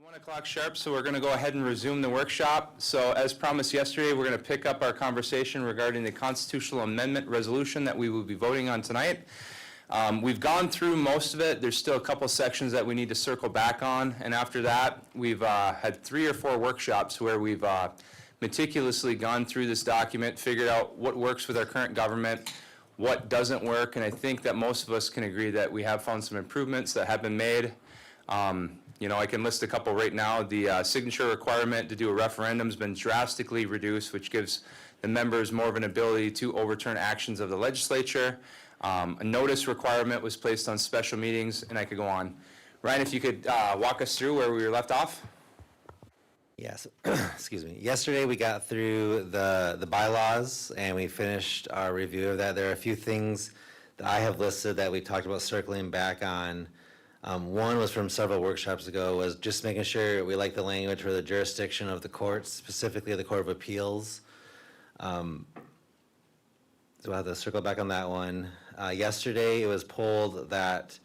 1 o'clock sharp, so we're going to go ahead and resume the workshop. So as promised yesterday, we're going to pick up our conversation regarding the constitutional amendment resolution that we will be voting on tonight. We've gone through most of it. There's still a couple sections that we need to circle back on, and after that, we've had 3 or 4 workshops where we've meticulously gone through this document, figured out what works with our current government, what doesn't work, and I think that most of us can agree that we have found some improvements that have been made. You know, I can list a couple right now. The signature requirement to do a referendum has been drastically reduced, which gives the members more of an ability to overturn actions of the legislature. A notice requirement was placed on special meetings, and I could go on. Ryan, if you could walk us through where we were left off. Yes, excuse me. Yesterday we got through the bylaws and we finished our review of that. There are a few things that I have listed that we talked about circling back on. One was from several workshops ago, was just making sure we like the language for the jurisdiction of the courts, specifically the Court of Appeals. So we'll have to circle back on that one. Yesterday it was polled that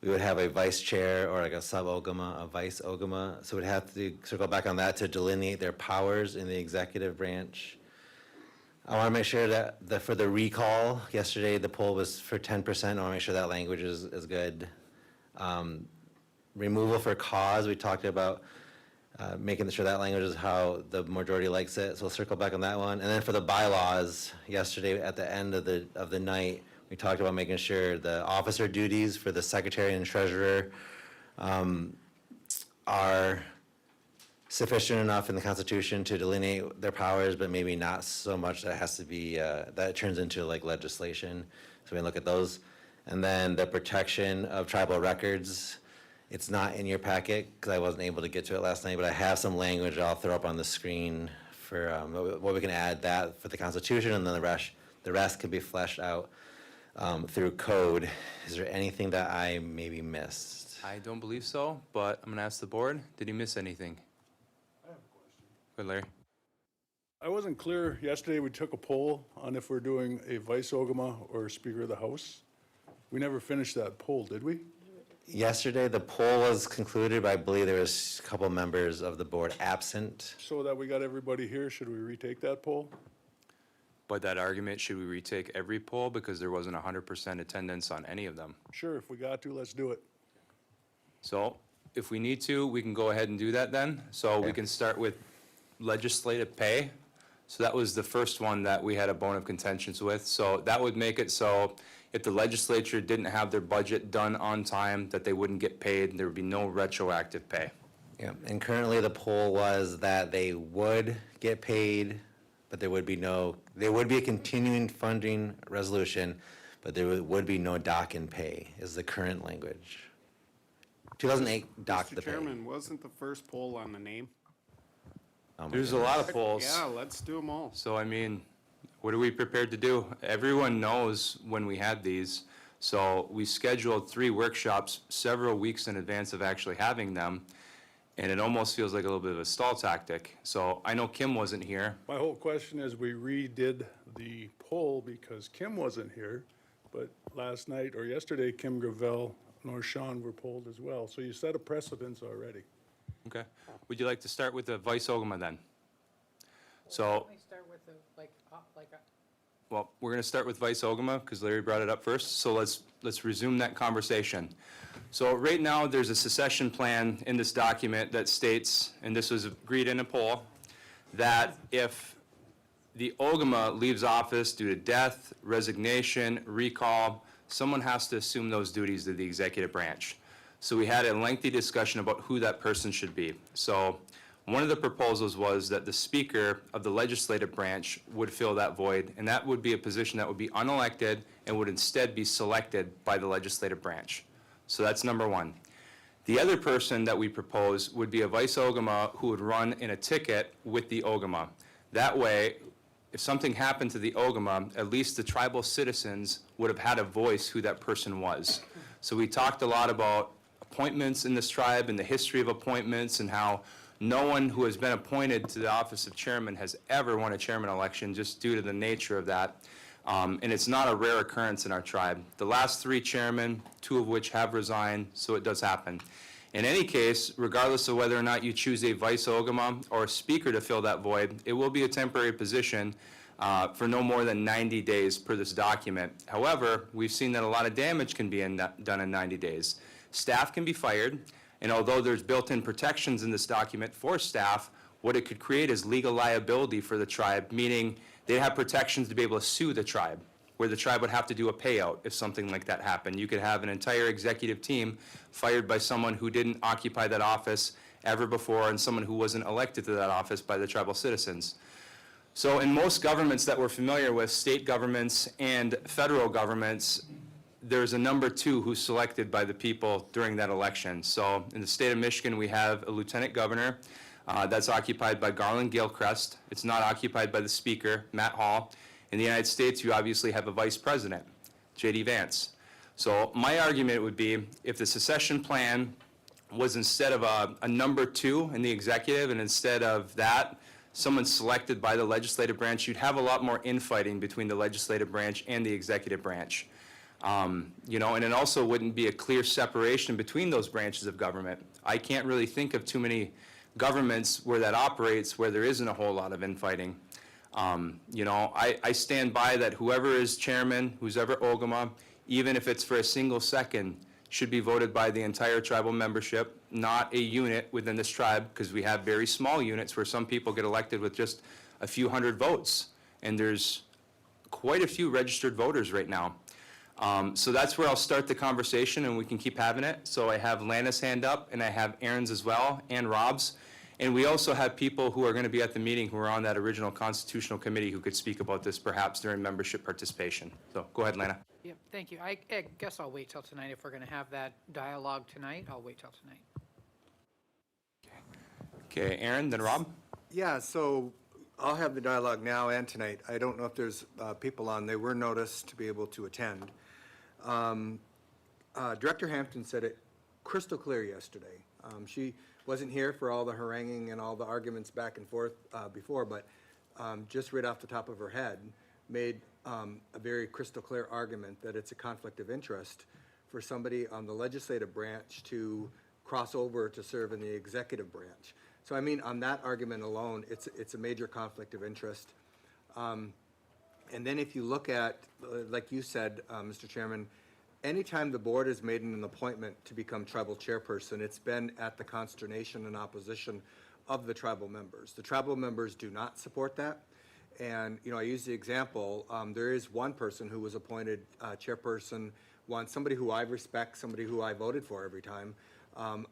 we would have a vice chair or like a sub-ogama, a vice ogama. So we'd have to circle back on that to delineate their powers in the executive branch. I want to make sure that for the recall, yesterday the poll was for 10%. I want to make sure that language is good. Removal for cause, we talked about making sure that language is how the majority likes it. So we'll circle back on that one. And then for the bylaws, yesterday at the end of the night, we talked about making sure the officer duties for the secretary and treasurer are sufficient enough in the Constitution to delineate their powers, but maybe not so much that it has to be, that it turns into like legislation. So we can look at those. And then the protection of tribal records. It's not in your packet because I wasn't able to get to it last night, but I have some language I'll throw up on the screen for what we can add that for the Constitution, and then the rest can be fleshed out through code. Is there anything that I maybe missed? I don't believe so, but I'm going to ask the board. Did he miss anything? I have a question. Good, Larry. I wasn't clear, yesterday we took a poll on if we're doing a vice ogama or Speaker of the House. We never finished that poll, did we? Yesterday, the poll was concluded, but I believe there was a couple members of the board absent. So that we got everybody here, should we retake that poll? But that argument, should we retake every poll because there wasn't 100% attendance on any of them? Sure, if we got to, let's do it. So if we need to, we can go ahead and do that then. So we can start with legislative pay. So that was the first one that we had a bone of contentions with. So that would make it so if the legislature didn't have their budget done on time, that they wouldn't get paid, and there would be no retroactive pay. Yeah, and currently the poll was that they would get paid, but there would be a continuing funding resolution, but there would be no dock and pay is the current language. 2008 docked the pay. Mr. Chairman, wasn't the first poll on the name? There's a lot of polls. Yeah, let's do them all. So, I mean, what are we prepared to do? Everyone knows when we had these. So we scheduled 3 workshops several weeks in advance of actually having them. And it almost feels like a little bit of a stall tactic. So I know Kim wasn't here. My whole question is we redid the poll because Kim wasn't here, but last night or yesterday, Kim Gravel nor Sean were polled as well. So you set a precedence already. Okay. Would you like to start with the vice ogama then? So, Why don't we start with the, well, we're going to start with vice ogama because Larry brought it up first. So let's resume that conversation. So right now there's a secession plan in this document that states, and this was agreed in a poll, that if the ogama leaves office due to death, resignation, recall, someone has to assume those duties to the executive branch. So we had a lengthy discussion about who that person should be. So one of the proposals was that the Speaker of the legislative branch would fill that void, and that would be a position that would be unelected and would instead be selected by the legislative branch. So that's number one. The other person that we propose would be a vice ogama who would run in a ticket with the ogama. That way, if something happened to the ogama, at least the tribal citizens would have had a voice who that person was. So we talked a lot about appointments in this tribe and the history of appointments and how no one who has been appointed to the office of chairman has ever won a chairman election just due to the nature of that. And it's not a rare occurrence in our tribe. The last 3 chairmen, 2 of which have resigned, so it does happen. In any case, regardless of whether or not you choose a vice ogama or a speaker to fill that void, it will be a temporary position for no more than 90 days per this document. However, we've seen that a lot of damage can be done in 90 days. Staff can be fired, and although there's built-in protections in this document for staff, what it could create is legal liability for the tribe, meaning they'd have protections to be able to sue the tribe, where the tribe would have to do a payout if something like that happened. You could have an entire executive team fired by someone who didn't occupy that office ever before and someone who wasn't elected to that office by the tribal citizens. So in most governments that we're familiar with, state governments and federal governments, there's a number two who's selected by the people during that election. So in the state of Michigan, we have a lieutenant governor that's occupied by Garland Gilchrist. It's not occupied by the speaker, Matt Hall. In the United States, you obviously have a vice president, J.D. Vance. So my argument would be if the secession plan was instead of a number two in the executive and instead of that, someone selected by the legislative branch, you'd have a lot more infighting between the legislative branch and the executive branch. You know, and it also wouldn't be a clear separation between those branches of government. I can't really think of too many governments where that operates where there isn't a whole lot of infighting. You know, I stand by that whoever is chairman, who's ever Ogama, even if it's for a single second, should be voted by the entire tribal membership, not a unit within this tribe, because we have very small units where some people get elected with just a few hundred votes. And there's quite a few registered voters right now. So that's where I'll start the conversation and we can keep having it. So I have Lana's hand up and I have Aaron's as well and Rob's. And we also have people who are going to be at the meeting who are on that original constitutional committee who could speak about this perhaps during membership participation. So go ahead, Lana. Yeah, thank you. I guess I'll wait till tonight. If we're going to have that dialogue tonight, I'll wait till tonight. Okay, Aaron, then Rob. Yeah, so I'll have the dialogue now and tonight. I don't know if there's people on. They were noticed to be able to attend. Director Hampton said it crystal clear yesterday. She wasn't here for all the haranguing and all the arguments back and forth before, but just right off the top of her head, made a very crystal clear argument that it's a conflict of interest for somebody on the legislative branch to cross over to serve in the executive branch. So I mean, on that argument alone, it's a major conflict of interest. And then if you look at, like you said, Mr. Chairman, anytime the board has made an appointment to become tribal chairperson, it's been at the consternation and opposition of the tribal members. The tribal members do not support that. And, you know, I use the example, there is one person who was appointed chairperson once, somebody who I respect, somebody who I voted for every time.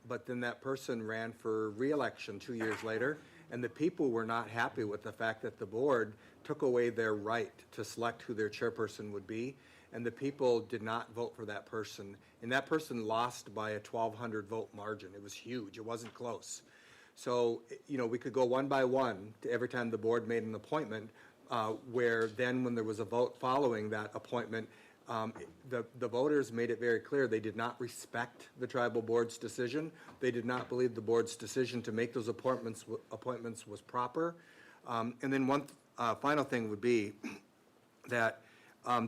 But then that person ran for re-election 2 years later, and the people were not happy with the fact that the board took away their right to select who their chairperson would be, and the people did not vote for that person. And that person lost by a 1,200 vote margin. It was huge. It wasn't close. So, you know, we could go one by one to every time the board made an appointment, where then when there was a vote following that appointment, the voters made it very clear they did not respect the tribal board's decision. They did not believe the board's decision to make those appointments was proper. And then one final thing would be that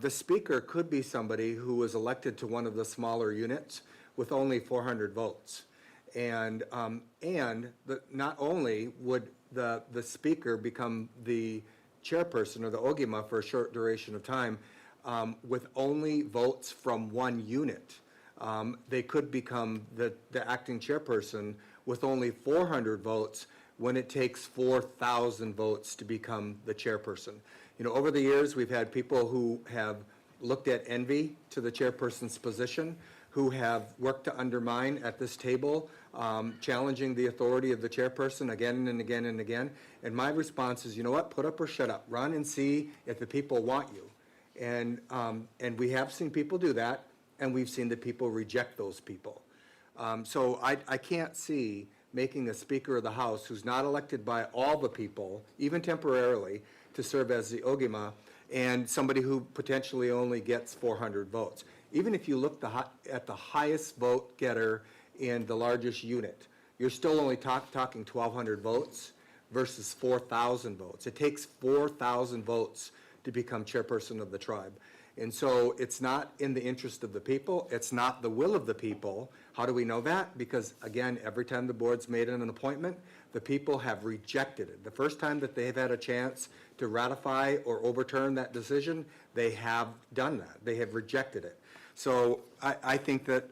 the speaker could be somebody who was elected to one of the smaller units with only 400 votes. And not only would the speaker become the chairperson or the Ogima for a short duration of time, with only votes from one unit, they could become the acting chairperson with only 400 votes when it takes 4,000 votes to become the chairperson. You know, over the years, we've had people who have looked at envy to the chairperson's position, who have worked to undermine at this table, challenging the authority of the chairperson again and again and again. And my response is, you know what, put up or shut up. Run and see if the people want you. And we have seen people do that, and we've seen the people reject those people. So I can't see making a Speaker of the House who's not elected by all the people, even temporarily, to serve as the Ogima, and somebody who potentially only gets 400 votes. Even if you look at the highest vote getter in the largest unit, you're still only talking 1,200 votes versus 4,000 votes. It takes 4,000 votes to become chairperson of the tribe. And so it's not in the interest of the people, it's not the will of the people. How do we know that? Because, again, every time the board's made an appointment, the people have rejected it. The first time that they've had a chance to ratify or overturn that decision, they have done that. They have rejected it. So I think that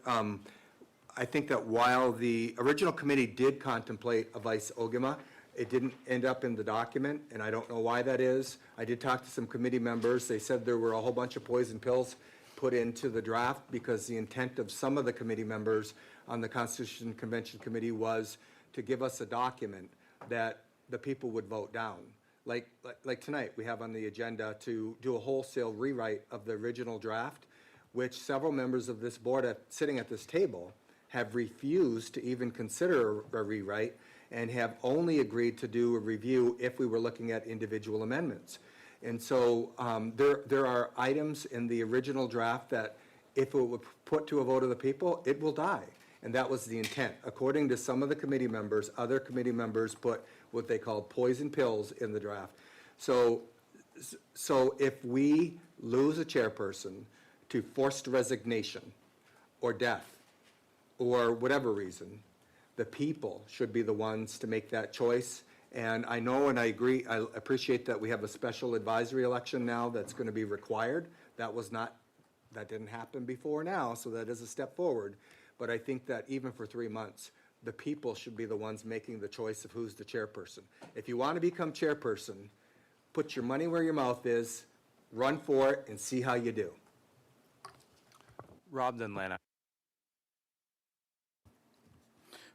while the original committee did contemplate a vice Ogama, it didn't end up in the document, and I don't know why that is. I did talk to some committee members. They said there were a whole bunch of poison pills put into the draft because the intent of some of the committee members on the Constitution Convention Committee was to give us a document that the people would vote down. Like tonight, we have on the agenda to do a wholesale rewrite of the original draft, which several members of this board sitting at this table have refused to even consider a rewrite and have only agreed to do a review if we were looking at individual amendments. And so there are items in the original draft that if it were put to a vote of the people, it will die. And that was the intent. According to some of the committee members, other committee members put what they called poison pills in the draft. So if we lose a chairperson to forced resignation or death or whatever reason, the people should be the ones to make that choice. And I know and I agree, I appreciate that we have a special advisory election now that's going to be required. That didn't happen before now, so that is a step forward. But I think that even for 3 months, the people should be the ones making the choice of who's the chairperson. If you want to become chairperson, put your money where your mouth is, run for it, and see how you do. Rob, then Lana.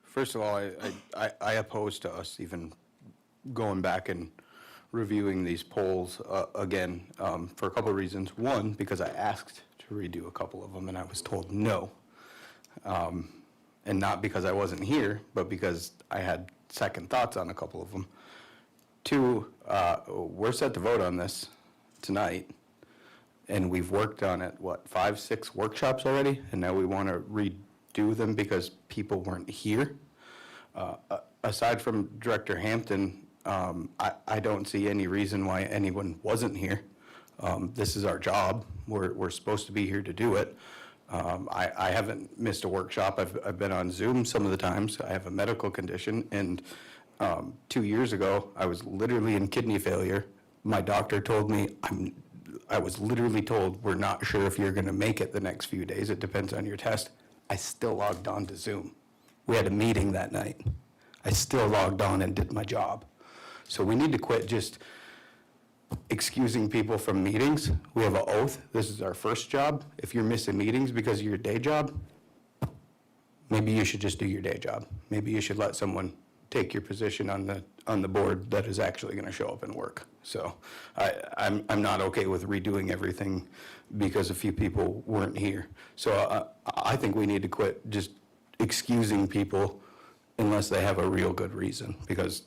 First of all, I oppose to us even going back and reviewing these polls again for a couple of reasons. One, because I asked to redo a couple of them and I was told no. And not because I wasn't here, but because I had second thoughts on a couple of them. Two, we're set to vote on this tonight, and we've worked on it, 5, 6 workshops already, and now we want to redo them because people weren't here. Aside from Director Hampton, I don't see any reason why anyone wasn't here. This is our job. We're supposed to be here to do it. I haven't missed a workshop. I've been on Zoom some of the times. I have a medical condition, and 2 years ago, I was literally in kidney failure. My doctor told me, I was literally told, we're not sure if you're going to make it the next few days. It depends on your test. I still logged on to Zoom. We had a meeting that night. I still logged on and did my job. So we need to quit just excusing people from meetings. We have an oath. This is our first job. If you're missing meetings because of your day job, maybe you should just do your day job. Maybe you should let someone take your position on the board that is actually going to show up and work. So I'm not okay with redoing everything because a few people weren't here. So I think we need to quit just excusing people unless they have a real good reason, because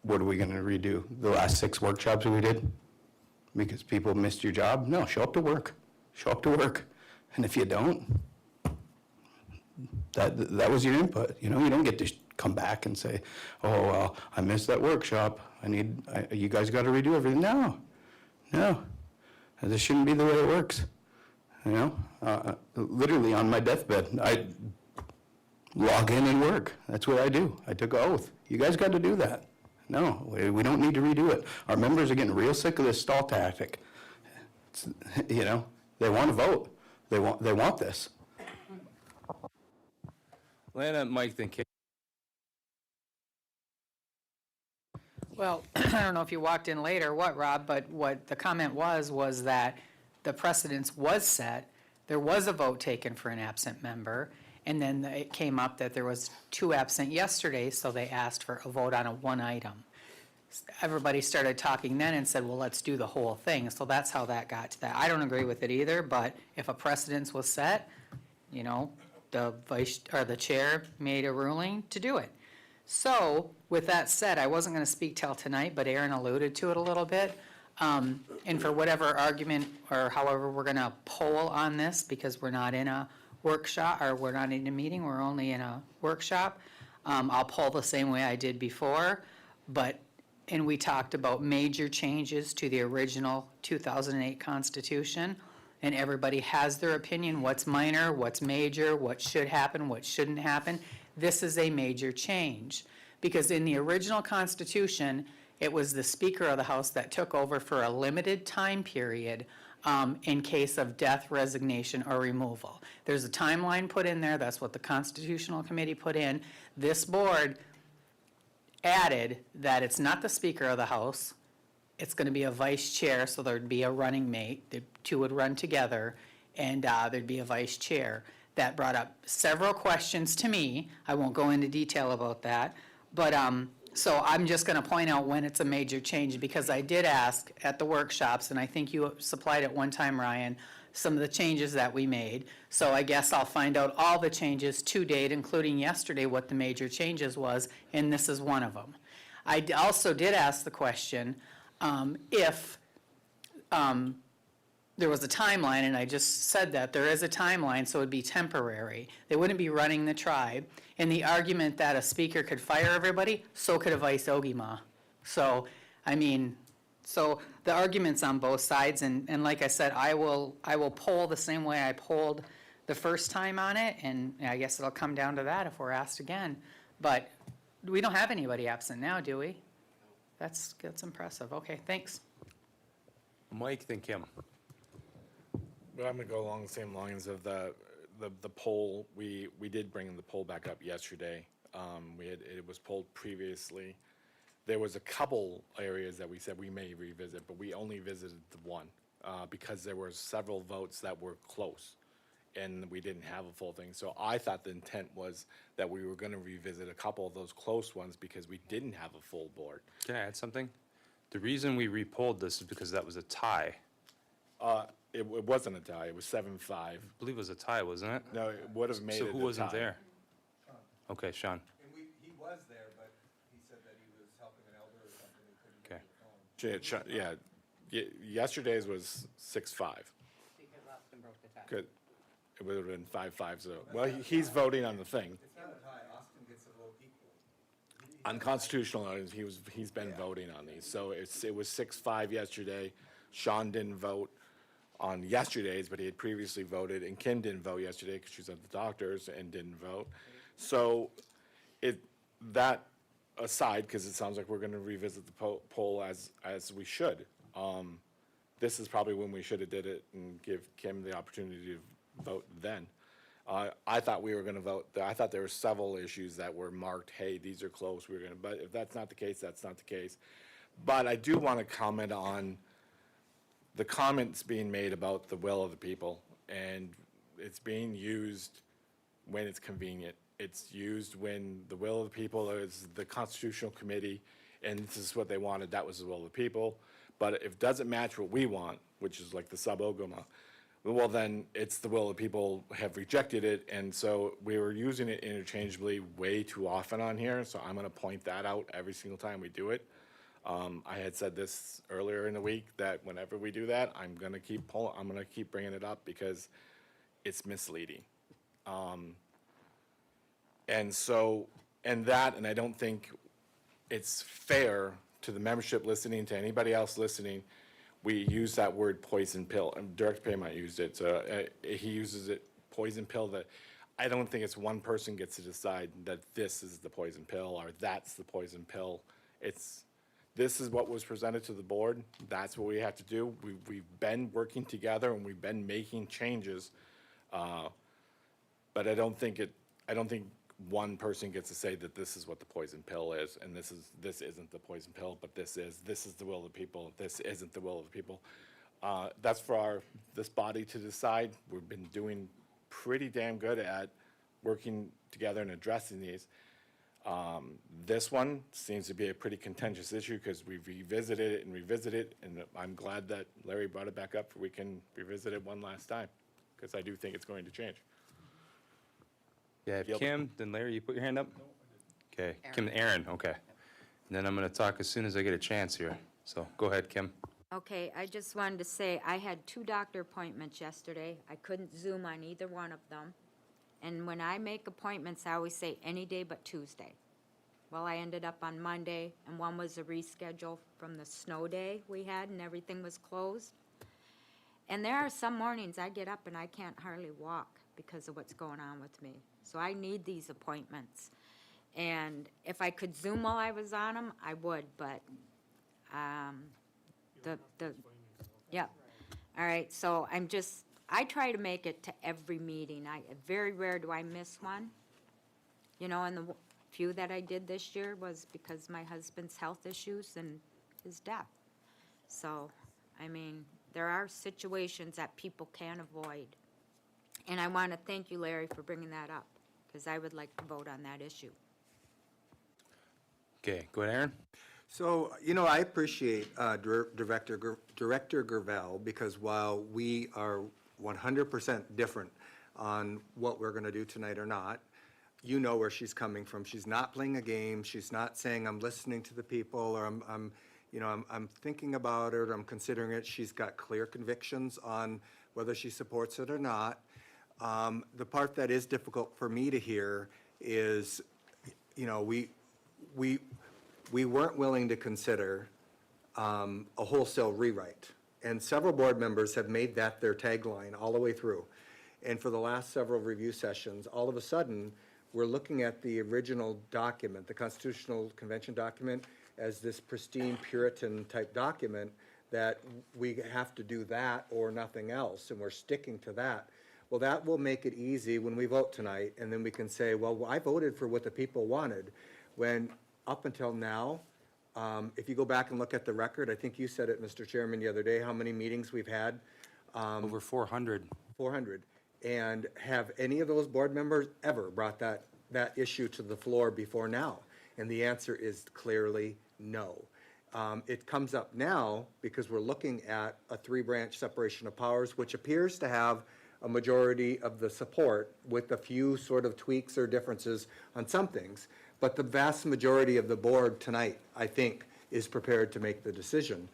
what are we going to redo? The last 6 workshops we did? Because people missed your job? No, show up to work. Show up to work. And if you don't, that was your input. You don't get to come back and say, oh, well, I missed that workshop. You guys got to redo everything. No. This shouldn't be the way it works. Literally on my deathbed, I log in and work. That's what I do. I took an oath. You guys got to do that. No, we don't need to redo it. Our members are getting real sick of this stall tactic. They want to vote. They want this. Lana, Mike, then Kate. Well, I don't know if you walked in late or what, Rob, but what the comment was that the precedence was set. There was a vote taken for an absent member, and then it came up that there was 2 absent yesterday, so they asked for a vote on one item. Everybody started talking then and said, well, let's do the whole thing. So that's how that got to that. I don't agree with it either, but if a precedence was set, the the chair made a ruling to do it. So with that said, I wasn't going to speak till tonight, but Aaron alluded to it a little bit. And for whatever argument or however we're going to poll on this, because we're not in a workshop or we're not in a meeting, we're only in a workshop, I'll poll the same way I did before. And we talked about major changes to the original 2008 Constitution. and everybody has their opinion, what's minor, what's major, what should happen, what shouldn't happen. This is a major change, because in the original Constitution, it was the Speaker of the House that took over for a limited time period in case of death, resignation, or removal. There's a timeline put in there, that's what the Constitutional Committee put in. This board added that it's not the Speaker of the House, it's going to be a vice chair, so there'd be a running mate, the two would run together, and there'd be a vice chair. That brought up several questions to me. I won't go into detail about that, but so I'm just going to point out when it's a major change, because I did ask at the workshops, and I think you supplied at one time, Ryan, some of the changes that we made. So I guess I'll find out all the changes to date, including yesterday, what the major changes was, and this is one of them. I also did ask the question if there was a timeline, and I just said that there is a timeline, so it'd be temporary. They wouldn't be running the tribe. And the argument that a speaker could fire everybody, so could a vice Ogima. So, I mean, so the argument's on both sides, and like I said, I will poll the same way I polled the first time on it, and I guess it'll come down to that if we're asked again. But we don't have anybody absent now, do we? That's impressive. Okay, thanks. Mike, then Kim. Well, I'm gonna go along the same lines of the poll. We did bring the poll back up yesterday. It was polled previously. There was a couple areas that we said we may revisit, but we only visited the one because there were several votes that were close, and we didn't have a full thing. So I thought the intent was that we were gonna revisit a couple of those close ones because we didn't have a full board. Can I add something? The reason we repolled this is because that was a tie. It wasn't a tie, it was 7-5. I believe it was a tie, wasn't it? No, it would have made it So a who wasn't tie. there? Okay, Sean. And he was there, but he said that he was helping an elder or something and couldn't Okay. get the phone. Yesterday's was 6-5. Good. It would have been 5-5, so, well, he's voting on the thing. It's not a tie, Austin gets a vote equal. On constitutional items, he's been voting on these, so it was 6-5 yesterday. Sean didn't vote on yesterday's, but he had previously voted, and Kim didn't vote yesterday because she was at the doctor's and didn't vote. So that aside, because it sounds like we're gonna revisit the poll as we should. This is probably when we should have did it and give Kim the opportunity to vote then. I thought we were gonna vote, I thought there were several issues that were marked, hey, these are close, but if that's not the case, that's not the case. But I do want to comment on the comments being made about the will of the people, and it's being used when it's convenient. It's used when the will of the people is the Constitutional Committee, and this is what they wanted, that was the will of the people. But if it doesn't match what we want, which is like the sub-Ogama, well, then it's the will of the people have rejected it, and so we were using it interchangeably way too often on here, so I'm gonna point that out every single time we do it. I had said this earlier in the week, that whenever we do that, I'm gonna keep bringing it up because it's misleading. And I don't think it's fair to the membership listening, to anybody else listening. We use that word poison pill, and Director Paymont used it, so he uses it, poison pill, that I don't think it's one person gets to decide that this is the poison pill or that's the poison pill. This is what was presented to the board. That's what we have to do. We've been working together and we've been making changes. But I don't think one person gets to say that this is what the poison pill is, and this isn't the poison pill, but this is the will of the people, this isn't the will of the people. That's for this body to decide. We've been doing pretty damn good at working together and addressing these. This one seems to be a pretty contentious issue because we've revisited it, and I'm glad that Larry brought it back up, we can revisit it one last time, because I do think it's going to change. Yeah, Yep. Kim, then Larry, you put your hand up? Okay, Kim, Aaron, okay. And then I'm gonna talk as soon as I get a chance here. So, go ahead, Kim. Okay, I just wanted to say, I had 2 doctor appointments yesterday. I couldn't Zoom on either one of them. And when I make appointments, I always say any day but Tuesday. Well, I ended up on Monday, and one was a reschedule from the snow day we had, and everything was closed. And there are some mornings I get up and I can't hardly walk because of what's going on with me. So I need these appointments. And if I could Zoom while I was on them, I would, but, yeah. All right, so I try to make it to every meeting. Very rare do I miss one. You know, and the few that I did this year was because my husband's health issues and his death. So, I mean, there are situations that people can avoid. And I want to thank you, Larry, for bringing that up, because I would like to vote on that issue. Okay, go ahead, Aaron. So, you know, I appreciate Director Gravel, because while we are 100% different on what we're going to do tonight or not, you know where she's coming from. She's not playing a game. She's not saying, I'm listening to the people, or I'm thinking about it, or I'm considering it. She's got clear convictions on whether she supports it or not. The part that is difficult for me to hear is, you know, we weren't willing to consider a wholesale rewrite. And several board members have made that their tagline all the way through. And for the last several review sessions, all of a sudden, we're looking at the original document, the Constitutional Convention document, as this pristine Puritan-type document, that we have to do that or nothing else, and we're sticking to that. Well, that will make it easy when we vote tonight, and then we can say, well, I voted for what the people wanted, when up until now, if you go back and look at the record, I think you said it, Mr. Chairman, the other day, how many meetings we've had? Over 400. 400. And have any of those board members ever brought that issue to the floor before now? And the answer is clearly no. It comes up now because we're looking at a 3-branch separation of powers, which appears to have a majority of the support, with a few sort of tweaks or differences on some things. But the vast majority of the board tonight, I think, is prepared to make the decision.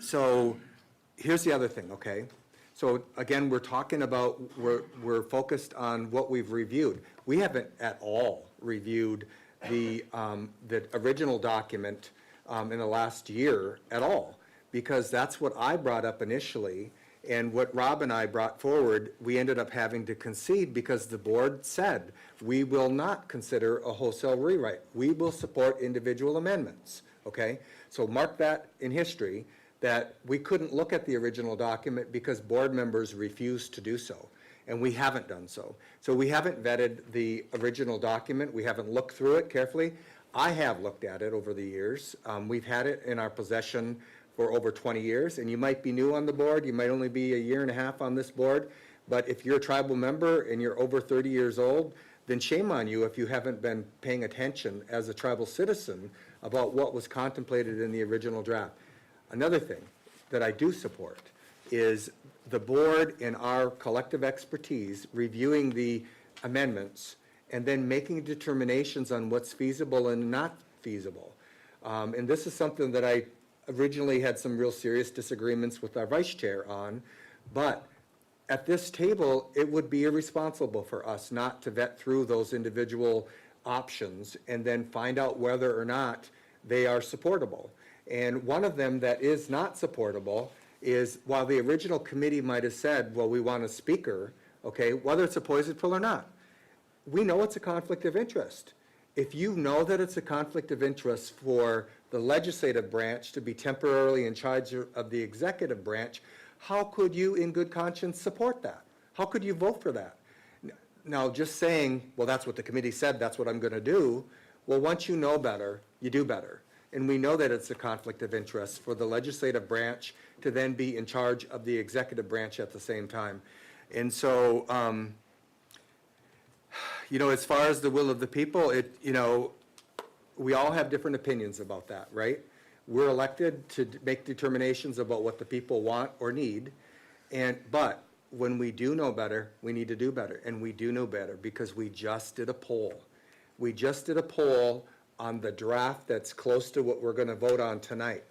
So here's the other thing, okay? So again, we're talking about, we're focused on what we've reviewed. We haven't at all reviewed the original document in the last year at all, because that's what I brought up initially, and what Rob and I brought forward, we ended up having to concede because the board said, we will not consider a wholesale rewrite. We will support individual amendments, okay? So mark that in history, that we couldn't look at the original document because board members refused to do so, and we haven't done so. So we haven't vetted the original document. We haven't looked through it carefully. I have looked at it over the years. We've had it in our possession for over 20 years, and you might be new on the board. You might only be a year and a half on this board, but if you're a tribal member and you're over 30 years old, then shame on you if you haven't been paying attention as a tribal citizen about what was contemplated in the original draft. Another thing that I do support is the board in our collective expertise reviewing the amendments and then making determinations on what's feasible and not feasible. And this is something that I originally had some real serious disagreements with our vice chair on, but at this table, it would be irresponsible for us not to vet through those individual options and then find out whether or not they are supportable. And one of them that is not supportable is, while the original committee might have said, well, we want a speaker, okay, whether it's a poison pill or not, we know it's a conflict of interest. If you know that it's a conflict of interest for the legislative branch to be temporarily in charge of the executive branch, how could you in good conscience support that? How could you vote for that? Now, just saying, well, that's what the committee said, that's what I'm going to do, well, once you know better, you do better. And we know that it's a conflict of interest for the legislative branch to then be in charge of the executive branch at the same time. And so, you know, as far as the will of the people, we all have different opinions about that, right? We're elected to make determinations about what the people want or need, but when we do know better, we need to do better, and we do know better because we just did a poll. We just did a poll on the draft that's close to what we're going to vote on tonight,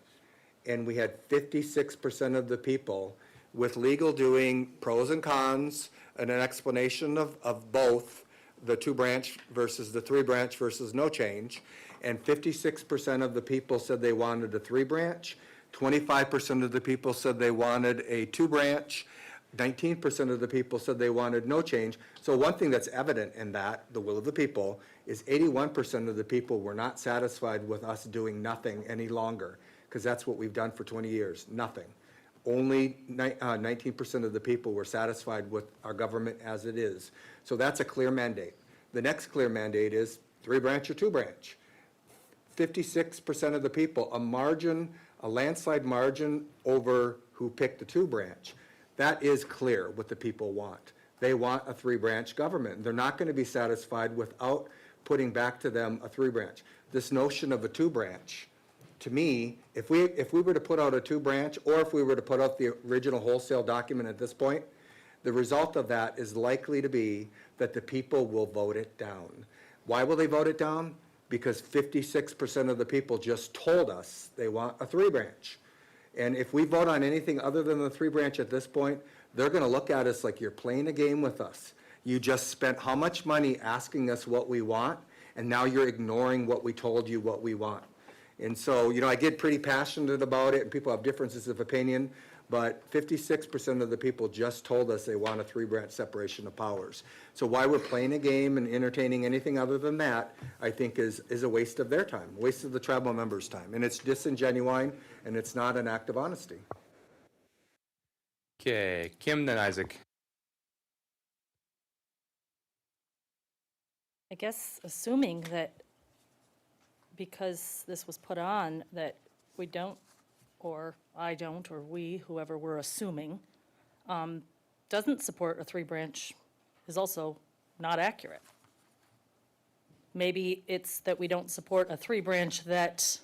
and we had 56% of the people, with legal doing pros and cons and an explanation of both the 2-branch versus the 3-branch versus no change, and 56% of the people said they wanted a 3-branch, 25% of the people said they wanted a two-branch, 19% of the people said they wanted no change. So one thing that's evident in that, the will of the people, is 81% of the people were not satisfied with us doing nothing any longer, because that's what we've done for 20 years, nothing. Only 19% of the people were satisfied with our government as it is. So that's a clear mandate. The next clear mandate is three-branch or two-branch. 56% of the people, a landslide margin over who picked the two-branch. That is clear what the people want. They want a three-branch government. They're not going to be satisfied without putting back to them a three-branch. This notion of a two-branch, to me, if we were to put out a two-branch, or if we were to put out the original wholesale document at this point, the result of that is likely to be that the people will vote it down. Why will they vote it down? Because 56% of the people just told us they want a three-branch. And if we vote on anything other than the three-branch at this point, they're going to look at us like you're playing a game with us. You just spent how much money asking us what we want, and now you're ignoring what we told you what we want. And so, I get pretty passionate about it, and people have differences of opinion, but 56% of the people just told us they want a three-branch separation of powers. So why we're playing a game and entertaining anything other than that, I think is a waste of their time, a waste of the tribal members' time. And it's disingenuine, and it's not an act of honesty. Okay, Kim, then Isaac. I guess assuming that because this was put on, that we don't, or I don't, or we, whoever we're assuming, doesn't support a three-branch is also not accurate. Maybe it's that we don't support a three-branch that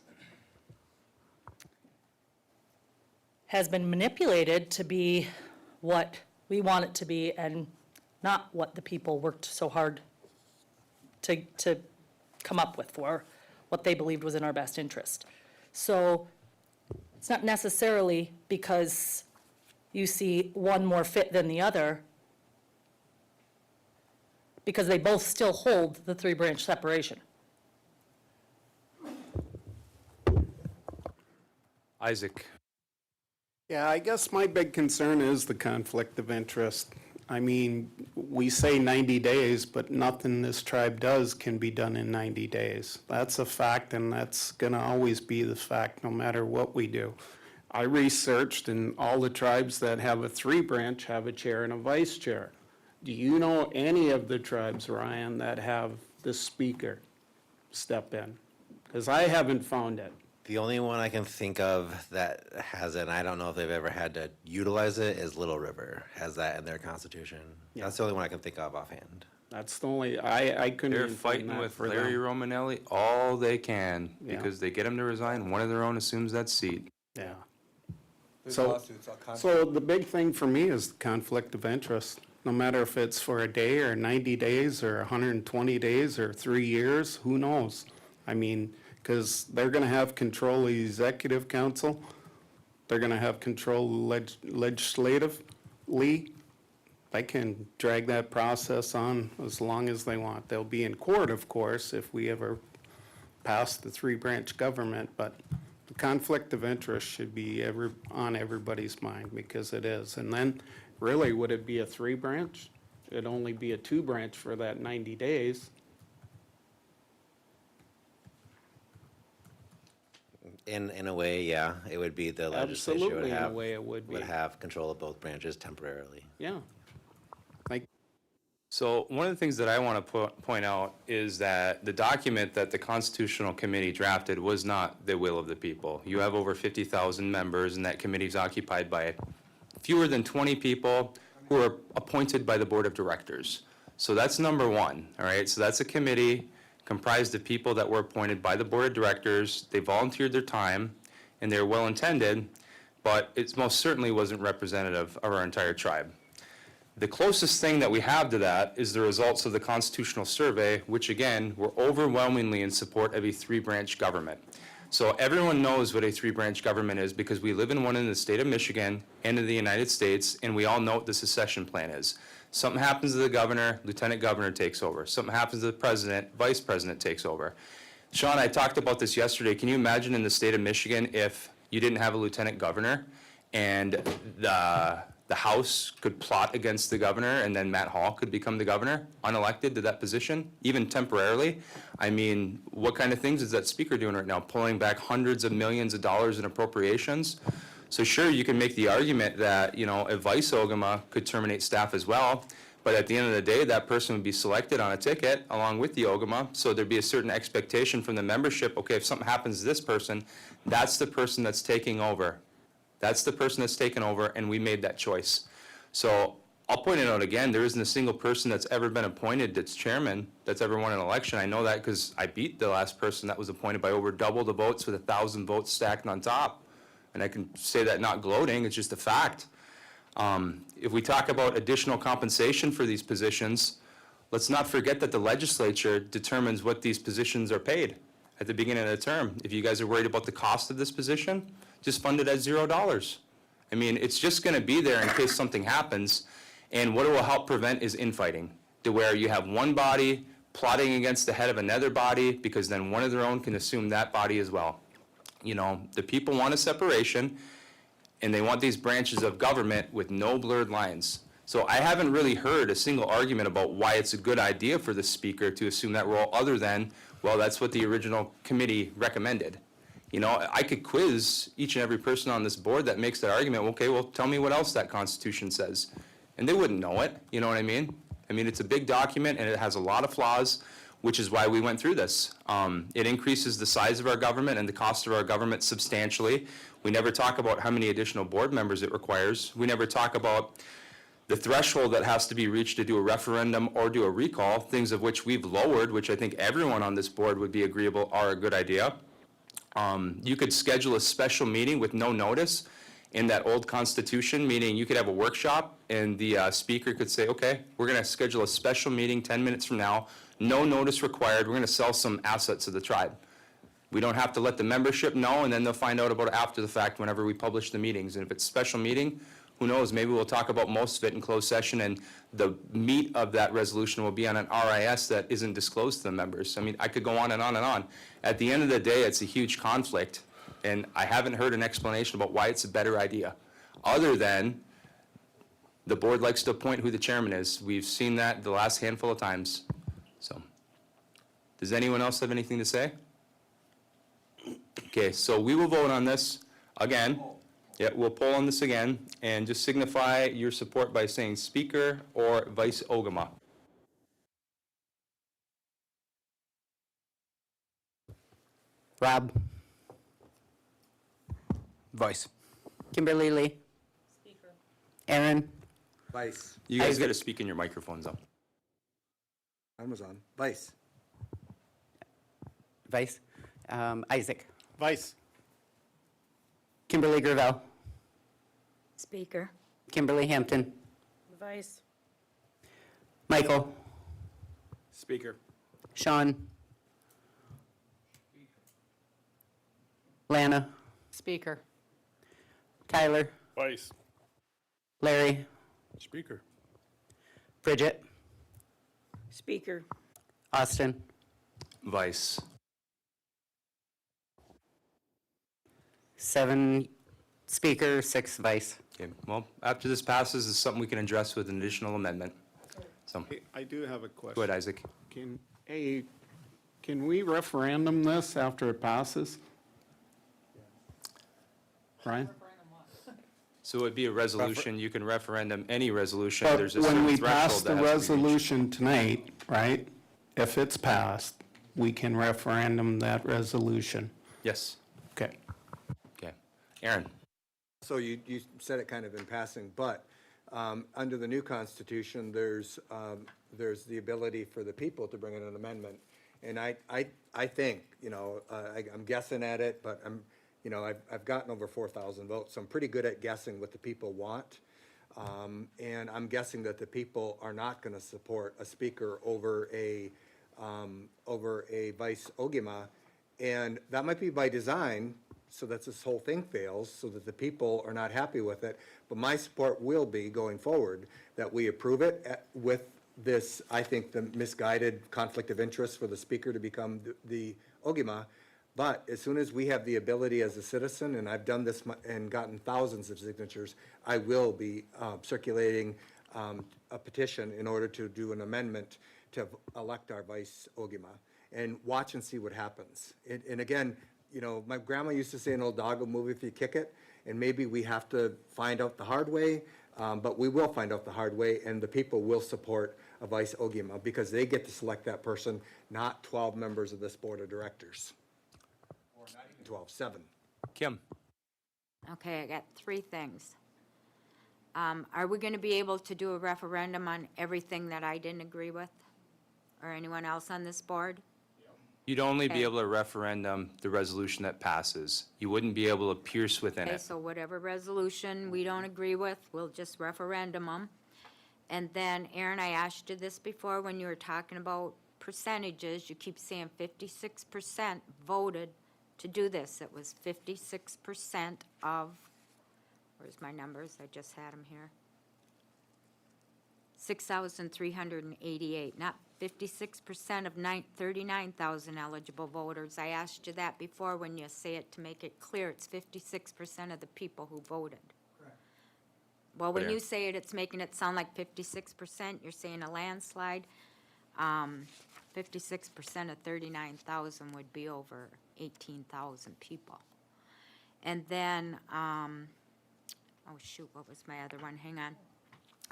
has been manipulated to be what we want it to be and not what the people worked so hard to come up with, for what they believed was in our best interest. So it's not necessarily because you see one more fit than the other, because they both still hold the three-branch separation. Isaac. Yeah, I guess my big concern is the conflict of interest. I mean, we say 90 days, but nothing this tribe does can be done in 90 days. That's a fact, and that's going to always be the fact no matter what we do. I researched, and all the tribes that have a three-branch have a chair and a vice chair. Do you know any of the tribes, Ryan, that have the speaker step in? Because I haven't found it. The only one I can think of that has it, and I don't know if they've ever had to utilize it, is Little River, has that in their constitution. Yeah. That's the only one I can think of offhand. That's the only, I couldn't They're even find fighting that with for Larry them. Romanelli all they can Yeah. because they get him to resign. One of their own assumes that seat. Yeah. There's So- lawsuits, all kinds. So the big thing for me is the conflict of interest. No matter if it's for a day or 90 days or 120 days or 3 years, who knows? I mean, because they're going to have control of the executive council. They're going to have control legislatively. They can drag that process on as long as they want. They'll be in court, of course, if we ever pass the three-branch government, but the conflict of interest should be on everybody's mind, because it is. And then, really, would it be a three-branch? It'd only be a two-branch for that 90 days. In a way, yeah, it would be the legislature would Absolutely, in a have, way it would be. would have control of both branches temporarily. Yeah. Like, So one of the things that I want to point out is that the document that the Constitutional Committee drafted was not the will of the people. You have over 50,000 members, and that committee is occupied by fewer than 20 people who are appointed by the Board of Directors. So that's number one, all right? So that's a committee comprised of people that were appointed by the Board of Directors. They volunteered their time, and they're well-intended, but it most certainly wasn't representative of our entire tribe. The closest thing that we have to that is the results of the constitutional survey, which again, were overwhelmingly in support of a three-branch government. So everyone knows what a three-branch government is because we live in one in the state of Michigan and in the United States, and we all know what the secession plan is. Something happens to the governor, lieutenant governor takes over. Something happens to the president, vice president takes over. Sean, I talked about this yesterday. Can you imagine in the state of Michigan if you didn't have a lieutenant governor, and the House could plot against the governor, and then Matt Hall could become the governor, unelected to that position, even temporarily. I mean, what kind of things is that speaker doing right now? Pulling back hundreds of millions of dollars in appropriations? So sure, you can make the argument that, you know, a vice Ogama could terminate staff as well, but at the end of the day, that person would be selected on a ticket along with the Ogama, so there'd be a certain expectation from the membership, okay, if something happens to this person, that's the person that's taking over. That's the person that's taken over, and we made that choice. So I'll point it out again, there isn't a single person that's ever been appointed that's chairman that's ever won an election. I know that because I beat the last person that was appointed by over double the votes with 1,000 votes stacked on top. And I can say that not gloating, it's just a fact. If we talk about additional compensation for these positions, let's not forget that the legislature determines what these positions are paid at the beginning of the term. If you guys are worried about the cost of this position, just fund it at $0. I mean, it's just gonna be there in case something happens, and what it will help prevent is infighting, to where you have one body plotting against the head of another body, because then one of their own can assume that body as well. You know, the people want a separation, and they want these branches of government with no blurred lines. So I haven't really heard a single argument about why it's a good idea for the speaker to assume that role, other than, well, that's what the original committee recommended. You know, I could quiz each and every person on this board that makes that argument, okay, well, tell me what else that Constitution says. And they wouldn't know it, you know what I mean? I mean, it's a big document, and it has a lot of flaws, which is why we went through this. It increases the size of our government and the cost of our government substantially. We never talk about how many additional board members it requires. We never talk about the threshold that has to be reached to do a referendum or do a recall, things of which we've lowered, which I think everyone on this board would be agreeable are a good idea. You could schedule a special meeting with no notice in that old Constitution, meaning you could have a workshop and the speaker could say, okay, we're gonna schedule a special meeting 10 minutes from now, no notice required, we're gonna sell some assets of the tribe. We don't have to let the membership know, and then they'll find out about it after the fact whenever we publish the meetings. And if it's a special meeting, who knows, maybe we'll talk about most of it in closed session, and the meat of that resolution will be on an RIS that isn't disclosed to the members. I mean, I could go on and on and on. At the end of the day, it's a huge conflict, and I haven't heard an explanation about why it's a better idea, other than the board likes to appoint who the chairman is. We've seen that the last handful of times. So, does anyone else have anything to say? Okay, so we will vote on this again. Yeah, we'll poll on this again, and just signify your support by saying speaker or vice Ogama. Rob. Vice. Kimberly Lee. Aaron. Vice. You guys Isaac. got to speak in your microphones up. Mine was on. Vice. Vice. Isaac. Vice. Kimberly Gravel. Speaker. Kimberly Hampton. Vice. Michael. Speaker. Sean. Lana. Speaker. Tyler. Vice. Larry. Speaker. Bridget. Speaker. Austin. Vice. 7 speaker, 6 vice. Okay, well, after this passes, it's something we can address with an additional amendment. So, I do have a question. go ahead, Isaac. Can we referendum this after it passes? Brian? So it would be a resolution, you can referendum any resolution, But there's a when certain we threshold pass that the has to be reached. resolution tonight, right, if it's passed, we can referendum that resolution. Yes, Okay. okay. Aaron? So you said it kind of in passing, but under the new Constitution, there's the ability for the people to bring in an amendment. And I think, you know, I'm guessing at it, but I've gotten over 4,000 votes, so I'm pretty good at guessing what the people want. And I'm guessing that the people are not going to support a speaker over a vice Ogama. And that might be by design, so that this whole thing fails, so that the people are not happy with it. But my support will be, going forward, that we approve it with this, I think, the misguided conflict of interest for the speaker to become the Ogama, But as soon as we have the ability as a citizen, and I've done this and gotten thousands of signatures, I will be circulating a petition in order to do an amendment to elect our vice Ogima, and watch and see what happens. And again, you know, my grandma used to say an old dog will move if you kick it, and maybe we have to find out the hard way, but we will find out the hard way, and the people will support a vice Ogima because they get to select that person, not 12 members of this board of directors. Or not even 12, 7. Kim? Okay, I got 3 things. Are we going to be able to do a referendum on everything that I didn't agree with? Or anyone else on this board? You'd only be Okay. able to referendum the resolution that passes. You wouldn't be able to pierce within Okay, it. so whatever resolution we don't agree with, we'll just referendum them. And then, Aaron, I asked you this before when you were talking about percentages. You keep saying 56% voted to do this. It was 56% of, where's my numbers? I just had them here. 6,388, not 56% of 39,000 eligible voters. I asked you that before when you say it to make it clear. It's 56% of the people who voted. Well, when Clear. you say it, it's making it sound like 56%. You're saying a landslide. 56% of 39,000 would be over 18,000 people. And then, oh shoot, what was my other one? Hang on.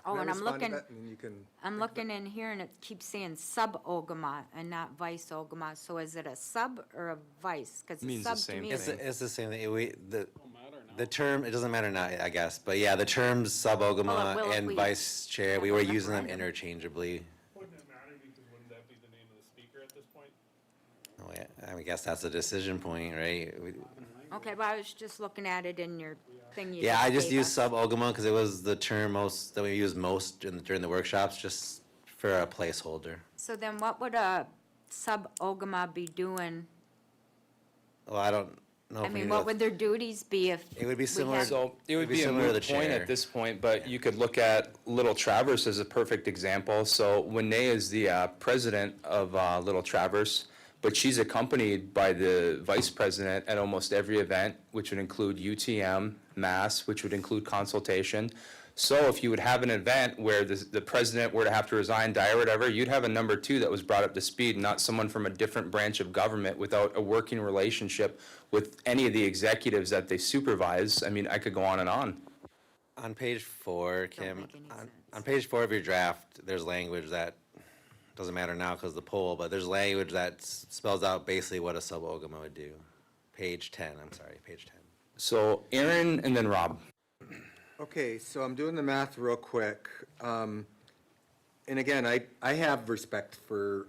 Oh, Can I and I'm respond to looking, that? And then you can. I'm looking in here and it keeps saying sub-Ogama and not vice-Ogama. So is it a sub or a vice? Because Means the sub to same me thing. is. It's the same thing. The term, it doesn't matter now, I guess, but yeah, the terms sub-ogama Well, it will if and we vice chair, have we a were using them referendum. interchangeably. Wouldn't it matter because wouldn't that be the name of the speaker at this point? Oh, yeah, I guess that's a decision point, right? Okay, but I was just looking at it in your thing you Yeah, I just gave used us. sub-ogama because it was the term that we used most during the workshops, just for a placeholder. So then what would a sub-Ogama be doing? Well, I don't know. I if we mean, need what to- would their duties be if? It would be we similar- had- So it would It'd be be a similar to moot the point chair. at this point, but you could look at Little Traverse as a perfect example. So Winnie is the president of Little Traverse, but she's accompanied by the vice president at almost every event, which would include UTM, Mass, which would include consultation. So if you would have an event where the president were to have to resign, die, or whatever, you'd have a number 2 that was brought up to speed, not someone from a different branch of government without a working relationship with any of the executives that they supervise. I mean, I could go on and on. On page 4, Kim, make any sense. on page 4 of your draft, there's language that, doesn't matter now because the poll, but there's language that spells out basically what a sub-ogama would do. Page 10, I'm sorry, page 10. So Aaron and then Rob. Okay, so I'm doing the math real quick. And again, I have respect for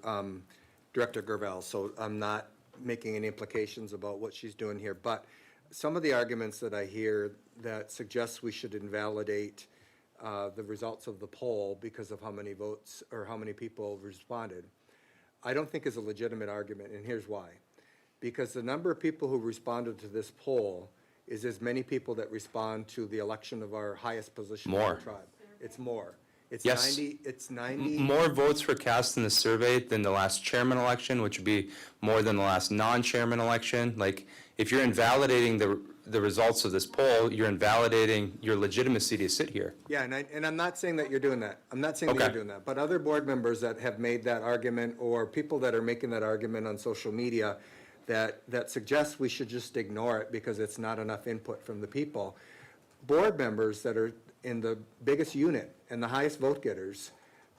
Director Gervell, so I'm not making any implications about what she's doing here. But some of the arguments that I hear that suggest we should invalidate the results of the poll because of how many votes or how many people responded, I don't think is a legitimate argument, and here's why. Because the number of people who responded to this poll is as many people that respond to the election of our highest position in More. the tribe. It's more. It's Yes. 90, it's 90. More votes were cast in the survey than the last chairman election, which would be more than the last non-chairman election. Like, if you're invalidating the results of this poll, you're invalidating your legitimacy to sit here. Yeah, and I'm not saying that you're doing that. I'm not saying that Okay. you're doing that. But other board members that have made that argument, or people that are making that argument on social media, that suggest we should just ignore it because it's not enough input from the people. Board members that are in the biggest unit and the highest vote getters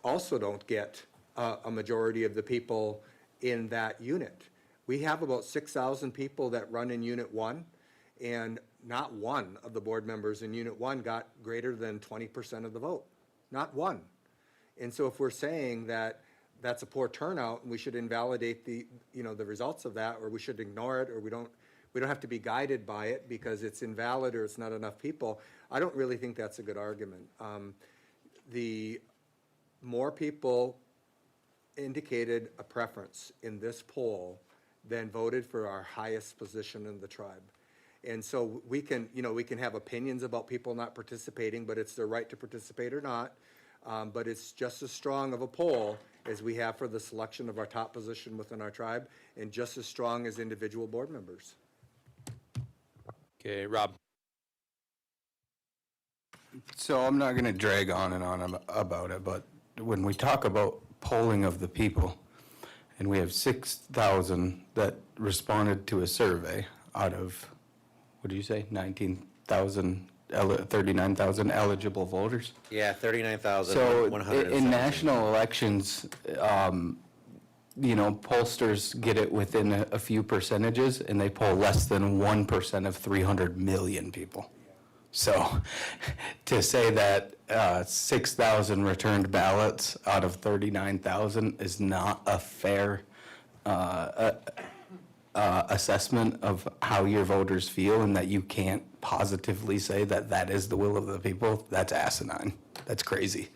also don't get a majority of the people in that unit. We have about 6,000 people that run in Unit 1, and not one of the board members in Unit 1 got greater than 20% of the vote. Not one. And so if we're saying that that's a poor turnout, and we should invalidate the results of that, or we should ignore it, or we don't have to be guided by it because it's invalid or it's not enough people, I don't really think that's a good argument. The more people indicated a preference in this poll than voted for our highest position in the tribe. And so we can have opinions about people not participating, but it's their right to participate or not. But it's just as strong of a poll as we have for the selection of our top position within our tribe, and just as strong as individual board members. Okay, Rob? So I'm not going to drag on and on about it, but when we talk about polling of the people, and we have 6,000 that responded to a survey out of, what do you say, 39,000 eligible voters? Yeah, So 39,100. in national elections, pollsters get it within a few percentages, and they poll less than 1% of 300 million people. So to say that 6,000 returned ballots out of 39,000 is not a fair assessment of how your voters feel, and that you can't positively say that that is the will of the people, that's asinine. That's crazy.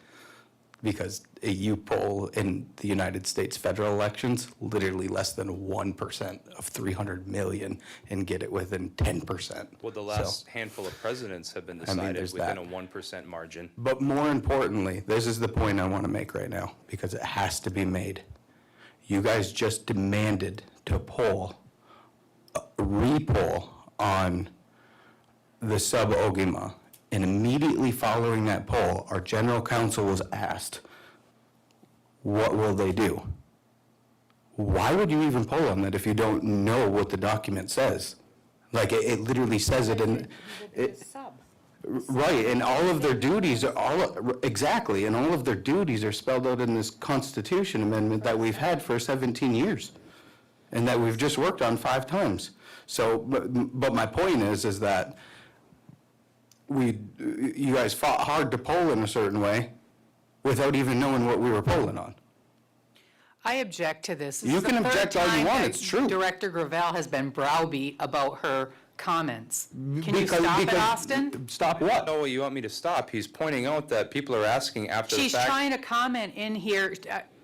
Because you poll in the United States federal elections, literally less than 1% of 300 million, and get it within 10%. Well, the So- last handful of presidents have been decided there's within that. a 1% margin. But more importantly, this is the point I want to make right now, because it has to be made. You guys just demanded to re-poll on the sub-Ogima. And immediately following that poll, our general counsel was asked, what will they do? Why would you even poll on that if you don't know what the document says? Like, it literally says it in, Sub. right, and all of their duties are exactly, and all of their duties are spelled out in this Constitution amendment that we've had for 17 years, and that we've just worked on 5 times. So, but my point is that you guys fought hard to poll in a certain way without even knowing what we were polling on. I object to this. This You is the can third object all you time want, that it's true. Director Gravel has been browbeat about her comments. Can you Because- stop it, because- Austin? Stop what? No, you want me to stop? He's pointing out that people are asking after the She's fact. trying to comment in here.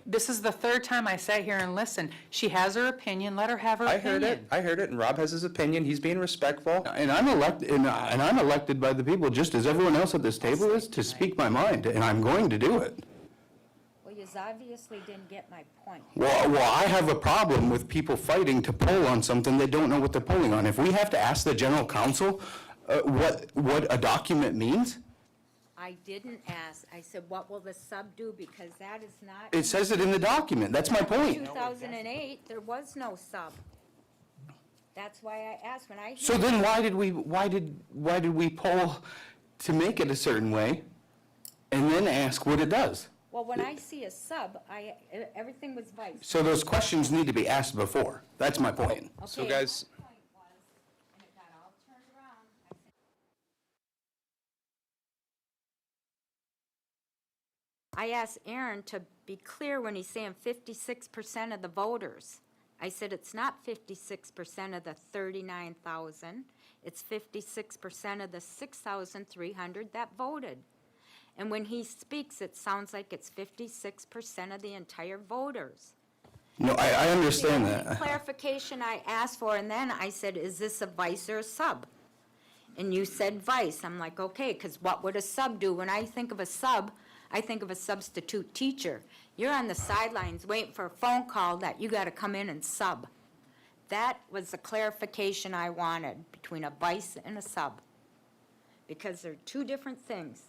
This is the third time I sat here and listened. She has her opinion, let her have her I opinion. heard it, and Rob has his opinion. He's being respectful. And I'm elected, and I'm elected by the people, just as everyone else at this table is, to speak my mind, and I'm going to do it. Well, you obviously didn't get my point. Well, I have a problem with people fighting to poll on something they don't know what they're polling on. If we have to ask the general counsel what a document means, I didn't ask. I said, what will the sub do? Because that is not. it says it in the document. That's my point. 2008, there was no sub. That's why I asked when I. So then why did we poll to make it a certain way and then ask what it does? Well, when I see a sub, everything was vice. So those questions need to be asked before. That's my point. So Okay, guys, my point was, and it got all turned around, I said, I asked Aaron to be clear when he's saying 56% of the voters. I said, it's not 56% of the 39,000, it's 56% of the 6,300 that voted. And when he speaks, it sounds like it's 56% of the entire voters. No, I understand The only that. clarification I asked for, and then I said, is this a vice or a sub? And you said vice. I'm like, okay, because what would a sub do? When I think of a sub, I think of a substitute teacher. You're on the sidelines waiting for a phone call that you got to come in and sub. That was the clarification I wanted between a vice and a sub. Because they're two different things.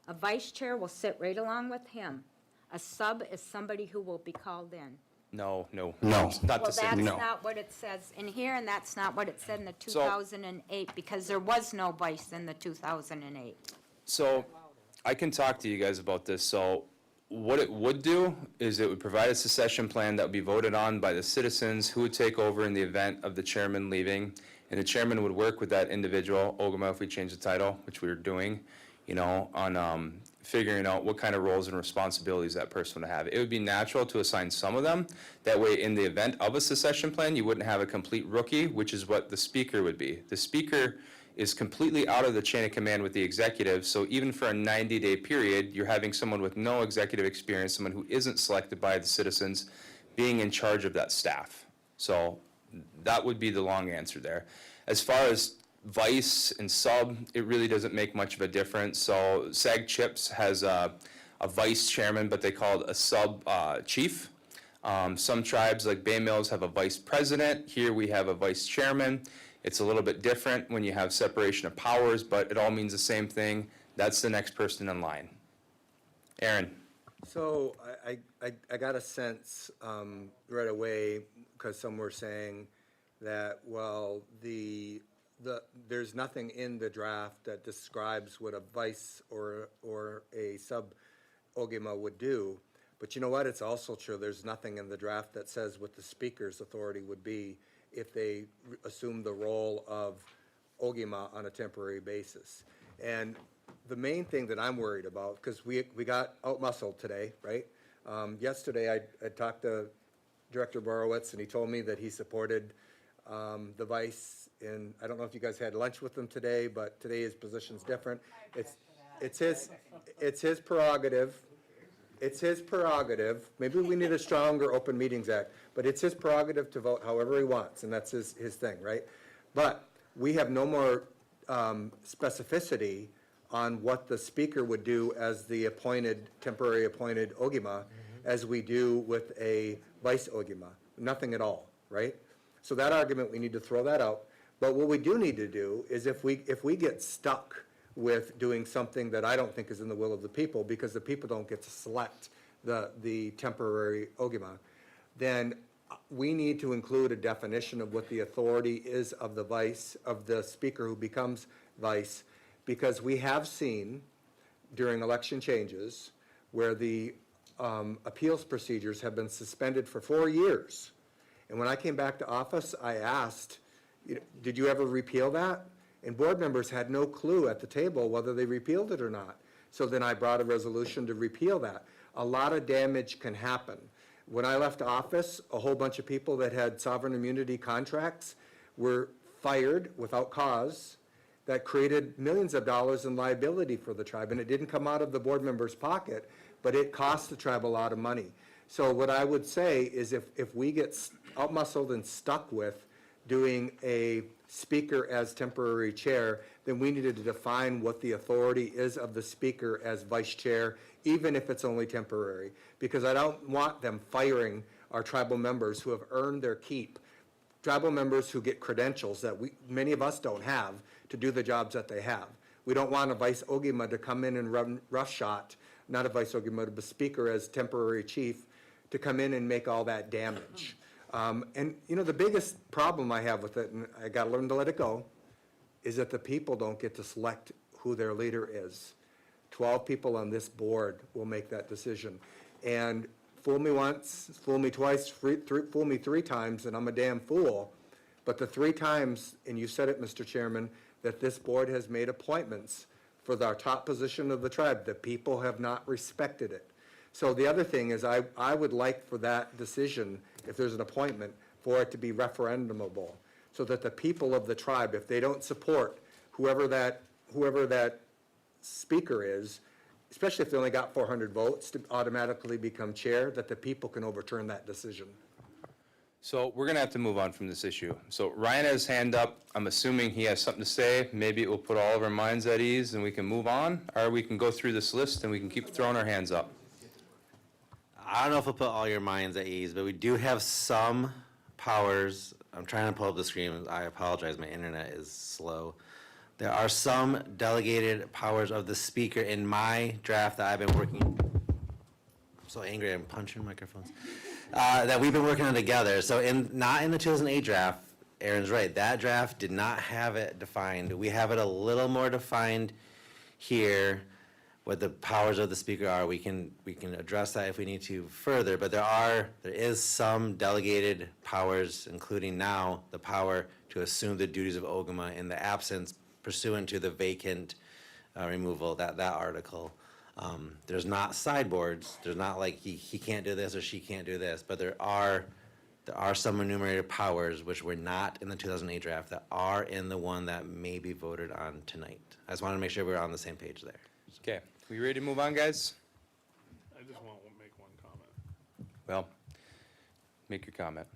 A vice chair will sit right along with him. A sub is somebody who will be called in. no. No. Not Well, the same. that's no. not what it says in here, and that's not what it said in the So- 2008, because there was no vice in the 2008. So I can talk to you guys about this. So what it would do is it would provide a succession plan that would be voted on by the citizens who would take over in the event of the chairman leaving. And the chairman would work with that individual, Ogama, if we change the title, which we were doing, on figuring out what kind of roles and responsibilities that person would have. It would be natural to assign some of them. That way, in the event of a succession plan, you wouldn't have a complete rookie, which is what the speaker would be. The speaker is completely out of the chain of command with the executive, so even for a 90-day period, you're having someone with no executive experience, someone who isn't selected by the citizens, being in charge of that staff. So that would be the long answer there. As far as vice and sub, it really doesn't make much of a difference. So SAG Chips has a a vice chairman, but they call it a sub-chief. Some tribes, like Bay Mills, have a vice president. Here we have a vice chairman. It's a little bit different when you have separation of powers, but it all means the same thing. That's the next person in line. Aaron? So I got a sense right away, because some were saying that, well, there's nothing in the draft that describes what a vice or a sub-OGMA would do. But you know what? It's also true, there's nothing in the draft that says what the speaker's authority would be if they assume the role of OGMA on a temporary basis. And the main thing that I'm worried about, because we got out-muscled today, right? Yesterday, I talked to Director Borowitz, and he told me that he supported the vice, and I don't know if you guys had lunch with him today, but today his position's different. It's his prerogative. It's his prerogative. Maybe we need a stronger Open Meetings Act, but it's his prerogative to vote however he wants, and that's his thing, right? But we have no more specificity on what the speaker would do as the temporary appointed OGMA as we do with a vice OGMA. Nothing at all, right? So that argument, we need to throw that out. But what we do need to do is if we get stuck with doing something that I don't think is in the will of the people, because the people don't get to select the temporary OGMA, then we need to include a definition of what the authority is of the vice, of the speaker who becomes vice, because we have seen during election changes where the appeals procedures have been suspended for 4 years. And when I came back to office, I asked, did you ever repeal that? And board members had no clue at the table whether they repealed it or not. So then I brought a resolution to repeal that. A lot of damage can happen. When I left office, a whole bunch of people that had sovereign immunity contracts were fired without cause. That created millions of dollars in liability for the tribe, and it didn't come out of the board member's pocket, but it cost the tribe a lot of money. So what I would say is if we get out-muscled and stuck with doing a speaker as temporary chair, then we needed to define what the authority is of the speaker as vice chair, even if it's only temporary, because I don't want them firing our tribal members who have earned their keep, tribal members who get credentials that many of us don't have to do the jobs that they have. We don't want a vice OGMA to come in and run roughshod, not a vice OGMA, but a speaker as temporary chief to come in and make all that damage. And the biggest problem I have with it, and I got to learn to let it go, is that the people don't get to select who their leader is. 12 people on this board will make that decision. And fool me once, fool me twice, fool me 3 times, and I'm a damn fool. But the 3 times, and you said it, Mr. Chairman, that this board has made appointments for our top position of the tribe, the people have not respected it. So the other thing is I would like for that decision, if there's an appointment, for it to be referendumable, so that the people of the tribe, if they don't support whoever that speaker is, especially if they only got 400 votes to automatically become chair, that the people can overturn that decision. So we're going to have to move on from this issue. So Ryan has his hand up. I'm assuming he has something to say. Maybe it will put all of our minds at ease and we can move on, or we can go through this list and we can keep throwing our hands up. I don't know if it'll put all your minds at ease, but we do have some powers. I'm trying to pull up the screen. I apologize, my internet is slow. There are some delegated powers of the speaker in my draft that I've been working. I'm so angry, I'm punching microphones. That we've been working on together. So not in the 2008 draft, Aaron's right, that draft did not have it defined. We have it a little more defined here, what the powers of the speaker are. We can address that if we need to further, but there is some delegated powers, including now the power to assume the duties of OGMA in the absence pursuant to the vacant removal, that article. There's not sideboards. There's not like he can't do this or she can't do this, but there are some enumerated powers which were not in the 2008 draft that are in the one that may be voted on tonight. I just wanted to make sure we're on the same page there. Okay, we ready to move on, guys? I just want to make one comment. Well, make your comment.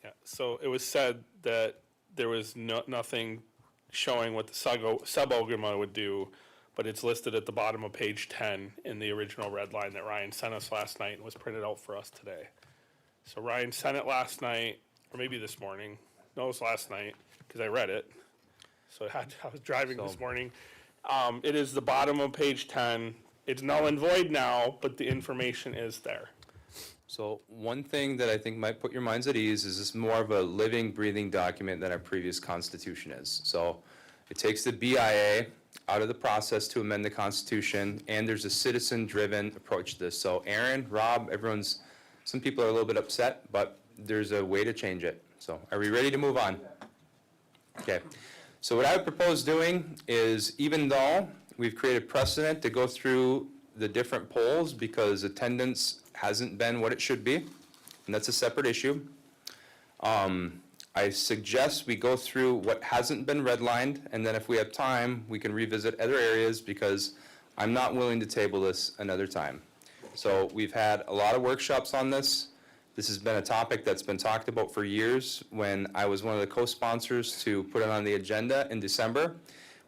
Yeah, so it was said that there was nothing showing what the sub-OGMA would do, but it's listed at the bottom of page 10 in the original red line that Ryan sent us last night and was printed out for us today. So Ryan sent it last night, or maybe this morning. No, it was last night, because I read it. So I was driving this morning. It is the bottom of page 10. It's null and void now, but the information is there. So one thing that I think might put your minds at ease is this more of a living, breathing document than our previous constitution is. So it takes the BIA out of the process to amend the Constitution, and there's a citizen-driven approach to this. So Aaron, Rob, some people are a little bit upset, but there's a way to change it. So are we ready to move on? Okay. So what I would propose doing is, even though we've created precedent to go through the different polls because attendance hasn't been what it should be, and that's a separate issue, I suggest we go through what hasn't been redlined, and then if we have time, we can revisit other areas, because I'm not willing to table this another time. So we've had a lot of workshops on this. This has been a topic that's been talked about for years. When I was one of the co-sponsors to put it on the agenda in December,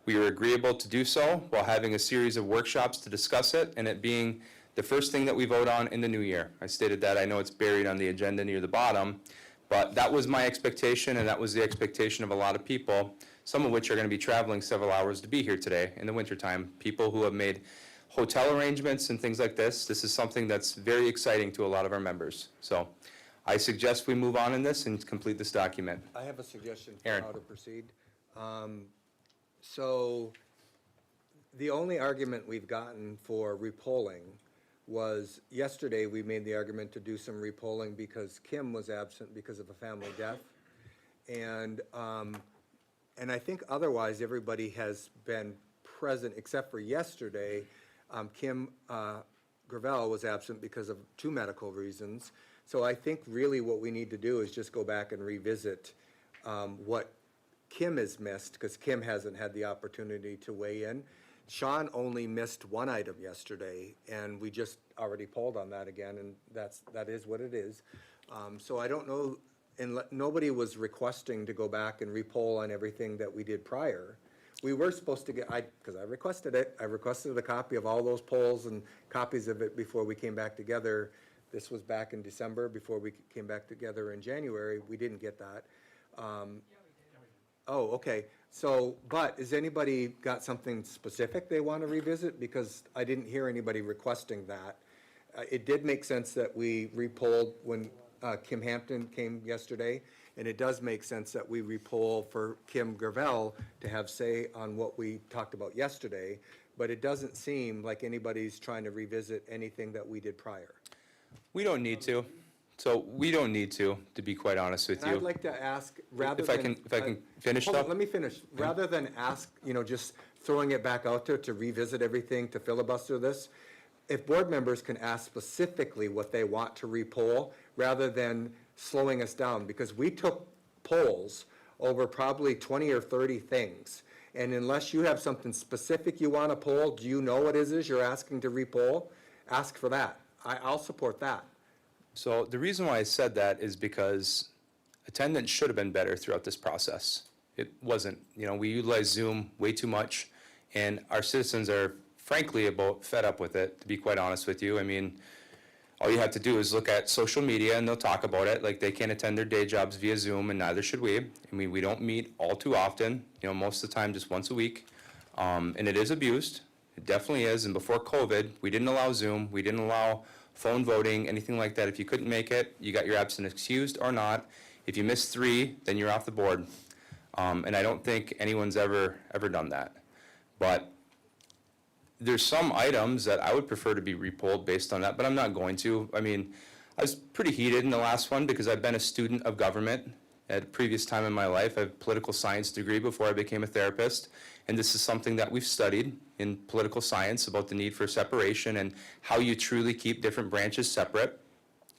we were agreeable to do so while having a series of workshops to discuss it, and it being the first thing that we vote on in the new year. I stated that. I know it's buried on the agenda near the bottom, but that was my expectation, and that was the expectation of a lot of people, some of which are going to be traveling several hours to be here today in the wintertime. People who have made hotel arrangements and things like this. This is something that's very exciting to a lot of our members. So I suggest we move on in this and complete this document. I have a suggestion for Aaron. how to proceed. So the only argument we've gotten for repolling was yesterday we made the argument to do some repolling because Kim was absent because of a family death. And I think otherwise everybody has been present except for yesterday. Kim Gravel was absent because of 2 medical reasons. So I think really what we need to do is just go back and revisit what Kim has missed, because Kim hasn't had the opportunity to weigh in. Sean only missed 1 item yesterday, and we just already polled on that again, and that is what it is. So I don't know, and nobody was requesting to go back and repoll on everything that we did prior. We were supposed to get, because I requested it, I requested a copy of all those polls and copies of it before we came back together. This was back in December, before we came back together in January. We didn't get that. Oh, okay. So, but has anybody got something specific they want to revisit? Because I didn't hear anybody requesting that. It did make sense that we repolled when Kim Hampton came yesterday, and it does make sense that we repoll for Kim Gravel to have say on what we talked about yesterday, but it doesn't seem like anybody's trying to revisit anything that we did prior. We don't need to. So we don't need to be quite honest with And you. I'd like to ask, rather If I than... can finish Hold on, though? let me finish. Rather than ask, just throwing it back out there to revisit everything, to filibuster this, if board members can ask specifically what they want to repoll, rather than slowing us down, because we took polls over probably 20 or 30 things. And unless you have something specific you want to poll, do you know what it is you're asking to repoll? Ask for that. I'll support that. So the reason why I said that is because attendance should have been better throughout this process. It wasn't. We utilize Zoom way too much, and our citizens are frankly about fed up with it, to be quite honest with you. I mean, all you have to do is look at social media and they'll talk about it, like they can't attend their day jobs via Zoom, and neither should we. I mean, we don't meet all too often, most of the time just once a week. And it is abused. It definitely is. And before COVID, we didn't allow Zoom. We didn't allow phone voting, anything like that. If you couldn't make it, you got your absence excused or not. If you missed 3, then you're off the board. And I don't think anyone's ever done that. But there's some items that I would prefer to be repolled based on that, but I'm not going to. I mean, I was pretty heated in the last one because I've been a student of government at a previous time in my life. I have a political science degree before I became a therapist, and this is something that we've studied in political science about the need for separation and how you truly keep different branches separate.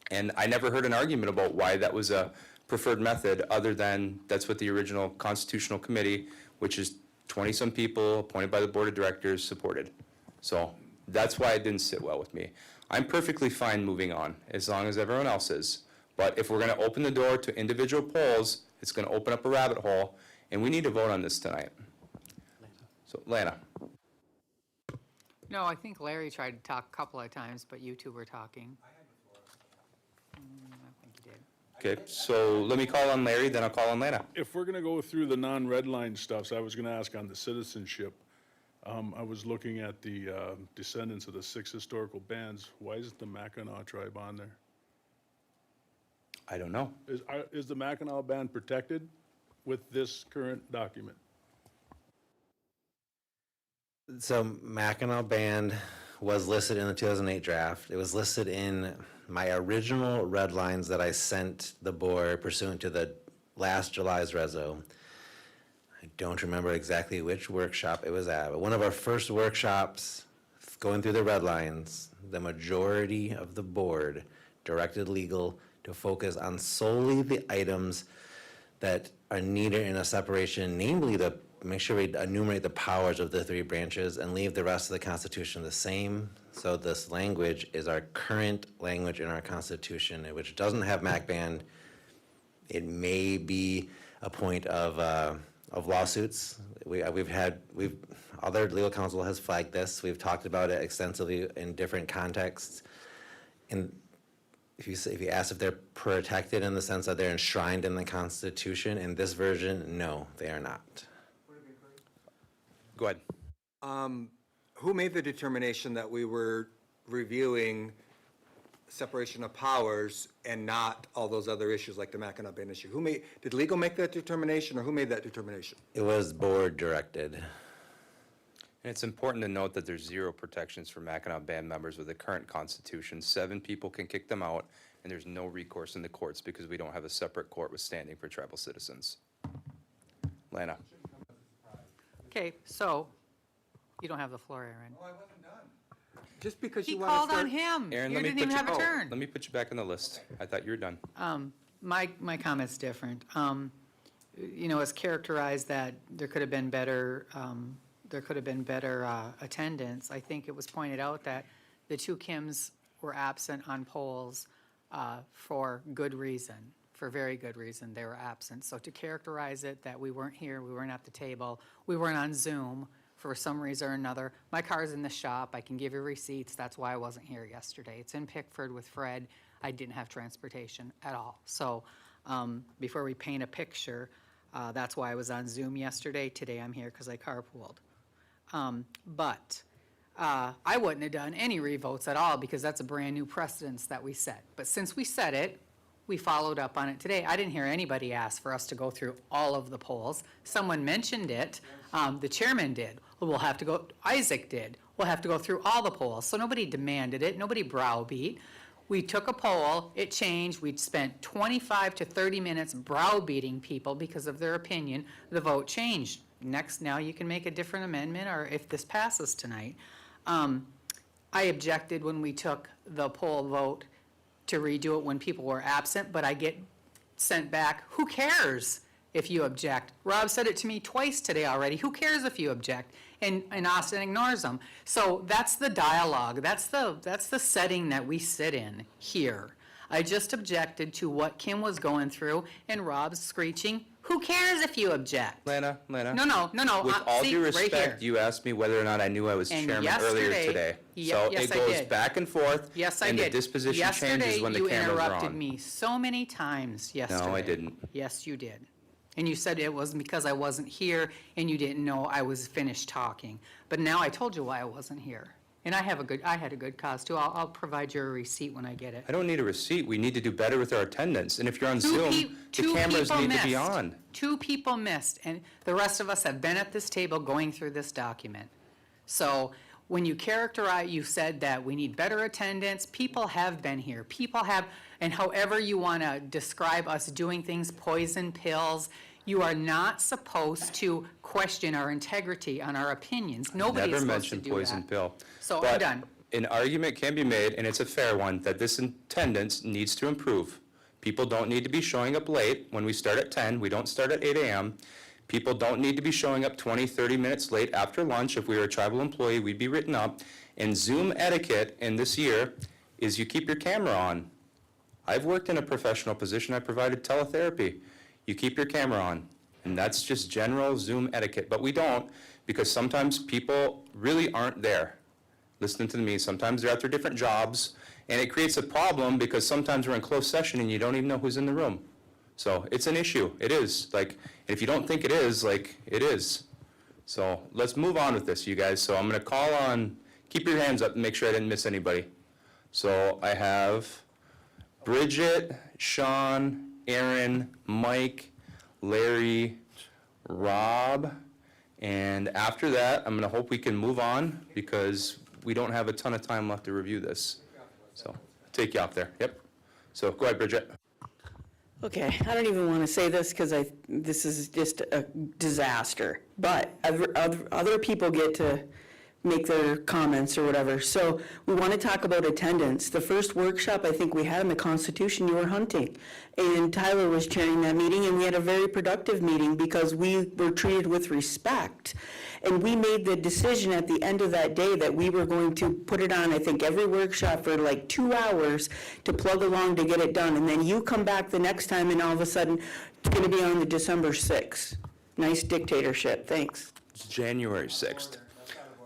And I never heard an argument about why that was a preferred method, other than that's what the original Constitutional Committee, which is 20-some people appointed by the Board of Directors, supported. So that's why it didn't sit well with me. I'm perfectly fine moving on, as long as everyone else is. But if we're going to open the door to individual polls, it's going to open up a rabbit hole, and we need to vote on this tonight. So, Lana. No, I think Larry tried to talk a couple of times, but you two were talking. I think you did. Okay, so let me call on Larry, then I'll call on Lana. If we're gonna go through the non-red line stuff, so I was gonna ask on the citizenship. I was looking at the descendants of the 6 historical bands. Why isn't the Mackinac tribe on there? I don't know. Is the Mackinac band protected with this current document? So Mackinac Band was listed in the 2008 draft. It was listed in my original red lines that I sent the board pursuant to the last July's reso. I don't remember exactly which workshop it was at, but one of our first workshops, going through the red lines, the majority of the board directed legal to focus on solely the items that are needed in a separation, namely make sure we enumerate the powers of the 3 branches and leave the rest of the Constitution the same. So this language is our current language in our Constitution, which doesn't have Mac Band. It may be a point of lawsuits. Other legal counsel has flagged this. We've talked about it extensively in different contexts. And if you ask if they're protected in the sense that they're enshrined in the Constitution, in this version, no, they are not. Go ahead. Who made the determination that we were reviewing separation of powers and not all those other issues like the Mackinac Band issue? Did legal make that determination, or who made that determination? It was board directed. And it's important to note that there's 0 protections for Mackinac Band members with the current Constitution. 7 people can kick them out, and there's no recourse in the courts because we don't have a separate court with standing for tribal citizens. Lana. Okay, so, you don't have the floor, Aaron. Oh, I wasn't done. Just because He you want to called start. on him. Aaron, You let me didn't put even you, have a turn. let me put you back on the list. I thought you were done. My comment's different. It's characterized that there could have been better, attendance. I think it was pointed out that the 2 Kims were absent on polls for good reason, for very good reason. They were absent. So to characterize it that we weren't here, we weren't at the table, we weren't on Zoom for some reason or another. My car's in the shop. I can give you receipts. That's why I wasn't here yesterday. It's in Pickford with Fred. I didn't have transportation at all. So before we paint a picture, that's why I was on Zoom yesterday. Today I'm here because I carpooled. But I wouldn't have done any revotes at all because that's a brand-new precedence that we set. But since we set it, we followed up on it today. I didn't hear anybody ask for us to go through all of the polls. Someone mentioned it. The chairman did. We'll have to go, Isaac did. We'll have to go through all the polls. So nobody demanded it. Nobody browbeat. We took a poll. It changed. We spent 25 to 30 minutes browbeating people because of their opinion. The vote changed. Next, now you can make a different amendment, or if this passes tonight. I objected when we took the poll vote to redo it when people were absent, but I get sent back, who cares if you object? Rob said it to me twice today already, who cares if you object? And Austin ignores them. So that's the dialogue, that's the setting that we sit in here. I just objected to what Kim was going through, and Rob's screeching, who cares if you object? Lana. No. With all See, due right here. respect, you asked me whether or not I knew I was And chairman earlier yesterday- today. Yes, So it I goes did. back and forth. Yes, I And did. the disposition changes when the camera's Yesterday, you interrupted on. me so many times yesterday. No, I didn't. Yes, you did. And you said it was because I wasn't here and you didn't know I was finished talking. But now I told you why I wasn't here. And I had a good cause too. I'll provide you a receipt when I get it. I don't need a receipt. We need to do better with our attendance. And if you're on Two Zoom, pe- the two cameras people need to be missed. on. 2 people missed, and the rest of us have been at this table going through this document. So when you said that we need better attendance, people have been here. People have, and however you want to describe us doing things, poison pills, you are not supposed to question our integrity on our opinions. Nobody is Never supposed to mentioned do poison that. pill. So I'm But done. an argument can be made, and it's a fair one, that this attendance needs to improve. People don't need to be showing up late when we start at 10. We don't start at 8 a.m. People don't need to be showing up 20, 30 minutes late after lunch. If we were a tribal employee, we'd be written up. And Zoom etiquette in this year is you keep your camera on. I've worked in a professional position. I provided teletherapy. You keep your camera on. And that's just general Zoom etiquette. But we don't, because sometimes people really aren't there. listening to the meeting. Sometimes they're at their different jobs, and it creates a problem because sometimes we're in closed session and you don't even know who's in the room. So it's an issue. It is. Like, if you don't think it is, like, it is. So let's move on with this, you guys. So I'm going to call on, keep your hands up and make sure I didn't miss anybody. So I have Bridget, Sean, Aaron, Mike, Larry, Rob, and after that, I'm going to hope we can move on because we don't have a ton of time left to review this. So take you off there. Yep. So go ahead, Bridget. Okay, I don't even want to say this because this is just a disaster, but other people get to make their comments or whatever. So we want to talk about attendance. The first workshop I think we had in the Constitution, you were hunting. And Tyler was chairing that meeting, and we had a very productive meeting because we were treated with respect. And we made the decision at the end of that day that we were going to put it on, I think, every workshop for like 2 hours to plug along to get it done. And then you come back the next time and all of a sudden, it's going to be on the December 6th. Nice dictatorship, thanks. It's January 6th.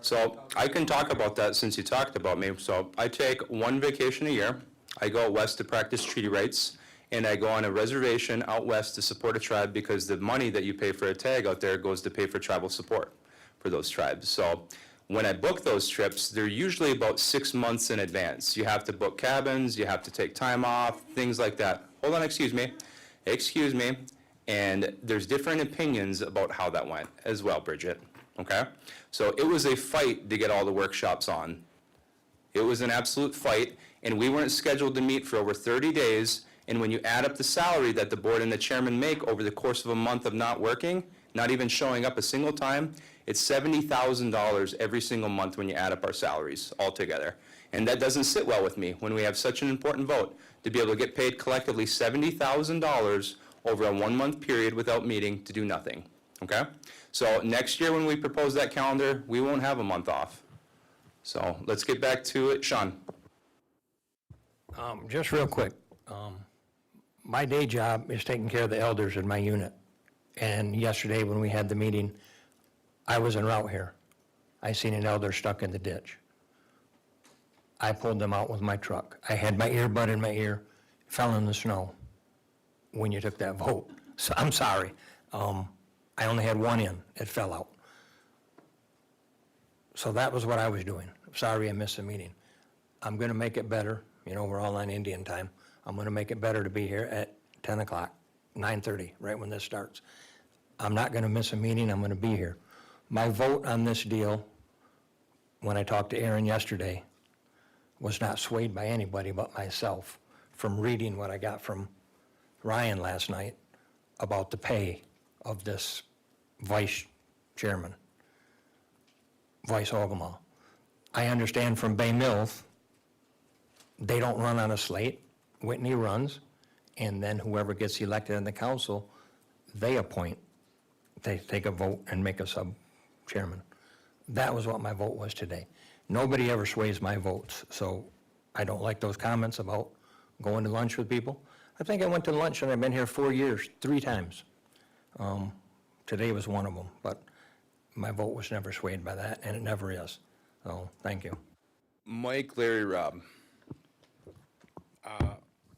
So I can talk about that since you talked about me. So I take one vacation a year. I go out west to practice treaty rights, and I go on a reservation out west to support a tribe because the money that you pay for a tag out there goes to pay for tribal support for those tribes. So when I book those trips, they're usually about 6 months in advance. You have to book cabins, you have to take time off, things like that. Hold on, excuse me. And there's different opinions about how that went as well, Bridget. Okay? So it was a fight to get all the workshops on. It was an absolute fight, and we weren't scheduled to meet for over 30 days, and when you add up the salary that the board and the chairman make over the course of a month of not working, not even showing up a single time, it's $70,000 every single month when you add up our salaries all together. And that doesn't sit well with me when we have such an important vote, to be able to get paid collectively $70,000 over a 1-month period without meeting to do nothing, okay? So next year when we propose that calendar, we won't have a month off. So let's get back to it. Sean. Just real quick, my day job is taking care of the elders in my unit. And yesterday when we had the meeting, I was en route here. I seen an elder stuck in the ditch. I pulled them out with my truck. I had my earbud in my ear, fell in the snow when you took that vote. So I'm sorry. I only had one in, it fell out. So that was what I was doing. Sorry I missed the meeting. I'm gonna make it better. You know, we're all on Indian time. I'm gonna make it better to be here at 10 o'clock, 9:30, right when this starts. I'm not gonna miss a meeting, I'm gonna be here. My vote on this deal, when I talked to Aaron yesterday, was not swayed by anybody but myself from reading what I got from Ryan last night about the pay of this vice chairman, Vice Ogama. I understand from Bay Mills, they don't run on a slate. Whitney runs, and then whoever gets elected in the council, they appoint. They take a vote and make a sub-chairman. That was what my vote was today. Nobody ever sways my votes, so I don't like those comments about going to lunch with people. I think I went to lunch, and I've been here 4 years, 3 times. Today was one of them, but my vote was never swayed by that, and it never is. So, thank you. Mike, Larry, Rob.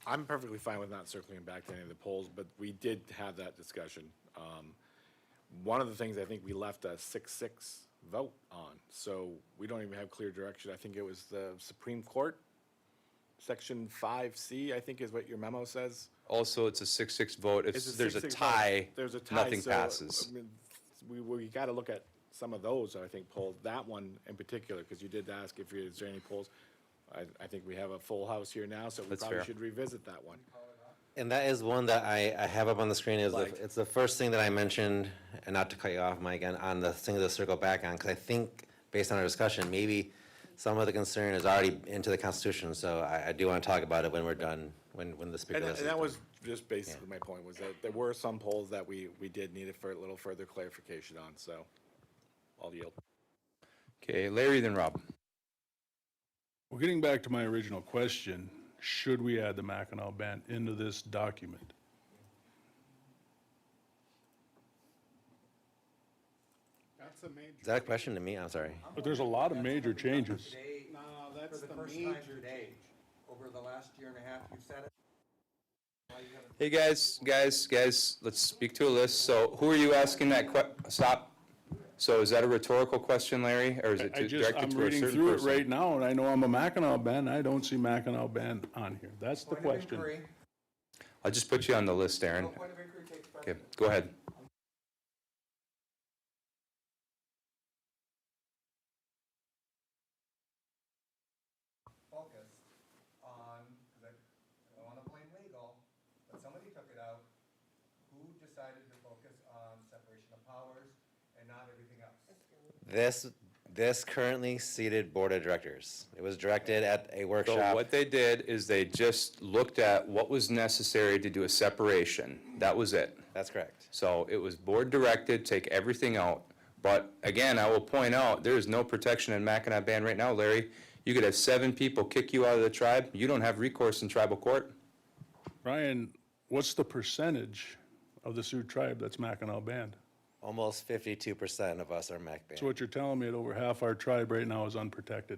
I'm perfectly fine with not circling back to any of the polls, but we did have that discussion. One of the things I think we left a 6-6 vote on, so we don't even have clear direction. I think it was the Supreme Court, Section 5C, I think is what your memo says. Also, it's a 6-6 vote. If It's a there's a 6-6 vote. tie, There's a tie, nothing so, passes. I mean, we got to look at some of those, I think, polls, that one in particular, because you did ask if is there any polls. I think we have a full house here now, so we That's probably fair. should revisit that one. And that is one that I have up on the screen. It's the first thing that I mentioned, and not to cut you off, Mike, on the thing to circle back on, because I think, based on our discussion, maybe some of the concern is already into the Constitution, so I do want to talk about it when we're done, when the speaker And list is that done. was just basically my point, was that there were some polls that we did need a little further clarification on, so I'll yield. Okay, Larry, then Rob. Well, getting back to my original question, should we add the Mackinac Band into this document? That's a major. Is that a question to me? I'm sorry. But there's a lot of major changes. Today, That's for the the first time major today. Over the last year and a half, you've said it. Why you haven't- Hey, guys, let's speak to a list. So who are you asking that stop? So is that a rhetorical question, Larry, or is it directed I'm to a reading certain through it person? right now, and I know I'm a Mackinac band. I don't see Mackinac band on here. That's the Point of question. inquiry. I'll just put you on the list, Aaron. No, point of inquiry takes Okay, precedence. go ahead. Focus on, because I don't want to blame legal, but somebody took it out. Who decided to focus on separation of powers and not everything else? This currently seated board of directors. It was directed at a So workshop. what they did is they just looked at what was necessary to do a separation. That was it. That's correct. So it was board directed, take everything out. But again, I will point out, there is no protection in Mackinac Band right now, Larry. You could have 7 people kick you out of the tribe. You don't have recourse in tribal court. Ryan, what's the percentage of the Sioux tribe that's Mackinac band? Almost 52% of us are Mac band. So what you're telling me that over half our tribe right now is unprotected.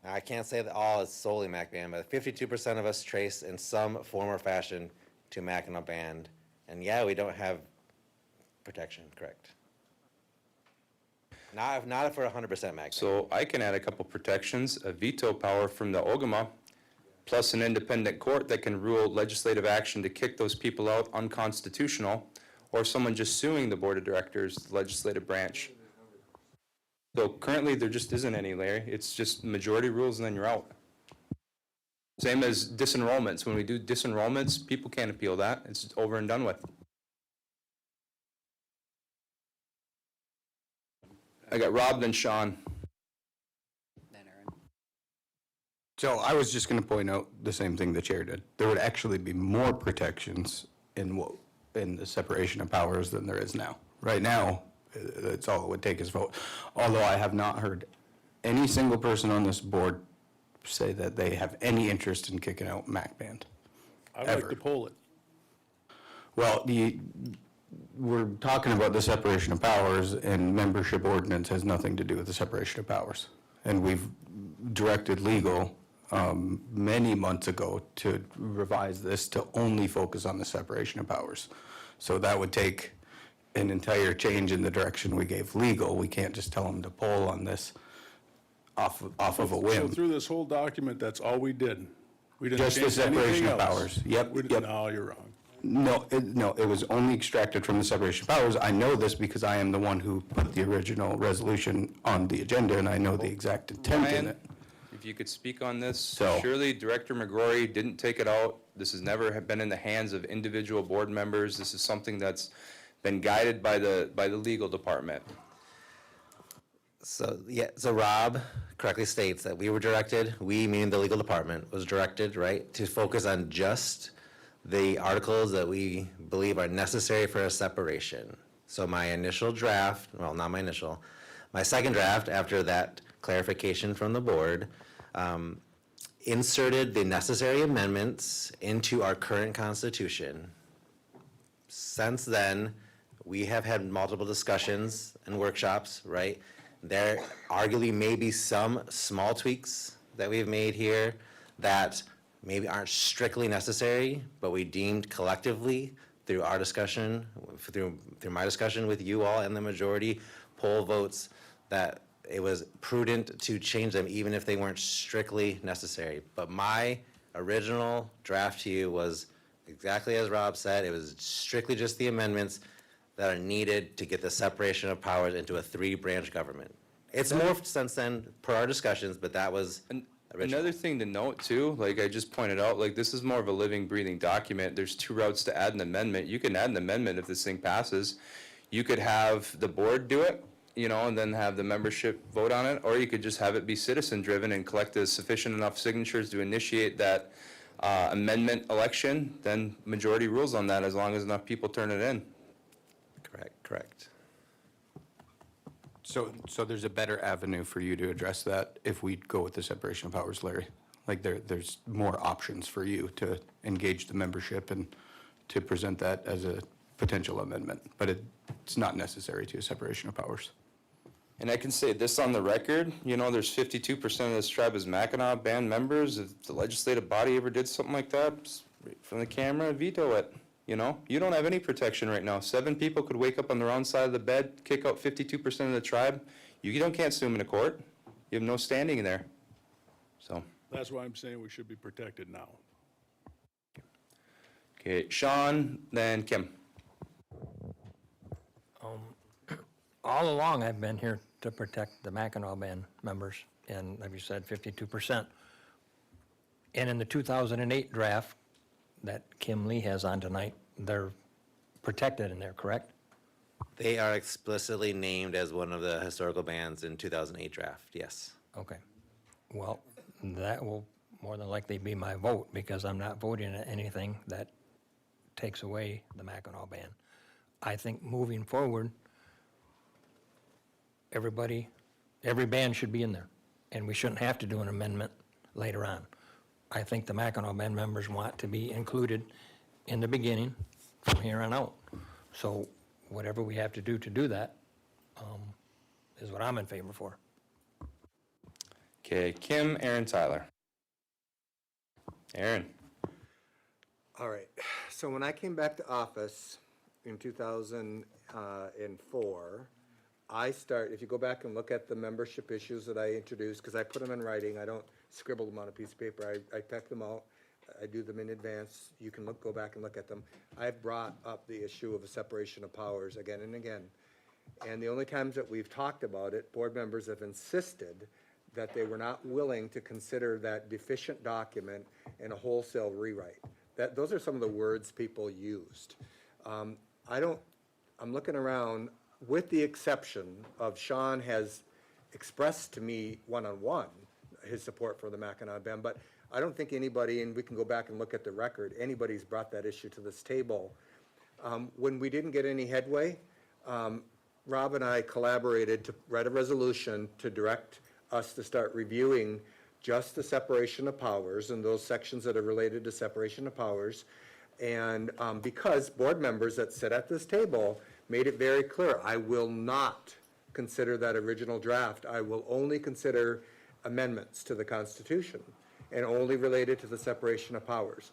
I can't say that all is solely Mac band, but 52% of us trace in some form or fashion to Mackinac band. And yeah, we don't have protection, correct. Not if we're 100% Mac band. So I can add a couple protections, a veto power from the Ogama, plus an independent court that can rule legislative action to kick those people out unconstitutional, or someone just suing the board of directors, the legislative branch. So currently, there just isn't any, Larry. It's just majority rules and then you're out. Same as disenrollments. When we do disenrollments, people can't appeal that. It's over and done with. I got Rob, then Sean. So I was just going to point out the same thing the chair did. There would actually be more protections in the separation of powers than there is now. Right now, that's all it would take is vote. Although I have not heard any single person on this board say that they have any interest in kicking out Mac Band. I'd like Ever. to poll it. Well, we're talking about the separation of powers, and membership ordinance has nothing to do with the separation of powers. And we've directed legal many months ago to revise this to only focus on the separation of powers. So that would take an entire change in the direction we gave legal. We can't just tell them to poll on this off of a So whim. through this whole document, that's all we did. We didn't Just the change anything separation of else. powers. Yep, We didn't- yep. No, you're wrong. No, it was only extracted from the separation of powers. I know this because I am the one who put the original resolution on the agenda, and I know the exact intent in Ryan, it. if you could speak on this. So- Surely Director McGrory didn't take it out. This has never been in the hands of individual board members. This is something that's been guided by the legal department. So, yeah, so Rob correctly states that we were directed, we meaning the legal department, was directed, right, to focus on just the articles that we believe are necessary for a separation. So my initial draft, well, not my initial, my second draft after that clarification from the board, inserted the necessary amendments into our current constitution. Since then, we have had multiple discussions and workshops, right? There arguably may be some small tweaks that we've made here that maybe aren't strictly necessary, but we deemed collectively through our discussion, through my discussion with you all and the majority poll votes, that it was prudent to change them even if they weren't strictly necessary. But my original draft to you was exactly as Rob said. It was strictly just the amendments that are needed to get the separation of powers into a 3-branch government. It's morphed since then per our discussions, but that was original. Another thing to note too, like I just pointed out, like this is more of a living, breathing document. There's 2 routes to add an amendment. You can add an amendment if this thing passes. You could have the board do it, and then have the membership vote on it, or you could just have it be citizen-driven and collect a sufficient enough signatures to initiate that amendment election, then majority rules on that as long as enough people turn it in. Correct. So there's a better avenue for you to address that if we go with the separation of powers, Larry? Like there's more options for you to engage the membership and to present that as a potential amendment, but it's not necessary to a separation of powers. And I can say this on the record, you know, there's 52% of this tribe is Mackinac Band members. If the legislative body ever did something like that, just right from the camera, veto it, you know? You don't have any protection right now. 7 people could wake up on the wrong side of the bed, kick out 52% of the tribe. Can't sue them in a court. You have no standing in there. So, That's why I'm saying we should be protected now. okay, Sean, then Kim. All along, I've been here to protect the Mackinac Band members, and like you said, 52%. And in the 2008 draft that Kim Lee has on tonight, they're protected in there, correct? They are explicitly named as one of the historical bands in 2008 draft, yes. Okay. Well, that will more than likely be my vote, because I'm not voting on anything that takes away the Mackinac Band. I think moving forward, every band should be in there, and we shouldn't have to do an amendment later on. I think the Mackinac Band members want to be included in the beginning from here on out. So whatever we have to do that is what I'm in favor for. Okay, Kim, Aaron, Tyler. Aaron. All right, so when I came back to office in 2004, if you go back and look at the membership issues that I introduced, because I put them in writing, I don't scribble them on a piece of paper, I type them out, I do them in advance, you can go back and look at them. I've brought up the issue of a separation of powers again and again. And the only times that we've talked about it, board members have insisted that they were not willing to consider that deficient document in a wholesale rewrite. Those are some of the words people used. I'm looking around, with the exception of Sean has expressed to me one-on-one his support for the Mackinac Band, but I don't think anybody, and we can go back and look at the record, anybody's brought that issue to this table. When we didn't get any headway, Rob and I collaborated to write a resolution to direct us to start reviewing just the separation of powers and those sections that are related to separation of powers. And because board members that sit at this table made it very clear, I will not consider that original draft. I will only consider amendments to the Constitution and only related to the separation of powers.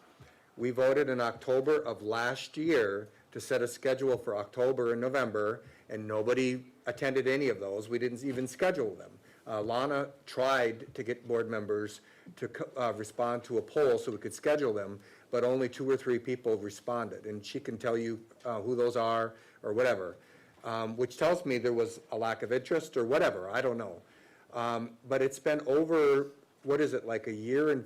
We voted in October of last year to set a schedule for October and November, and nobody attended any of those. We didn't even schedule them. Lana tried to get board members to respond to a poll so we could schedule them, but only 2 or 3 people responded, and she can tell you who those are or whatever, which tells me there was a lack of interest or whatever, I don't know. But it's been over, what is it, like a year and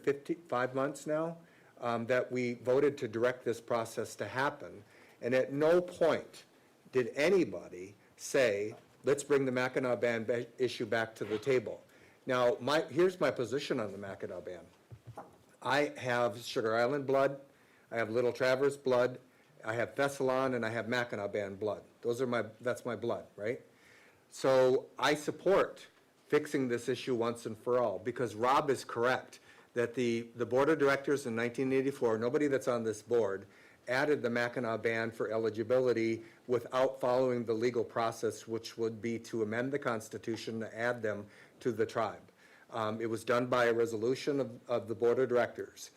5 months now that we voted to direct this process to happen, and at no point did anybody say, let's bring the Mackinac Band issue back to the table. Now, here's my position on the Mackinac Band. I have Sugar Island blood, I have Little Traverse blood, I have Thessalon, and I have Mackinac Band blood. That's my blood, right? So I support fixing this issue once and for all, because Rob is correct that the board of directors in 1984, nobody that's on this board, added the Mackinac Band for eligibility without following the legal process, which would be to amend the Constitution to add them to the tribe. It was done by a resolution of the board of directors.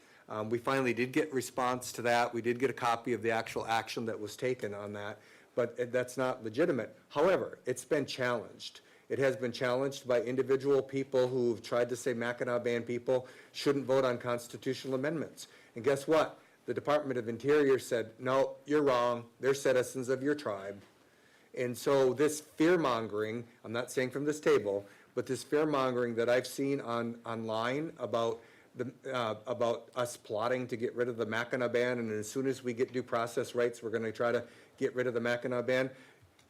We finally did get response to that. We did get a copy of the actual action that was taken on that, but that's not legitimate. However, it's been challenged. It has been challenged by individual people who've tried to say Mackinac Band people shouldn't vote on constitutional amendments. And guess what? The Department of Interior said, no, you're wrong. They're citizens of your tribe. And so this fear-mongering, I'm not saying from this table, but this fear-mongering that I've seen online about us plotting to get rid of the Mackinac Band, and as soon as we get due process rights, we're going to try to get rid of the Mackinac Band.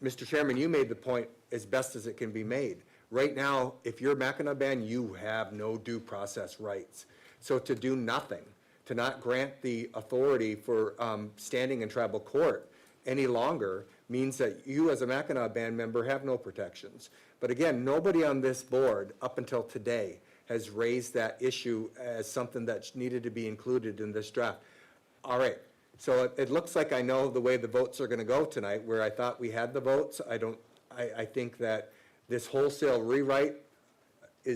Mr. Chairman, you made the point as best as it can be made. Right now, if you're Mackinac Band, you have no due process rights. So to do nothing, to not grant the authority for standing in tribal court any longer means that you as a Mackinac Band member have no protections. But again, nobody on this board up until today has raised that issue as something that needed to be included in this draft. All right, so it looks like I know the way the votes are going to go tonight, where I thought we had the votes. I think that this wholesale rewrite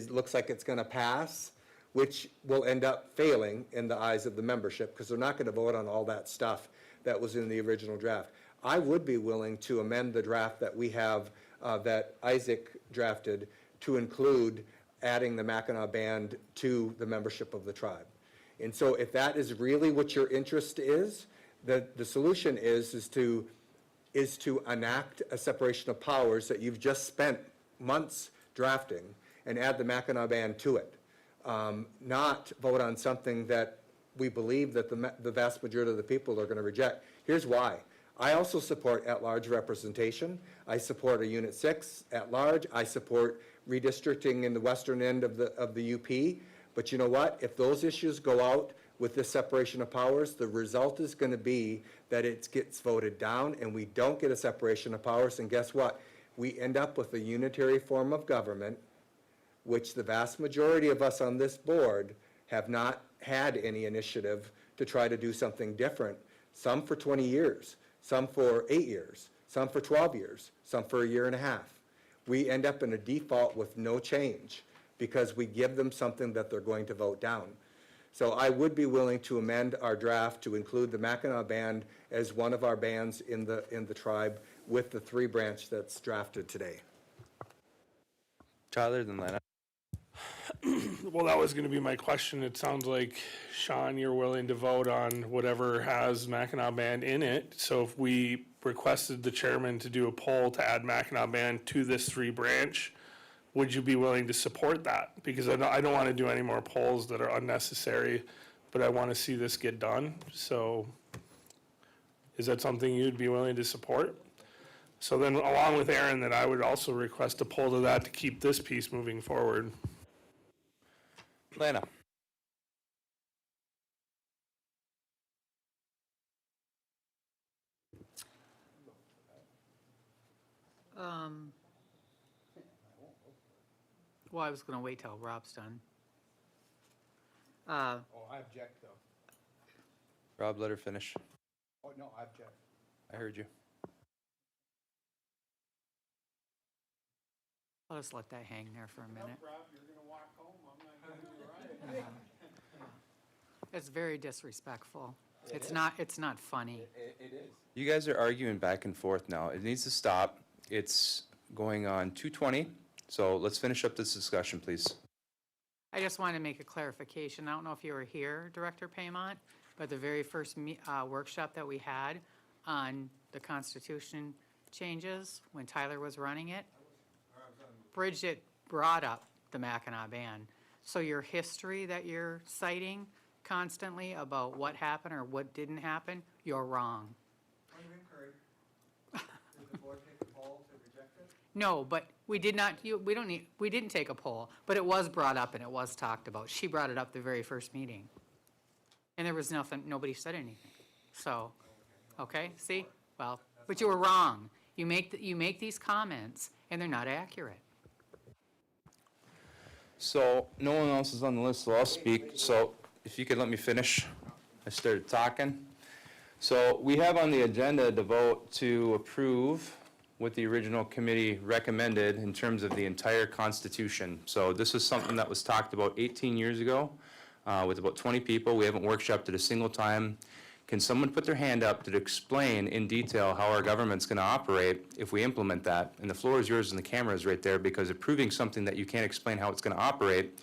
looks like it's gonna pass, which will end up failing in the eyes of the membership, because they're not gonna vote on all that stuff that was in the original draft. I would be willing to amend the draft that we have, that Isaac drafted, to include adding the Mackinac Band to the membership of the tribe. And so if that is really what your interest is, the solution is to enact a separation of powers that you've just spent months drafting and add the Mackinac Band to it. Not vote on something that we believe that the vast majority of the people are going to reject. Here's why. I also support at-large representation. I support a Unit 6 at-large. I support redistricting in the western end of the UP. But you know what? If those issues go out with this separation of powers, the result is going to be that it gets voted down and we don't get a separation of powers. And guess what? We end up with a unitary form of government, which the vast majority of us on this board have not had any initiative to try to do something different. Some for 20 years, some for 8 years, some for 12 years, some for a year and a half. We end up in a default with no change because we give them something that they're going to vote down. So I would be willing to amend our draft to include the Mackinac Band as one of our bands in the tribe with the 3 branch that's drafted today. Tyler, then Lana. Well, that was going to be my question. It sounds like, Sean, you're willing to vote on whatever has Mackinac Band in it. So if we requested the chairman to do a poll to add Mackinac Band to this 3 branch, would you be willing to support that? Because I don't want to do any more polls that are unnecessary, but I want to see this get done. So is that something you'd be willing to support? So then, along with Aaron, that I would also request a poll to that to keep this piece moving forward. Lana. Well, I was gonna wait till Rob's done. Oh, I object, though. Rob, let her finish. Oh, no, I object. I heard you. I'll just let that hang there for a minute. Rob, you're gonna walk home, I'm not gonna do right. It's very disrespectful. It's not funny. It is. You guys are arguing back and forth now. It needs to stop. It's going on 2:20, so let's finish up this discussion, please. I just wanted to make a clarification. I don't know if you were here, Director Paymont, but the very first workshop that we had on the Constitution changes, when Tyler was running it, Bridget brought up the Mackinac Band. So your history that you're citing constantly about what happened or what didn't happen, you're wrong. Point of inquiry. Did the board take a poll to reject it? No, but we did not, we didn't take a poll, but it was brought up and it was talked about. She brought it up the very first meeting. And there was nothing, nobody said anything. So, okay, see? Well, but you were wrong. You make these comments and they're not accurate. So no one else is on the list, so I'll speak. So if you could let me finish. I started talking. So we have on the agenda to vote to approve what the original committee recommended in terms of the entire Constitution. So this was something that was talked about 18 years ago with about 20 people. We haven't workshopped it a single time. Can someone put their hand up to explain in detail how our government's going to operate if we implement that? And the floor is yours and the camera is right there, because approving something that you can't explain how it's going to operate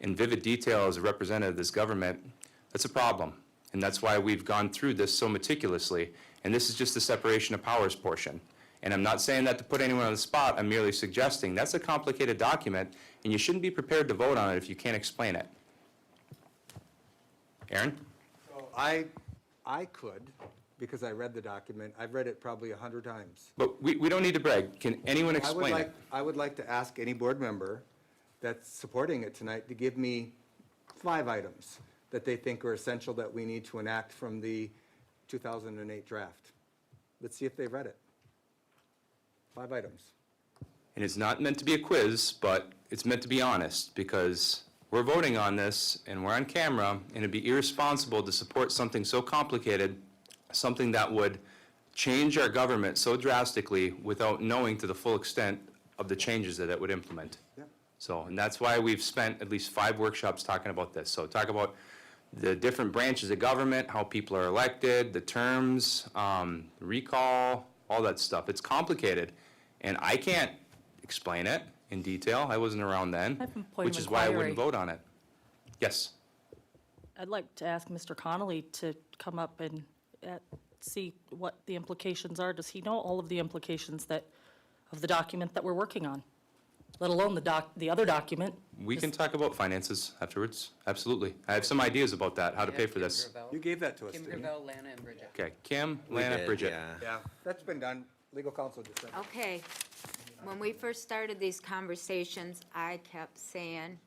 in vivid detail as a representative of this government, that's a problem. And that's why we've gone through this so meticulously. And this is just the separation of powers portion. And I'm not saying that to put anyone on the spot. I'm merely suggesting that's a complicated document, and you shouldn't be prepared to vote on it if you can't explain it. Aaron? So I could, because I read the document. I've read it probably 100 times. But we don't need to brag. Can anyone explain it? I would like to ask any board member that's supporting it tonight to give me 5 items that they think are essential that we need to enact from the 2008 draft. Let's see if they've read it. 5 items. And it's not meant to be a quiz, but it's meant to be honest, because we're voting on this and we're on camera, and it'd be irresponsible to support something so complicated, something that would change our government so drastically without knowing to the full extent of the changes that it would implement. Yeah. So, and that's why we've spent at least 5 workshops talking about this. So talk about the different branches of government, how people are elected, the terms, recall, all that stuff. It's complicated, and I can't explain it in detail. I wasn't around then, I have a point of which is why I wouldn't inquiry. vote on it. Yes? I'd like to ask Mr. Connolly to come up and see what the implications are. Does he know all of the implications of the document that we're working on? Let alone the other document. We can talk about finances afterwards, absolutely. I have some ideas about that, how to pay for this. You gave that to us, Kim didn't you? Gravel, Lana, and Bridget. Okay, Kim, We Lana, did, Bridget. yeah. Yeah, that's been done. Legal counsel just sent it. Okay, when we first started these conversations, I kept saying,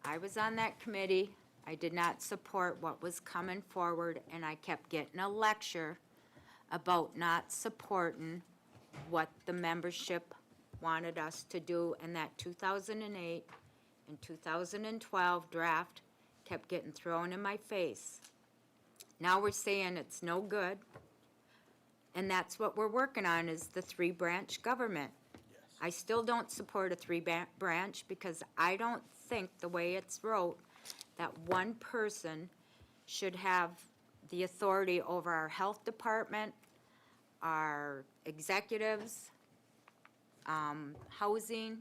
I was on that committee, I did not support what was coming forward, and I kept getting a lecture about not supporting what the membership wanted us to do, and that 2008 and 2012 draft kept getting thrown in my face. Now we're saying it's no good, and that's what we're working on, is the 3-branch government. I still don't support a 3-branch because I don't think the way it's wrote, that one person should have the authority over our health department, our executives, housing.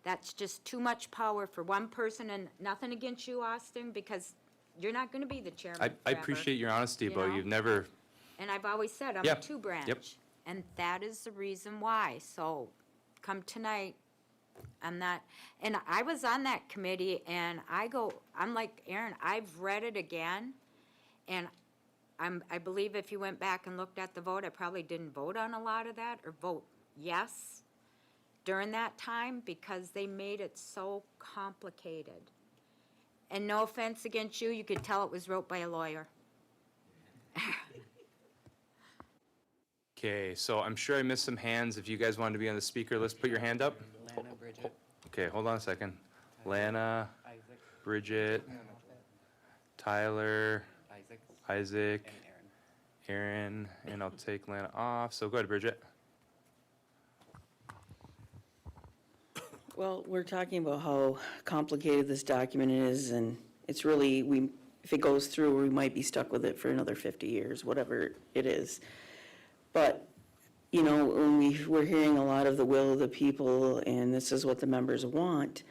That's just too much power for one person, and nothing against you, Austin, because you're not gonna be the chairman I forever. appreciate your honesty, you but know? you've never, And I've always said I'm Yeah, a 2-branch. yep. And that is the reason why. So come tonight, I'm not, and I was on that committee and I'm like, Aaron, I've read it again. And I believe if you went back and looked at the vote, I probably didn't vote on a lot of that or vote yes during that time because they made it so complicated. And no offense against you, you could tell it was wrote by a lawyer. okay, so I'm sure I missed some hands. If you guys wanted to be on the speaker list, put your hand up. Lana, Bridget, Okay, hold on a second. Lana, Isaac, Bridget, Tyler, Isaac, and Aaron. Aaron, and I'll take Lana off. So go ahead, Bridget. Well, we're talking about how complicated this document is, and it's really, if it goes through, we might be stuck with it for another 50 years, whatever it is. But, you know, when we're hearing a lot of the will of the people, and this is what the members want,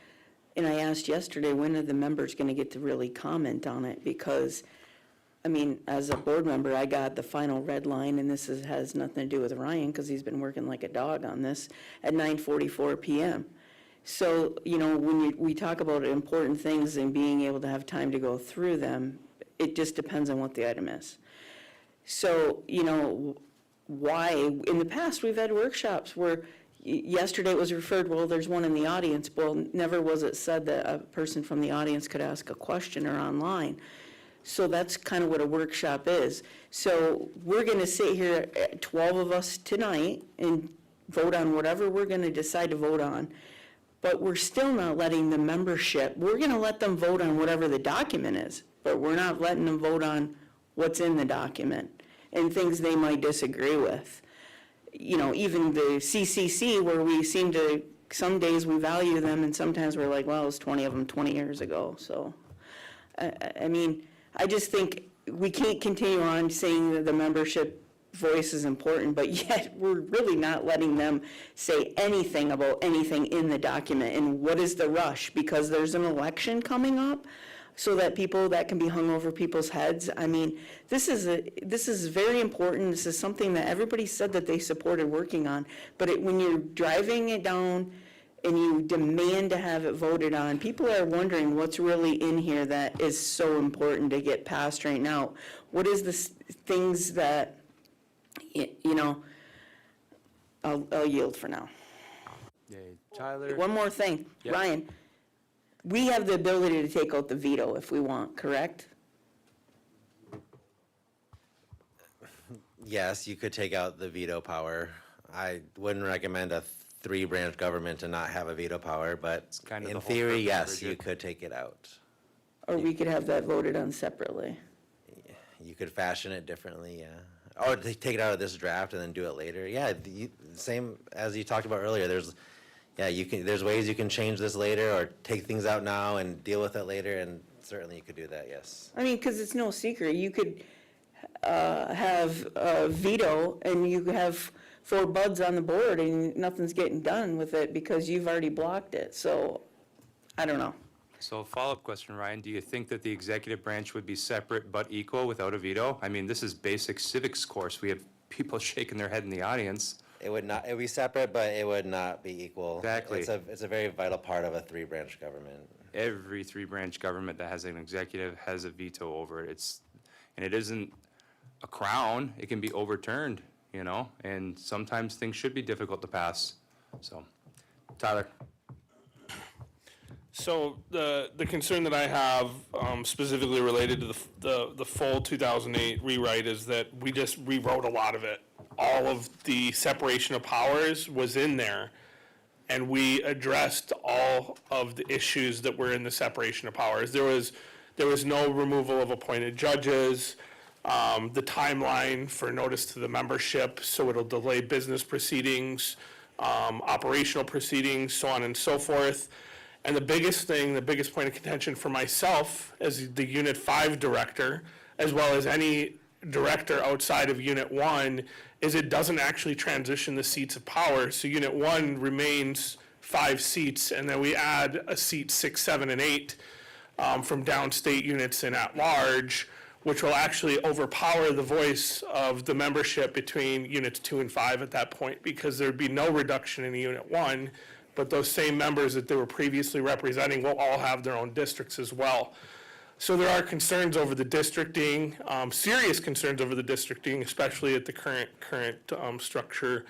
and I asked yesterday, when are the members going to get to really comment on it? Because, I mean, as a board member, I got the final red line, and this has nothing to do with Ryan, because he's been working like a dog on this, at 9:44 PM. So, you know, when we talk about important things and being able to have time to go through them, it just depends on what the item is. So, you know, why, in the past, we've had workshops where yesterday it was referred, well, there's one in the audience. Well, never was it said that a person from the audience could ask a question or online. So that's kind of what a workshop is. So we're going to sit here, 12 of us tonight, and vote on whatever we're going to decide to vote on. But we're still not letting the membership, we're going to let them vote on whatever the document is, but we're not letting them vote on what's in the document and things they might disagree with. You know, even the CCC, where we seem to, some days we value them, and sometimes we're like, well, it was 20 of them 20 years ago. So, I mean, I just think we can't continue on saying that the membership voice is important, but yet we're really not letting them say anything about anything in the document. And what is the rush? Because there's an election coming up, so that that can be hung over people's heads. I mean, this is very important. This is something that everybody said that they supported working on. But when you're driving it down and you demand to have it voted on, people are wondering what's really in here that is so important to get passed right now. What is the things that, you know, I'll yield for now. Yay, Tyler. One more thing, Yep. Ryan, we have the ability to take out the veto if we want, correct? Yes, you could take out the veto power. I wouldn't recommend a 3-branch government to not have a veto power, but kind of in the whole theory, purpose, yes, you Bridget. could take it out. Or we could have that voted on separately. You could fashion it differently, yeah. Or take it out of this draft and then do it later. Yeah, same as you talked about earlier, yeah, you can, there's ways you can change this later or take things out now and deal with it later, and certainly you could do that, yes. I mean, because it's no secret, you could have a veto and you could have 4 buds on the board and nothing's getting done with it because you've already blocked it, so, I don't know. So a follow-up question, Ryan, do you think that the executive branch would be separate but equal without a veto? I mean, this is basic civics course. We have people shaking their head in the audience. It would not, it would be separate, but it would not be equal. Exactly. It's a very vital part of a 3-branch government. Every 3-branch government that has an executive has a veto over it. And it isn't a crown. It can be overturned, you know, and sometimes things should be difficult to pass. So, Tyler. So the concern that I have specifically related to the full 2008 rewrite is that we just rewrote a lot of it. All of the separation of powers was in there, and we addressed all of the issues that were in the separation of powers. There was no removal of appointed judges, the timeline for notice to the membership, so it'll delay business proceedings, operational proceedings, so on and so forth. And the biggest point of contention for myself as the Unit 5 director, as well as any director outside of Unit 1, is it doesn't actually transition the seats of power. So Unit 1 remains 5 seats, and then we add a seat 6, 7, and 8 from downstate units and at large, which will actually overpower the voice of the membership between Units 2 and 5 at that point, because there'd be no reduction in Unit 1, but those same members that they were previously representing will all have their own districts as well. So there are concerns over the districting, serious concerns over the districting, especially at the current structure.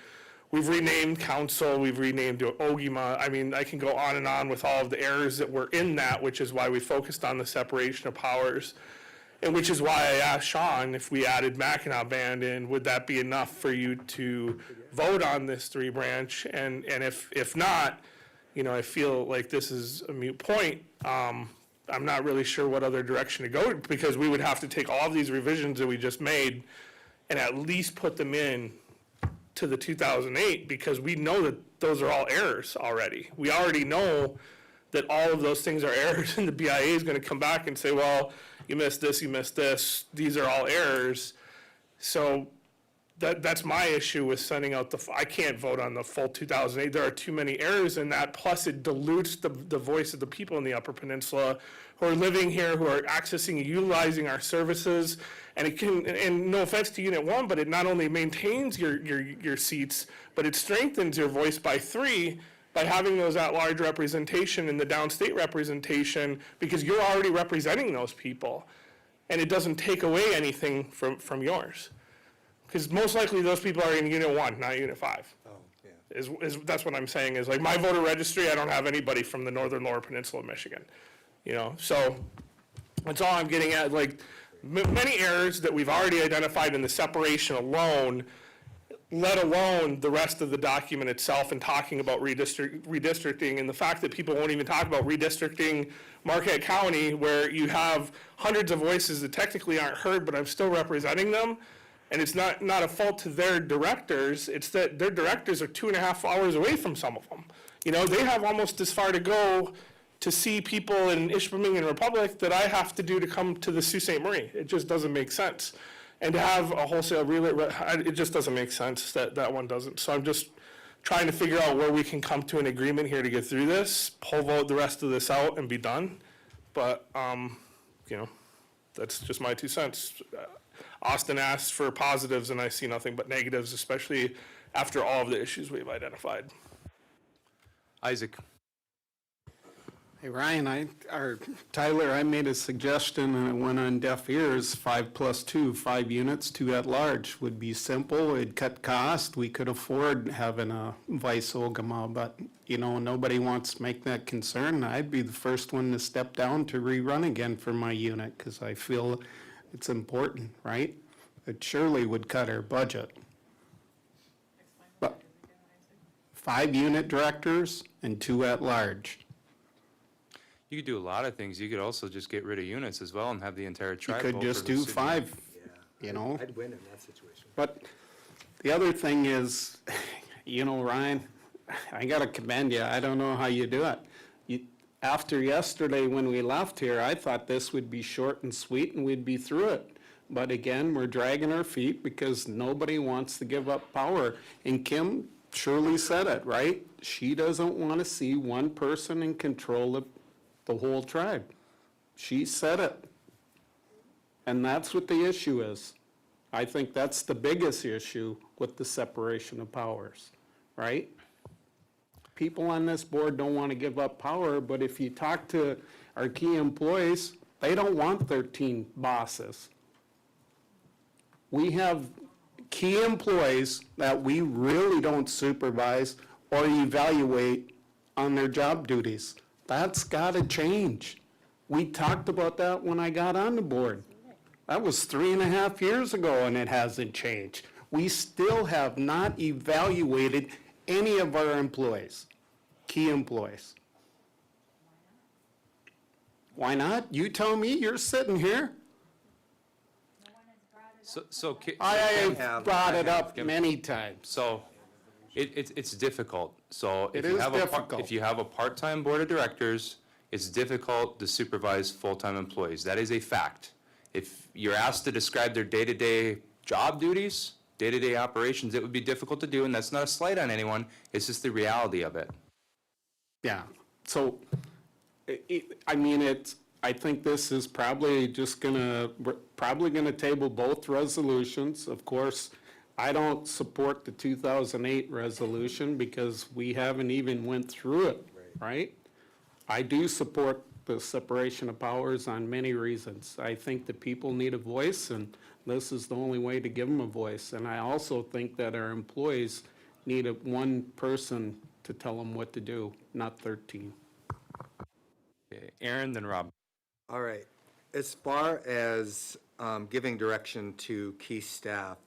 We've renamed council, we've renamed OGIMA. I mean, I can go on and on with all of the errors that were in that, which is why we focused on the separation of powers. And which is why I asked Sean if we added Mackinac Band in, would that be enough for you to vote on this 3-branch? And if not, you know, I feel like this is a moot point. I'm not really sure what other direction to go, because we would have to take all of these revisions that we just made and at least put them in to the 2008, because we know that those are all errors already. We already know that all of those things are errors, and the BIA is going to come back and say, well, you missed this, you missed this, these are all errors. So that's my issue with sending out I can't vote on the full 2008. There are too many errors in that, plus it dilutes the voice of the people in the Upper Peninsula who are living here, who are accessing and utilizing our services. And it can, and no offense to Unit 1, but it not only maintains your seats, but it strengthens your voice by 3 by having those at-large representation and the downstate representation, because you're already representing those people. And it doesn't take away anything from yours. Because most likely those people are in Unit 1, not Unit 5. Oh, yeah. That's what I'm saying, is like my voter registry, I don't have anybody from the northern lower peninsula of Michigan. You know, so that's all I'm getting at. Like, many errors that we've already identified in the separation alone, let alone the rest of the document itself and talking about redistricting, and the fact that people won't even talk about redistricting Marquette County, where you have hundreds of voices that technically aren't heard, but I'm still representing them. And it's not a fault to their directors, it's that their directors are 2.5 hours away from some of them. You know, they have almost as far to go to see people in Ishpeming and Republic that I have to do to come to the Sault Ste. Marie. It just doesn't make sense. And to have a wholesale relay, it just doesn't make sense, that one doesn't. So I'm just trying to figure out where we can come to an agreement here to get through this, poll vote the rest of this out and be done. But, you know, that's just my 2 cents. Austin asked for positives, and I see nothing but negatives, especially after all of the issues we've identified. Isaac. Hey, Ryan, Tyler, I made a suggestion and it went on deaf ears. 5 + 2, 5 units, 2 at large would be simple. It'd cut cost. We could afford having a vice OGMA, but you know, nobody wants to make that concern. I'd be the first one to step down to rerun again for my unit, because I feel it's important, right? It surely would cut our budget. But 5 unit directors and 2 at large. You could do a lot of things. You could also just get rid of units as well and have the entire You tribe. could vote just for the do city. 5, Yeah. you know? I'd win in that situation. But the other thing is, you know, Ryan, I gotta commend you. I don't know how you do it. After yesterday, when we left here, I thought this would be short and sweet and we'd be through it. But again, we're dragging our feet because nobody wants to give up power. And Kim surely said it, right? She doesn't want to see one person in control of the whole tribe. She said it. And that's what the issue is. I think that's the biggest issue with the separation of powers, right? People on this board don't want to give up power, but if you talk to our key employees, they don't want 13 bosses. We have key employees that we really don't supervise or evaluate on their job duties. That's got to change. We talked about that when I got on the board. That was 3.5 years ago, and it hasn't changed. We still have not evaluated any of our employees, key employees. Why not? You tell me, you're sitting here. So I have- have brought it I up many times. So it's difficult. So It if you is have difficult. if you have a part-time board of directors, it's difficult to supervise full-time employees. That is a fact. If you're asked to describe their day-to-day job duties, day-to-day operations, it would be difficult to do, and that's not a slight on anyone. It's just the reality of it. Yeah, so, I mean, I think this is probably we're probably gonna table both resolutions. Of course, I don't support the 2008 resolution because we haven't even went through it, right? I do support the separation of powers on many reasons. I think the people need a voice, and this is the only way to give them a voice. And I also think that our employees need one person to tell them what to do, not 13. Okay, Aaron, then Rob. All right. As far as giving direction to key staff,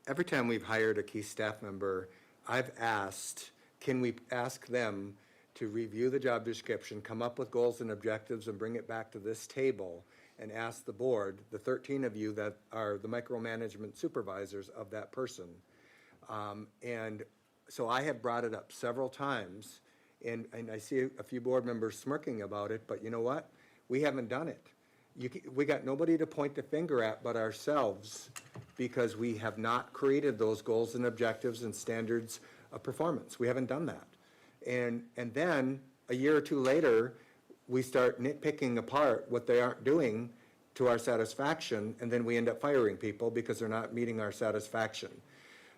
every time we've hired a key staff member, I've asked, can we ask them to review the job description, come up with goals and objectives, and bring it back to this table and ask the board, the 13 of you that are the micromanagement supervisors of that person. And so I have brought it up several times, and I see a few board members smirking about it, but you know what? We haven't done it. We got nobody to point the finger at but ourselves because we have not created those goals and objectives and standards of performance. We haven't done that. And then, a year or two later, we start nitpicking apart what they aren't doing to our satisfaction, and then we end up firing people because they're not meeting our satisfaction.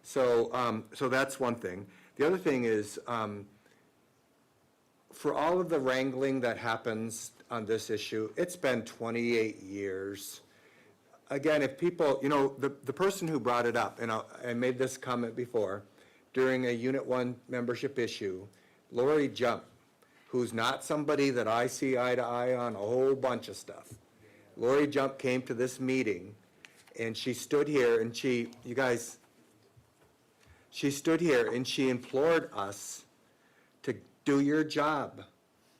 So, so that's one thing. The other thing is, for all of the wrangling that happens on this issue, it's been 28 years. Again, if people, the person who brought it up, and I made this comment before, during a Unit 1 membership issue, Lori Jump, who's not somebody that I see eye to eye on a whole bunch of stuff. Lori Jump came to this meeting, and she stood here, and she stood here and she implored us to do your job.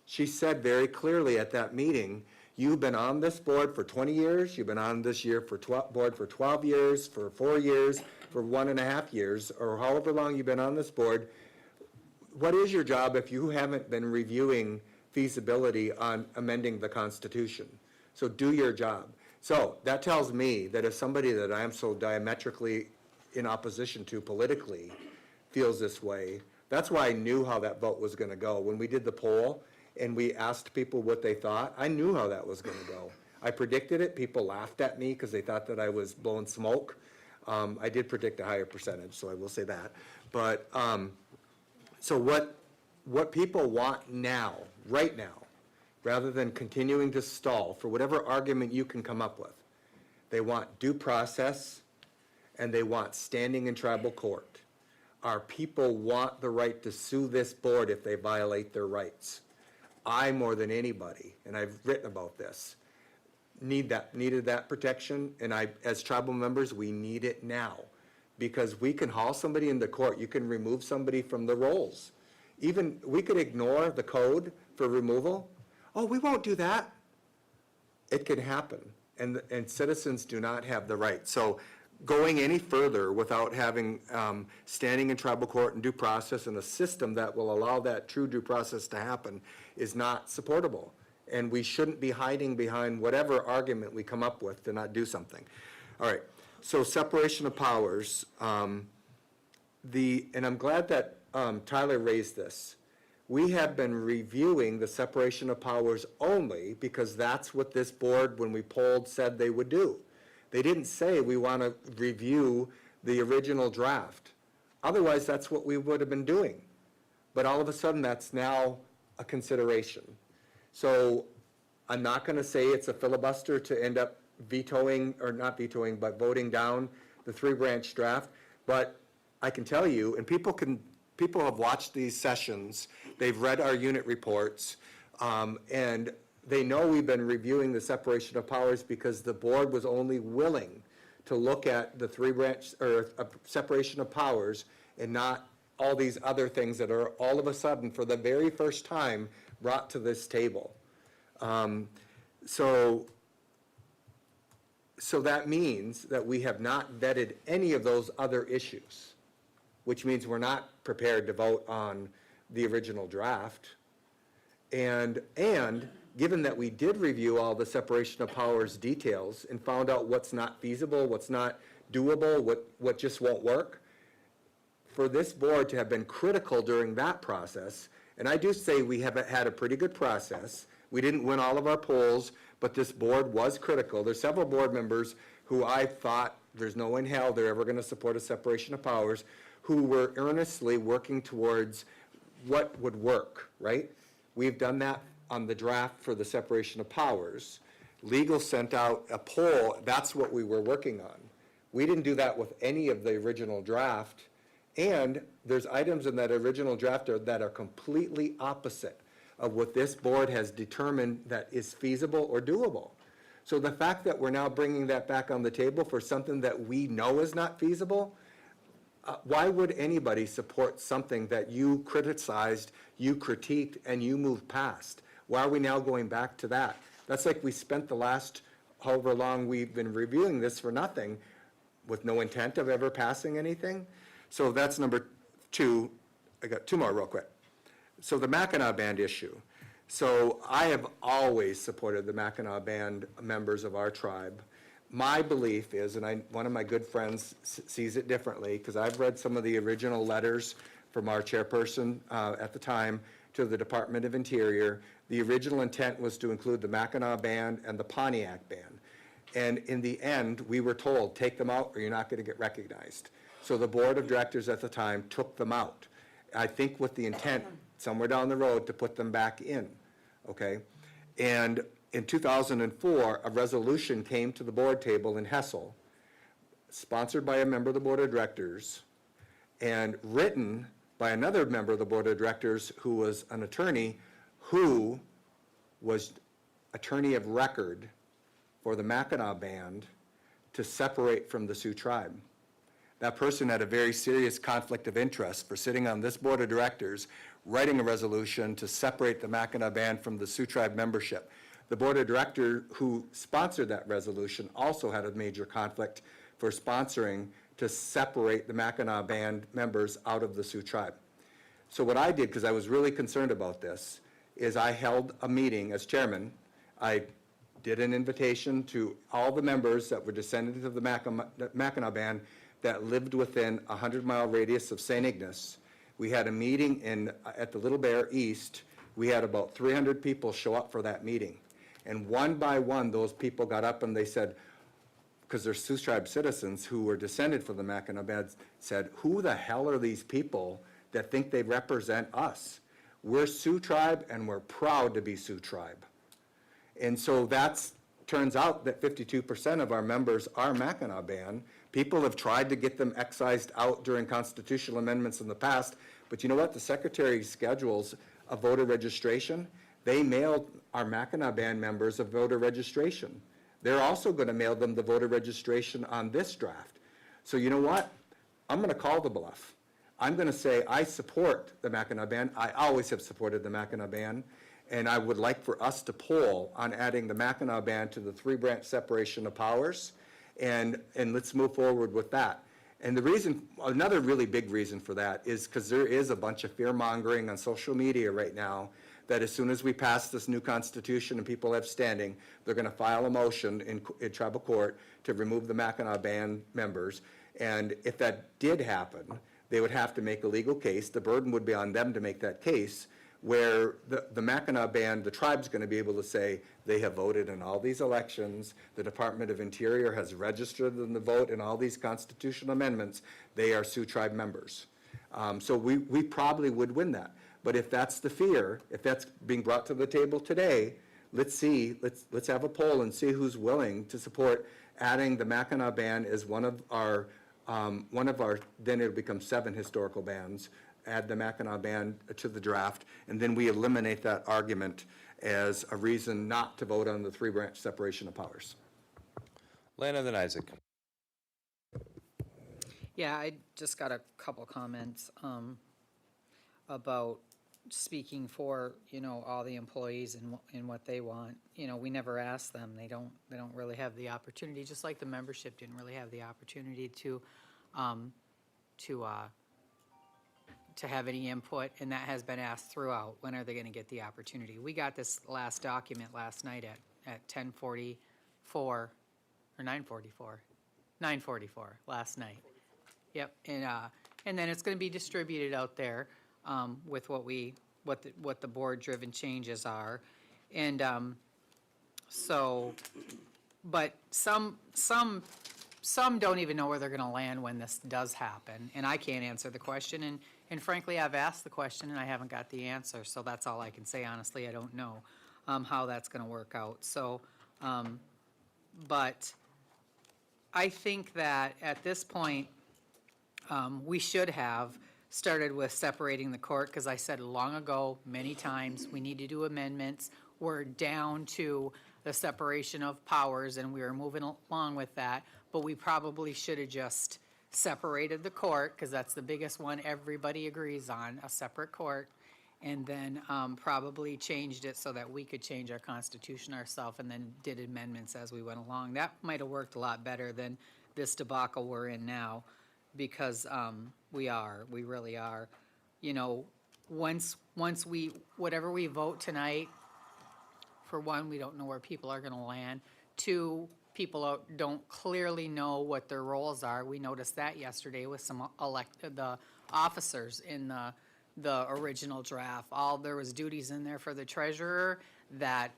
She said very clearly at that meeting, you've been on this board for 20 years, you've been on this board for 12 years, for 4 years, for 1.5 years, or however long you've been on this board. What is your job if you haven't been reviewing feasibility on amending the Constitution? So do your job. So that tells me that if somebody that I am so diametrically in opposition to politically feels this way, that's why I knew how that vote was going to go. When we did the poll and we asked people what they thought, I knew how that was going to go. I predicted it. People laughed at me because they thought that I was blowing smoke. I did predict a higher percentage, so I will say that. But so what people want now, right now, rather than continuing to stall for whatever argument you can come up with, they want due process and they want standing in tribal court. Our people want the right to sue this board if they violate their rights. I, more than anybody, and I've written about this, needed that protection, and as tribal members, we need it now. Because we can haul somebody into court, you can remove somebody from the rolls. Even, we could ignore the code for removal. Oh, we won't do that. It can happen, and citizens do not have the right. So going any further without having, standing in tribal court and due process and a system that will allow that true due process to happen is not supportable. And we shouldn't be hiding behind whatever argument we come up with to not do something. All right, so separation of powers, and I'm glad that Tyler raised this. We have been reviewing the separation of powers only because that's what this board, when we polled, said they would do. They didn't say we want to review the original draft. Otherwise, that's what we would have been doing. But all of a sudden, that's now a consideration. So I'm not going to say it's a filibuster to end up vetoing, or not vetoing, but voting down the three-branch draft. But I can tell you, and people have watched these sessions, they've read our unit reports, and they know we've been reviewing the separation of powers because the board was only willing to look at the three-branch, or separation of powers, and not all these other things that are all of a sudden, for the very first time, brought to this table. So that means that we have not vetted any of those other issues, which means we're not prepared to vote on the original draft. And given that we did review all the separation of powers details and found out what's not feasible, what's not doable, what just won't work, for this board to have been critical during that process, and I do say we have had a pretty good process. We didn't win all of our polls, but this board was critical. There's several board members who I thought there's no in hell they're ever going to support a separation of powers, who were earnestly working towards what would work, right? We've done that on the draft for the separation of powers. Legal sent out a poll, that's what we were working on. We didn't do that with any of the original draft, and there's items in that original draft that are completely opposite of what this board has determined that is feasible or doable. So the fact that we're now bringing that back on the table for something that we know is not feasible, why would anybody support something that you criticized, you critiqued, and you moved past? Why are we now going back to that? That's like we spent the last however long we've been reviewing this for nothing, with no intent of ever passing anything. So that's number two. I got two more real quick. So the Mackinac Band issue. So I have always supported the Mackinac Band members of our tribe. My belief is, and one of my good friends sees it differently, because I've read some of the original letters from our chairperson at the time to the Department of Interior. The original intent was to include the Mackinac Band and the Pontiac Band. And in the end, we were told, take them out or you're not going to get recognized. So the board of directors at the time took them out. I think with the intent, somewhere down the road, to put them back in, okay? And in 2004, a resolution came to the board table in Hessel, sponsored by a member of the board of directors, and written by another member of the board of directors who was an attorney who was attorney of record for the Mackinac Band to separate from the Sioux tribe. That person had a very serious conflict of interest for sitting on this board of directors, writing a resolution to separate the Mackinac Band from the Sioux tribe membership. The board of directors who sponsored that resolution also had a major conflict for sponsoring to separate the Mackinac Band members out of the Sioux tribe. So what I did, because I was really concerned about this, is I held a meeting as chairman. I did an invitation to all the members that were descendants of the Mackinac Band that lived within a 100-mile radius of St. Ignace. We had a meeting at the Little Bear East. We had about 300 people show up for that meeting. And one by one, those people got up and they said, because they're Sioux tribe citizens who were descended from the Mackinac Band, said, who the hell are these people that think they represent us? We're Sioux tribe and we're proud to be Sioux tribe. And so turns out that 52% of our members are Mackinac Band. People have tried to get them excised out during constitutional amendments in the past, but you know what? The Secretary schedules a voter registration. They mailed our Mackinac Band members a voter registration. They're also going to mail them the voter registration on this draft. So you know what? I'm going to call the bluff. I'm going to say I support the Mackinac Band. I always have supported the Mackinac Band, and I would like for us to poll on adding the Mackinac Band to the three-branch separation of powers. and let's move forward with that. And the reason, another really big reason for that is because there is a bunch of fear mongering on social media right now that as soon as we pass this new constitution and people have standing, they're going to file a motion in tribal court to remove the Mackinac Band members. And if that did happen, they would have to make a legal case. The burden would be on them to make that case, where the Mackinac Band, the tribe's going to be able to say they have voted in all these elections, the Department of Interior has registered them to vote in all these constitutional amendments, they are Sioux Tribe members. So we probably would win that. But if that's the fear, if that's being brought to the table today, let's have a poll and see who's willing to support adding the Mackinac Band as one of our, then it'll become 7 historical bands, add the Mackinac Band to the draft, and then we eliminate that argument as a reason not to vote on the 3-branch separation of powers. Lana, then Isaac. Yeah, I just got a couple comments about speaking for, all the employees and what they want. We never ask them. They don't really have the opportunity, just like the membership didn't really have the opportunity to have any input, and that has been asked throughout. When are they going to get the opportunity? We got this last document last night at 10:44 or 9:44, 9:44 last night. Yep, and then it's going to be distributed out there with what the board-driven changes are, and but some don't even know where they're going to land when this does happen, and I can't answer the question, and frankly, I've asked the question and I haven't got the answer, so that's all I can say. Honestly, I don't know how that's going to work out. So, but I think that at this point, we should have started with separating the court, because I said long ago, many times, we need to do amendments. We're down to the separation of powers, and we are moving along with that, but we probably should have just separated the court, because that's the biggest one everybody agrees on, a separate court, and then probably changed it so that we could change our constitution ourselves, and then did amendments as we went along. That might have worked a lot better than this debacle we're in now, because we really are. Once we, whatever we vote tonight, for one, we don't know where people are going to land. 2, people don't clearly know what their roles are. We noticed that yesterday with some the officers in the original draft. There was duties in there for the treasurer that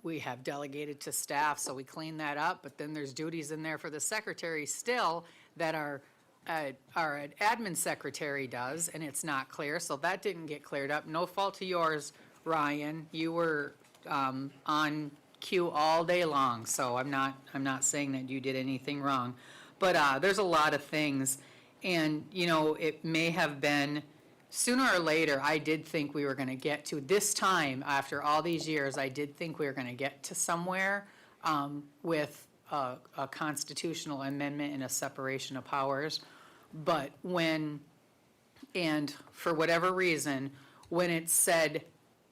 we have delegated to staff, so we cleaned that up. But then there's duties in there for the secretary still that our admin secretary does, and it's not clear, so that didn't get cleared up. No fault of yours, Ryan. You were on cue all day long, so I'm not saying that you did anything wrong. But there's a lot of things, and it may have been sooner or later. I did think we were going to get to this time after all these years. I did think we were going to get to somewhere with a constitutional amendment and a separation of powers. But and for whatever reason, when it said,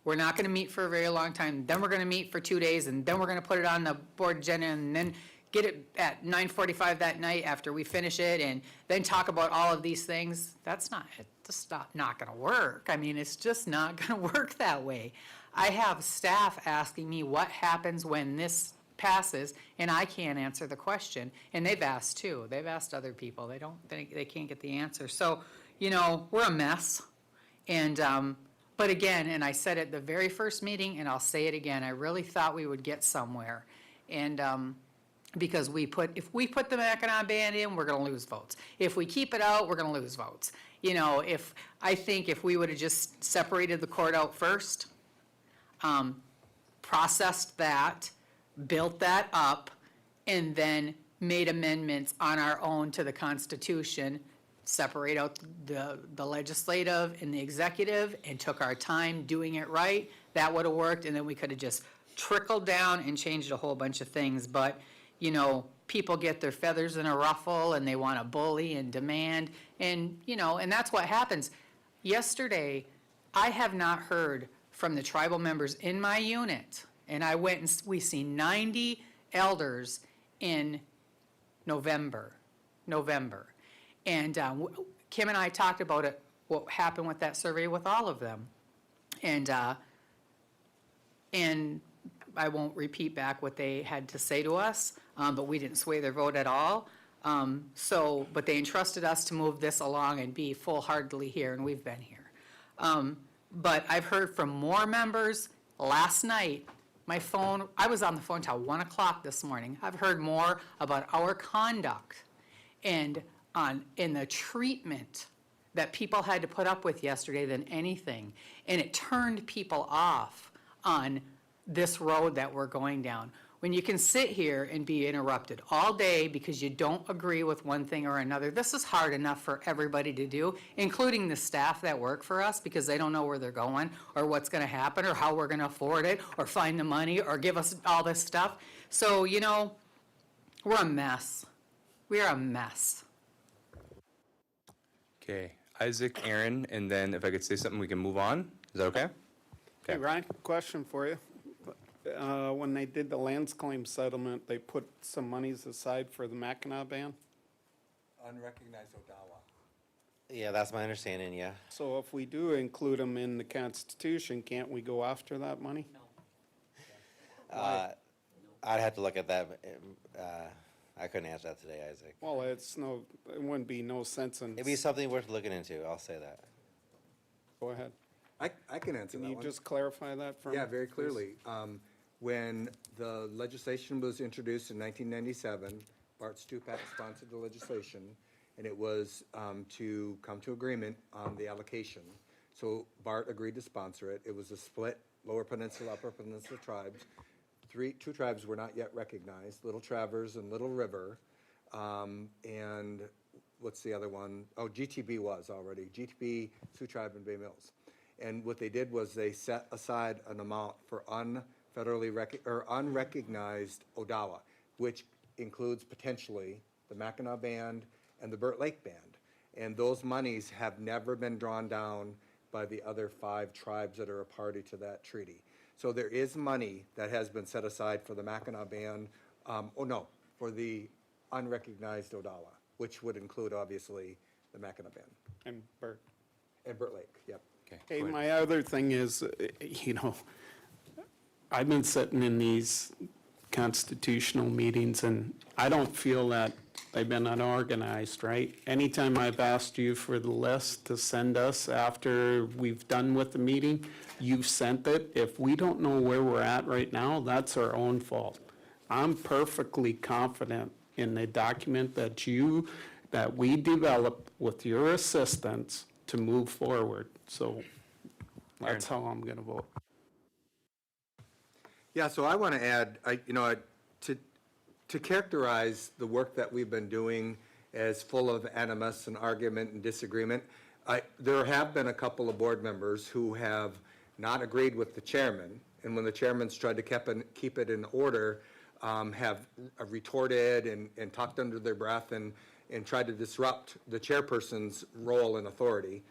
we're not going to meet for a very long time, then we're going to meet for 2 days, and then we're going to put it on the board agenda, and then get it at 9:45 that night after we finish it, and then talk about all of these things, it's just not going to work. I mean, it's just not going to work that way. I have staff asking me what happens when this passes, and I can't answer the question, and they've asked too. They've asked other people. They can't get the answer. So, we're a mess, and but again, and I said at the very first meeting, and I'll say it again, I really thought we would get somewhere. And because if we put the Mackinac Band in, we're going to lose votes. If we keep it out, we're going to lose votes. I think if we would have just separated the court out first, processed that, built that up, and then made amendments on our own to the Constitution, separate out the legislative and the executive, and took our time doing it right, that would have worked, and then we could have just trickled down and changed a whole bunch of things. But, people get their feathers in a ruffle, and they want to bully and demand, and that's what happens. Yesterday, I have not heard from the tribal members in my unit, and I went and we see 90 elders in November. And Kim and I talked about it, what happened with that survey with all of them. And I won't repeat back what they had to say to us, but we didn't sway their vote at all. But they entrusted us to move this along and be full-heartedly here, and we've been here. But I've heard from more members. Last night, my phone, I was on the phone till 1 o'clock this morning. I've heard more about our conduct and in the treatment that people had to put up with yesterday than anything. And it turned people off on this road that we're going down. When you can sit here and be interrupted all day because you don't agree with one thing or another, this is hard enough for everybody to do, including the staff that work for us, because they don't know where they're going or what's going to happen or how we're going to afford it or find the money or give us all this stuff. So, you know, we're a mess. We are a mess. Okay, Isaac, Aaron, and then if I could say something, we can move on. Is that okay? Hey, Ryan, question for you. When they did the lands claim settlement, they put some monies aside for the Mackinac Band? Unrecognized Odawa. Yeah, that's my understanding, yeah. So if we do include them in the Constitution, can't we go after that money? I'd have to look at that. I couldn't answer that today, Isaac. Well, it wouldn't be no sense in, It'd be something worth looking into, I'll say that. go ahead. I can answer Can that you one. just clarify that for me? Yeah, very please? clearly. When the legislation was introduced in 1997, Bart Stupak sponsored the legislation, and it was to come to agreement on the allocation. So Bart agreed to sponsor it. It was a split, Lower Peninsula, Upper Peninsula tribes. Two tribes were not yet recognized, Little Travers and Little River. And what's the other one? Oh, GTB was already. GTB, Sioux Tribe, and Bay Mills. And what they did was they set aside an amount for unrecognized Odawa, which includes potentially the Mackinac Band and the Burt Lake Band. And those monies have never been drawn down by the other 5 tribes that are a party to that treaty. So there is money that has been set aside for the Mackinac Band, for the unrecognized Odawa, which would include, obviously, the Mackinac Band. And Bert. And Burt Lake, yep. Hey, my other thing is, I've been sitting in these constitutional meetings, and I don't feel that they've been unorganized, right? Anytime I've asked you for the list to send us after we've done with the meeting, you've sent it. If we don't know where we're at right now, that's our own fault. I'm perfectly confident in the document that we developed with your assistance to move forward. So that's how I'm going to vote. Yeah, so I want to add, to characterize the work that we've been doing as full of animus and argument and disagreement, there have been a couple of board members who have not agreed with the chairman, and when the chairman's tried to keep it in order, have retorted and talked under their breath and tried to disrupt the chairperson's role and authority.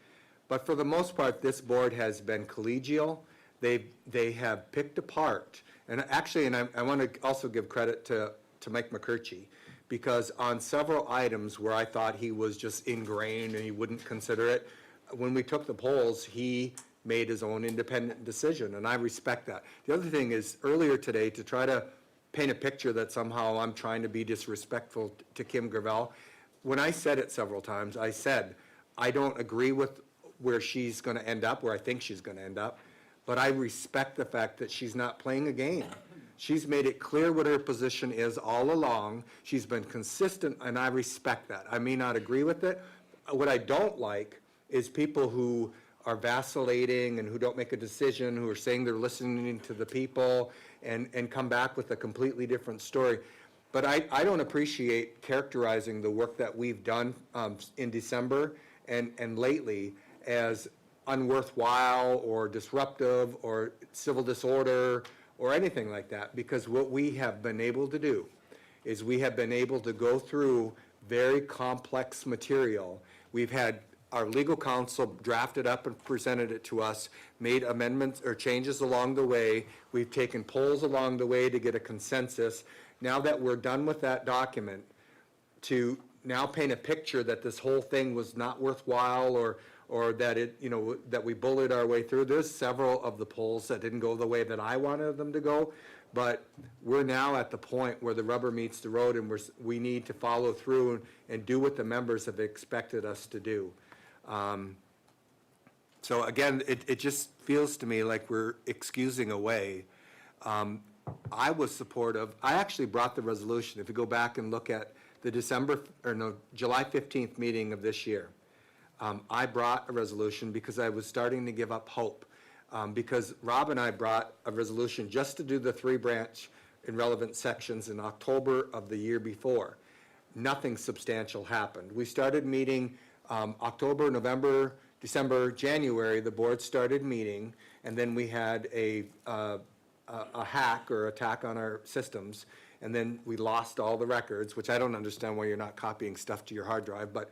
But for the most part, this board has been collegial. They have picked apart, and actually, I want to also give credit to Mike McCurchie, because on several items where I thought he was just ingrained and he wouldn't consider it, when we took the polls, he made his own independent decision, and I respect that. The other thing is, earlier today, to try to paint a picture that somehow I'm trying to be disrespectful to Kim Gravel, when I said it several times, I said, I don't agree with where she's going to end up, where I think she's going to end up, but I respect the fact that she's not playing a game. She's made it clear what her position is all along. She's been consistent, and I respect that. I may not agree with it. What I don't like is people who are vacillating and who don't make a decision, who are saying they're listening to the people and come back with a completely different story. But I don't appreciate characterizing the work that we've done in December and lately as unworthwhile or disruptive or civil disorder or anything like that, because what we have been able to do is we have been able to go through very complex material. We've had our legal counsel draft it up and presented it to us, made amendments or changes along the way. We've taken polls along the way to get a consensus. Now that we're done with that document, to now paint a picture that this whole thing was not worthwhile, or that it, you know, that we bullied our way through. There's several of the polls that didn't go the way that I wanted them to go, but we're now at the point where the rubber meets the road, and we need to follow through and do what the members have expected us to do. So again, it just feels to me like we're excusing away. I was supportive, I actually brought the resolution, if you go back and look at the July 15th meeting of this year. I brought a resolution because I was starting to give up hope. Because Rob and I brought a resolution just to do the 3-branch in relevant sections in October of the year before. Nothing substantial happened. We started meeting October, November, December, January, the board started meeting, and then we had a hack or attack on our systems, and then we lost all the records, which I don't understand why you're not copying stuff to your hard drive, but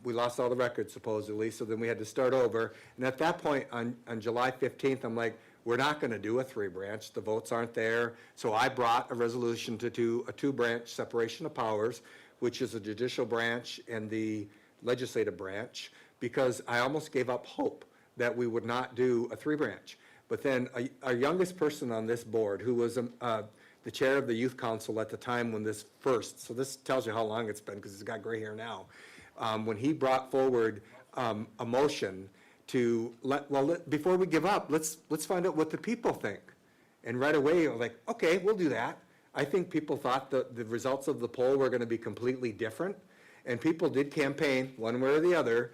we lost all the records supposedly, so then we had to start over. And at that point, on July 15th, I'm like, we're not going to do a 3-branch. The votes aren't there. So I brought a resolution to do a 2-branch separation of powers, which is a judicial branch and the legislative branch, because I almost gave up hope that we would not do a 3-branch. But then our youngest person on this board, who was the chair of the youth council at the time when this first, so this tells you how long it's been because he's got gray hair now, when he brought forward a motion to before we give up, let's find out what the people think. And right away, I was like, okay, we'll do that. I think people thought the results of the poll were going to be completely different, and people did campaign one way or the other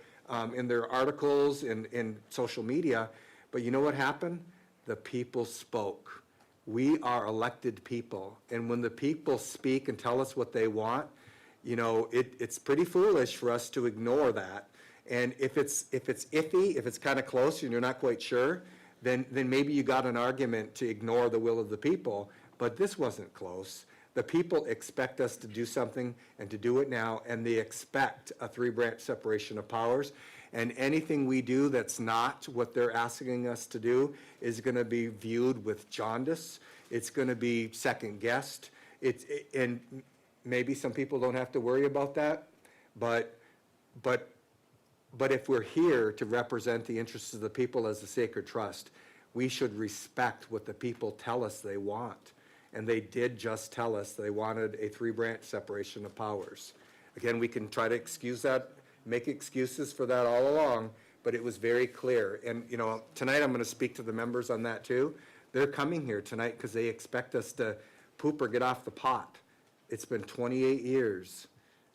in their articles, in social media. But you know what happened? The people spoke. We are elected people, and when the people speak and tell us what they want, you know, it's pretty foolish for us to ignore that. And if it's iffy, if it's kind of close and you're not quite sure, then maybe you got an argument to ignore the will of the people. But this wasn't close. The people expect us to do something and to do it now, and they expect a 3-branch separation of powers. And anything we do that's not what they're asking us to do is going to be viewed with jaundice. It's going to be second-guessed. And maybe some people don't have to worry about that, but if we're here to represent the interests of the people as a sacred trust, we should respect what the people tell us they want. And they did just tell us they wanted a 3-branch separation of powers. Again, we can try to excuse that, make excuses for that all along, but it was very clear. And, you know, tonight I'm going to speak to the members on that too. They're coming here tonight because they expect us to poop or get off the pot. It's been 28 years.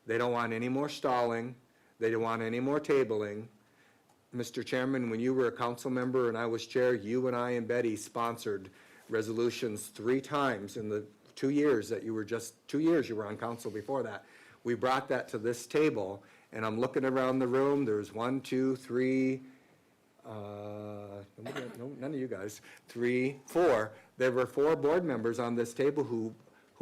They don't want any more stalling. They don't want any more tabling. Mr. Chairman, when you were a council member and I was chair, you and I and Betty sponsored resolutions 3 times in the 2 years that you were 2 years you were on council before that. We brought that to this table, and I'm looking around the room. There's 1, 2, 3, none of you guys, 3, 4. There were 4 board members on this table who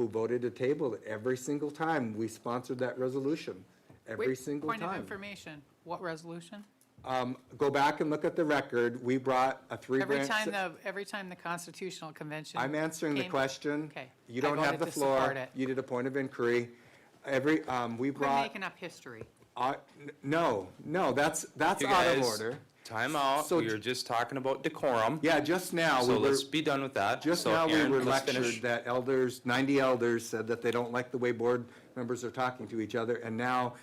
voted to table it every single time we sponsored that resolution. Every single time. Point of information, what resolution? Go back and look at the record. We brought a 3-branch. Every time the Constitutional Convention. I'm answering the question. Okay. You don't have the floor. Support it. You did a point of inquiry. We We're brought. making up history. No, that's You out of guys, order. Time out. So We were just talking about decorum. Yeah, just now. So we were- let's be done with that. Just So, now, we Aaron, were let's finish. lectured that elders, 90 elders said that they don't like the way board members are talking to each other, and now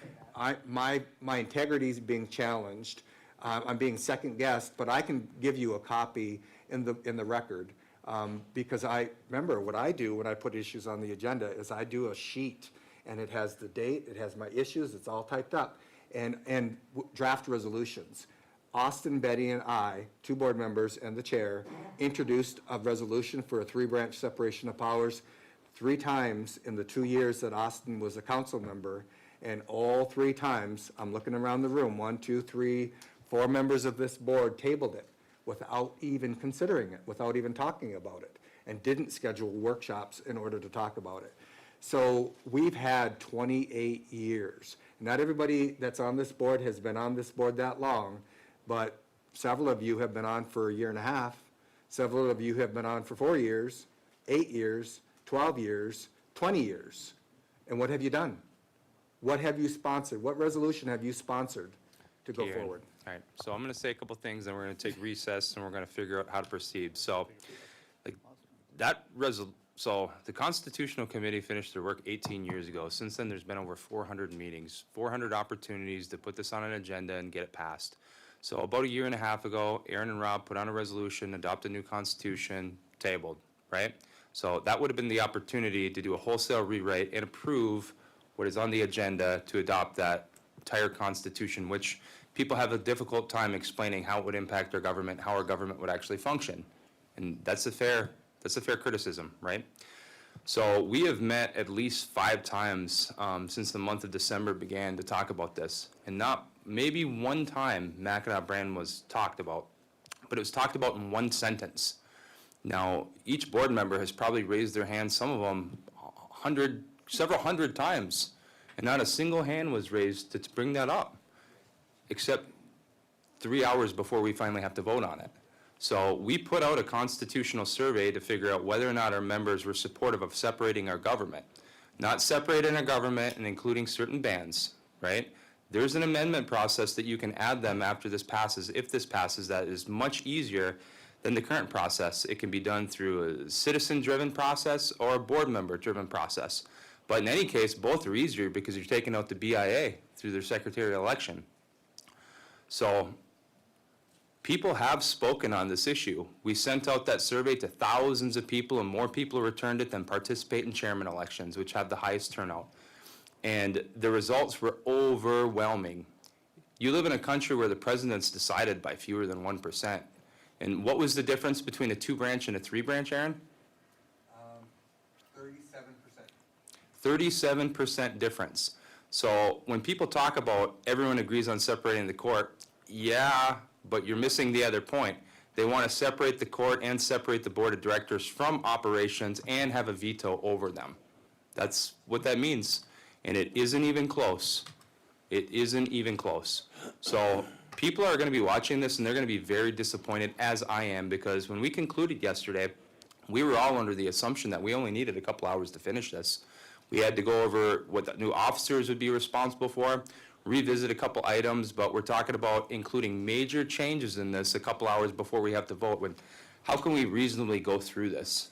my integrity is being challenged. I'm being second-guessed, but I can give you a copy in the record, because I remember what I do when I put issues on the agenda is I do a sheet, and it has the date, it has my issues, it's all typed up, and draft resolutions. Austin, Betty, and I, 2 board members and the chair, introduced a resolution for a 3-branch separation of powers 3 times in the 2 years that Austin was a council member, and all 3 times, I'm looking around the room, 1, 2, 3, 4 members of this board tabled it without even considering it, without even talking about it, and didn't schedule workshops in order to talk about it. So we've had 28 years. Not everybody that's on this board has been on this board that long, but several of you have been on for a year and a half. Several of you have been on for 4 years, 8 years, 12 years, 20 years. And what have you done? What have you sponsored? What resolution have you sponsored to go Okay, Aaron. forward? All right, so I'm going to say a couple things, and we're going to take recess, and we're going to figure out how to proceed. So, like, so the Constitutional Committee finished their work 18 years ago. Since then, there's been over 400 meetings, 400 opportunities to put this on an agenda and get it passed. So about a year and a half ago, Aaron and Rob put on a resolution, adopt a new constitution, tabled, right? So that would have been the opportunity to do a wholesale rewrite and approve what is on the agenda to adopt that entire constitution, which people have a difficult time explaining how it would impact our government, how our government would actually function. And that's a fair criticism, right? So we have met at least 5 times since the month of December began to talk about this. And not maybe one time Mackinac brand was talked about, but it was talked about in one sentence. Now, each board member has probably raised their hand, some of them several hundred times, and not a single hand was raised to bring that up, except 3 hours before we finally have to vote on it. So we put out a constitutional survey to figure out whether or not our members were supportive of separating our government. Not separating our government and including certain bans, right? There's an amendment process that you can add them after this passes. If this passes, that is much easier than the current process. It can be done through a citizen-driven process or a board member-driven process. But in any case, both are easier because you're taking out the BIA through their secretarial election. So people have spoken on this issue. We sent out that survey to thousands of people, and more people returned it than participate in chairman elections, which have the highest turnout. And the results were overwhelming. You live in a country where the president's decided by fewer than 1%. And what was the difference between a 2-branch and a 3-branch, Aaron? 37%. 37% difference. So when people talk about everyone agrees on separating the court, yeah, but you're missing the other point. They want to separate the court and separate the board of directors from operations and have a veto over them. That's what that means. And it isn't even close. It isn't even close. So people are going to be watching this, and they're going to be very disappointed, as I am, because when we concluded yesterday, we were all under the assumption that we only needed a couple hours to finish this. We had to go over what the new officers would be responsible for, revisit a couple items, but we're talking about including major changes in this a couple hours before we have to vote. How can we reasonably go through this,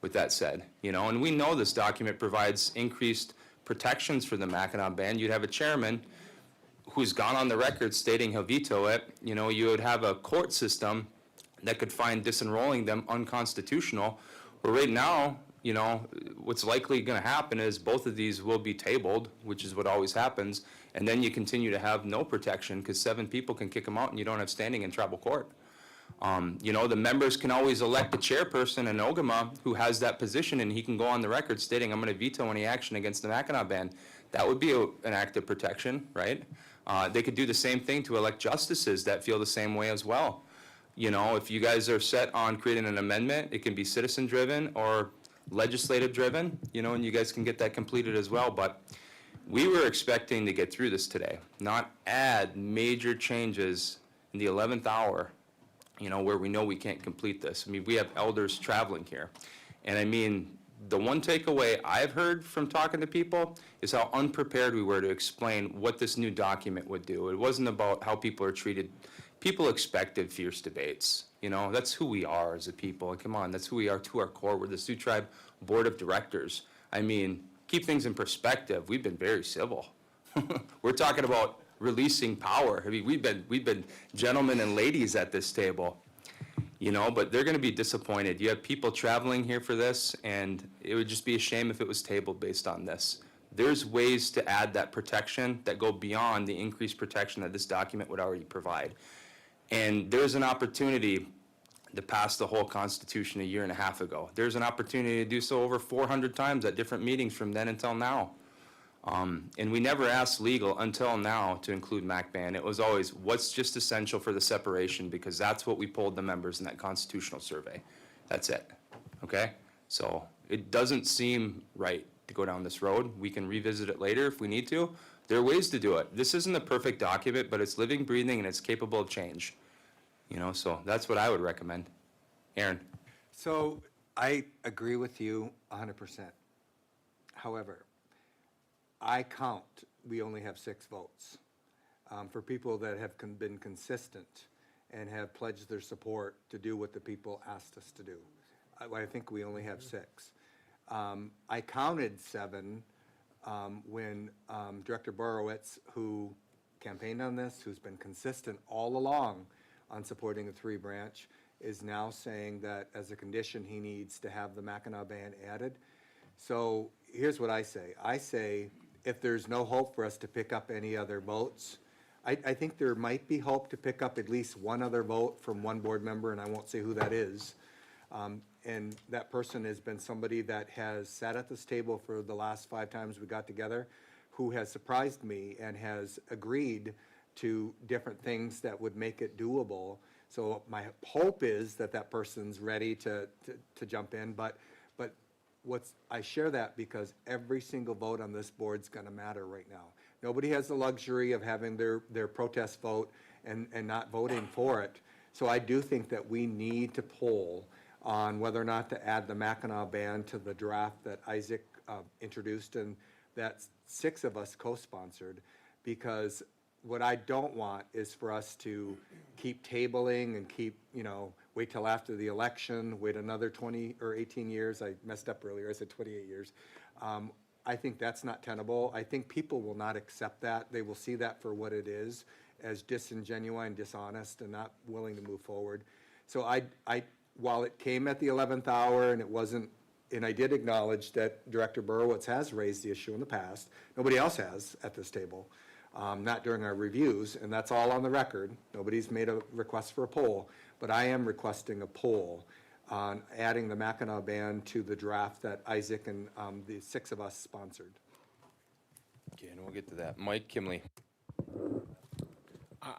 with that said? You know, and we know this document provides increased protections for the Mackinac Band. You'd have a chairman who's gone on the record stating he'll veto it. You know, you would have a court system that could find disenrolling them unconstitutional. But right now, you know, what's likely going to happen is both of these will be tabled, which is what always happens, and then you continue to have no protection because 7 people can kick them out and you don't have standing in tribal court. You know, the members can always elect a chairperson in Ogama who has that position, and he can go on the record stating, I'm going to veto any action against the Mackinac Band. That would be an act of protection, right? They could do the same thing to elect justices that feel the same way as well. You know, if you guys are set on creating an amendment, it can be citizen-driven or legislative-driven, you know, and you guys can get that completed as well. But we were expecting to get through this today, not add major changes in the 11th hour, you know, where we know we can't complete this. I mean, we have elders traveling here. And I mean, the one takeaway I've heard from talking to people is how unprepared we were to explain what this new document would do. It wasn't about how people are treated. People expected fierce debates. You know, that's who we are as a people. Come on, that's who we are to our core. We're the Sioux Tribe Board of Directors. I mean, keep things in perspective. We've been very civil. We're talking about releasing power. I mean, we've been gentlemen and ladies at this table. You know, but they're going to be disappointed. You have people traveling here for this, and it would just be a shame if it was tabled based on this. There's ways to add that protection that go beyond the increased protection that this document would already provide. And there's an opportunity to pass the whole Constitution a year and a half ago. There's an opportunity to do so over 400 times at different meetings from then until now. And we never asked legal until now to include MacBan. It was always what's just essential for the separation, because that's what we polled the members in that constitutional survey. That's it, okay? So it doesn't seem right to go down this road. We can revisit it later if we need to. There are ways to do it. This isn't a perfect document, but it's living, breathing, and it's capable of change. You know, so that's what I would recommend. Aaron? So I agree with you 100%. However, I count, we only have 6 votes. For people that have been consistent and have pledged their support to do what the people asked us to do. I think we only have 6. I counted 7 when Director Borowitz, who campaigned on this, who's been consistent all along on supporting a 3-branch, is now saying that as a condition, he needs to have the Mackinac Band added. So here's what I say. I say, if there's no hope for us to pick up any other votes, I think there might be hope to pick up at least one other vote from one board member, and I won't say who that is. And that person has been somebody that has sat at this table for the last 5 times we got together, who has surprised me and has agreed to different things that would make it doable. So my hope is that that person's ready to jump in, but I share that because every single vote on this board's gonna matter right now. Nobody has the luxury of having their protest vote and not voting for it. So I do think that we need to poll on whether or not to add the Mackinac Band to the draft that Isaac introduced and that 6 of us co-sponsored, because what I don't want is for us to keep tabling and keep, wait till after the election, wait another 20 or 18 years. I messed up earlier, I said 28 years. I think that's not tenable. I think people will not accept that. They will see that for what it is, as disingenuous and dishonest and not willing to move forward. So while it came at the 11th hour and it wasn't, and I did acknowledge that Director Borowitz has raised the issue in the past, nobody else has at this table, not during our reviews, and that's all on the record. Nobody's made a request for a poll, but I am requesting a poll on adding the Mackinac Band to the draft that Isaac and the 6 of us sponsored. Okay, and we'll get to that. Mike Kimley.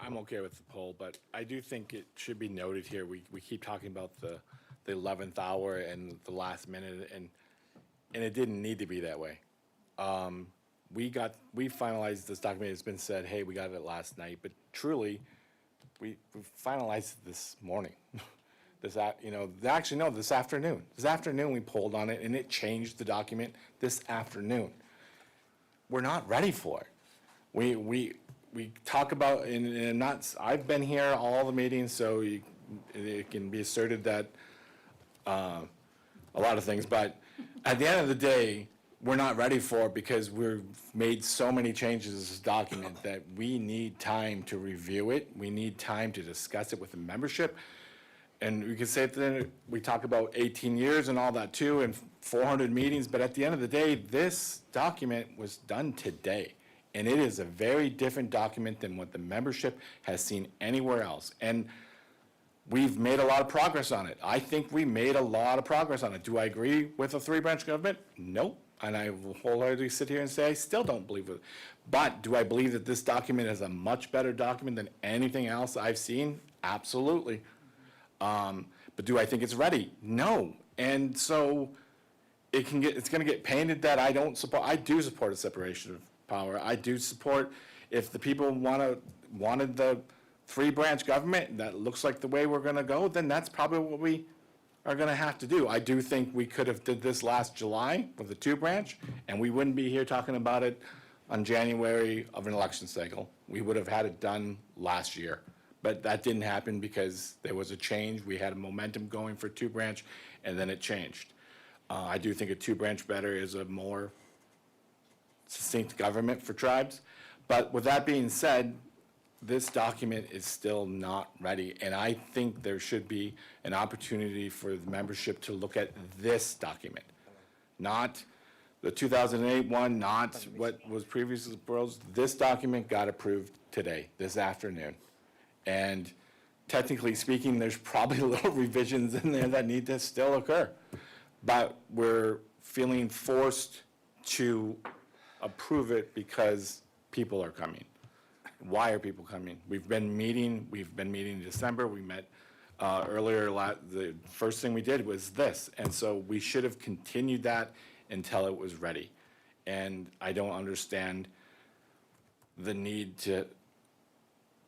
I'm okay with the poll, but I do think it should be noted here, we keep talking about the 11th hour and the last minute, and it didn't need to be that way. We finalized this document, it's been said, hey, we got it last night, but truly, we finalized it this morning. This afternoon. This afternoon we polled on it, and it changed the document this afternoon. We're not ready for it. We talk about, and I've been here all the meetings, so it can be asserted that a lot of things, but at the end of the day, we're not ready for it because we've made so many changes to this document that we need time to review it. We need time to discuss it with the membership. And we can say that we talk about 18 years and all that too, and 400 meetings, but at the end of the day, this document was done today. And it is a very different document than what the membership has seen anywhere else. And we've made a lot of progress on it. I think we made a lot of progress on it. Do I agree with a 3-branch government? Nope. And I will wholeheartedly sit here and say I still don't believe it. But do I believe that this document is a much better document than anything else I've seen? Absolutely. But do I think it's ready? No. And so it's going to get painted that I don't support. I do support a separation of power. I do support, if the people wanted the 3-branch government, that looks like the way we're going to go, then that's probably what we are going to have to do. I do think we could have did this last July with the 2-branch, and we wouldn't be here talking about it on January of an election cycle. We would have had it done last year. But that didn't happen because there was a change. We had a momentum going for 2-branch, and then it changed. I do think a 2-branch better is a more succinct government for tribes. But with that being said, this document is still not ready, and I think there should be an opportunity for the membership to look at this document, not the 2008 one, not what was previously proposed. This document got approved today, this afternoon. And technically speaking, there's probably little revisions in there that need to still occur. But we're feeling forced to approve it because people are coming. Why are people coming? We've been meeting in December, we met earlier, the first thing we did was this. And so we should have continued that until it was ready. And I don't understand the need to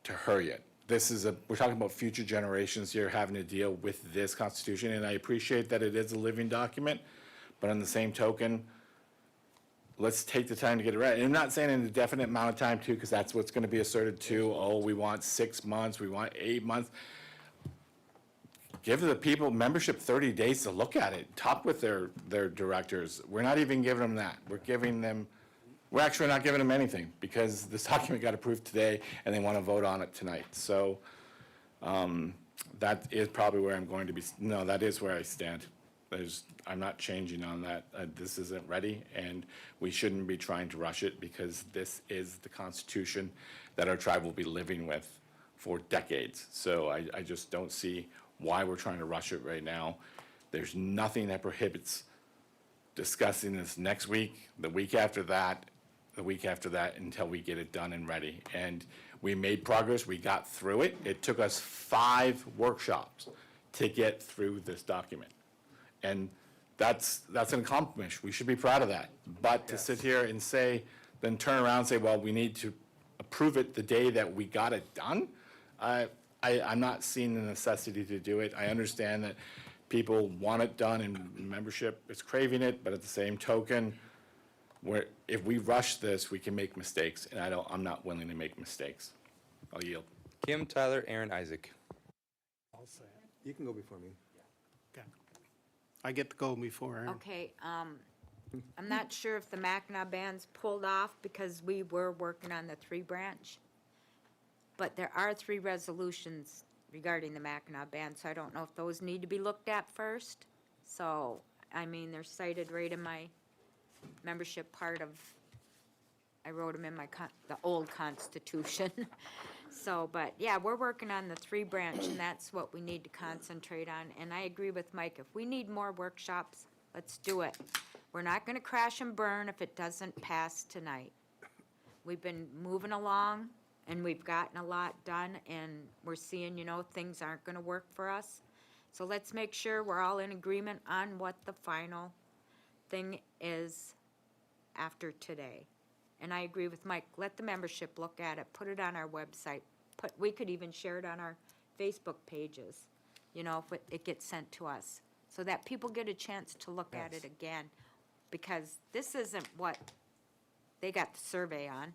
hurry it. We're talking about future generations here having to deal with this Constitution, and I appreciate that it is a living document, but on the same token, let's take the time to get it right. And I'm not saying an indefinite amount of time too, because that's what's gonna be asserted too. Oh, we want 6 months, we want 8 months. Give the people membership 30 days to look at it, talk with their directors. We're not even giving them that. We're actually not giving them anything because this document got approved today and they want to vote on it tonight. So that is probably where I'm going to be, no, that is where I stand. I'm not changing on that. This isn't ready and we shouldn't be trying to rush it because this is the Constitution that our tribe will be living with for decades. So I just don't see why we're trying to rush it right now. There's nothing that prohibits discussing this next week, the week after that, until we get it done and ready. And we made progress, we got through it. It took us 5 workshops to get through this document. And that's an accomplishment, we should be proud of that. But to sit here and say, then turn around and say, well, we need to approve it the day that we got it done, I'm not seeing the necessity to do it. I understand that people want it done and membership is craving it, but at the same token, if we rush this, we can make mistakes, and I'm not willing to make mistakes. I'll yield. Kim, Tyler, Aaron, Isaac. I'll say it. You can go before me. Okay. I get to go before Aaron. Okay, I'm not sure if the Mackinac band's pulled off because we were working on the 3-branch. But there are 3 resolutions regarding the Mackinac band, so I don't know if those need to be looked at first. So, I mean, they're cited right in my membership part of, I wrote them in the old Constitution. So, but yeah, we're working on the 3-branch, and that's what we need to concentrate on. And I agree with Mike, if we need more workshops, let's do it. We're not gonna crash and burn if it doesn't pass tonight. We've been moving along, and we've gotten a lot done, and we're seeing, things aren't gonna work for us. So let's make sure we're all in agreement on what the final thing is after today. And I agree with Mike, let the membership look at it, put it on our website. We could even share it on our Facebook pages, if it gets sent to us, so that people get a chance to look at it again. Because this isn't what they got the survey on.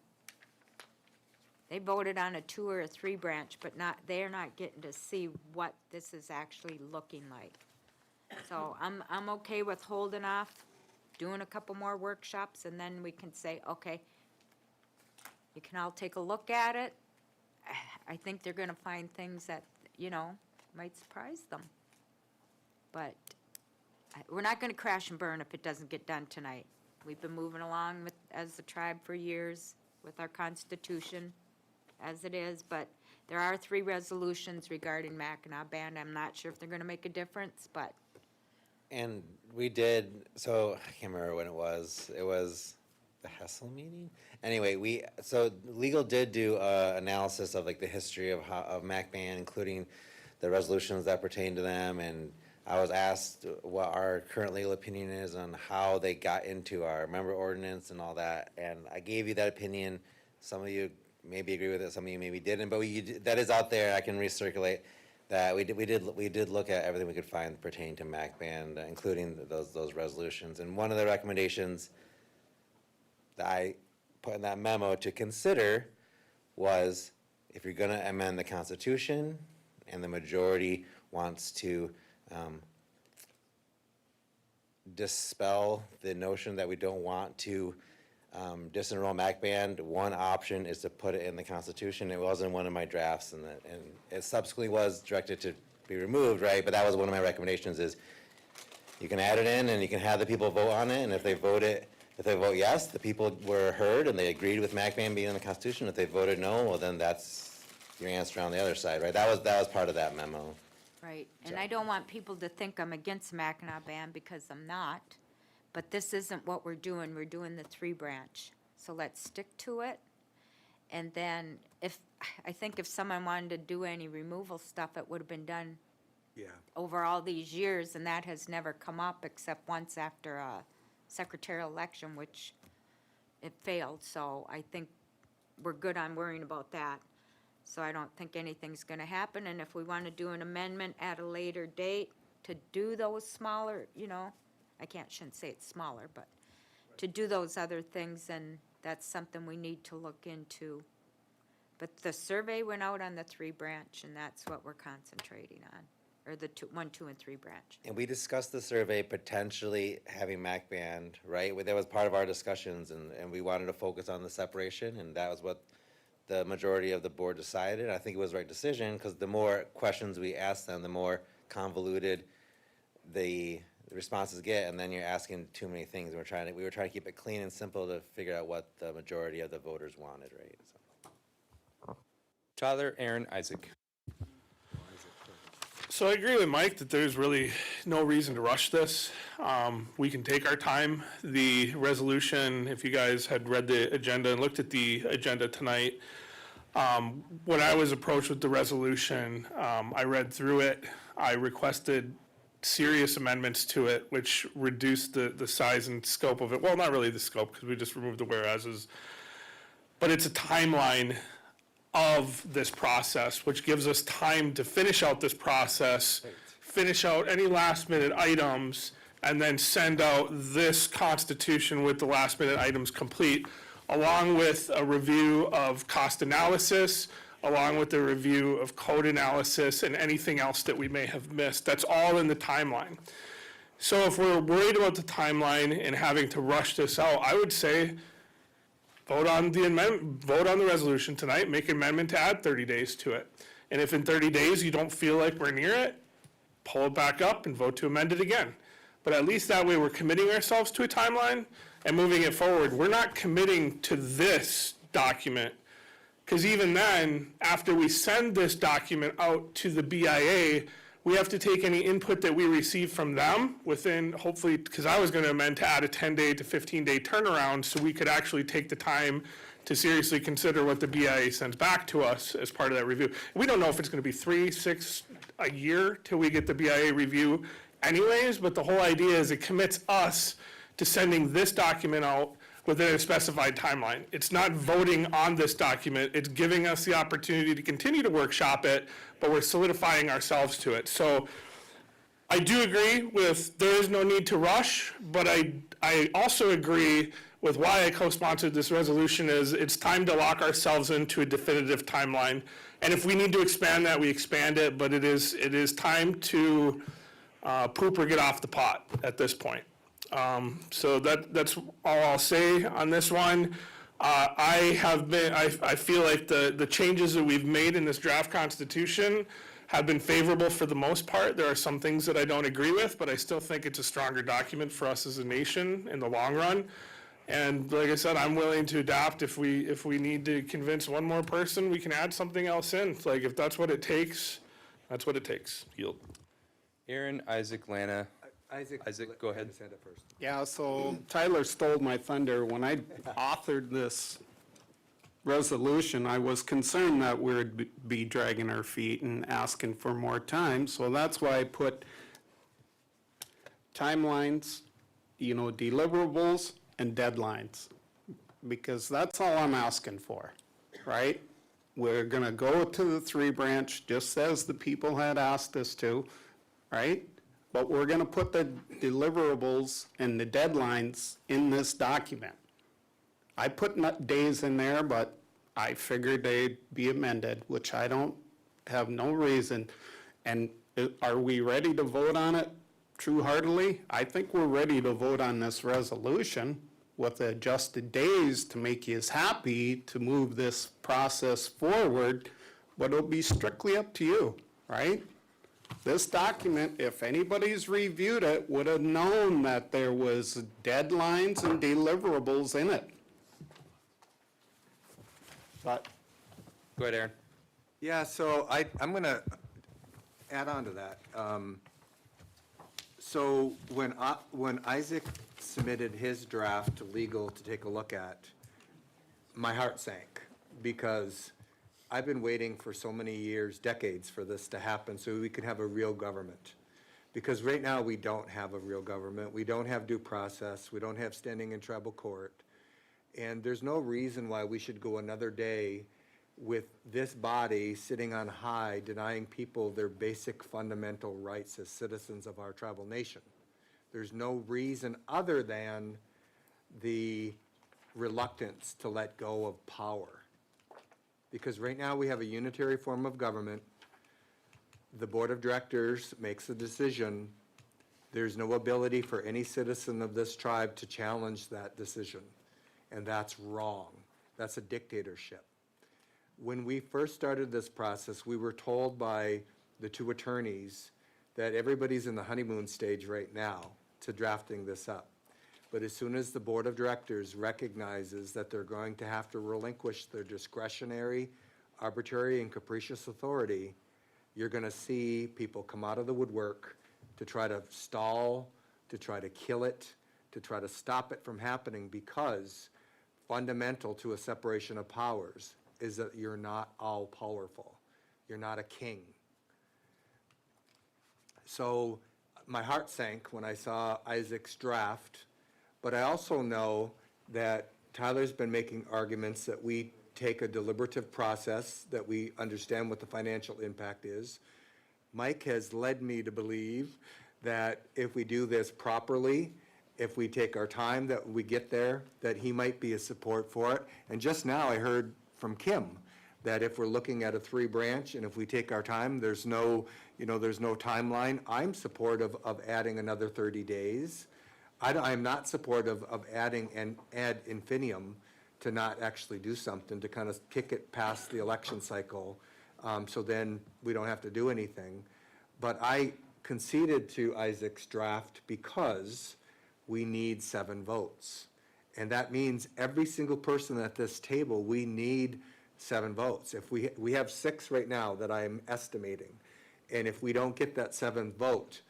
They voted on a 2 or a 3-branch, but they're not getting to see what this is actually looking like. So I'm okay with holding off, doing a couple more workshops, and then we can say, okay, you can all take a look at it. I think they're gonna find things that, might surprise them. But we're not gonna crash and burn if it doesn't get done tonight. We've been moving along as a tribe for years with our Constitution as it is, but there are 3 resolutions regarding Mackinac Band. I'm not sure if they're gonna make a difference, but And we did, so I can't remember when it was the Hessel meeting? Anyway, so legal did do analysis of the history of Mac Band, including the resolutions that pertain to them, and I was asked what our current legal opinion is on how they got into our member ordinance and all that, and I gave you that opinion. Some of you maybe agree with it, some of you maybe didn't, but that is out there. I can recirculate that. We did look at everything we could find pertaining to Mac Band, including those resolutions. And one of the recommendations that I put in that memo to consider was, if you're going to amend the Constitution and the majority wants to dispel the notion that we don't want to disenroll Mac Band, one option is to put it in the Constitution. It wasn't one of my drafts, and it subsequently was directed to be removed, right? But that was one of my recommendations, is you can add it in and you can have the people vote on it, and if they vote yes, the people were heard and they agreed with Mac Band being in the Constitution. If they voted no, well, then that's your answer on the other side, right? That was part of that memo. right. And I don't want people to think I'm against Mackinac Band, because I'm not. But this isn't what we're doing. We're doing the 3-branch. So let's stick to it. And then I think if someone wanted to do any removal stuff, it would have been done Yeah. over all these years, and that has never come up except once after a secretarial election, which it failed. So I think we're good on worrying about that. So I don't think anything's gonna happen, and if we wanna do an amendment at a later date to do those smaller, I shouldn't say it's smaller, but to do those other things, and that's something we need to look into. But the survey went out on the 3-branch, and that's what we're concentrating on, or the 1, 2, and 3 branch. And we discussed the survey potentially having MAC band, right? That was part of our discussions, and we wanted to focus on the separation, and that was what the majority of the board decided. I think it was the right decision, because the more questions we ask them, the more convoluted the responses get, and then you're asking too many things. We were trying to keep it clean and simple to figure out what the majority of the voters wanted, right? So. Tyler, Aaron, Isaac. So I agree with Mike that there's really no reason to rush this. We can take our time. The resolution, if you guys had read the agenda and looked at the agenda tonight, when I was approached with the resolution, I read through it. I requested serious amendments to it, which reduced the size and scope of it. Well, not really the scope, because we just removed the whereases. But it's a timeline of this process, which gives us time to finish out this process, finish out any last-minute items, and then send out this constitution with the last-minute items complete, along with a review of cost analysis, along with the review of code analysis and anything else that we may have missed. That's all in the timeline. So if we're worried about the timeline and having to rush this out, I would say vote on the resolution tonight, make an amendment to add 30 days to it. And if in 30 days you don't feel like we're near it, pull it back up and vote to amend it again. But at least that way we're committing ourselves to a timeline and moving it forward. We're not committing to this document, because even then, after we send this document out to the BIA, we have to take any input that we receive from them within, hopefully, because I was going to amend to add a 10-day to 15-day turnaround, so we could actually take the time to seriously consider what the BIA sends back to us as part of that review. We don't know if it's going to be 3, 6, a year till we get the BIA review anyways, but the whole idea is it commits us to sending this document out within a specified timeline. It's not voting on this document, it's giving us the opportunity to continue to workshop it, but we're solidifying ourselves to it. So I do agree with there is no need to rush, but I also agree with why I co-sponsored this resolution is it's time to lock ourselves into a definitive timeline. And if we need to expand that, we expand it, but it is time to poop or get off the pot at this point. So that's all I'll say on this one. I feel like the changes that we've made in this draft constitution have been favorable for the most part. There are some things that I don't agree with, but I still think it's a stronger document for us as a nation in the long run. And like I said, I'm willing to adapt if we need to convince one more person, we can add something else in. Like if that's what it takes, that's what it takes. Yield. Aaron, Isaac, Lana. Isaac, go ahead. His hand up first. Yeah, so Tyler stole my thunder. When I authored this resolution, I was concerned that we'd be dragging our feet and asking for more time. So that's why I put timelines, deliverables and deadlines, because that's all I'm asking for, right? We're going to go to the 3-branch, just as the people had asked us to, right? But we're going to put the deliverables and the deadlines in this document. I put days in there, but I figured they'd be amended, which I don't have no reason. And are we ready to vote on it true heartedly? I think we're ready to vote on this resolution with the adjusted days to make you happy to move this process forward, but it'll be strictly up to you, right? This document, if anybody's reviewed it, would have known that there was deadlines and deliverables in it. But Go ahead, Aaron. Yeah, so I'm going to add on to that. So when Isaac submitted his draft to legal to take a look at, my heart sank, because I've been waiting for so many years, decades, for this to happen so we could have a real government. Because right now, we don't have a real government. We don't have due process. We don't have standing in tribal court. And there's no reason why we should go another day with this body sitting on high, denying people their basic fundamental rights as citizens of our tribal nation. There's no reason other than the reluctance to let go of power. Because right now, we have a unitary form of government. The board of directors makes a decision. There's no ability for any citizen of this tribe to challenge that decision. And that's wrong. That's a dictatorship. When we first started this process, we were told by the two attorneys that everybody's in the honeymoon stage right now to drafting this up. But as soon as the board of directors recognizes that they're going to have to relinquish their discretionary, arbitrary, and capricious authority, you're going to see people come out of the woodwork to try to stall, to try to kill it, to try to stop it from happening, because fundamental to a separation of powers is that you're not all powerful. You're not a king. So my heart sank when I saw Isaac's draft, but I also know that Tyler's been making arguments that we take a deliberative process, that we understand what the financial impact is. Mike has led me to believe that if we do this properly, if we take our time, that we get there, that he might be a support for it. And just now I heard from Kim that if we're looking at a 3-branch and if we take our time, there's no timeline. I'm supportive of adding another 30 days. I'm not supportive of adding an ad infinitum to not actually do something, to kind of kick it past the election cycle, so then we don't have to do anything. But I conceded to Isaac's draft because we need 7 votes. And that means every single person at this table, we need 7 votes. If we have 6 right now that I'm estimating, and if we don't get that 7th vote,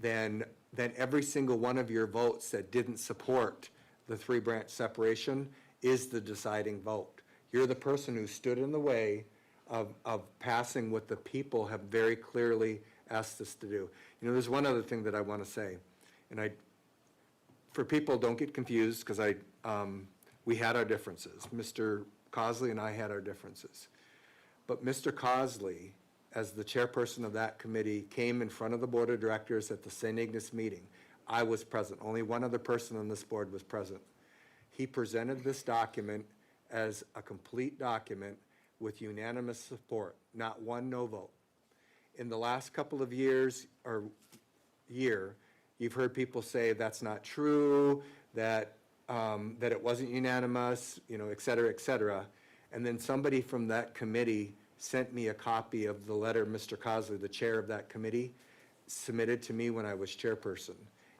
then every single one of your votes that didn't support the 3-branch separation is the deciding vote. You're the person who stood in the way of passing what the people have very clearly asked us to do. You know, there's one other thing that I want to say, and for people, don't get confused, because we had our differences. Mr. Cosley and I had our differences. But Mr. Cosley, as the chairperson of that committee, came in front of the board of directors at the St. Ignace meeting. I was present. Only one other person on this board was present. He presented this document as a complete document with unanimous support, not one no vote. In the last couple of years, or year, you've heard people say that's not true, that it wasn't unanimous, et cetera, et cetera. And then somebody from that committee sent me a copy of the letter Mr. Cosley, the chair of that committee, submitted to me when I was chairperson.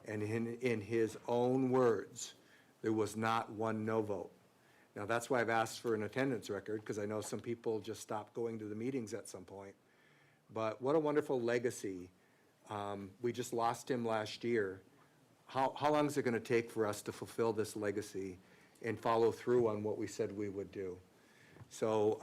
And in his own words, there was not one no vote. Now, that's why I've asked for an attendance record, because I know some people just stopped going to the meetings at some point. But what a wonderful legacy. We just lost him last year. How long is it going to take for us to fulfill this legacy and follow through on what we said we would do? So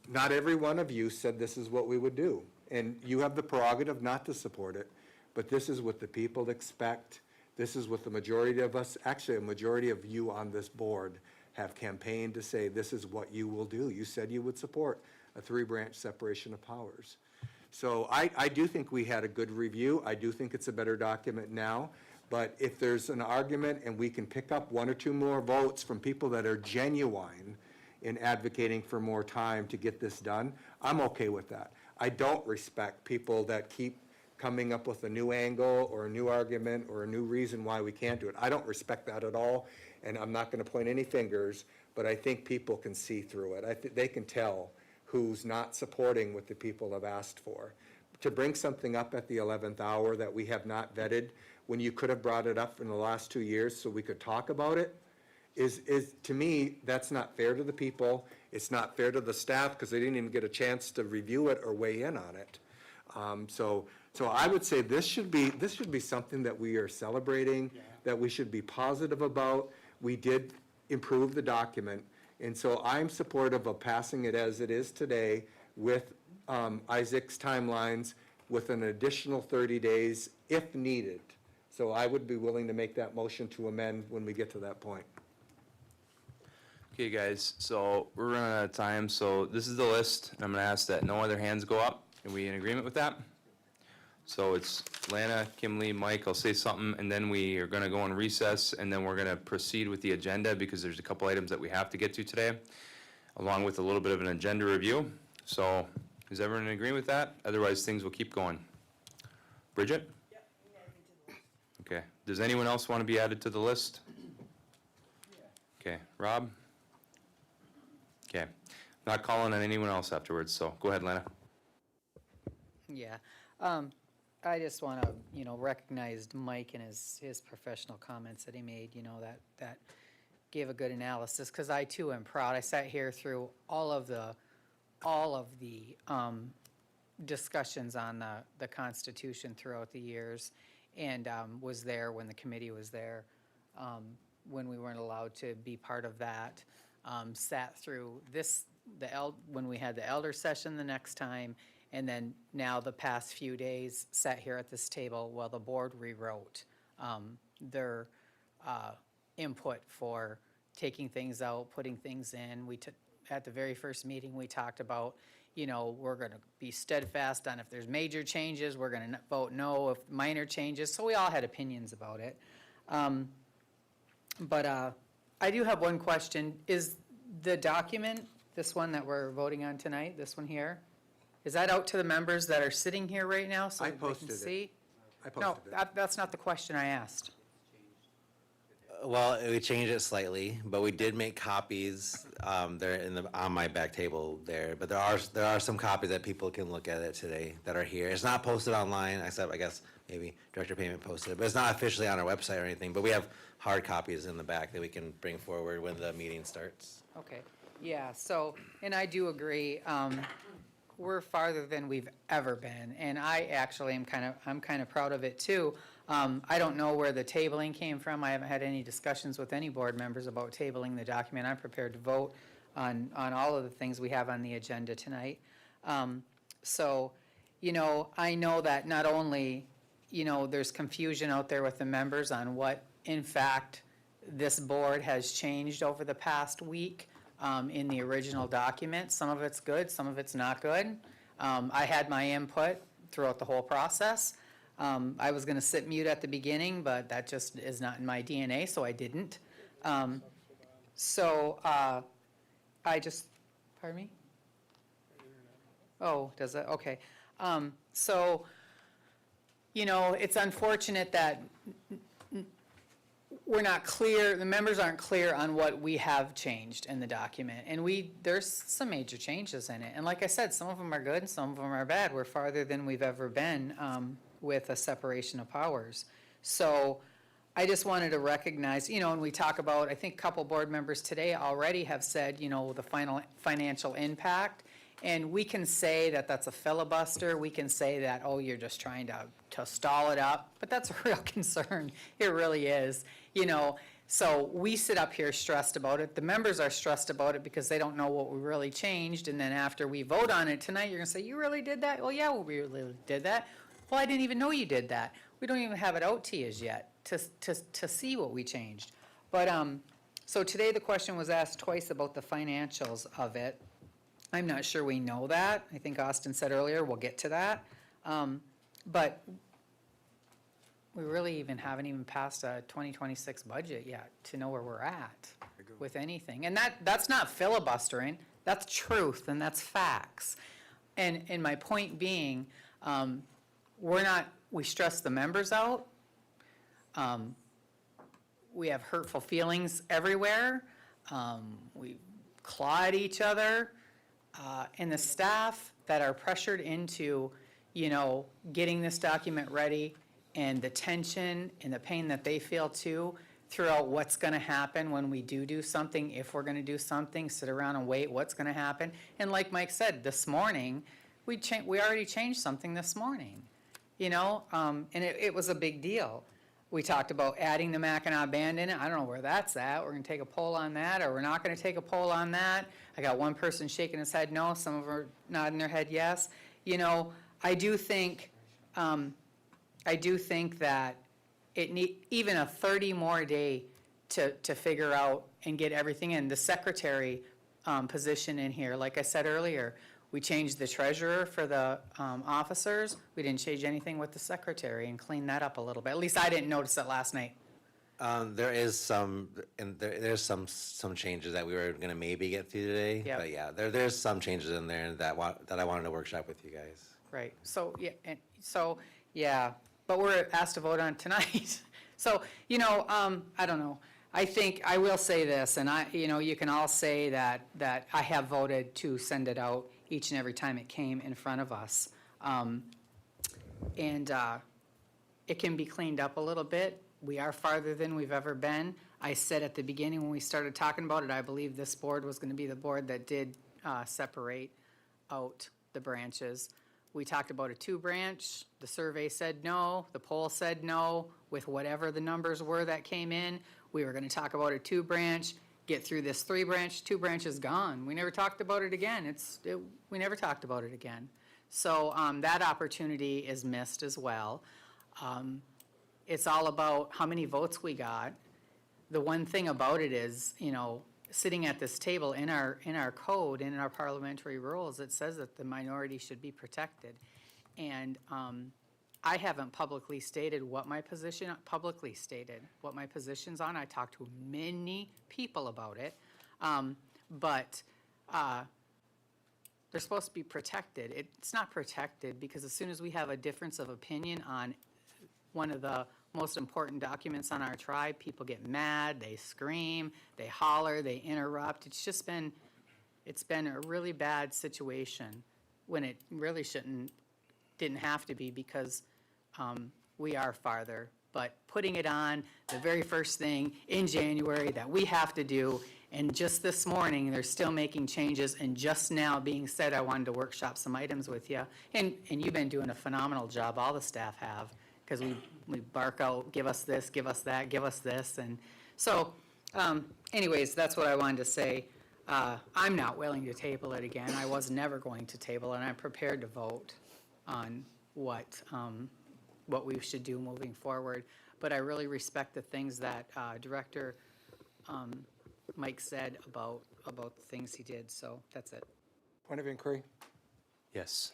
not every one of you said this is what we would do. And you have the prerogative not to support it, but this is what the people expect. This is what the majority of us, actually a majority of you on this board, have campaigned to say this is what you will do. You said you would support a 3-branch separation of powers. So I do think we had a good review. I do think it's a better document now. But if there's an argument and we can pick up 1 or 2 more votes from people that are genuine in advocating for more time to get this done, I'm okay with that. I don't respect people that keep coming up with a new angle or a new argument or a new reason why we can't do it. I don't respect that at all, and I'm not going to point any fingers, but I think people can see through it. They can tell who's not supporting what the people have asked for. To bring something up at the 11th hour that we have not vetted, when you could have brought it up in the last 2 years so we could talk about it, is to me, that's not fair to the people. It's not fair to the staff, because they didn't even get a chance to review it or weigh in on it. So I would say this should be something that we are celebrating, that we should be positive about. We did improve the document, and so I'm supportive of passing it as it is today with Isaac's timelines, with an additional 30 days if needed. So I would be willing to make that motion to amend when we get to that point. Okay, guys, so we're running out of time, so this is the list, and I'm gonna ask that no other hands go up. Are we in agreement with that? So it's Lana, Kimley, Mike, I'll say something, and then we are gonna go in recess, and then we're gonna proceed with the agenda, because there's a couple items that we have to get to today, along with a little bit of an agenda review. So, is everyone in agreement with that? Otherwise, things will keep going. Bridget? Okay. Does anyone else want to be added to the list? Okay. Rob? Okay. Not calling on anyone else afterwards, so go ahead, Lana. Yeah, I just want to, recognize Mike and his professional comments that he made, that gave a good analysis, because I too am proud. I sat here through all of the discussions on the Constitution throughout the years, and was there when the committee was there, when we weren't allowed to be part of that. Sat through when we had the elder session the next time, and then now the past few days, sat here at this table while the board rewrote their input for taking things out, putting things in. At the very first meeting, we talked about, we're going to be steadfast on if there's major changes, we're going to vote no if minor changes. So we all had opinions about it. But I do have one question. Is the document, this one that we're voting on tonight, this one here, is that out to the members that are sitting here right now so I that they posted can it. see? I No, posted it. that's not the question I asked. Well, we changed it slightly, but we did make copies. They're on my back table there. But there are some copies that people can look at it today that are here. It's not posted online, except I guess maybe Director Payment posted it, but it's not officially on our website or anything. But we have hard copies in the back that we can bring forward when the meeting starts. Okay, yeah, so, and I do agree, we're farther than we've ever been, and I actually I'm kind of proud of it too. I don't know where the tabling came from. I haven't had any discussions with any board members about tabling the document. I'm prepared to vote on all of the things we have on the agenda tonight. So, I know that not only, there's confusion out there with the members on what, in fact, this board has changed over the past week in the original document. Some of it's good, some of it's not good. I had my input throughout the whole process. I was going to sit mute at the beginning, but that just is not in my DNA, so I didn't. I just, pardon me? Oh, does it? Okay. It's unfortunate that we're not clear, the members aren't clear on what we have changed in the document. And there's some major changes in it. And like I said, some of them are good and some of them are bad. We're farther than we've ever been with a separation of powers. So I just wanted to recognize, when we talk about, I think a couple board members today already have said, the final financial impact. And we can say that that's a filibuster. We can say that, oh, you're just trying to stall it up. But that's a real concern. It really is. So we sit up here stressed about it. The members are stressed about it because they don't know what we really changed. And then after we vote on it tonight, you're going to say, you really did that? Well, yeah, we really did that. Well, I didn't even know you did that. We don't even have it out to you yet to see what we changed. But so today the question was asked twice about the financials of it. I'm not sure we know that. I think Austin said earlier, we'll get to that. But we really haven't even passed a 2026 budget yet to know where we're at with anything. And that's not filibustering, that's truth and that's facts. And my point being, we stress the members out. We have hurtful feelings everywhere. We claw at each other. And the staff that are pressured into, getting this document ready, and the tension and the pain that they feel too throughout what's going to happen when we do something, if we're going to do something, sit around and wait what's going to happen. And like Mike said, this morning, we already changed something this morning, and it was a big deal. We talked about adding the Mackinac Band in it. I don't know where that's at. We're going to take a poll on that, or we're not going to take a poll on that. I got one person shaking his head no, some of them are nodding their head yes. I do think that it even a 30 more day to figure out and get everything in. The secretary position in here, like I said earlier, We changed the treasurer for the officers. We didn't change anything with the secretary and cleaned that up a little bit. At least I didn't notice it last night. There is some, and there's some changes that we were gonna maybe get through today. Yep. But yeah, there's some changes in there that I wanted to workshop with you guys. Right, so, yeah, but we're asked to vote on tonight. So, I don't know. I think, I will say this, and you can all say that I have voted to send it out each and every time it came in front of us. And it can be cleaned up a little bit. We are farther than we've ever been. I said at the beginning when we started talking about it, I believe this board was going to be the board that did separate out the branches. We talked about a 2-branch. The survey said no. The poll said no. With whatever the numbers were that came in, we were going to talk about a 2-branch, get through this 3-branch. 2 branches gone. We never talked about it again. We never talked about it again. So that opportunity is missed as well. It's all about how many votes we got. The one thing about it is, sitting at this table in our code, in our parliamentary rules, it says that the minority should be protected. And I haven't publicly stated what my position's on. I talked to many people about it. But they're supposed to be protected. It's not protected because as soon as we have a difference of opinion on one of the most important documents on our tribe, people get mad, they scream, they holler, they interrupt. It's been a really bad situation when it really didn't have to be because we are farther. But putting it on the very first thing in January that we have to do, and just this morning, they're still making changes, and just now being said, I wanted to workshop some items with you. And you've been doing a phenomenal job, all the staff have, because we bark out, give us this, give us that, give us this. And so, anyways, that's what I wanted to say. I'm not willing to table it again. I was never going to table it, and I'm prepared to vote on what we should do moving forward. But I really respect the things that Director Mike said about the things he did, so that's it. Point of inquiry. Yes.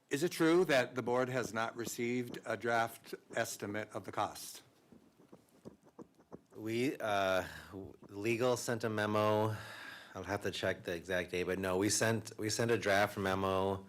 Is it true that the board has not received a draft estimate of the cost? We, legal sent a memo, I'll have to check the exact date, but no, we sent a draft memo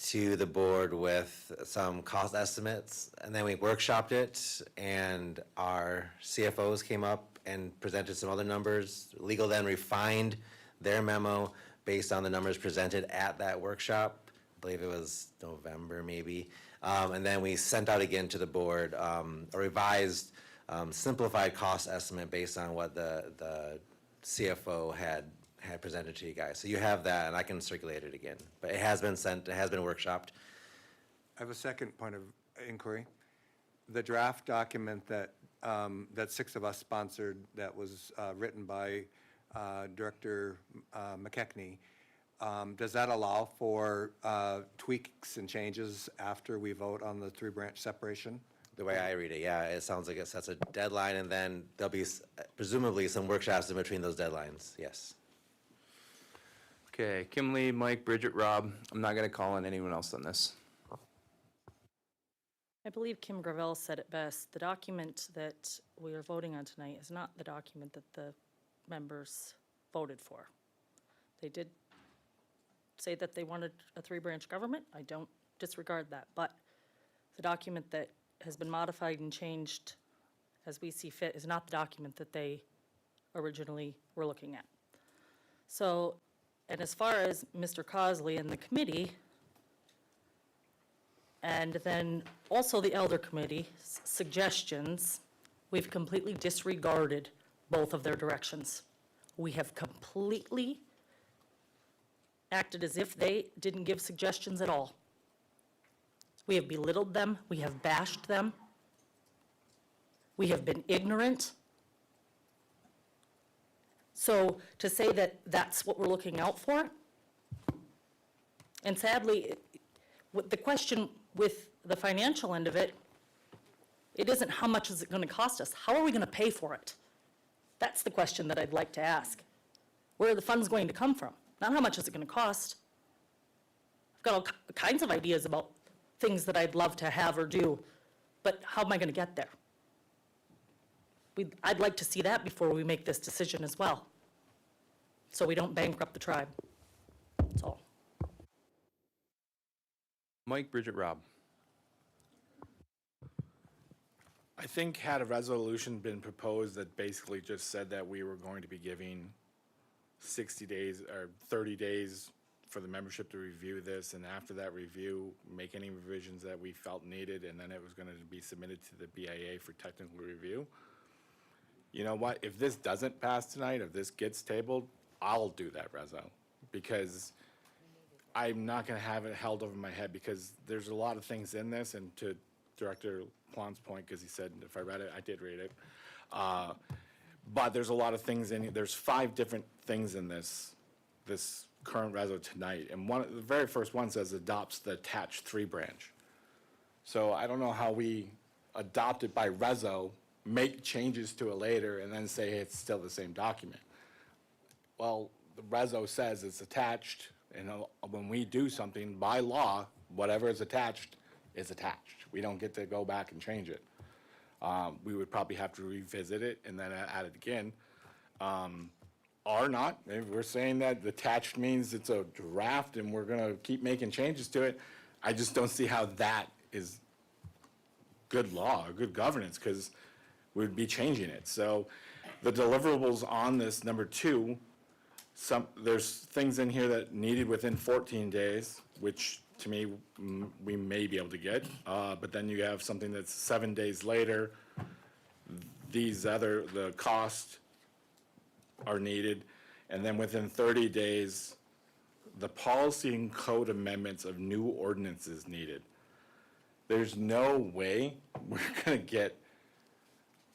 to the board with some cost estimates, and then we workshopped it, and our CFOs came up and presented some other numbers. Legal then refined their memo based on the numbers presented at that workshop. I believe it was November, maybe. And then we sent out again to the board a revised, simplified cost estimate based on what the CFO had presented to you guys. So you have that, and I can circulate it again. But it has been sent, it has been workshopped. I have a second point of inquiry. The draft document that 6 of us sponsored, that was written by Director McKechnie, does that allow for tweaks and changes after we vote on the 3-branch separation? The way I read it, yeah, it sounds like it sets a deadline, and then there'll be presumably some workshops in between those deadlines, yes. Okay, Kim Lee, Mike, Bridget, Rob. I'm not going to call on anyone else on this. I believe Kim Gravel said it best. The document that we are voting on tonight is not the document that the members voted for. They did say that they wanted a 3-branch government. I don't disregard that, but the document that has been modified and changed as we see fit is not the document that they originally were looking at. So, and as far as Mr. Cosley and the committee, and then also the Elder Committee's suggestions, we've completely disregarded both of their directions. We have completely acted as if they didn't give suggestions at all. We have belittled them, we have bashed them, we have been ignorant. So to say that that's what we're looking out for, and sadly, the question with the financial end of it, it isn't how much is it going to cost us, how are we going to pay for it? That's the question that I'd like to ask. Where are the funds going to come from? Not how much is it going to cost. I've got all kinds of ideas about things that I'd love to have or do, but how am I going to get there? I'd like to see that before we make this decision as well, so we don't bankrupt the tribe. That's all. Mike, Bridget, Rob. I think had a resolution been proposed that basically just said that we were going to be giving 60 days or 30 days for the membership to review this, and after that review, make any revisions that we felt needed, and then it was going to be submitted to the BIA for technical review. You know what? If this doesn't pass tonight, if this gets tabled, I'll do that reso, because I'm not going to have it held over my head, because there's a lot of things in this, and to Director Plon's point, because he said if I read it, I did read it. But there's a lot of things in it. There's 5 different things in this current reso tonight. And the very first one says adopts the attached 3 branch. So I don't know how we adopt it by reso, make changes to it later, and then say it's still the same document. Well, the reso says it's attached, and when we do something by law, whatever is attached is attached. We don't get to go back and change it. We would probably have to revisit it and then add it again. Or not, if we're saying that attached means it's a draft and we're gonna keep making changes to it, I just don't see how that is good law, good governance, because we'd be changing it. So the deliverables on this, number 2, there's things in here that needed within 14 days, which to me, we may be able to get, but then you have something that's 7 days later, the cost are needed, and then within 30 days, the policy and code amendments of new ordinances needed. There's no way we're gonna get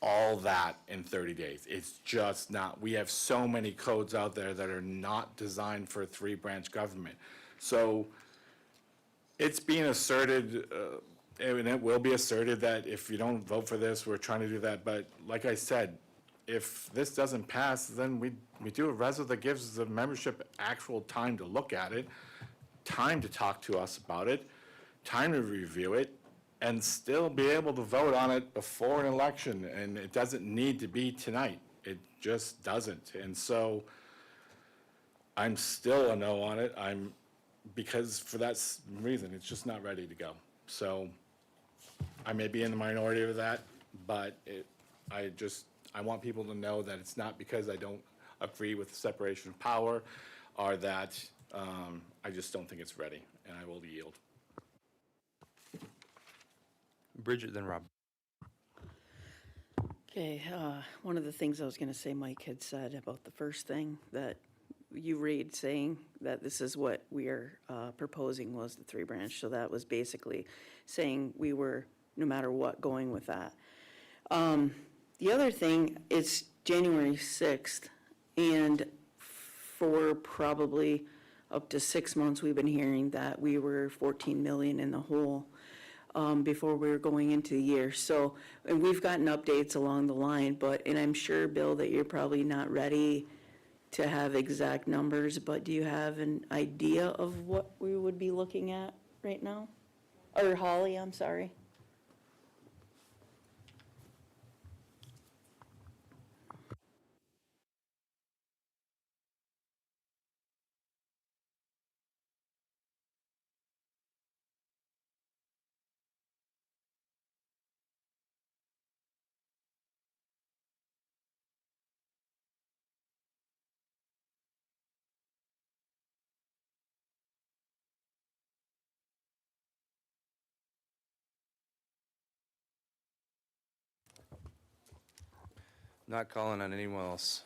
all that in 30 days. It's just not. We have so many codes out there that are not designed for a 3-branch government. So it's being asserted, and it will be asserted, that if you don't vote for this, we're trying to do that. But like I said, if this doesn't pass, then we do a reso that gives the membership actual time to look at it, time to talk to us about it, time to review it, and still be able to vote on it before an election. And it doesn't need to be tonight. It just doesn't. And so I'm still a no on it. Because for that reason, it's just not ready to go. So I may be in the minority of that, but I want people to know that it's not because I don't agree with the separation of power, or that I just don't think it's ready, and I will yield. Bridget, then Rob. Okay, one of the things I was going to say Mike had said about the first thing that you read saying that this is what we are proposing was the 3-branch. So that was basically saying we were, no matter what, going with that. The other thing, it's January 6th, and for probably up to 6 months, we've been hearing that we were 14 million in the hole before we were going into the year. So, and we've gotten updates along the line, and I'm sure, Bill, that you're probably not ready to have exact numbers, but do you have an idea of what we would be looking at right now? Or Holly, I'm sorry. Not calling on anyone else.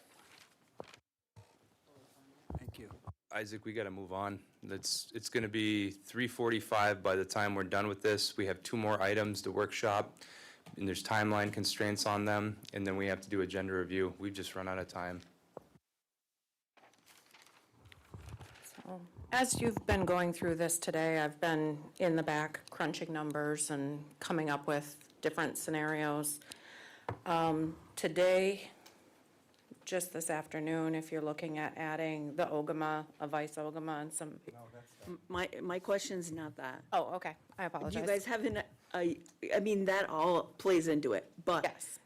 Thank you. Isaac, we got to move on. It's going to be 3:45 by the time we're done with this. We have 2 more items to workshop, and there's timeline constraints on them, and then we have to do agenda review. We've just run out of time. As you've been going through this today, I've been in the back crunching numbers and coming up with different scenarios. Today, just this afternoon, if you're looking at adding the Ogama, a vice Ogama, and some, My question's not that. oh, okay, I Do apologize. you guys have I mean, that all plays into it, but. Yes.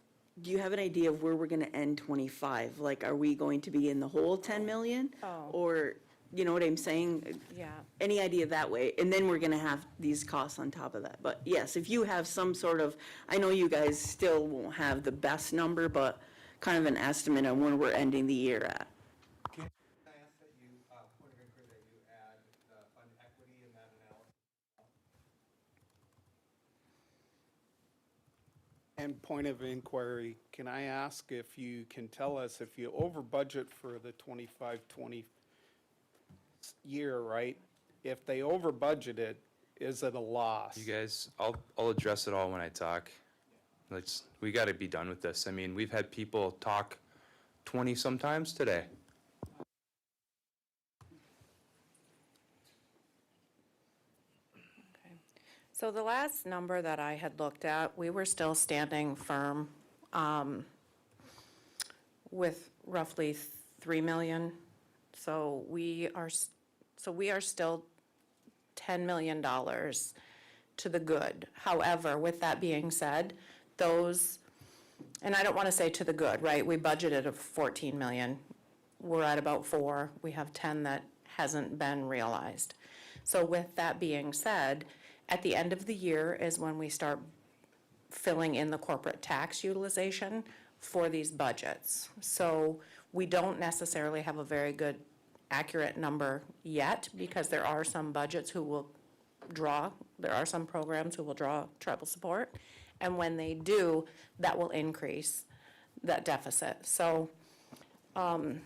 Do you have an idea of where we're gonna end 25? Like, are we going to be in the whole 10 million? Oh. Or, you know what I'm saying? Yeah. Any idea that way? And then we're gonna have these costs on top of that. But yes, if you have some sort of, I know you guys still won't have the best number, but kind of an estimate on where we're ending the year at. Can I ask that you, point of inquiry, that you add the fund equity in that analysis? And point of inquiry, can I ask if you can tell us if you over budget for the 25-20 year, right? If they over budgeted, is it a loss? You guys, I'll address it all when I talk. We gotta be done with this. I mean, we've had people talk 20 sometimes today. So the last number that I had looked at, we were still standing firm with roughly 3 million. So we are still $10 million to the good. However, with that being said, those, and I don't want to say to the good, right? We budgeted of 14 million. We're at about 4. We have 10 that hasn't been realized. So with that being said, at the end of the year is when we start filling in the corporate tax utilization for these budgets. So we don't necessarily have a very good, accurate number yet, because there are some budgets who will draw, there are some programs who will draw tribal support, and when they do, that will increase that deficit. So, to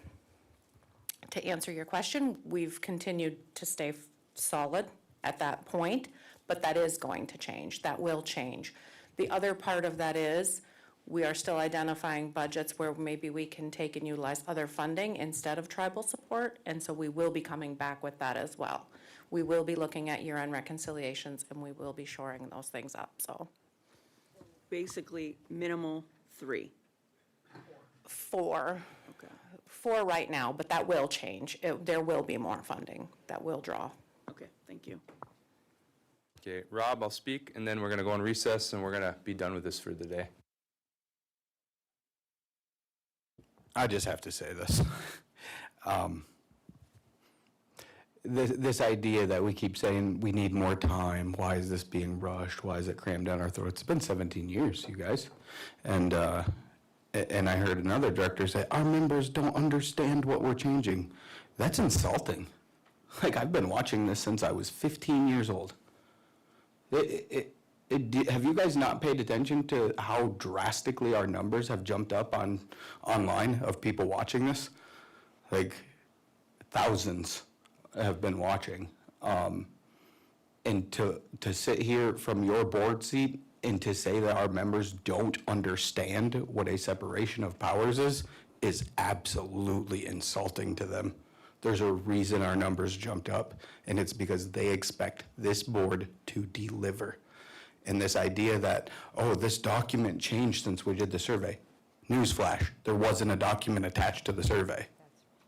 answer your question, we've continued to stay solid at that point, but that is going to change. That will change. The other part of that is, we are still identifying budgets where maybe we can take and utilize other funding instead of tribal support, and so we will be coming back with that as well. We will be looking at year-end reconciliations, and we will be shoring those things up, so. Basically, minimal 3. 4. Okay. 4 right now, but that will change. There will be more funding that will draw. Okay, thank you. Okay, Rob, I'll speak, and then we're gonna go on recess, and we're gonna be done with this for the day. I just have to say this. This idea that we keep saying we need more time, why is this being rushed, why is it crammed down our throats? It's been 17 years, you guys. And I heard another director say, our members don't understand what we're changing. That's insulting. Like, I've been watching this since I was 15 years old. Have you guys not paid attention to how drastically our numbers have jumped up online of people watching this? Like, thousands have been watching. And to sit here from your board seat and to say that our members don't understand what a separation of powers is absolutely insulting to them. There's a reason our numbers jumped up, and it's because they expect this board to deliver. And this idea that, oh, this document changed since we did the survey. Newsflash, there wasn't a document attached to the survey.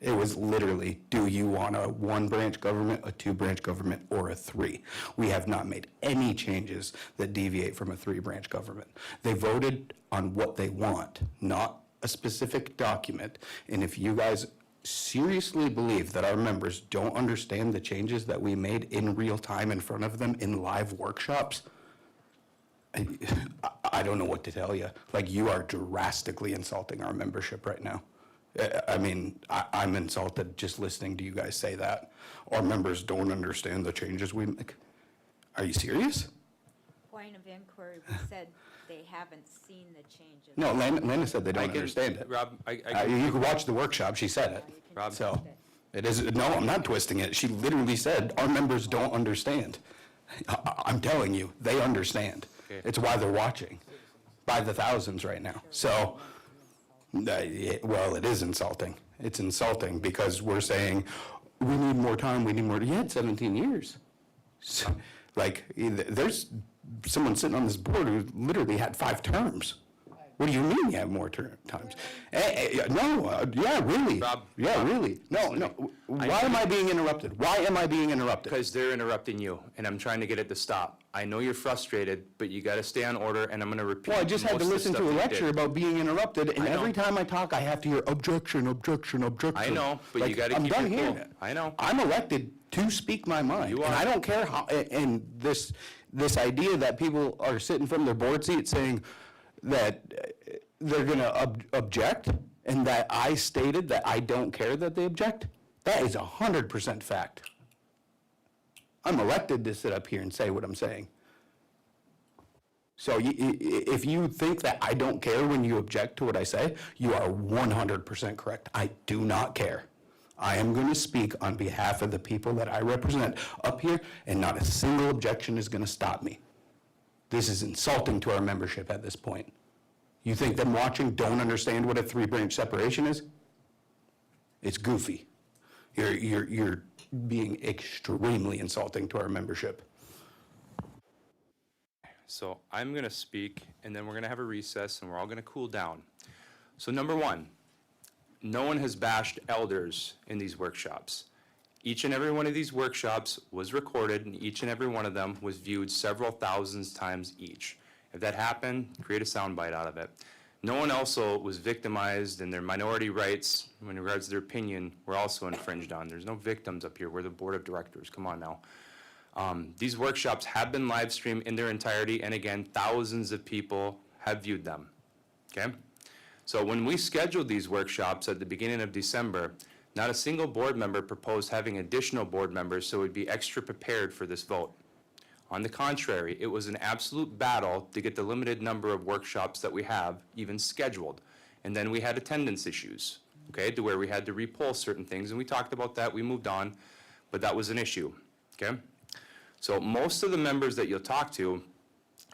It was literally, do you want a 1-branch government, a 2-branch government, or a 3? We have not made any changes that deviate from a 3-branch government. They voted on what they want, not a specific document. And if you guys seriously believe that our members don't understand the changes that we made in real time in front of them in live workshops, I don't know what to tell you. Like, you are drastically insulting our membership right now. I mean, I'm insulted just listening to you guys say that. Our members don't understand the changes we make. Are you serious? Point of inquiry, we said they haven't seen the changes. No, Lana said they don't I can- understand it. Rob, You could watch the workshop, she said it. Rob. So, it is, no, I'm not twisting it. She literally said, our members don't understand. I'm telling you, they understand. Okay. It's why they're watching by the thousands right now. So, well, it is insulting. It's insulting because we're saying, we need more time, we need more, you had 17 years. So, like, there's someone sitting on this board who literally had 5 terms. What do you mean you have more times? No, yeah, really. Really. No. Why am I being interrupted? Why am I being interrupted? Because they're interrupting you, and I'm trying to get it to stop. I know you're frustrated, but you got to stay on order, and I'm going to repeat. Well, I just had most to of the listen stuff to a you lecture did. about being interrupted, and I know. every time I talk, I have to hear objection, objection, objection. I know, but you Like, gotta I'm keep done your hearing cool. it. I know. I'm elected to speak my mind. You And are. I don't care how, and this idea that people are sitting from their board seat saying that they're gonna object, and that I stated that I don't care that they object, that is 100% fact. I'm elected to sit up here and say what I'm saying. So if you think that I don't care when you object to what I say, you are 100% correct. I do not care. I am going to speak on behalf of the people that I represent up here, and not a single objection is going to stop me. This is insulting to our membership at this point. You think them watching don't understand what a three-branch separation is? It's goofy. You're being extremely insulting to our membership. So I'm going to speak, and then we're going to have a recess, and we're all going to cool down. So number one, no one has bashed elders in these workshops. Each and every one of these workshops was recorded, and each and every one of them was viewed several thousands times each. If that happened, create a soundbite out of it. No one also was victimized, and their minority rights, in regards to their opinion, were also infringed on. There's no victims up here. We're the board of directors. Come on now. These workshops have been live streamed in their entirety, and again, thousands of people have viewed them, okay? So when we scheduled these workshops at the beginning of December, not a single board member proposed having additional board members so we'd be extra prepared for this vote. On the contrary, it was an absolute battle to get the limited number of workshops that we have even scheduled. And then we had attendance issues, okay, to where we had to repoll certain things, and we talked about that, we moved on, but that was an issue, okay? So most of the members that you'll talk to,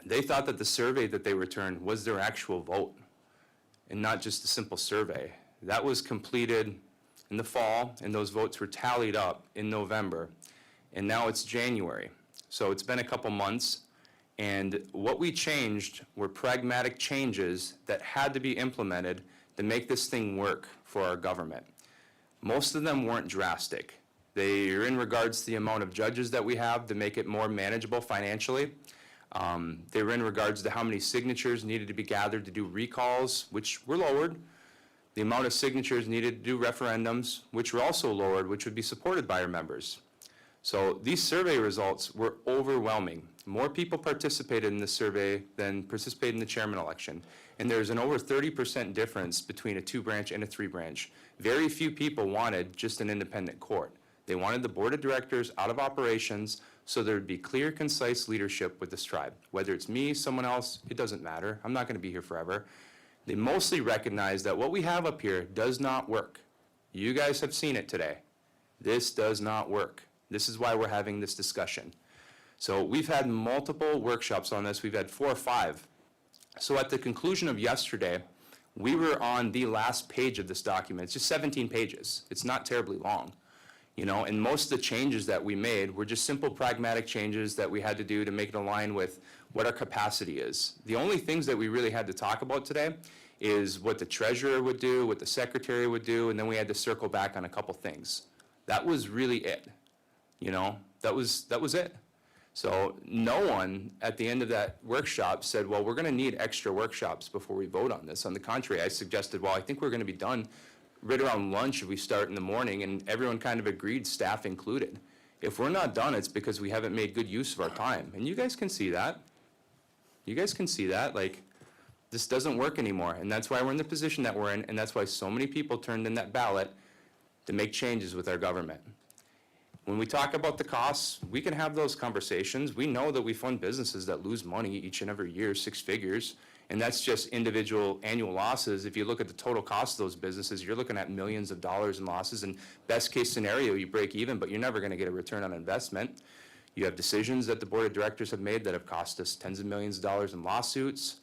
they thought that the survey that they returned was their actual vote and not just a simple survey. That was completed in the fall, and those votes were tallied up in November, and now it's January. So it's been a couple months, and what we changed were pragmatic changes that had to be implemented to make this thing work for our government. Most of them weren't drastic. They are in regards to the amount of judges that we have to make it more manageable financially. They were in regards to how many signatures needed to be gathered to do recalls, which were lowered. The amount of signatures needed to do referendums, which were also lowered, which would be supported by our members. So these survey results were overwhelming. More people participated in the survey than participated in the chairman election. And there's an over 30% difference between a 2-branch and a 3-branch. Very few people wanted just an independent court. They wanted the board of directors out of operations so there would be clear, concise leadership with this tribe. Whether it's me, someone else, it doesn't matter. I'm not going to be here forever. They mostly recognize that what we have up here does not work. You guys have seen it today. This does not work. This is why we're having this discussion. So we've had multiple workshops on this. We've had 4 or 5. So at the conclusion of yesterday, we were on the last page of this document. It's just 17 pages. It's not terribly long. You know, and most of the changes that we made were just simple pragmatic changes that we had to do to make it align with what our capacity is. The only things that we really had to talk about today is what the treasurer would do, what the secretary would do, and then we had to circle back on a couple things. That was really it. You know, that was it. So no one at the end of that workshop said, well, we're going to need extra workshops before we vote on this. On the contrary, I suggested, well, I think we're going to be done right around lunch if we start in the morning, and everyone kind of agreed, staff included. If we're not done, it's because we haven't made good use of our time. And you guys can see that. You guys can see that. Like, this doesn't work anymore. And that's why we're in the position that we're in, and that's why so many people turned in that ballot to make changes with our government. When we talk about the costs, we can have those conversations. We know that we fund businesses that lose money each and every year, 6 figures. And that's just individual annual losses. If you look at the total cost of those businesses, you're looking at millions of dollars in losses. And best case scenario, you break even, but you're never going to get a return on investment. You have decisions that the board of directors have made that have cost us tens of millions of dollars in lawsuits.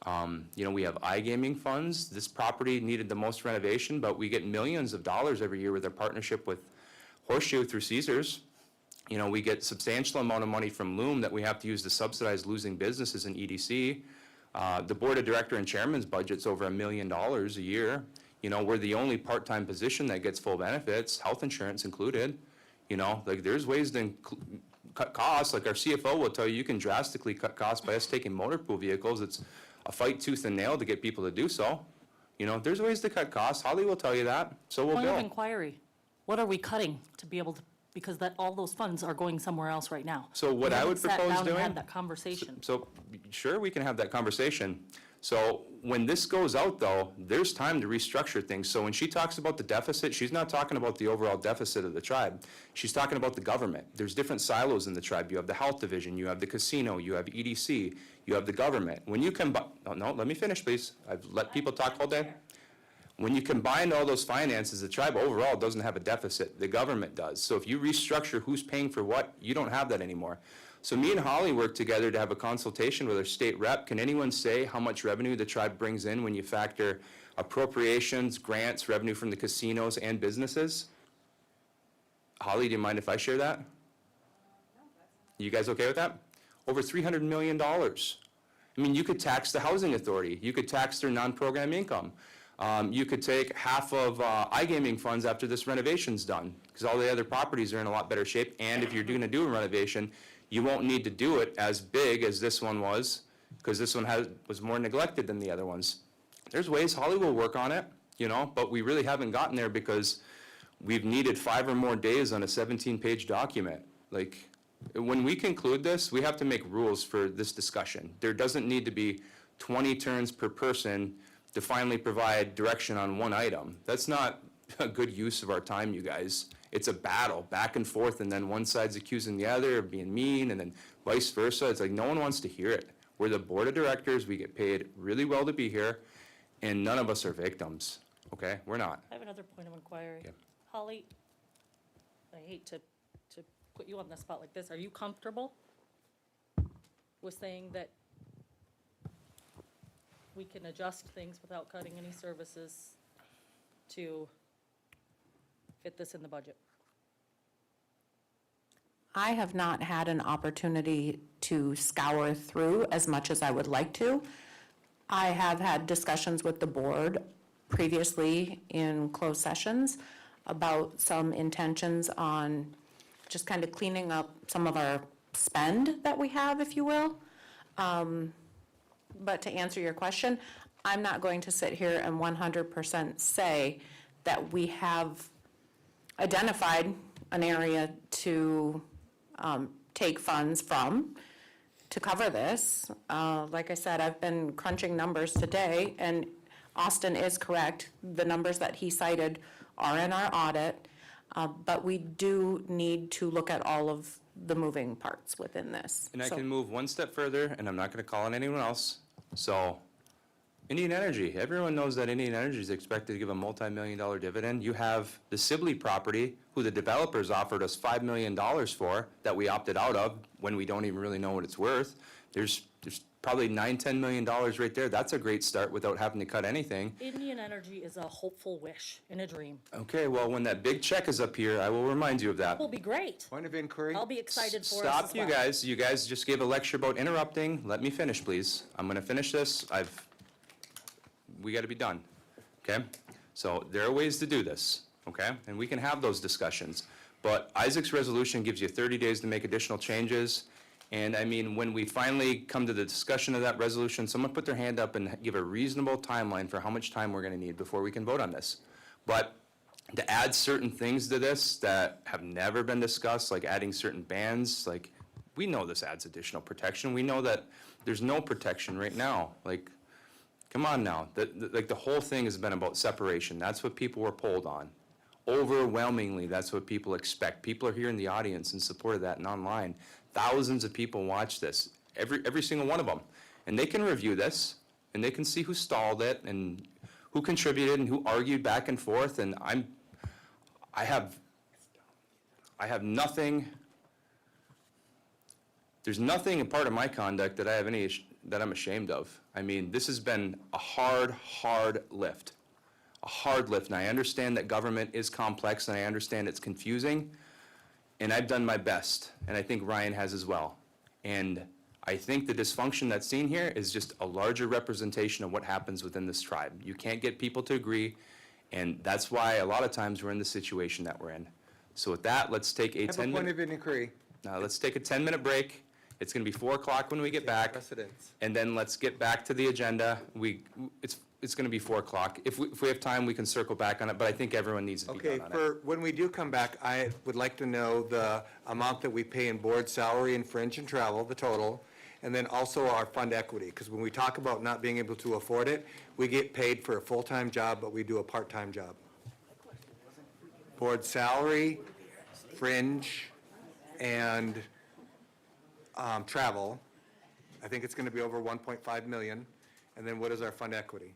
You know, we have iGaming funds. This property needed the most renovation, but we get millions of dollars every year with our partnership with Horseshoe through Caesars. You know, we get substantial amount of money from Loom that we have to use to subsidize losing businesses in EDC. The board of director and chairman's budget's over $1 million a year. You know, we're the only part-time position that gets full benefits, health insurance included. You know, like, there's ways to cut costs. Like, our CFO will tell you, you can drastically cut costs by us taking motor pool vehicles. It's a fight tooth and nail to get people to do so. You know, there's ways to cut costs. Holly will tell you that. So will Point of Bill. inquiry, what are we cutting to be able to, because that, all those funds are going somewhere else right now. So what I would propose We haven't sat down doing- and had that conversation. So, sure, we can have that conversation. So when this goes out, though, there's time to restructure things. So when she talks about the deficit, she's not talking about the overall deficit of the tribe. She's talking about the government. There's different silos in the tribe. You have the health division, you have the casino, you have EDC, you have the government. When you combine, no, let me finish, please. I've let people talk all day. When you combine all those finances, the tribe overall doesn't have a deficit. The government does. So if you restructure who's paying for what, you don't have that anymore. So me and Holly work together to have a consultation with our state rep. Can anyone say how much revenue the tribe brings in when you factor appropriations, grants, revenue from the casinos and businesses? Holly, do you mind if I share that? You guys okay with that? Over $300 million. I mean, you could tax the housing authority. You could tax their non-program income. You could take half of iGaming funds after this renovation's done, because all the other properties are in a lot better shape. And if you're going to do a renovation, you won't need to do it as big as this one was, because this one was more neglected than the other ones. There's ways. Holly will work on it, you know, but we really haven't gotten there because we've needed 5 or more days on a 17-page document. Like, when we conclude this, we have to make rules for this discussion. There doesn't need to be 20 turns per person to finally provide direction on one item. That's not a good use of our time, you guys. It's a battle, back and forth, and then one side's accusing the other of being mean, and then vice versa. It's like no one wants to hear it. We're the board of directors. We get paid really well to be here, and none of us are victims, okay? We're not. I have another point of inquiry. Okay. Holly, I hate to put you on the spot like this. Are you comfortable with saying that we can adjust things without cutting any services to fit this in the budget? I have not had an opportunity to scour through as much as I would like to. I have had discussions with the board previously in closed sessions about some intentions on just kind of cleaning up some of our spend that we have, if you will. But to answer your question, I'm not going to sit here and 100% say that we have identified an area to take funds from to cover this. Like I said, I've been crunching numbers today, and Austin is correct. The numbers that he cited are in our audit, but we do need to look at all of the moving parts within this. And I So- can move one step further, and I'm not going to call on anyone else. So, Indian Energy, everyone knows that Indian Energy is expected to give a multi-million-dollar dividend. You have the Sibley property, who the developers offered us $5 million for, that we opted out of when we don't even really know what it's worth. There's probably $9-10 million right there. That's a great start without having to cut anything. Indian Energy is a hopeful wish and a dream. Okay, well, when that big check is up here, I will remind you of that. Will be great. Point of inquiry? I'll be excited for us Stop, as you well. guys. You guys just gave a lecture about interrupting. Let me finish, please. I'm going to finish this. We got to be done, okay? So there are ways to do this, okay? And we can have those discussions. But Isaac's resolution gives you 30 days to make additional changes. And I mean, when we finally come to the discussion of that resolution, someone put their hand up and give a reasonable timeline for how much time we're going to need before we can vote on this. But to add certain things to this that have never been discussed, like adding certain bans, like, we know this adds additional protection. We know that there's no protection right now. Like, come on now. Like, the whole thing has been about separation. That's what people were polled on. Overwhelmingly, that's what people expect. People are here in the audience in support of that and online. Thousands of people watch this, every single one of them. And they can review this, and they can see who stalled it, and who contributed, and who argued back and forth, and I have nothing, there's nothing a part of my conduct that I have that I'm ashamed of. I mean, this has been a hard lift. A hard lift, and I understand that government is complex, and I understand it's confusing, and I've done my best, and I think Ryan has as well. And I think the dysfunction that's seen here is just a larger representation of what happens within this tribe. You can't get people to agree, and that's why a lot of times we're in the situation that we're in. So with that, let's take a Have a 10-minute. point of inquiry. Let's take a 10-minute break. It's going to be 4 o'clock when we get back. Precedence. And then let's get back to the agenda. It's going to be 4 o'clock. If we have time, we can circle back on it, but I think everyone needs to be Okay, done on it. for, when we do come back, I would like to know the amount that we pay in board salary and fringe and travel, the total, and then also our fund equity, because when we talk about not being able to afford it, we get paid for a full-time job, but we do a part-time job. Board salary, fringe, and travel, I think it's going to be over 1.5 million, and then what is our fund equity?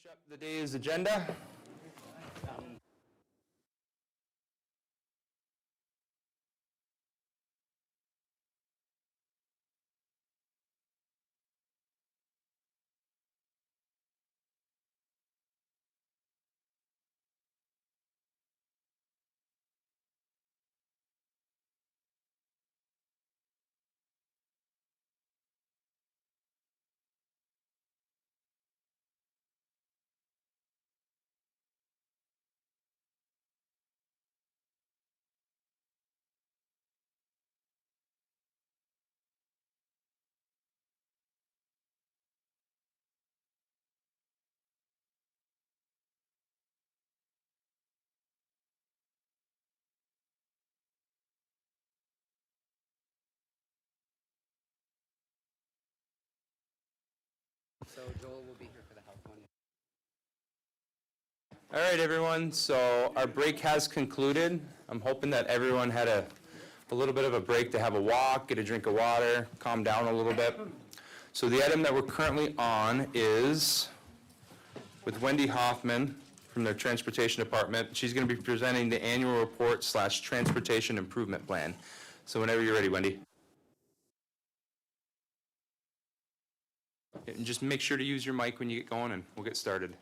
Finish up the day's agenda. So Joel will be here for the health one. All right, everyone, so our break has concluded. I'm hoping that everyone had a little bit of a break to have a walk, get a drink of water, calm down a little bit. So the item that we're currently on is with Wendy Hoffman from their Transportation Department. She's going to be presenting the annual report / transportation improvement plan. So whenever you're ready, Wendy. And just make sure to use your mic when you get going and we'll get started.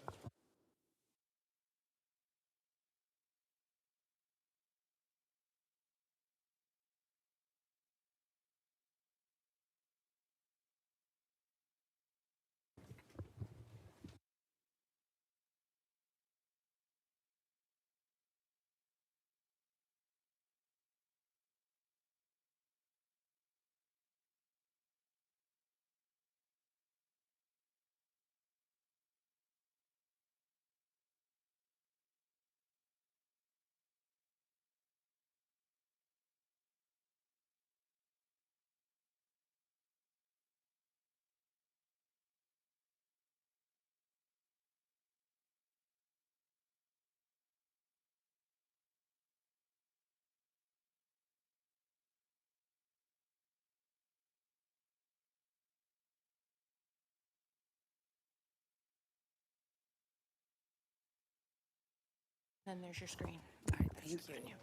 Then there's your screen. All right, thank you.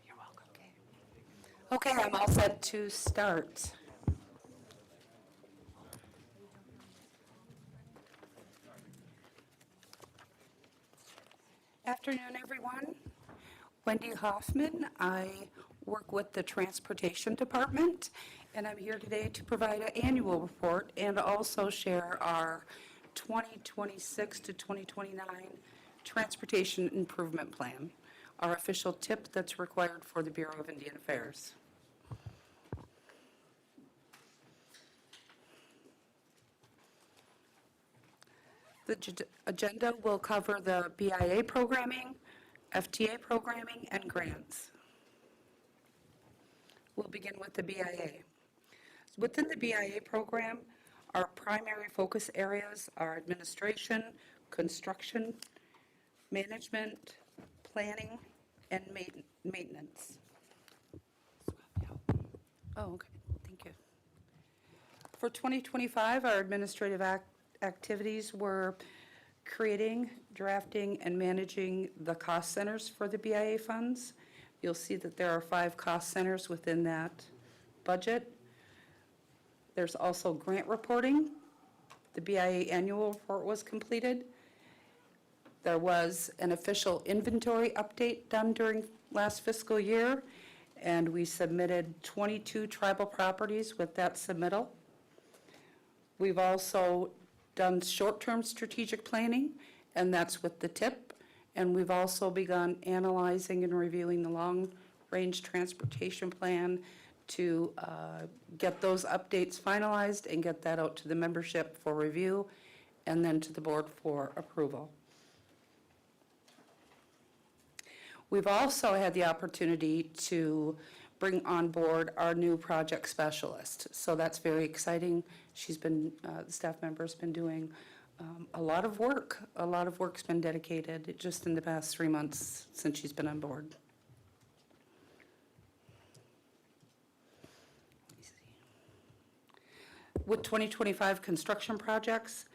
You're welcome. Okay, I'm all set to start. Afternoon, everyone. Wendy Hoffman. I work with the Transportation Department, and I'm here today to provide an annual report and also share our 2026 to 2029 Transportation Improvement Plan, our official tip that's required for the Bureau of Indian Affairs. The agenda will cover the BIA programming, FTA programming, and grants. We'll begin with the BIA. Within the BIA program, our primary focus areas are administration, construction, management, planning, and maintenance. Oh, okay, thank you. For 2025, our administrative activities were creating, drafting, and managing the cost centers for the BIA funds. You'll see that there are 5 cost centers within that budget. There's also grant reporting. The BIA annual report was completed. There was an official inventory update done during last fiscal year, and we submitted 22 tribal properties with that submittal. We've also done short-term strategic planning, and that's with the TIP. And we've also begun analyzing and reviewing the long-range transportation plan to get those updates finalized and get that out to the membership for review and then to the board for approval. We've also had the opportunity to bring on board our new project specialist. So that's very exciting. She's been, the staff member's been doing a lot of work. A lot of work's been dedicated just in the past 3 months since she's been on board. With 2025 construction projects,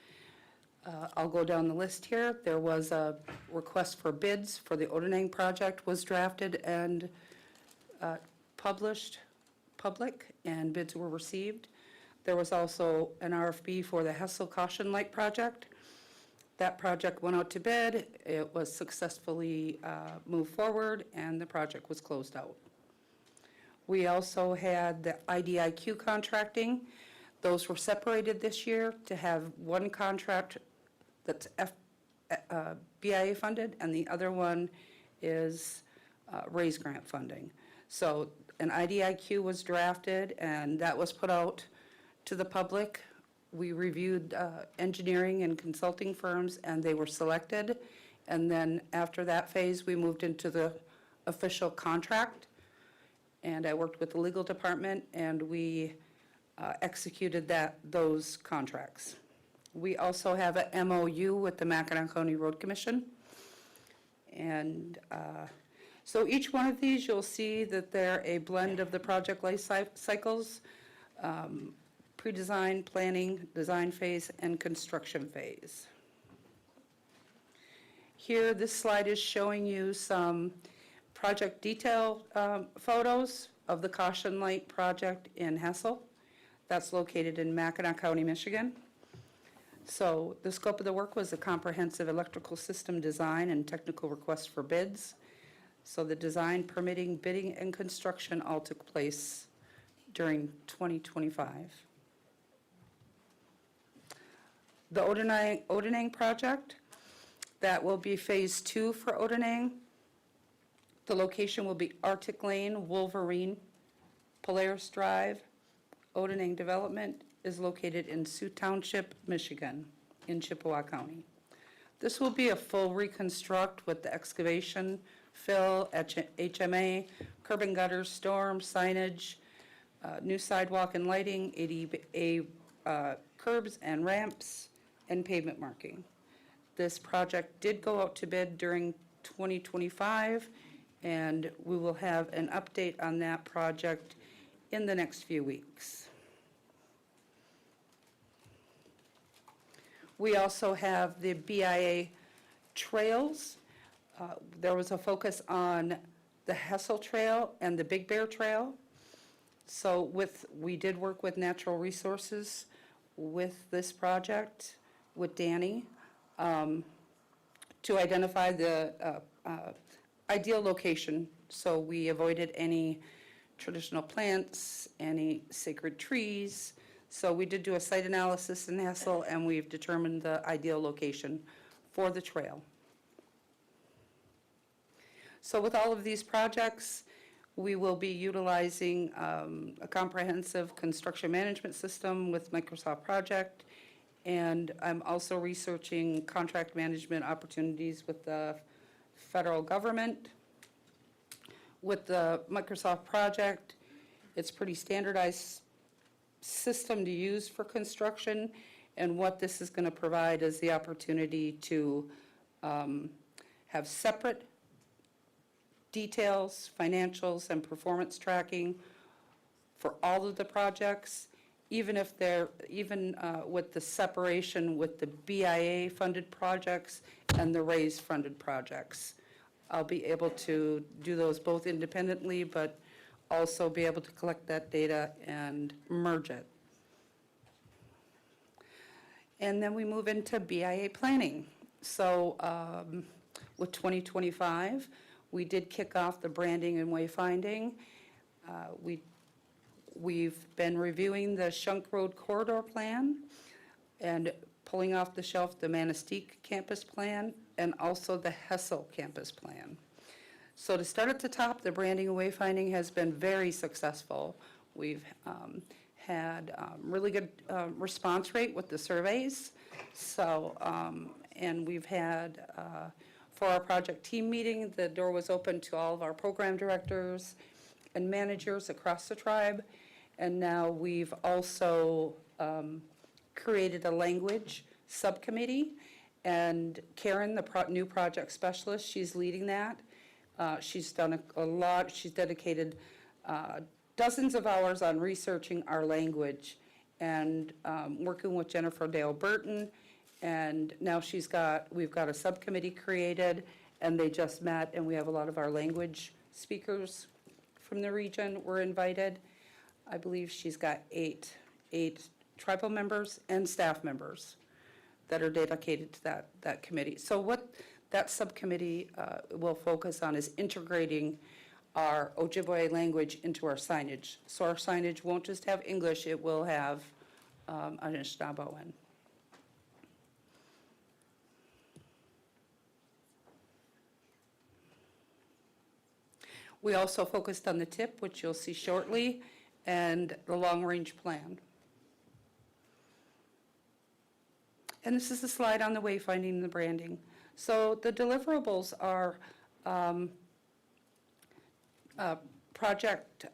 I'll go down the list here. There was a request for bids for the Odenang project was drafted and published, public, and bids were received. There was also an RFP for the Hessel Caution Light project. That project went out to bid. It was successfully moved forward, and the project was closed out. We also had the IDIQ contracting. Those were separated this year to have one contract that's BIA funded, and the other one is RAISE grant funding. So an IDIQ was drafted, and that was put out to the public. We reviewed engineering and consulting firms, and they were selected. And then after that phase, we moved into the official contract. And I worked with the legal department, and we executed those contracts. We also have a MOU with the Mackinac County Road Commission. And so each one of these, you'll see that they're a blend of the project life cycles, pre-design, planning, design phase, and construction phase. Here, this slide is showing you some project detail photos of the Caution Light project in Hessel. That's located in Mackinac County, Michigan. So the scope of the work was a comprehensive electrical system design and technical requests for bids. So the design, permitting, bidding, and construction all took place during 2025. The Odenang project, that will be phase 2 for Odenang. The location will be Arctic Lane, Wolverine, Polaris Drive. Odenang Development is located in Sioux Township, Michigan, in Chippewa County. This will be a full reconstruct with the excavation, fill, HMA, curb and gutters, storm, signage, new sidewalk and lighting, ADA curbs and ramps, and pavement marking. This project did go out to bid during 2025, and we will have an update on that project in the next few weeks. We also have the BIA trails. There was a focus on the Hessel Trail and the Big Bear Trail. So we did work with Natural Resources with this project, with Danny, to identify the ideal location. So we avoided any traditional plants, any sacred trees. So we did do a site analysis in Hessel, and we've determined the ideal location for the trail. So with all of these projects, we will be utilizing a comprehensive construction management system with Microsoft Project, and I'm also researching contract management opportunities with the federal government. With the Microsoft Project, it's pretty standardized system to use for construction, and what this is going to provide is the opportunity to have separate details, financials, and performance tracking for all of the projects, even if they're, with the separation with the BIA funded projects and the RAISE funded projects. I'll be able to do those both independently, but also be able to collect that data and merge it. And then we move into BIA planning. So with 2025, we did kick off the branding and wayfinding. We've been reviewing the Shunk Road Corridor Plan and pulling off the shelf the Manistee Campus Plan and also the Hessel Campus Plan. So to start at the top, the branding and wayfinding has been very successful. We've had really good response rate with the surveys. So, and we've had, for our project team meeting, the door was open to all of our program directors and managers across the tribe. And now we've also created a language subcommittee. And Karen, the new project specialist, she's leading that. She's done a lot. She's dedicated dozens of hours on researching our language and working with Jennifer Dale Burton And now we've got a subcommittee created, and they just met, and we have a lot of our language speakers from the region were invited. I believe she's got eight tribal members and staff members that are dedicated to that committee. So what that subcommittee will focus on is integrating our Ojibwe language into our signage. So our signage won't just have English, it will have Anishinaabemowin. We also focused on the TIP, which you'll see shortly, and the long-range plan. And this is a slide on the wayfinding and the branding. So the deliverables are project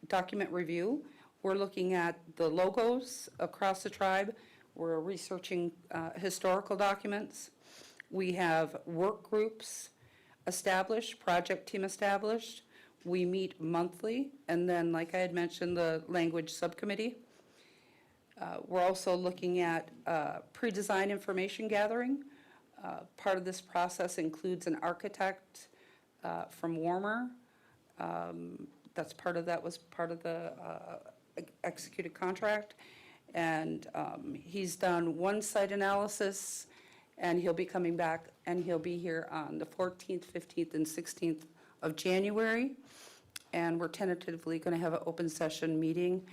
document review. We're looking at the logos across the tribe. We're researching historical documents. We have work groups established, project team established. We meet monthly, and then, like I had mentioned, the language subcommittee. We're also looking at pre-design information gathering. Part of this process includes an architect from Warmer. Was part of the executed contract. And he's done one site analysis, and he'll be coming back, and he'll be here on the 14th, 15th, and 16th of January. And we're tentatively going to have an open session meeting.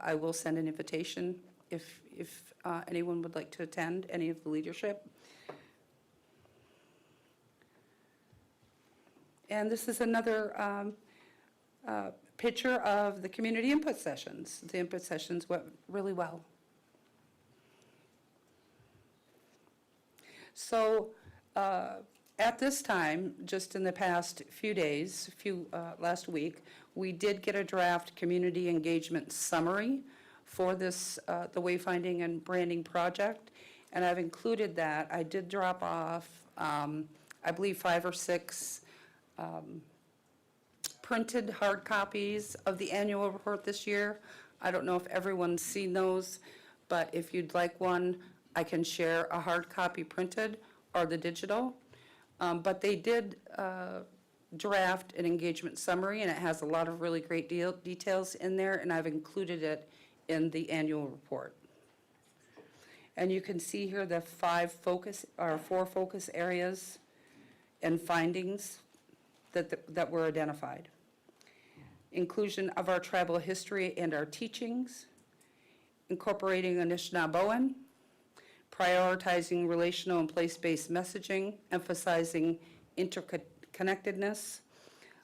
I will send an invitation if anyone would like to attend, any of the leadership. And this is another picture of the community input sessions. The input sessions went really well. So at this time, just in the past few days, last week, we did get a draft community engagement summary for this, the wayfinding and branding project, and I've included that. I did drop off, I believe, 5 or 6 printed hard copies of the annual report this year. I don't know if everyone's seen those, but if you'd like one, I can share a hard copy printed or the digital. But they did draft an engagement summary, and it has a lot of really great details in there, and I've included it in the annual report. And you can see here the 4 focus areas and findings that were identified. Inclusion of our tribal history and our teachings, incorporating Anishinaabemowin, prioritizing relational and place-based messaging, emphasizing interconnectedness,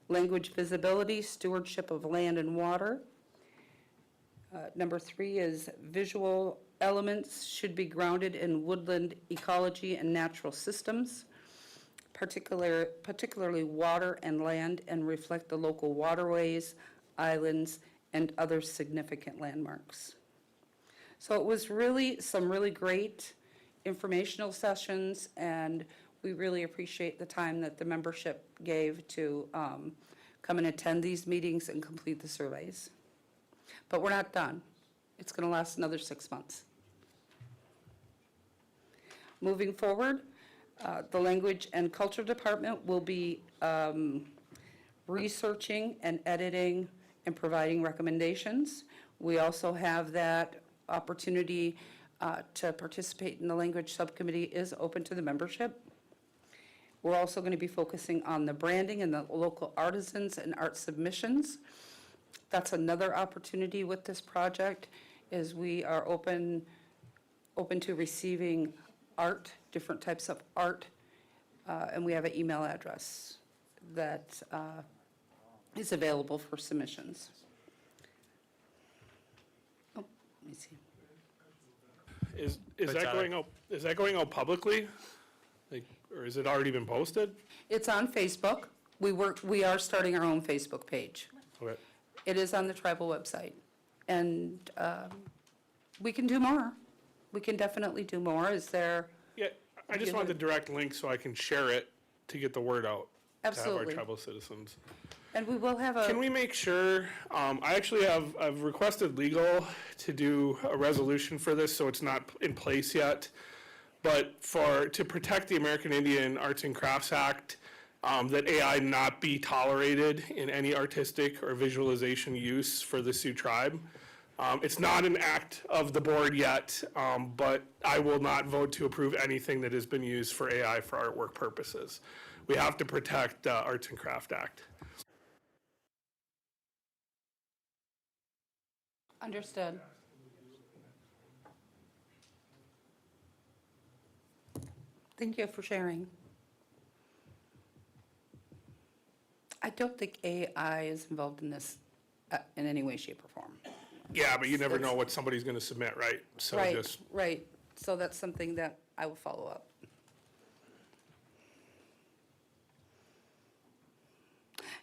language visibility, stewardship of land and water. Number 3 is visual elements should be grounded in woodland ecology and natural systems, particularly water and land, and reflect the local waterways, islands, and other significant landmarks. So it was really some really great informational sessions, and we really appreciate the time that the membership gave to come and attend these meetings and complete the surveys. But we're not done. It's going to last another 6 months. Moving forward, the Language and Culture Department will be researching and editing and providing recommendations. We also have that opportunity to participate in the language subcommittee is open to the membership. We're also going to be focusing on the branding and the local artisans and art submissions. That's another opportunity with this project, is we are open to receiving art, different types of art, and we have an email address that is available for submissions. Oh, let me see. Is that going out publicly? Like, or has it already been posted? It's on Facebook. We are starting our own Facebook page. Okay. It is on the tribal website. And we can do more. We can definitely do more. Is there? Yeah, I just want the direct link so I can share it to get the word out. Absolutely. To have our tribal citizens. And we will have Can a, we make sure, I've requested legal to do a resolution for this, so it's not in place yet. But to protect the American Indian Arts and Crafts Act, that AI not be tolerated in any artistic or visualization use for the Sioux tribe. It's not an act of the board yet, but I will not vote to approve anything that has been used for AI for artwork purposes. We have to protect the Arts and Craft Act. understood. Thank you for sharing. I don't think AI is involved in this in any way, shape, or form. Yeah, but you never know what somebody's going to submit, right? So Right, just, right. So that's something that I will follow up.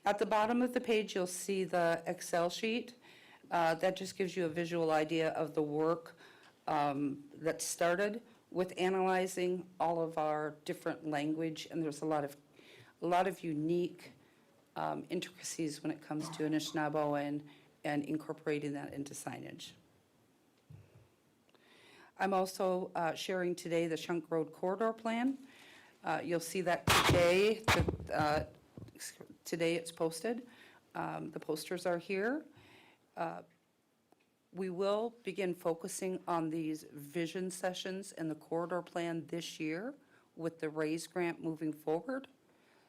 At the bottom of the page, you'll see the Excel sheet. That just gives you a visual idea of the work that started with analyzing all of our different language, and there's a lot of unique intricacies when it comes to Anishinaabemowin and incorporating that into signage. I'm also sharing today the Shunk Road Corridor Plan. You'll see that today. Today it's posted. The posters are here. We will begin focusing on these vision sessions and the corridor plan this year with the RAISE grant moving forward.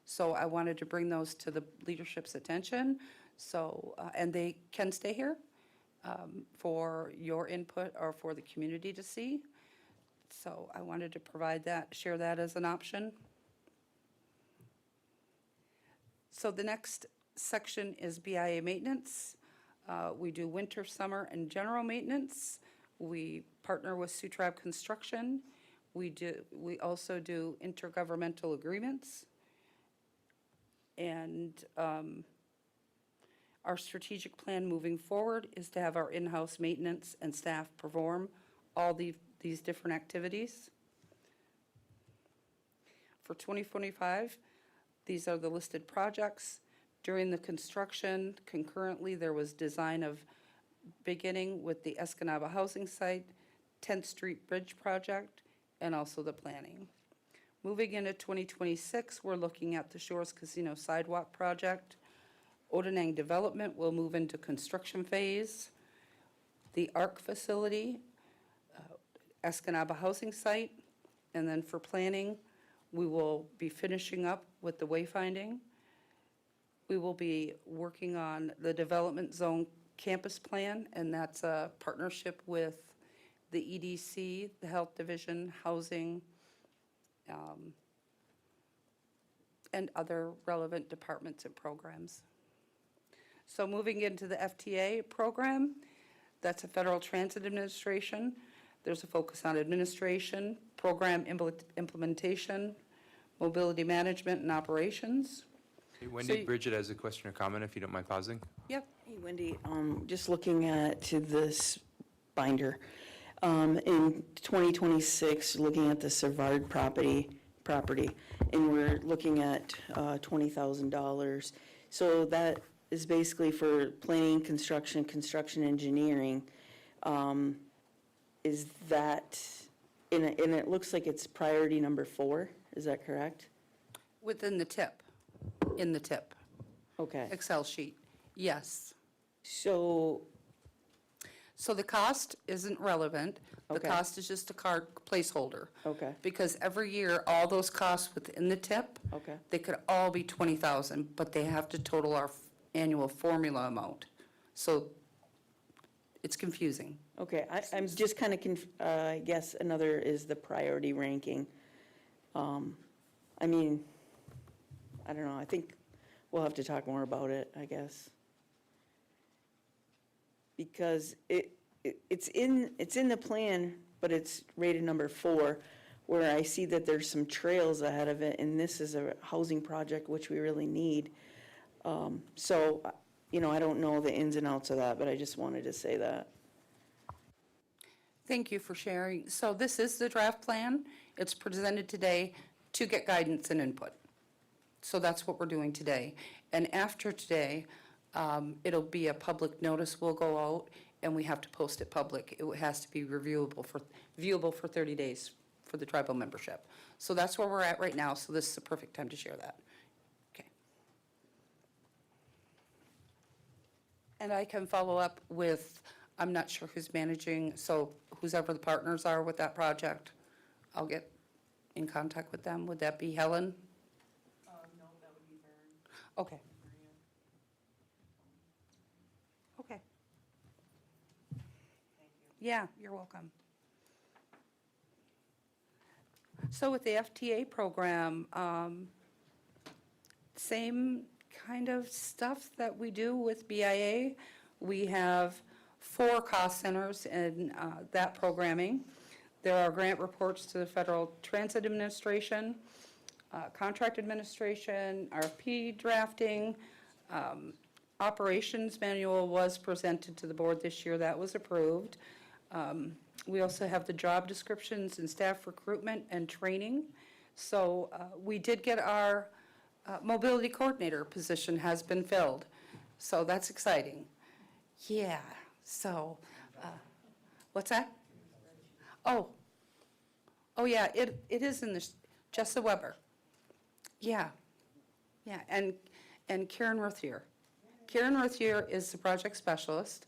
So I wanted to bring those to the leadership's attention. So, and they can stay here for your input or for the community to see. So I wanted to provide that, share that as an option. So the next section is BIA maintenance. We do winter, summer, and general maintenance. We partner with Sioux Tribe Construction. We also do intergovernmental agreements. And our strategic plan moving forward is to have our in-house maintenance and staff perform all these different activities. For 2025, these are the listed projects. During the construction, concurrently, there was design of beginning with the Escanaba housing site, 10th Street Bridge project, and also the planning. Moving into 2026, we're looking at the Shores Casino sidewalk project. Odenang development will move into construction phase. The ARC facility, Escanaba housing site, and then for planning, we will be finishing up with the wayfinding. We will be working on the development zone campus plan, and that's a partnership with the EDC, the Health Division, Housing, and other relevant departments and programs. So moving into the FTA program, that's a Federal Transit Administration. There's a focus on administration, program implementation, mobility management, and operations. Hey, Wendy, Bridget has a question or comment, if you don't mind pausing. Yep. Hey, Wendy, just looking at this binder, in 2026, looking at the Savard property, and we're looking at $20,000. So that is basically for planning, construction engineering. Is that, and it looks like it's priority number 4, is that correct? Within the tip, in the tip, Okay. Excel sheet, yes. So, So the cost isn't relevant. The Okay. cost is just a card placeholder. okay, Because every year, all those costs within the tip, okay. they could all be 20,000, but they have to total our annual formula amount. So it's confusing. Okay, I'm just kind of, I guess another is the priority ranking. I mean, I don't know, I think we'll have to talk more about it, I guess. Because it's in the plan, but it's rated number 4, where I see that there's some trails ahead of it, and this is a housing project which we really need. So, I don't know the ins and outs of that, but I just wanted to say that. Thank you for sharing. So this is the draft plan. It's presented today to get guidance and input. So that's what we're doing today. And after today, it'll be a public notice will go out, and we have to post it public. It has to be viewable for 30 days for the tribal membership. So that's where we're at right now, so this is the perfect time to share that. Okay. And I can follow up with, I'm not sure who's managing, so whoever the partners are with that project, I'll get in contact with them. Would that be Helen? No, that would be Vern. Okay. Okay. Yeah, you're welcome. So with the FTA program, same kind of stuff that we do with BIA. We have 4 cost centers in that programming. There are grant reports to the Federal Transit Administration, Contract Administration, RFP drafting. Operations manual was presented to the board this year. That was approved. We also have the job descriptions and staff recruitment and training. So we did get our mobility coordinator position has been filled. So that's exciting. Yeah, so, what's that? Oh, yeah, it is in this, Jessa Weber. Yeah, and Karen Ruthier. Karen Ruthier is the project specialist,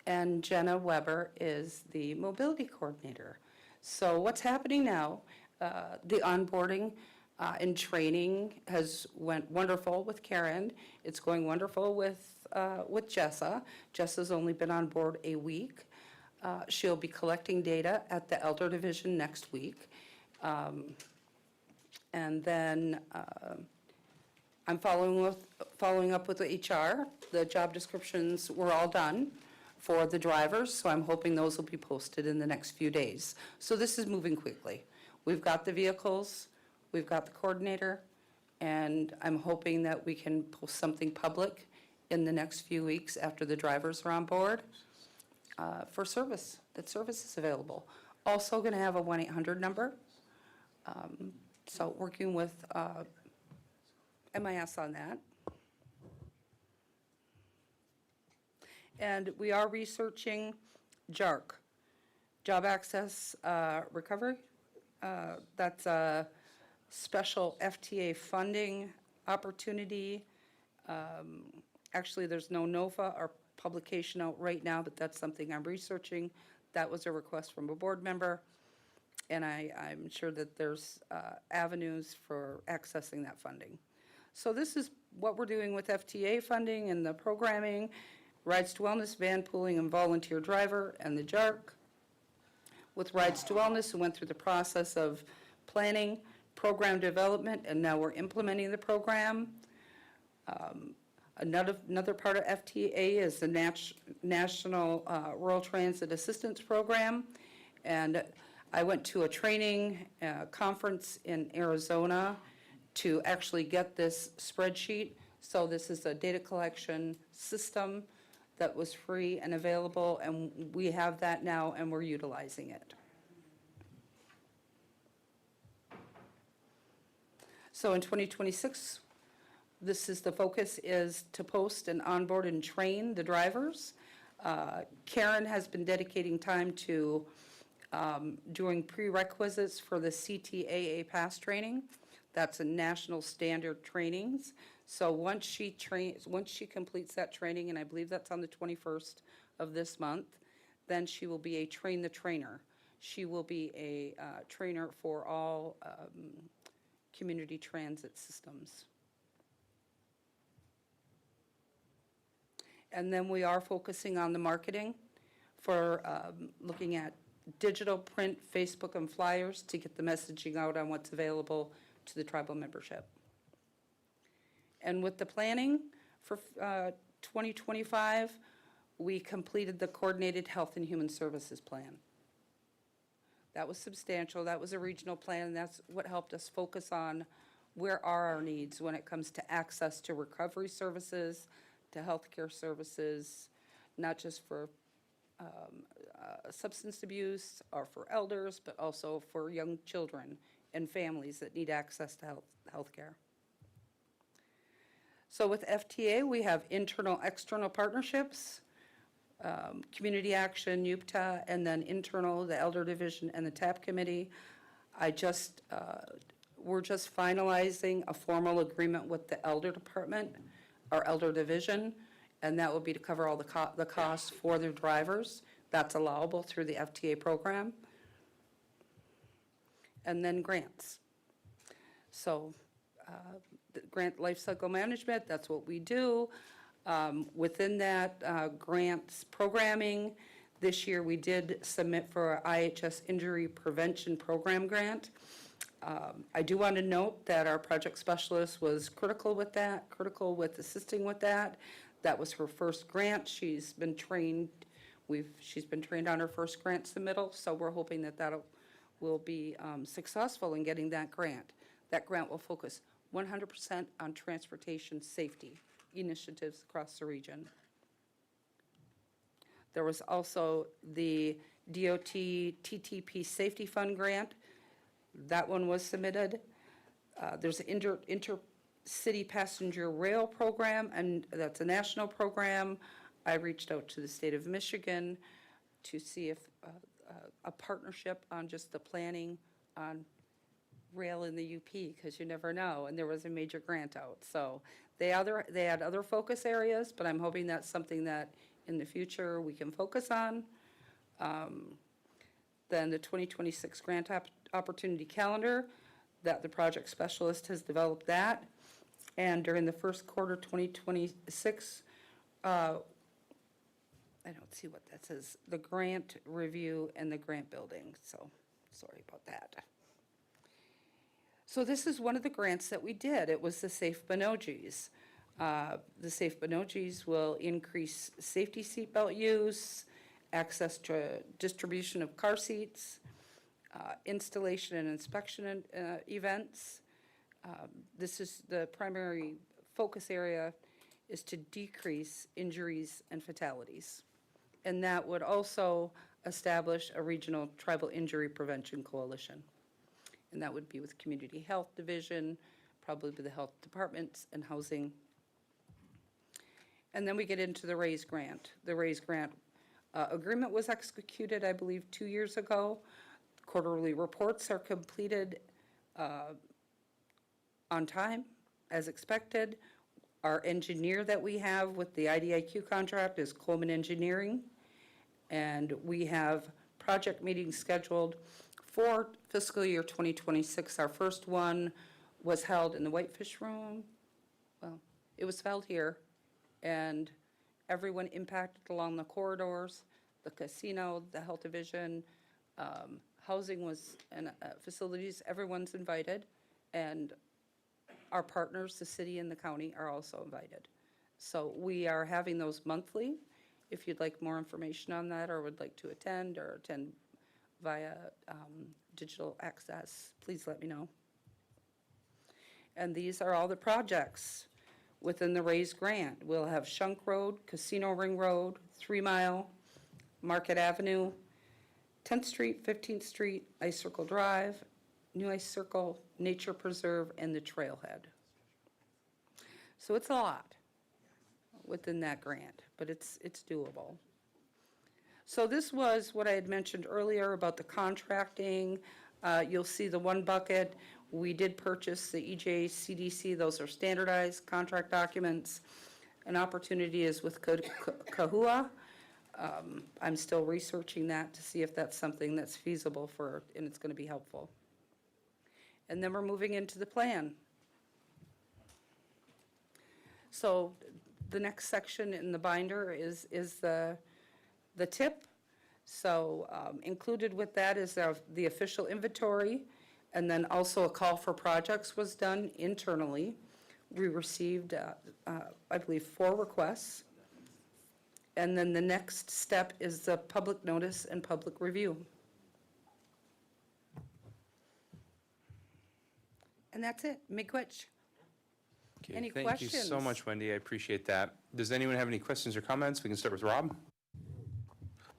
and Jenna Weber is the mobility coordinator. So what's happening now, the onboarding and training has went wonderful with Karen. It's going wonderful with Jessa. Jessa's only been on board a week. She'll be collecting data at the Elder Division next week. And then I'm following up with the HR. The job descriptions were all done for the drivers, so I'm hoping those will be posted in the next few days. So this is moving quickly. We've got the vehicles, we've got the coordinator, and I'm hoping that we can post something public in the next few weeks after the drivers are on board for service, that service is available. Also going to have a 1-800 number. So working with MIS on that. And we are researching JARC, Job Access Recovery. That's a special FTA funding opportunity. Actually, there's no NOFA or publication out right now, but that's something I'm researching. That was a request from a board member, and I'm sure that there's avenues for accessing that funding. So this is what we're doing with FTA funding and the programming, Rides to Wellness, van pooling, and volunteer driver, and the JARC. With Rides to Wellness, we went through the process of planning, program development, and now we're implementing the program. Another part of FTA is the National Rural Transit Assistance Program. And I went to a training conference in Arizona to actually get this spreadsheet. So this is a data collection system that was free and available, and we have that now, and we're utilizing it. So in 2026, this is the focus is to post and onboard and train the drivers. Karen has been dedicating time to doing prerequisites for the CTAA PASS training. That's a national standard trainings. So once she completes that training, and I believe that's on the 21st of this month, then she will be a train the trainer. She will be a trainer for all community transit systems. And then we are focusing on the marketing for looking at digital, print, Facebook, and flyers to get the messaging out on what's available to the tribal membership. And with the planning for 2025, we completed the Coordinated Health and Human Services Plan. That was substantial. That was a regional plan, and that's what helped us focus on where are our needs when it comes to access to recovery services, to healthcare services, not just for substance abuse or for elders, but also for young children and families that need access to healthcare. So with FTA, we have internal, external partnerships, community action, UPTA, and then internal, the Elder Division and the TAP Committee. We're just finalizing a formal agreement with the Elder Department, our Elder Division, and that will be to cover all the costs for their drivers. That's allowable through the FTA program. And then grants. So the grant lifecycle management, that's what we do. Within that grants programming, this year we did submit for our IHS Injury Prevention Program grant. I do want to note that our project specialist was critical with assisting with that. That was her first grant. She's been trained on her first grant submittal, so we're hoping that will be successful in getting that grant. That grant will focus 100% on transportation safety initiatives across the region. There was also the DOT TTP Safety Fund grant. That one was submitted. There's an intercity passenger rail program, and that's a national program. I reached out to the state of Michigan to see if a partnership on just the planning on rail in the UP, because you never know, and there was a major grant out. So they had other focus areas, but I'm hoping that's something that in the future we can focus on. Then the 2026 grant opportunity calendar, that the project specialist has developed that. And during the first quarter 2026, I don't see what that says, the grant review and the grant building, so sorry about that. So this is one of the grants that we did. It was the Safe Benojis. The Safe Benojis will increase safety seatbelt use, access to distribution of car seats, installation and inspection events. This is the primary focus area is to decrease injuries and fatalities. And that would also establish a regional tribal injury prevention coalition. And that would be with Community Health Division, probably with the health departments and housing. And then we get into the RAISE grant. The RAISE grant agreement was executed, I believe, 2 years ago. Quarterly reports are completed on time, as expected. Our engineer that we have with the IDIQ contract is Coleman Engineering. And we have project meetings scheduled for fiscal year 2026. Our first one was held in the Whitefish Room. Well, it was held here, and everyone impacted along the corridors, the casino, the health division, housing was, and facilities, everyone's invited, and our partners, the city and the county, are also invited. So we are having those monthly. If you'd like more information on that or would like to attend or attend via digital access, please let me know. And these are all the projects within the RAISE grant. We'll have Shunk Road, Casino Ring Road, 3 Mile, Market Avenue, 10th Street, 15th Street, Ice Circle Drive, New Ice Circle, Nature Preserve, and the Trailhead. So it's a lot within that grant, but it's doable. So this was what I had mentioned earlier about the contracting. You'll see the one bucket. We did purchase the EJ CDC. Those are standardized contract documents. An opportunity is with Kahua. I'm still researching that to see if that's something that's feasible for, and it's going to be helpful. And then we're moving into the plan. So the next section in the binder is the tip. So included with that is the official inventory, and then also a call for projects was done internally. We received, I believe, 4 requests. And then the next step is the public notice and public review. And that's it. Miigwech. Okay, Any Thank questions? you so much, Wendy. I appreciate that. Does anyone have any questions or comments? We can start with Rob.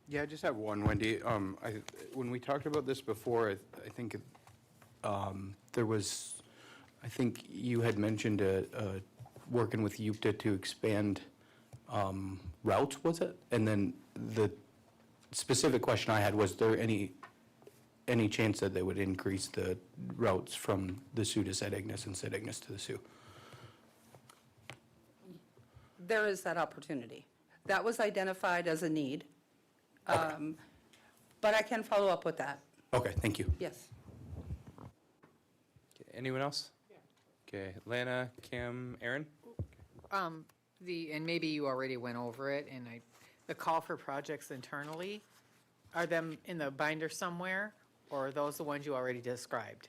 Yeah, I just have one, Wendy. When we talked about this before, I think there was, I think you had mentioned a working with UPTA to expand routes, was it? And then the specific question I had, was there any chance that they would increase the routes from the Sault to St. Ignace and St. Ignace to the Sault? There is that opportunity. That was identified as a need. But I can follow up with that, Okay, thank you. yes. Anyone else? Okay, Lana, Kim, Aaron? And maybe you already went over it, and the call for projects internally, are them in the binder somewhere, or are those the ones you already described?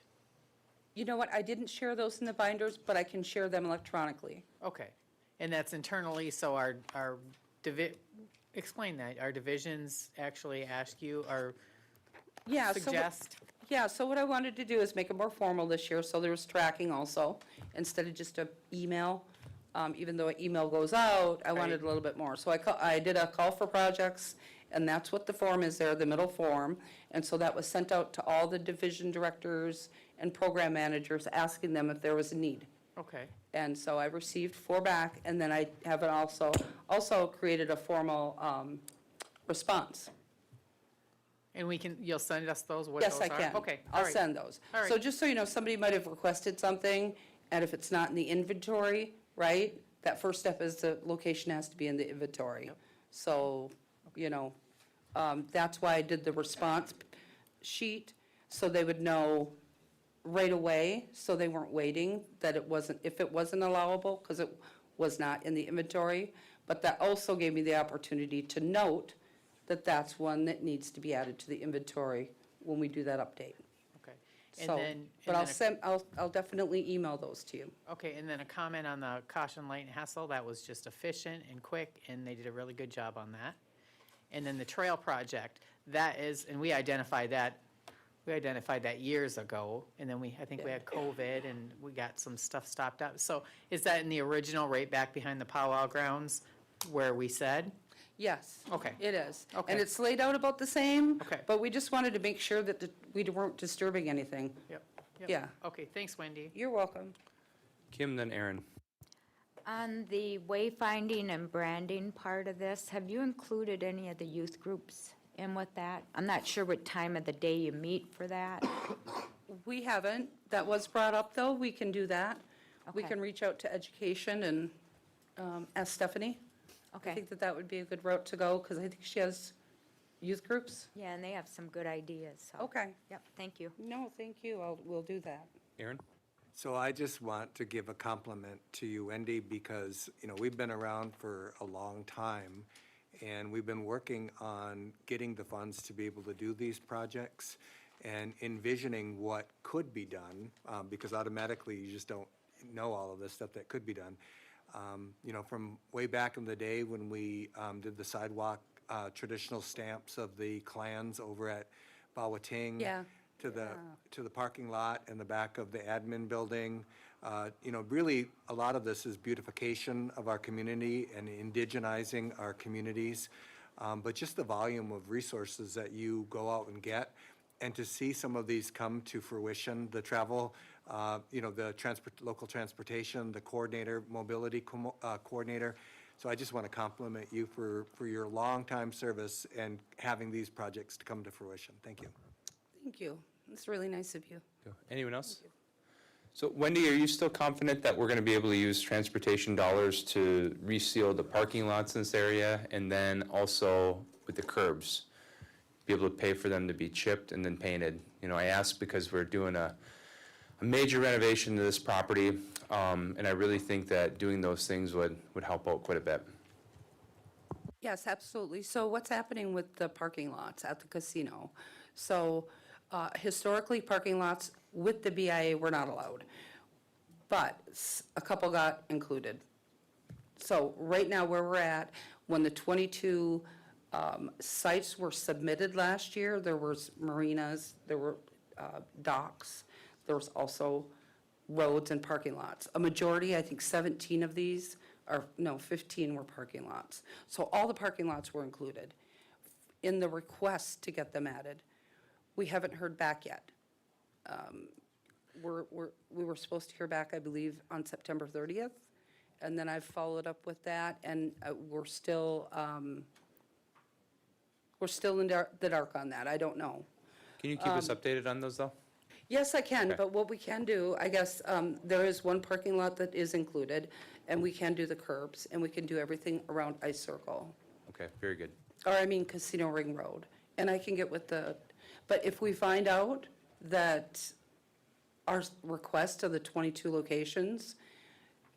You know what, I didn't share those in the binders, but I can share them electronically. Okay, and that's internally, so explain that, our divisions actually ask you, or Yeah, suggest? Yeah, so what I wanted to do is make it more formal this year, so there was tracking also, instead of just a email. Even though an email goes out, I wanted a little bit more. So I did a call for projects, and that's what the form is there, the middle form. And so that was sent out to all the division directors and program managers, asking them if there was a need. Okay, And so I received 4 back, and then I have it also created a formal response. and you'll send us those, what those Yes, are? I can. Okay, all I'll right. send those. All right. So just so you know, somebody might have requested something, and if it's not in the inventory, right, that first step is the location has to be in the inventory. So, that's why I did the response sheet, so they would know right away, so they weren't waiting, that if it wasn't allowable, because it was not in the inventory. But that also gave me the opportunity to note that that's one that needs to be added to the inventory when we do that update. Okay. And So, then- but and then I'll definitely email those to you. Okay, and then a comment on the caution light and hassle, that was just efficient and quick, and they did a really good job on that. And then the trail project, that is, and we identified that years ago, and then I think we had COVID, and we got some stuff stopped up. So is that in the original, right back behind the powwow grounds, where we said? Yes. Okay. It is. Okay. And it's laid out about the same. Okay. But we just wanted to make sure that we weren't disturbing anything. Yep. Yeah. Okay, thanks, Wendy. You're welcome. Kim, then Aaron. On the wayfinding and branding part of this, have you included any of the youth groups in with that? I'm not sure what time of the day you meet for that. We haven't. That was brought up, though. We can do that. We Okay. can reach out to education and ask Stephanie. I Okay. think that would be a good route to go, because I think she has youth groups. Yeah, and they have some good ideas, so. Okay. Yep, thank you. No, thank you. We'll do that. Aaron? So I just want to give a compliment to you, Wendy, because, we've been around for a long time, and we've been working on getting the funds to be able to do these projects and envisioning what could be done, because automatically you just don't know all of this stuff that could be done. From way back in the day when we did the sidewalk traditional stamps of the clans over at Bawating. Yeah. To the parking lot in the back of the admin building. Really, a lot of this is beautification of our community and indigenizing our communities. But just the volume of resources that you go out and get, and to see some of these come to fruition, the travel, the local transportation, the coordinator, mobility coordinator. So I just want to compliment you for your longtime service and having these projects to come to fruition. Thank you. Thank you. It's really nice of you. Anyone else? So Wendy, are you still confident that we're going to be able to use transportation dollars to reseal the parking lots in this area, and then also with the curbs, be able to pay for them to be chipped and then painted? I ask because we're doing a major renovation to this property, and I really think that doing those things would help out quite a bit. Yes, absolutely. So what's happening with the parking lots at the casino? So historically, parking lots with the BIA were not allowed, but a couple got included. So right now, where we're at, when the 22 sites were submitted last year, there was marinas, there were docks, there was also roads and parking lots. A majority, I think 17 of these, 15 were parking lots. So all the parking lots were included in the request to get them added. We haven't heard back yet. We were supposed to hear back, I believe, on September 30th, and then I've followed up with that, and we're still in the dark on that. I don't know. Can you keep us updated on those, though? Yes, I can, Okay. but what we can do, I guess, there is one parking lot that is included, and we can do the curbs, and we can do everything around Ice Circle, Okay, very good. or I mean Casino Ring Road. And I can get with but if we find out that our request of the 22 locations,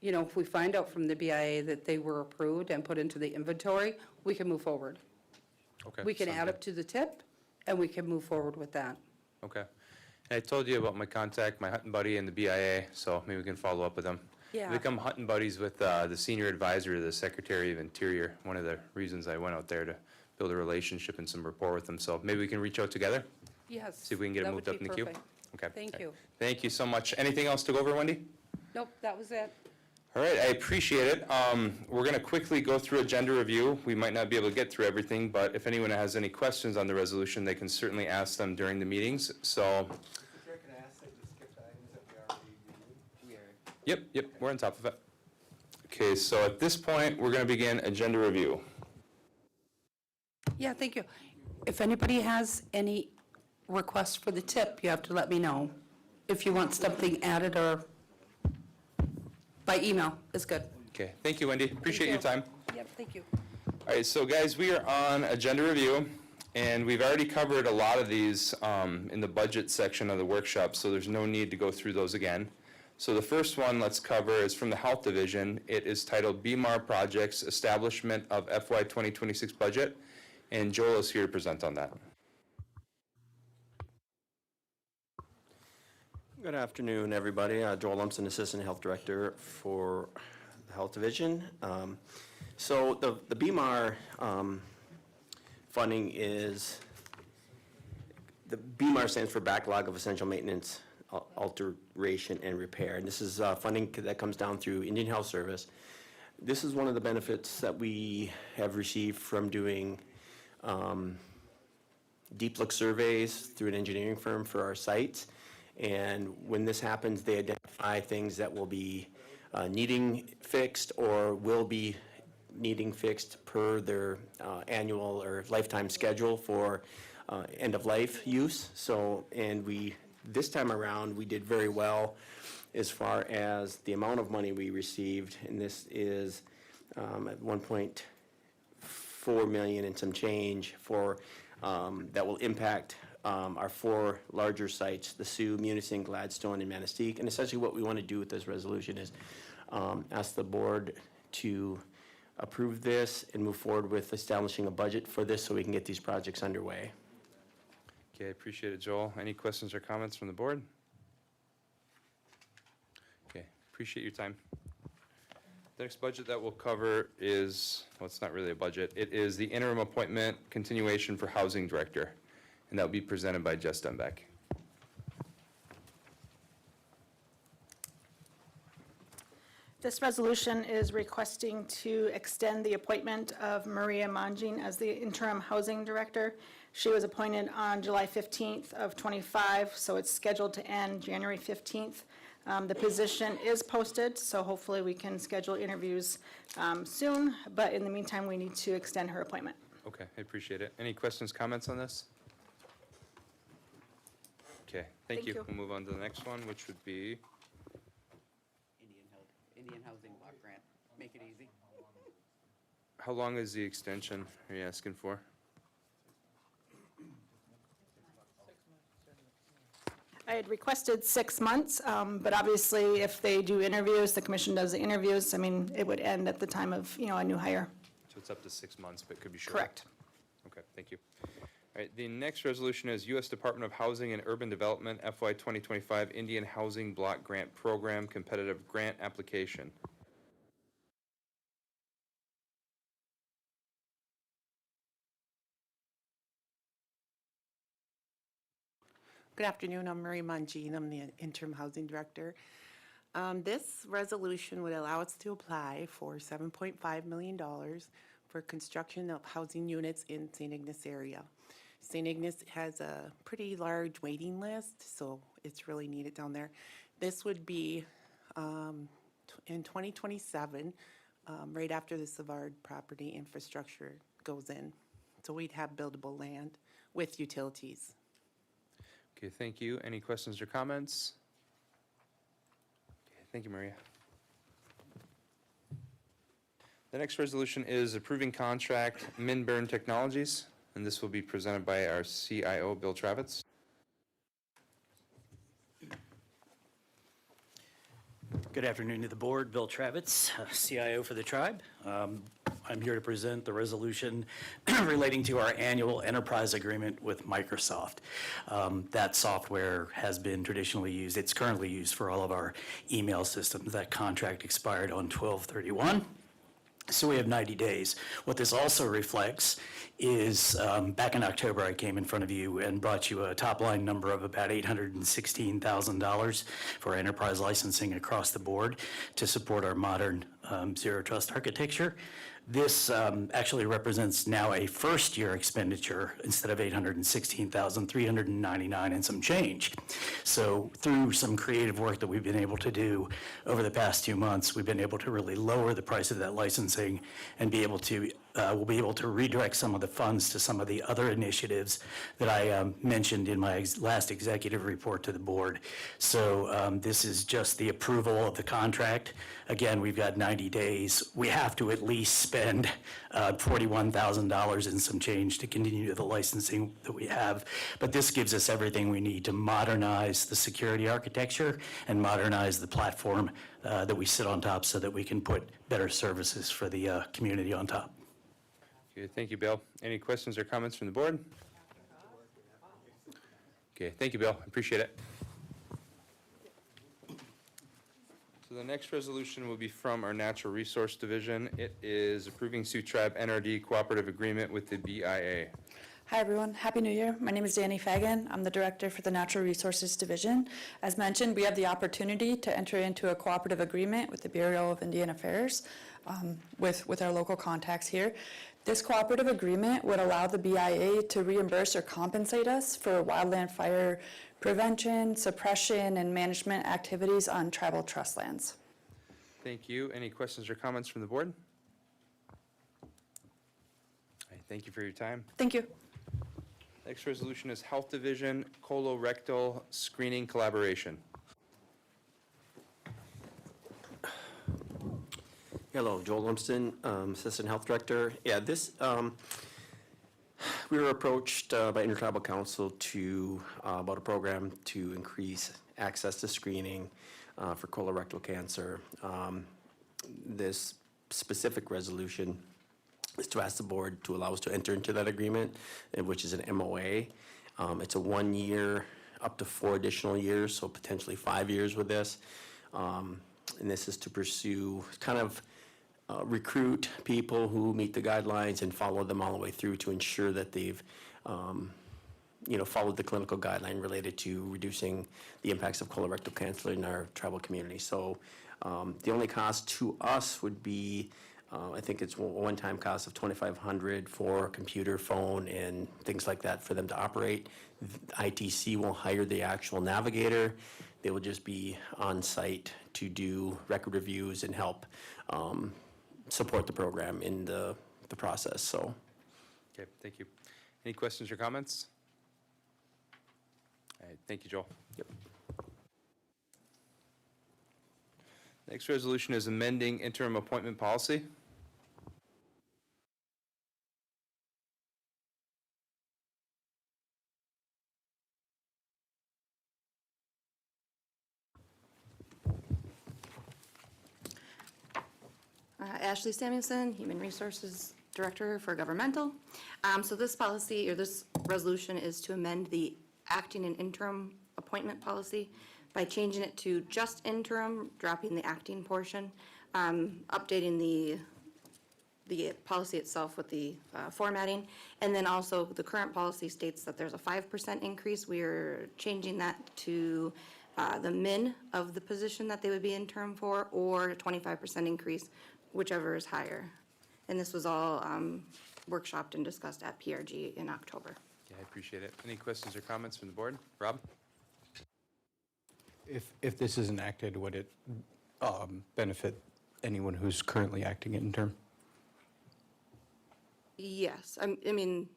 you know, if we find out from the BIA that they were approved and put into the inventory, we can move forward. Okay. We can sounds add good. up to the tip, and we can move forward with that. Okay. And I told you about my contact, my hunting buddy and the BIA, so maybe we can follow up with them. Yeah. Become hunting buddies with the senior advisor to the Secretary of Interior. One of the reasons I went out there to build a relationship and some rapport with them. So maybe we can reach out together, Yes. see if we can get it that moved would up in be the queue. perfect. Okay. Thank all right. you. Thank you so much. Anything else to go over, Wendy? Nope, that was it. All right, I appreciate it. We're going to quickly go through agenda review. We might not be able to get through everything, but if anyone has any questions on the resolution, they can certainly ask them during the meetings. So, Chair, can I ask that you skip the items that we already reviewed? yep, we're on top of it. Okay, so at this point, we're going to begin agenda review. Yeah, thank you. If anybody has any requests for the tip, you have to let me know. If you want something added or by email, is good. Okay, thank you, Wendy. Appreciate your time. Yep, thank you. All right, so guys, we are on agenda review, and we've already covered a lot of these in the budget section of the workshop, so there's no need to go through those again. So the first one let's cover is from the Health Division. It is titled BMAR Projects, Establishment of FY 2026 Budget, and Joel is here to present on that. Good afternoon, everybody. Joel Lumpson, Assistant Health Director for the Health Division. So the BMAR funding is, the BMAR stands for Backlog of Essential Maintenance, Alteration, and Repair. And this is funding that comes down through Indian Health Service. This is one of the benefits that we have received from doing deep look surveys through an engineering firm for our sites. And when this happens, they identify things that will be needing fixed or will be needing fixed per their annual or lifetime schedule for end-of-life use. So, and this time around, we did very well as far as the amount of money we received, and this is at 1.4 million and some change for, that will impact our 4 larger sites, the Sioux, Munising, Gladstone, and Manistee. And essentially what we want to do with this resolution is ask the board to approve this and move forward with establishing a budget for this so we can get these projects underway. Okay, I appreciate it, Joel. Any questions or comments from the board? Okay, appreciate your time. The next budget that we'll cover is, well, it's not really a budget. It is the interim appointment continuation for Housing Director, and that will be presented by Jess Dunbeck. This resolution is requesting to extend the appointment of Maria Mangin as the interim housing director. She was appointed on July 15th of '25, so it's scheduled to end January 15th. The position is posted, so hopefully we can schedule interviews soon, but in the meantime, we need to extend her appointment. Okay, I appreciate it. Any questions, comments on this? Okay, thank you. We'll move on to the next one, which would be, Indian Housing Block Grant. Make it easy. how long is the extension are you asking for? I had requested 6 months, but obviously if they do interviews, the commission does the interviews, I mean, it would end at the time of, a new hire. So it's up to 6 months, but could be shorter? Correct. Okay, thank you. All right, the next resolution is U.S. Department of Housing and Urban Development FY 2025 Indian Housing Block Grant Program Competitive Grant Application. Good afternoon, I'm Marie Mangin, I'm the interim housing director. This resolution would allow us to apply for $7.5 million for construction of housing units in St. Ignace area. St. Ignace has a pretty large waiting list, so it's really needed down there. This would be in 2027, right after the Savard property infrastructure goes in. So we'd have buildable land with utilities. Okay, thank you. Any questions or comments? Okay, thank you, Maria. The next resolution is approving contract Minburn Technologies, and this will be presented by our CIO, Bill Travitz. Good afternoon to the board. Bill Travitz, CIO for the tribe. I'm here to present the resolution relating to our annual enterprise agreement with Microsoft. That software has been traditionally used. It's currently used for all of our email systems. That contract expired on 12/31. So we have 90 days. What this also reflects is back in October, I came in front of you and brought you a top line number of about $816,000 for enterprise licensing across the board to support our modern zero trust architecture. This actually represents now a first year expenditure instead of $816,399 and some change. So through some creative work that we've been able to do over the past 2 months, we've been able to really lower the price of that licensing and be able to we'll be able to redirect some of the funds to some of the other initiatives that I mentioned in my last executive report to the board. So this is just the approval of the contract. Again, we've got 90 days. We have to at least spend $41,000 and some change to continue the licensing that we have. But this gives us everything we need to modernize the security architecture and modernize the platform that we sit on top so that we can put better services for the community on top. Okay, thank you, Bill. Any questions or comments from the board? Okay, thank you, Bill. Appreciate it. So the next resolution will be from our Natural Resource Division. It is approving Sioux Tribe NRD cooperative agreement with the BIA. Hi, everyone. Happy New Year. My name is Danny Fagan. I'm the director for the Natural Resources Division. As mentioned, we have the opportunity to enter into a cooperative agreement with the Bureau of Indian Affairs with our local contacts here. This cooperative agreement would allow the BIA to reimburse or compensate us for wildland fire prevention, suppression, and management activities on tribal trust lands. Thank you. Any questions or comments from the board? All right, thank you for your time. Thank you. Next resolution is Health Division colorectal screening collaboration. Hello, Joel Lumsden, Assistant Health Director. Yeah, this, we were approached by Intertribal Council to, about a program to increase access to screening for colorectal cancer. This specific resolution is to ask the board to allow us to enter into that agreement, which is an MOA. It's a 1 year, up to 4 additional years, so potentially 5 years with this. And this is to pursue kind of recruit people who meet the guidelines and follow them all the way through to ensure that they've, followed the clinical guideline related to reducing the impacts of colorectal cancer in our tribal community. So the only cost to us would be, I think it's a one-time cost of $2,500 for computer, phone, and things like that for them to operate. ITC will hire the actual navigator. They will just be on site to do record reviews and help support the program in the process, so. Okay, thank you. Any questions or comments? All right, thank you, Joel. Yep. Next resolution is amending interim appointment policy. Ashley Samuelson, Human Resources Director for Governmental. So this policy, or this resolution, is to amend the acting and interim appointment policy by changing it to just interim, dropping the acting portion, updating the policy itself with the formatting, and then also the current policy states that there's a 5% increase. We are changing that to the min of the position that they would be interim for, or a 25% increase, whichever is higher. And this was all workshopped and discussed at PRG in October. Yeah, I appreciate it. Any questions or comments from the board? Rob? If this is enacted, would it benefit anyone who's currently acting interim? Yes, I mean,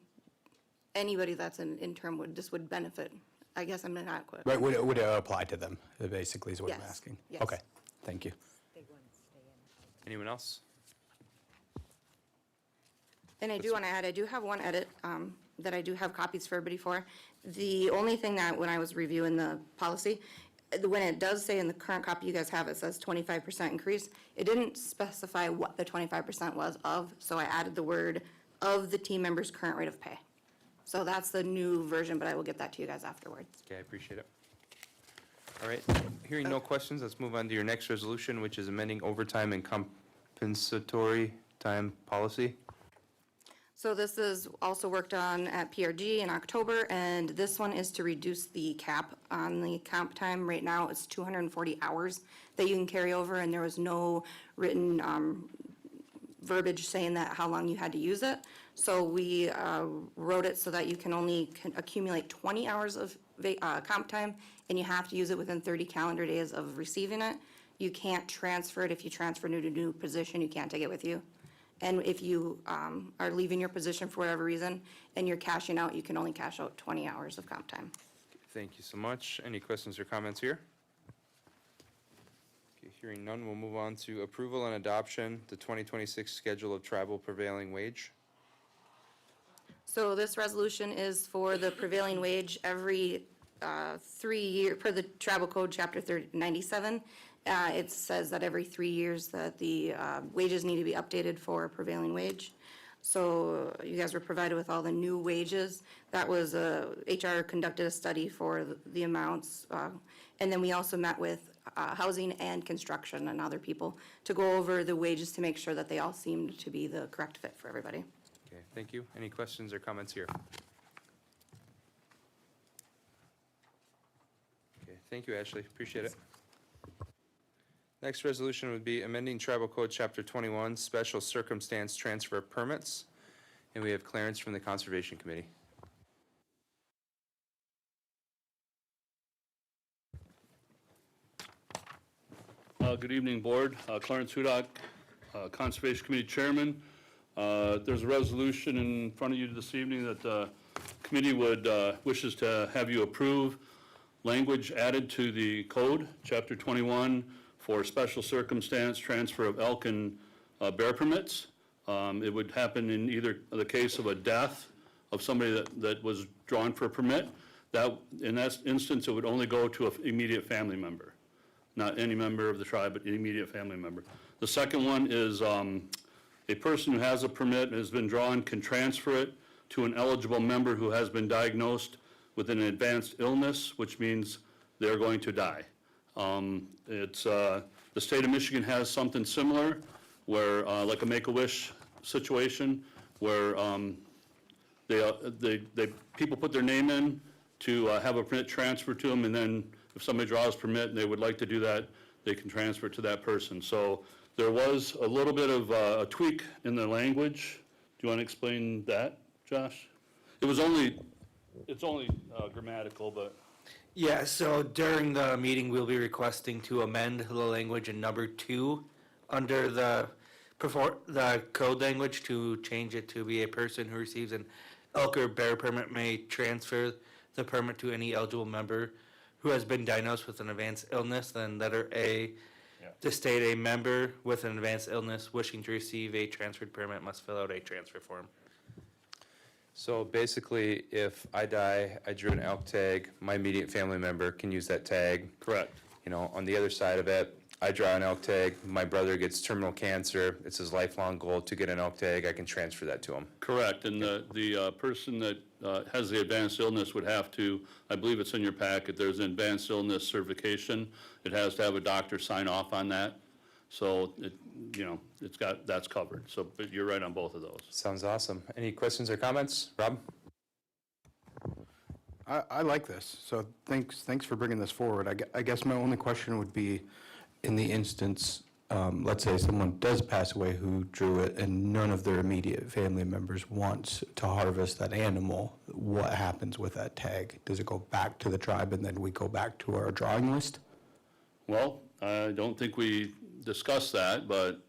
anybody that's an interim would benefit. I guess I'm inadequate. Right, would it apply to them, basically, is what I'm Yes, asking? yes. Okay, thank you. Anyone else? And I do want to add, I do have one edit that I do have copies for everybody for. The only thing that, when I was reviewing the policy, when it does say in the current copy you guys have, it says 25% increase, it didn't specify what the 25% was of, so I added the word of the team member's current rate of pay. So that's the new version, but I will get that to you guys afterwards. Okay, I appreciate it. All right, hearing no questions, let's move on to your next resolution, which is amending overtime and compensatory time policy. So this is also worked on at PRG in October, and this one is to reduce the cap on the comp time. Right now, it's 240 hours that you can carry over, and there was no written verbiage saying that how long you had to use it. So we wrote it so that you can only accumulate 20 hours of comp time, and you have to use it within 30 calendar days of receiving it. You can't transfer it. If you transfer to a new position, you can't take it with you. And if you are leaving your position for whatever reason and you're cashing out, you can only cash out 20 hours of comp time. Thank you so much. Any questions or comments here? Okay, hearing none, we'll move on to approval and adoption, the 2026 schedule of tribal prevailing wage. So this resolution is for the prevailing wage every 3 year, per the Tribal Code, Chapter 97. It says that every 3 years that the wages need to be updated for prevailing wage. So you guys were provided with all the new wages. That was, HR conducted a study for the amounts. And then we also met with housing and construction and other people to go over the wages to make sure that they all seemed to be the correct fit for everybody. Okay, thank you. Any questions or comments here? Okay, thank you, Ashley. Appreciate it. Next resolution would be amending Tribal Code Chapter 21, Special Circumstance Transfer Permits. And we have Clarence from the Conservation Committee. Good evening, Board. Clarence Hudak, Conservation Committee Chairman. There's a resolution in front of you this evening that the committee wishes to have you approve language added to the code, Chapter 21, for special circumstance transfer of elk and bear permits. It would happen in either the case of a death of somebody that was drawn for a permit. That, in that instance, it would only go to an immediate family member, not any member of the tribe, but an immediate family member. The second one is a person who has a permit and has been drawn can transfer it to an eligible member who has been diagnosed with an advanced illness, which means they're going to die. The state of Michigan has something similar where, like a Make-A-Wish situation, where people put their name in to have a permit transferred to them, and then if somebody draws a permit and they would like to do that, they can transfer it to that person. So there was a little bit of a tweak in the language. Do you want to explain that, Josh? It's only grammatical, but. Yeah, so during the meeting, we'll be requesting to amend the language in number 2 under the code language to change it to be a person who receives an elk or bear permit may transfer the permit to any eligible member who has been diagnosed with an advanced illness. Then letter A, to state a member with an advanced illness wishing to receive a transferred permit must fill out a transfer form. So basically, if I die, I drew an elk tag, my immediate family member can use that tag. Correct. You know, on the other side of it, I draw an elk tag, my brother gets terminal cancer, it's his lifelong goal to get an elk tag, I can transfer that to him. Correct, and the person that has the advanced illness would have to, I believe it's in your packet, there's an advanced illness certification. It has to have a doctor sign off on that. So, that's covered. So, but you're right on both of those. Sounds awesome. Any questions or comments? Rob? I like this, so thanks for bringing this forward. I guess my only question would be, in the instance, let's say someone does pass away who drew it and none of their immediate family members wants to harvest that animal, what happens with that tag? Does it go back to the tribe and then we go back to our drawing list? Well, I don't think we discussed that, but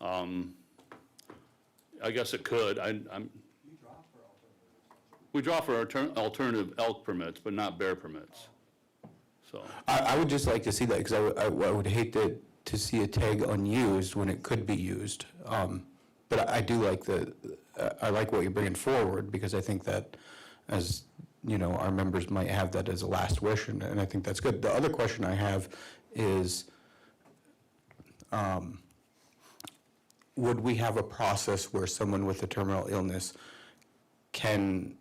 I guess it could. We draw for alternative elk permits, but not bear permits. So, I would just like to see that, because I would hate to see a tag unused when it could be used. But I do like I like what you're bringing forward, because I think that, as, you know, our members might have that as a last wish, and I think that's good. The other question I have is, would we have a process where someone with a terminal illness can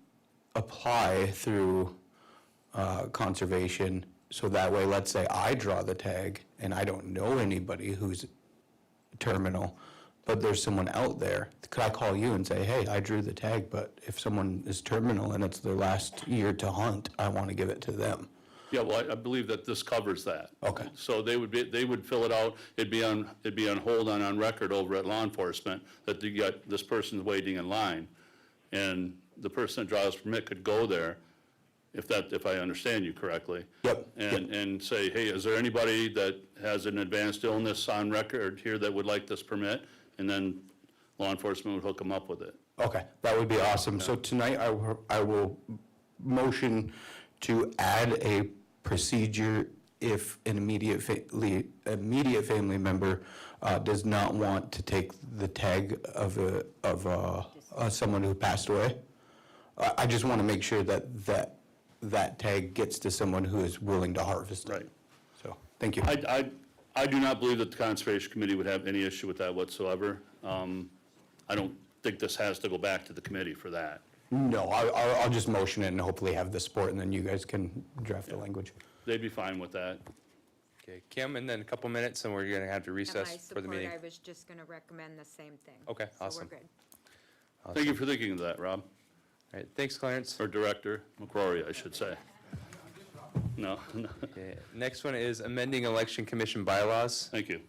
apply through conservation, so that way, let's say I draw the tag and I don't know anybody who's terminal, but there's someone out there, could I call you and say, hey, I drew the tag, but if someone is terminal and it's their last year to hunt, I want to give it to them? yeah, well, I believe that this covers that. Okay. So they would fill it out, it'd be on hold and on record over at law enforcement that you got this person's waiting in line. And the person that draws permit could go there, if I understand you correctly. Yep. And say, hey, is there anybody that has an advanced illness on record here that would like this permit? And then law enforcement would hook them up with it. Okay, that would be awesome. So tonight, I will motion to add a procedure if an immediate family member does not want to take the tag of someone who passed away. I just want to make sure that tag gets to someone who is willing to harvest it. Right. So, thank you. I do not believe that the Conservation Committee would have any issue with that whatsoever. I don't think this has to go back to the committee for that. No, I'll just motion it and hopefully have the support, and then you guys can draft the language. They'd be fine with that. Okay, Kim, and then a couple minutes, and we're going to have to And my recess for the support, meeting. I was just going to recommend the same thing. Okay, So awesome. we're good. Thank you for thinking of that, Rob. All right, thanks, Clarence. Or Director McCrory, I should say. No, no. Okay, next one is amending election commission bylaws. Thank you.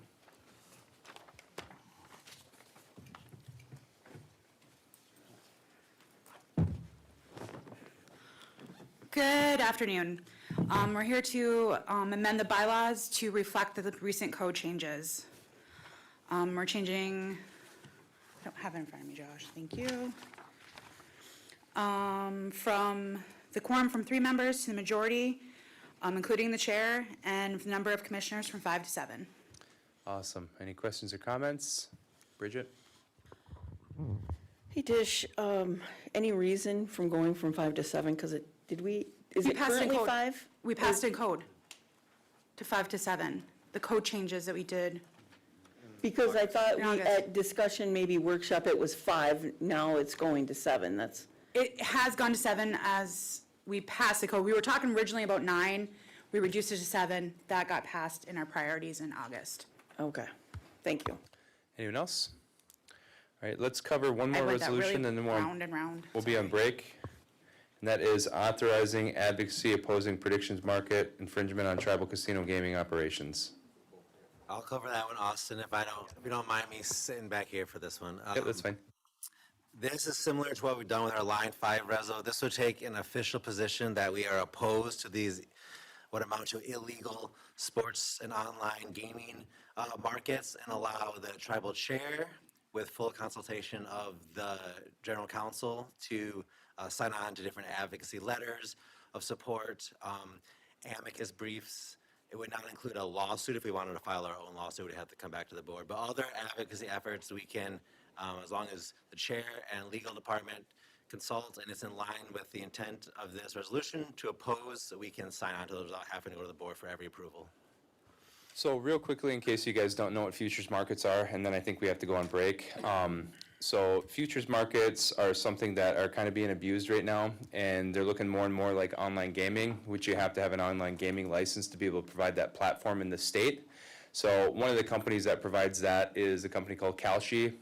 Good afternoon. We're here to amend the bylaws to reflect the recent code changes. We're changing, I don't have it in front of me, Josh, thank you. From the quorum from 3 members to the majority, including the chair, and the number of commissioners from 5 to 7. Awesome. Any questions or comments? Bridget? Hey, Dish, any reason from going from 5 to 7? Because is We it passed in currently code. 5? We passed in code to 5 to 7, the code changes that we did. Because I thought In August. at discussion, maybe workshop, it was 5, now it's going to 7, that's, It has gone to 7 as we passed the code. We were talking originally about 9. We reduced it to 7. That got passed in our priorities in August. okay, thank you. Anyone else? All right, let's cover one I more went that really resolution, and then round and round. we'll be on break. And that is authorizing advocacy opposing predictions market infringement on tribal casino gaming operations. I'll cover that one, Austin, if you don't mind me sitting back here for this one. Yep, that's fine. This is similar to what we've done with our Line 5 reso. This would take an official position that we are opposed to these, what amount to illegal sports and online gaming markets, and allow the tribal chair, with full consultation of the general counsel, to sign on to different advocacy letters of support, amicus briefs. It would not include a lawsuit. If we wanted to file our own lawsuit, we'd have to come back to the board. But other advocacy efforts, we can, as long as the chair and legal department consult and it's in line with the intent of this resolution to oppose, we can sign on to those without having to go to the board for every approval. So real quickly, in case you guys don't know what futures markets are, and then I think we have to go on break. So futures markets are something that are kind of being abused right now, and they're looking more and more like online gaming, which you have to have an online gaming license to be able to provide that platform in the state. So one of the companies that provides that is a company called Kalshi.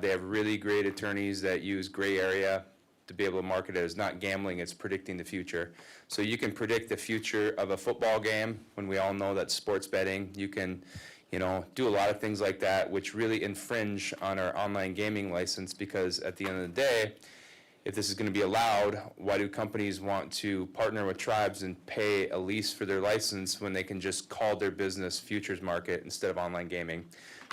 They have really great attorneys that use gray area to be able to market it as not gambling, it's predicting the future. So you can predict the future of a football game, when we all know that sports betting. You can, do a lot of things like that, which really infringe on our online gaming license, because at the end of the day, if this is going to be allowed, why do companies want to partner with tribes and pay a lease for their license when they can just call their business futures market instead of online gaming?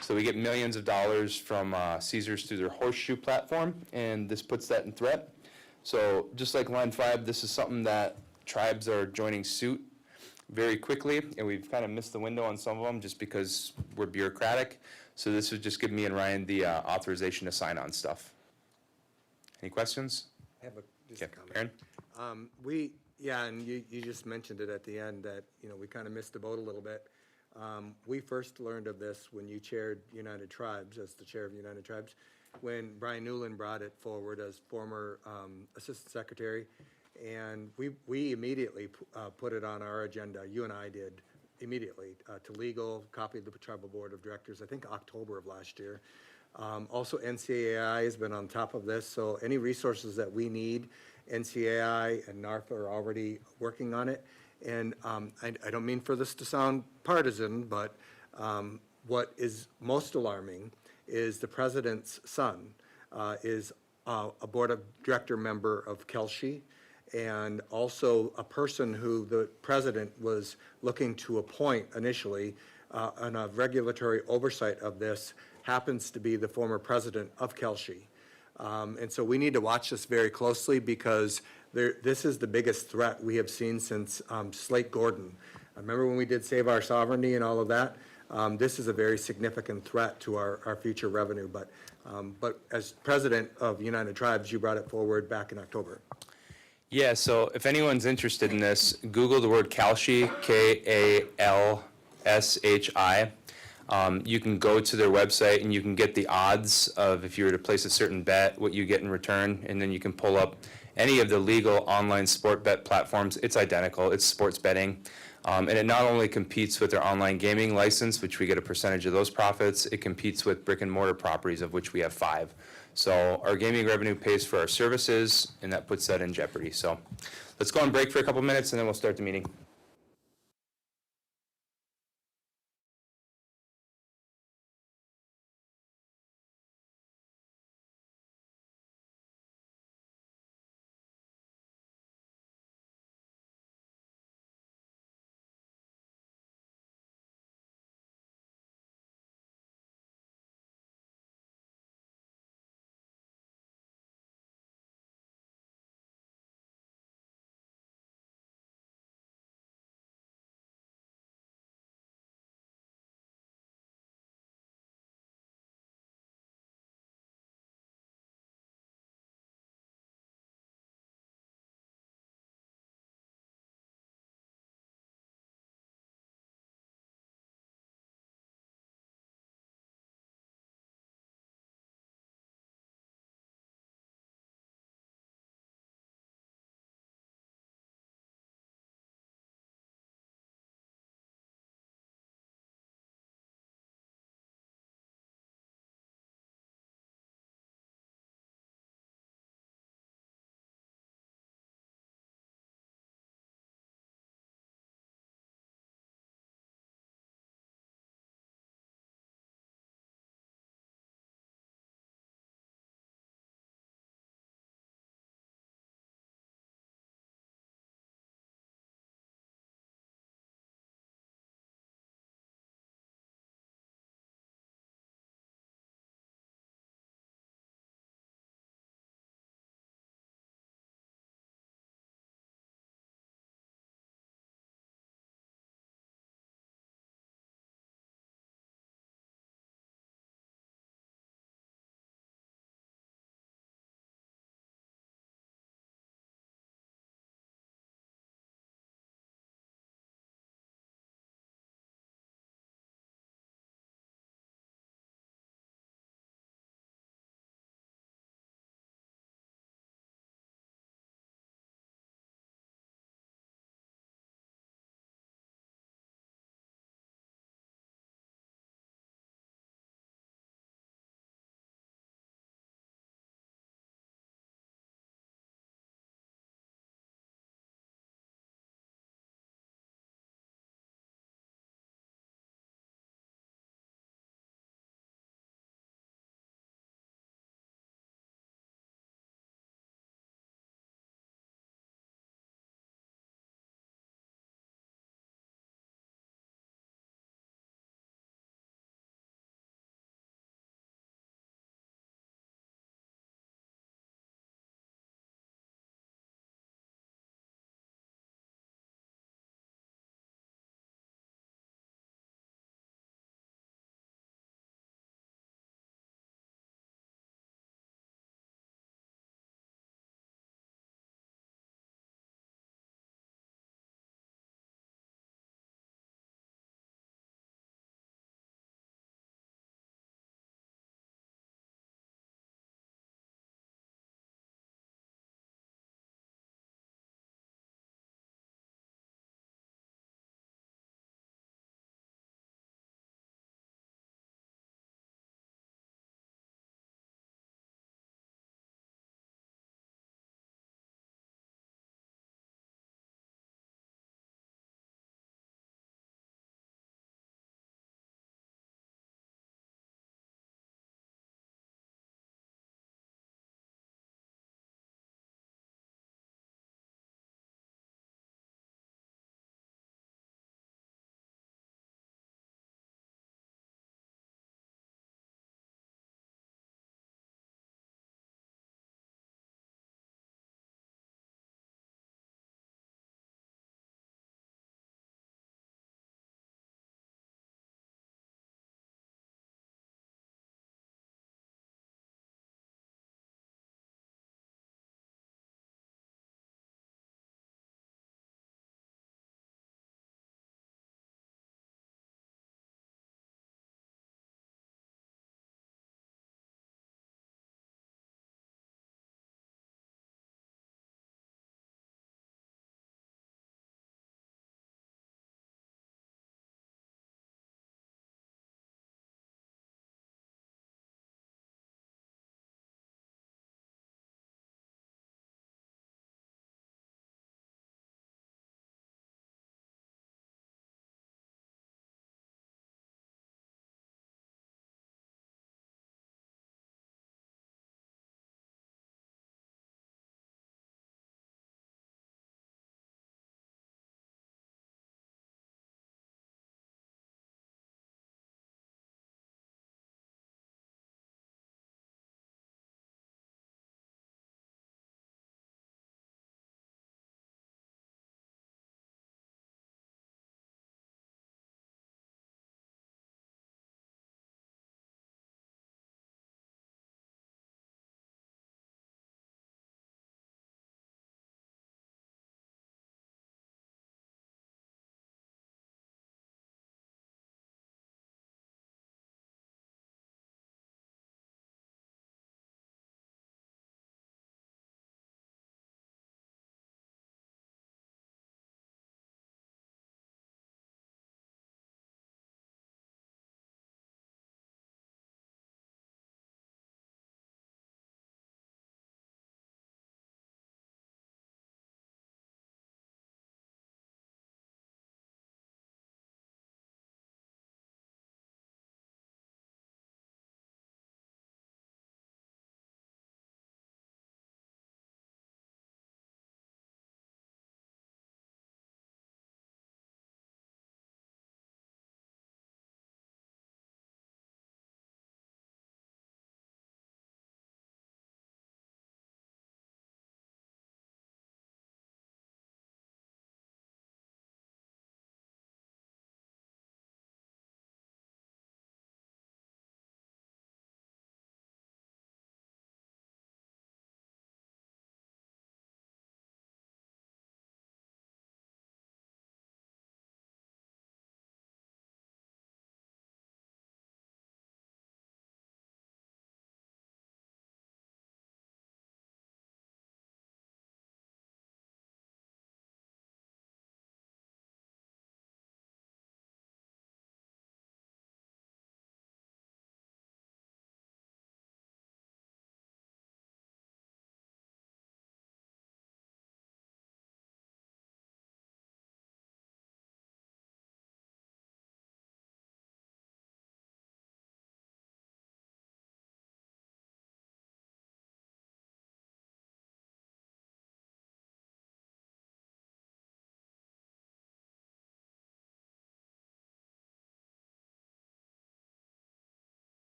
So we get millions of dollars from Caesars through their Horseshoe platform, and this puts that in threat. So just like line 5, this is something that tribes are joining suit very quickly, and we've kind of missed the window on some of them just because we're bureaucratic. So this would just give me and Ryan the authorization to sign on stuff. Any questions? I have just a Okay, comment. Aaron? Yeah, and you just mentioned it at the end that, we kind of missed the boat a little bit. We first learned of this when you chaired United Tribes, as the chair of United Tribes, when Brian Newland brought it forward as former assistant secretary. And we immediately put it on our agenda, you and I did, immediately, to legal, copied the tribal board of directors, I think October of last year. Also, NCAI has been on top of this, so any resources that we need, NCAI and NARF are already working on it. And I don't mean for this to sound partisan, but what is most alarming is the president's son is a board of director member of Kelshi, and also a person who the president was looking to appoint initially on a regulatory oversight of this happens to be the former president of Kelshi. And so we need to watch this very closely because this is the biggest threat we have seen since Slate Gordon. I remember when we did Save Our Sovereignty and all of that. This is a very significant threat to our future revenue. But as president of United Tribes, you brought it forward back in October. Yeah, so if anyone's interested in this, Google the word Kalshi, Kalshi. You can go to their website and you can get the odds of if you were to place a certain bet, what you get in return, and then you can pull up any of the legal online sport bet platforms. It's identical, it's sports betting. And it not only competes with their online gaming license, which we get a percentage of those profits, it competes with brick and mortar properties, of which we have 5. So our gaming revenue pays for our services, and that puts that in jeopardy. So let's go on break for a couple minutes, and then we'll start the meeting.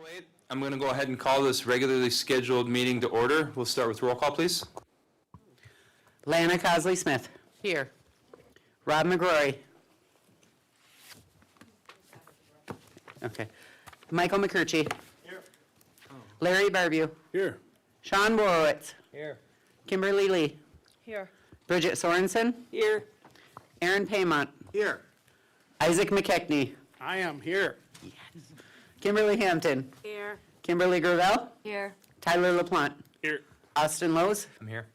8:08. I'm going to go ahead and call this regularly scheduled meeting to order. We'll start with roll call, please. Lana Cosley Smith. Here. Rob McGrory. Okay. Michael McCurchy. Here. Larry Barbeau. Here. Sean Borowitz. Here. Kimberly Lee. Here. Bridget Sorensen. Here. Aaron Paymont. Here. Isaac McKechnie. I am here. Kimberly Hampton. Here. Kimberly Gravel. Here. Tyler LaPlante. Here. Austin Lowe's. I'm here.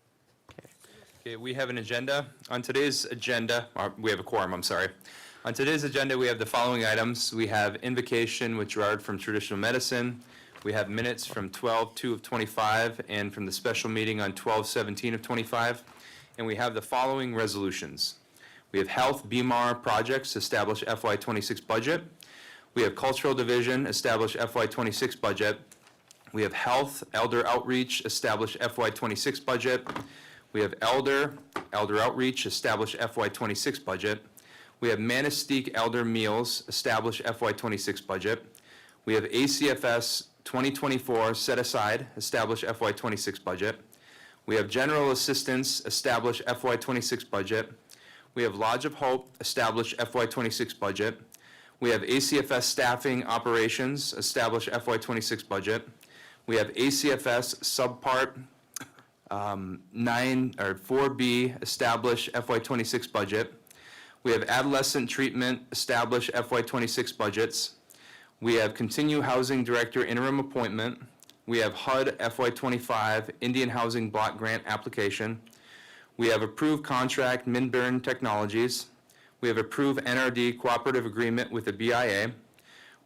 Okay, we have an agenda. On today's agenda, or we have a quorum, I'm sorry. On today's agenda, we have the following items. We have invocation with Gerard from Traditional Medicine. We have minutes from 12/2 of '25 and from the special meeting on 12/17 of '25. And we have the following resolutions. We have Health BMAR projects, establish FY26 budget. We have Cultural Division, establish FY26 budget. We have Health Elder Outreach, establish FY26 budget. We have Elder Outreach, establish FY26 budget. We have Manistique Elder Meals, establish FY26 budget. We have ACFS 2024 set aside, establish FY26 budget. We have General Assistance, establish FY26 budget. We have Lodge of Hope, establish FY26 budget. We have ACFS Staffing Operations, establish FY26 budget. We have ACFS Subpart 4B, establish FY26 budget. We have Adolescent Treatment, establish FY26 budgets. We have Continue Housing Director interim appointment. We have HUD FY25 Indian Housing Block Grant application. We have approved contract Minburn Technologies. We have approved NRD cooperative agreement with the BIA.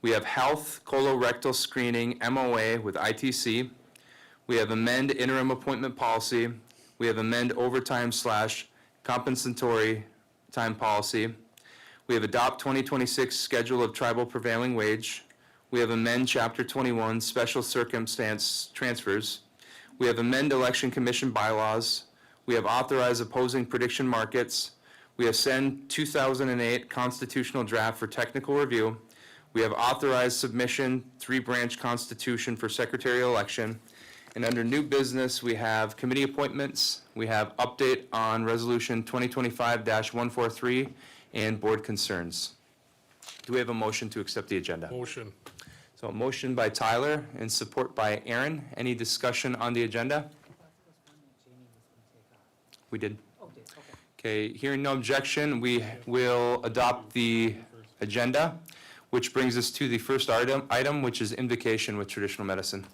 We have health colorectal screening MOA with ITC. We have amend interim appointment policy. We have amend overtime / compensatory time policy. We have adopt 2026 schedule of tribal prevailing wage. We have amend chapter 21 special circumstance transfers. We have amend election commission bylaws. We have authorize opposing prediction markets. We have send 2008 constitutional draft for technical review. We have authorized submission 3-branch constitution for secretarial election. And under new business, we have committee appointments. We have update on resolution 2025-143 and board concerns. Do we have a motion to accept the agenda? Motion. So a motion by Tyler and support by Aaron. Any discussion on the agenda? We did. Okay, hearing no objection, we will adopt the agenda, which brings us to the first item, which is invocation with Traditional Medicine.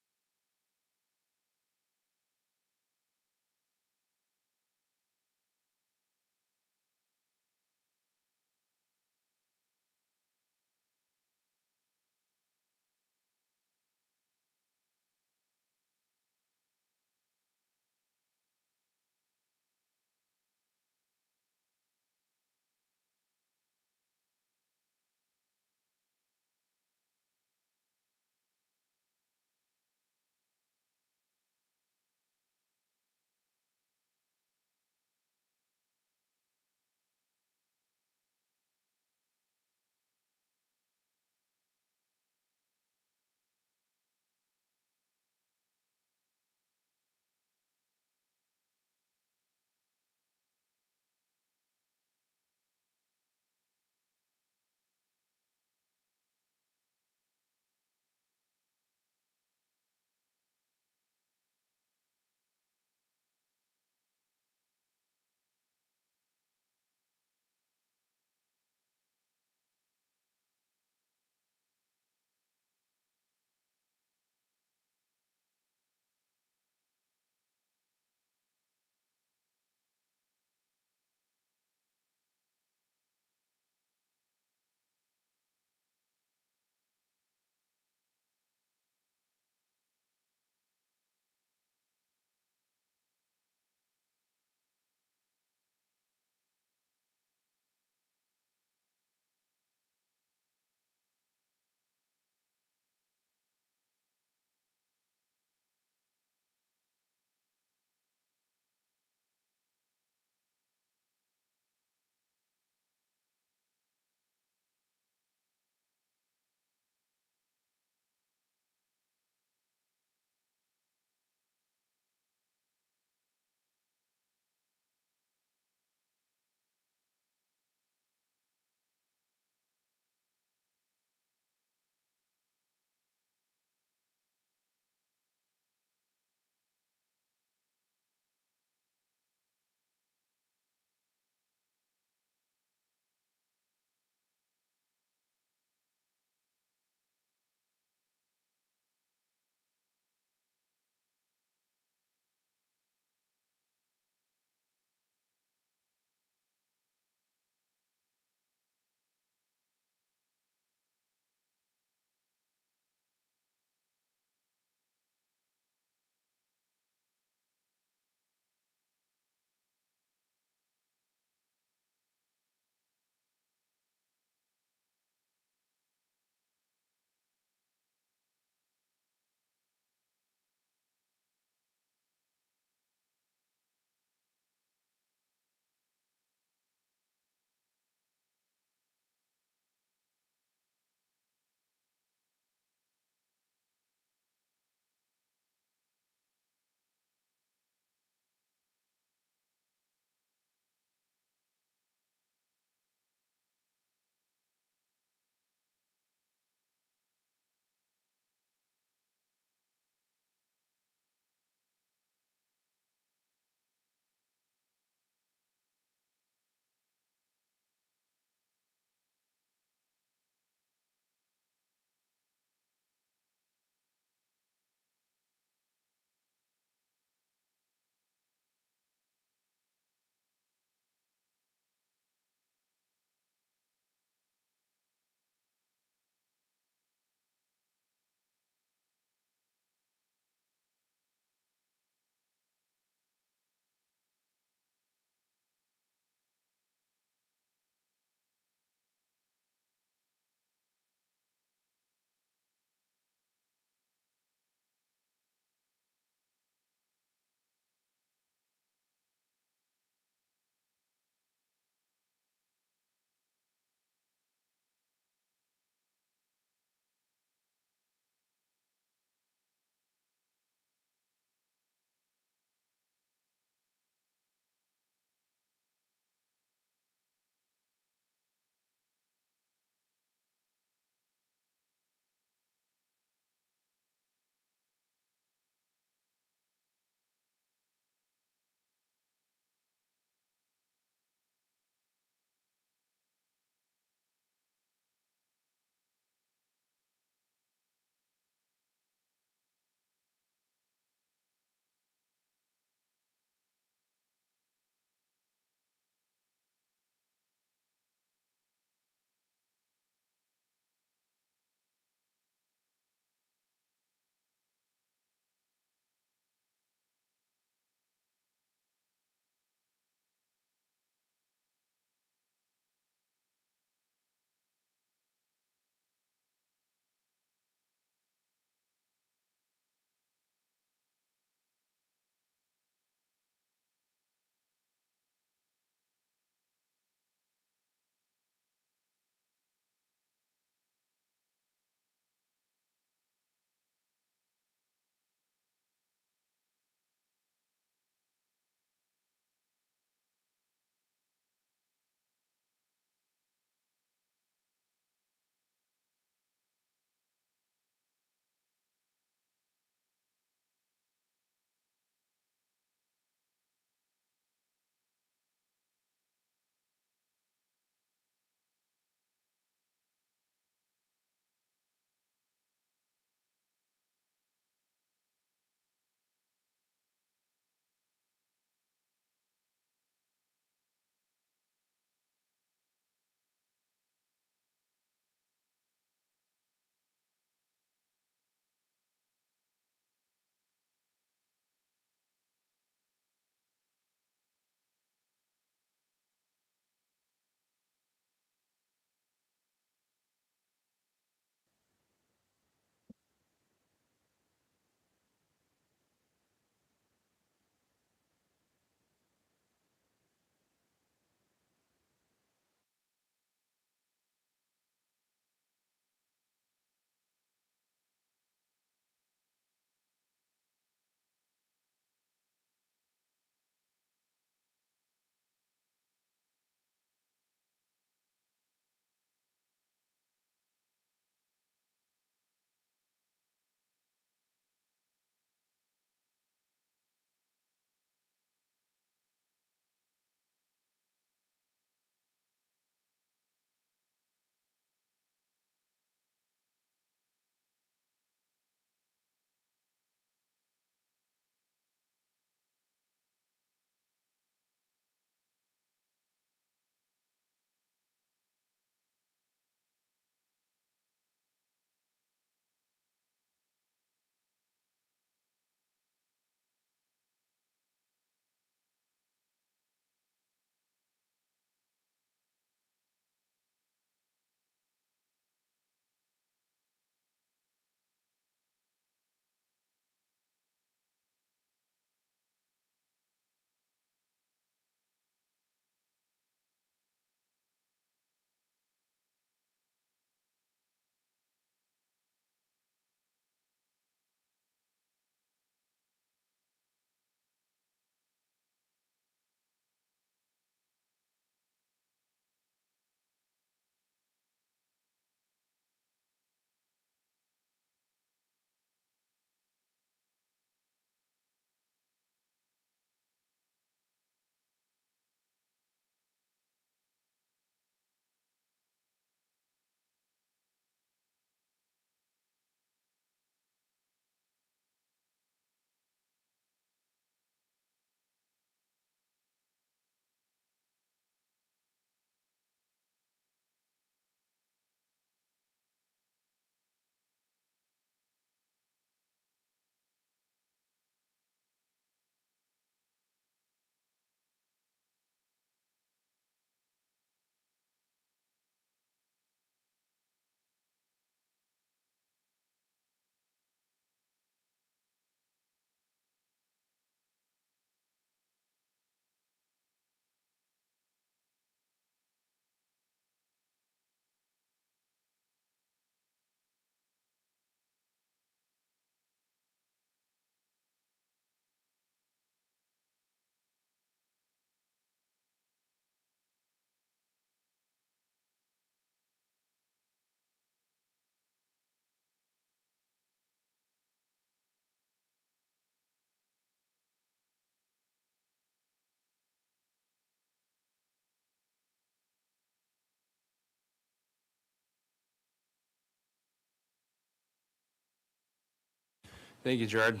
Thank you, Gerard.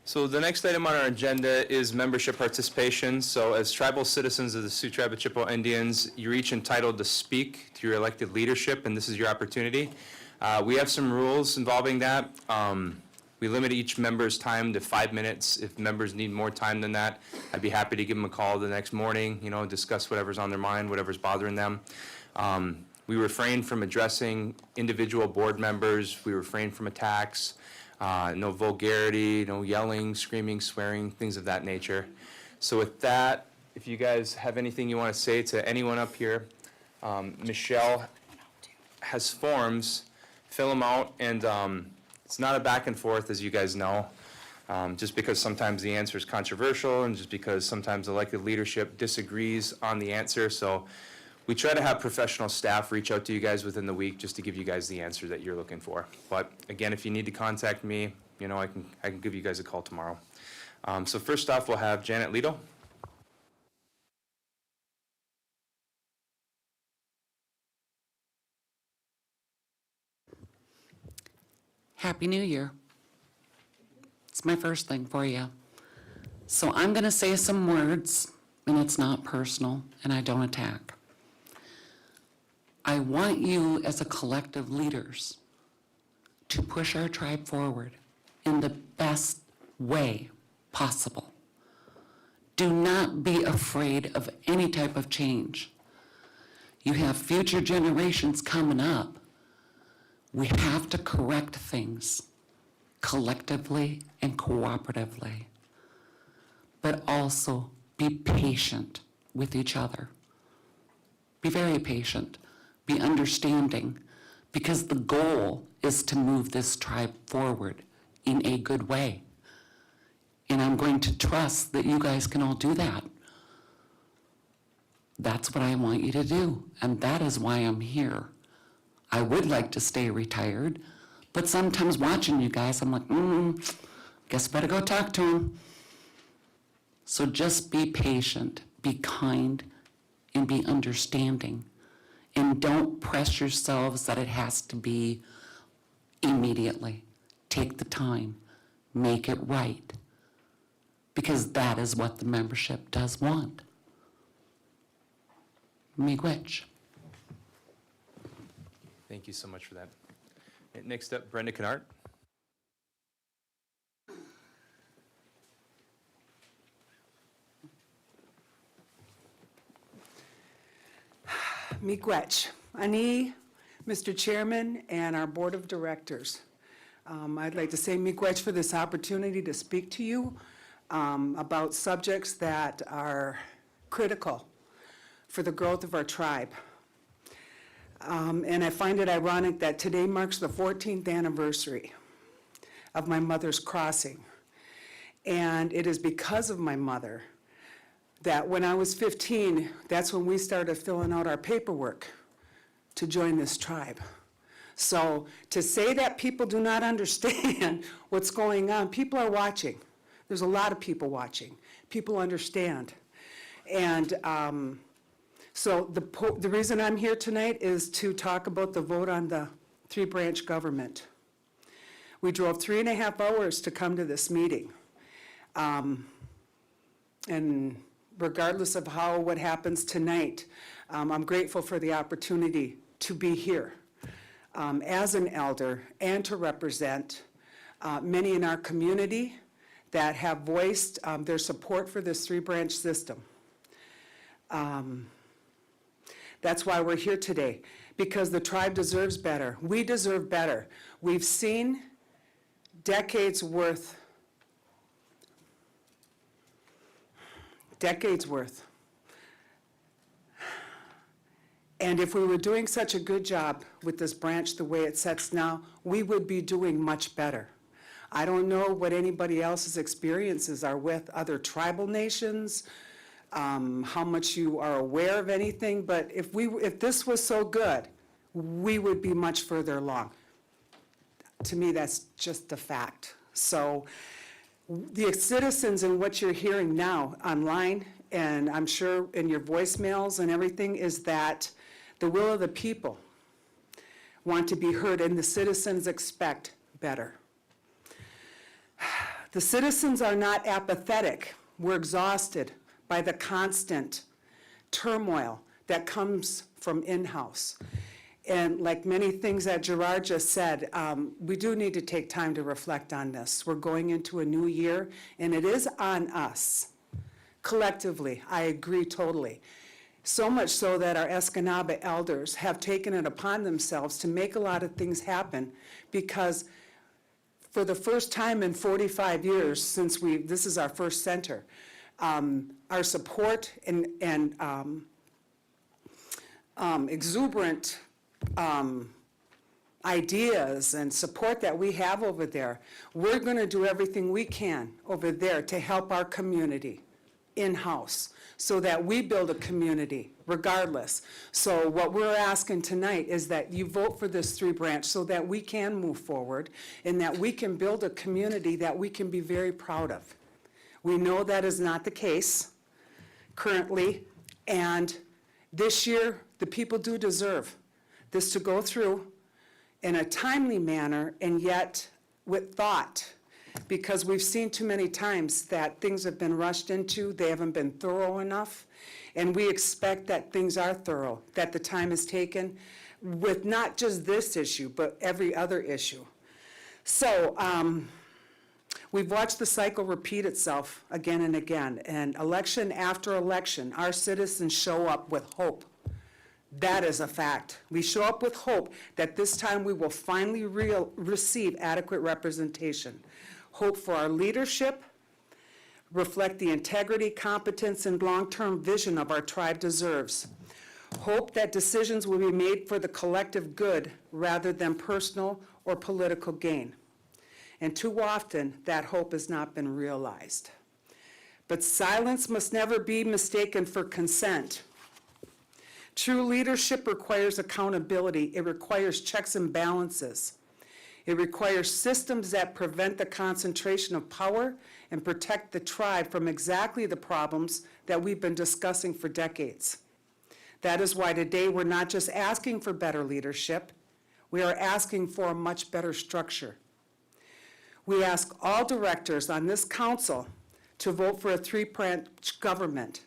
So the next item on our agenda is membership participation. So as tribal citizens of the Sioux Tribe of Chippewa Indians, you're each entitled to speak to your elected leadership, and this is your opportunity. We have some rules involving that. We limit each member's time to 5 minutes. If members need more time than that, I'd be happy to give them a call the next morning, discuss whatever's on their mind, whatever's bothering them. We refrain from addressing individual board members. We refrain from attacks. No vulgarity, no yelling, screaming, swearing, things of that nature. So with that, if you guys have anything you want to say to anyone up here, Michelle has forms, fill them out, and it's not a back and forth, as you guys know, just because sometimes the answer is controversial and just because sometimes elected leadership disagrees on the answer. So we try to have professional staff reach out to you guys within the week just to give you guys the answer that you're looking for. But again, if you need to contact me, I can give you guys a call tomorrow. So first off, we'll have Janet Lido. Happy New Year. It's my first thing for you. So I'm going to say some words, and it's not personal, and I don't attack. I want you as a collective leaders to push our tribe forward in the best way possible. Do not be afraid of any type of change. You have future generations coming up. We have to correct things collectively and cooperatively, but also be patient with each other. Be very patient. Be understanding, because the goal is to move this tribe forward in a good way. And I'm going to trust that you guys can all do that. That's what I want you to do, and that is why I'm here. I would like to stay retired, but sometimes watching you guys, I'm like, guess I better go talk to him. So just be patient, be kind, and be understanding. And don't press yourselves that it has to be immediately. Take the time, make it right, because that is what the membership does want. Miigwech. Thank you so much for that. Next up, Brenda Kennard. Miigwech. Ani, Mr. Chairman, and our Board of Directors. I'd like to say miigwech for this opportunity to speak to you about subjects that are critical for the growth of our tribe. And I find it ironic that today marks the 14th anniversary of my mother's crossing. And it is because of my mother that when I was 15, that's when we started filling out our paperwork to join this tribe. So to say that people do not understand what's going on, people are watching. There's a lot of people watching. People understand. And so the reason I'm here tonight is to talk about the vote on the three-branch government. We drove 3.5 hours to come to this meeting. And regardless of what happens tonight, I'm grateful for the opportunity to be here as an elder and to represent many in our community that have voiced their support for this three-branch system. That's why we're here today, because the tribe deserves better. We deserve better. We've seen decades worth. And if we were doing such a good job with this branch the way it sets now, we would be doing much better. I don't know what anybody else's experiences are with other tribal nations, how much you are aware of anything, but if this was so good, we would be much further along. To me, that's just a fact. So the citizens and what you're hearing now online, and I'm sure in your voicemails and everything, is that the will of the people want to be heard, and the citizens expect better. The citizens are not apathetic. We're exhausted by the constant turmoil that comes from in-house. And like many things that Gerard just said, we do need to take time to reflect on this. We're going into a new year, and it is on us, collectively. I agree totally. So much so that our Escanaba elders have taken it upon themselves to make a lot of things happen, because for the first time in 45 years since this is our first center, our support and exuberant ideas and support that we have over there, we're going to do everything we can over there to help our community in-house so that we build a community regardless. So what we're asking tonight is that you vote for this 3-branch so that we can move forward and that we can build a community that we can be very proud of. We know that is not the case currently, and this year the people do deserve this to go through in a timely manner and yet with thought, because we've seen too many times that things have been rushed into, they haven't been thorough enough, and we expect that things are thorough, that the time is taken with not just this issue, but every other issue. So we've watched the cycle repeat itself again and again, and election after election, our citizens show up with hope. That is a fact. We show up with hope that this time we will finally receive adequate representation. Hope for our leadership, reflect the integrity, competence, and long-term vision of our tribe deserves. Hope that decisions will be made for the collective good rather than personal or political gain. And too often, that hope has not been realized. But silence must never be mistaken for consent. True leadership requires accountability. It requires checks and balances. It requires systems that prevent the concentration of power and protect the tribe from exactly the problems that we've been discussing for decades. That is why today we're not just asking for better leadership, we are asking for a much better structure. We ask all directors on this council to vote for a 3-branch government.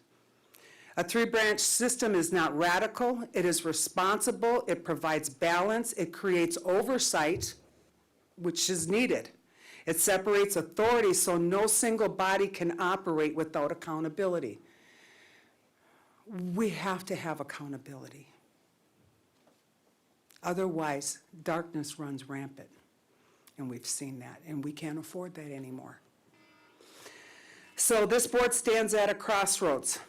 A 3-branch system is not radical, it is responsible, it provides balance, it creates oversight, which is needed. It separates authority so no single body can operate without accountability. We have to have accountability. Otherwise, darkness runs rampant, and we've seen that, and we can't afford that anymore. So this board stands at a crossroads.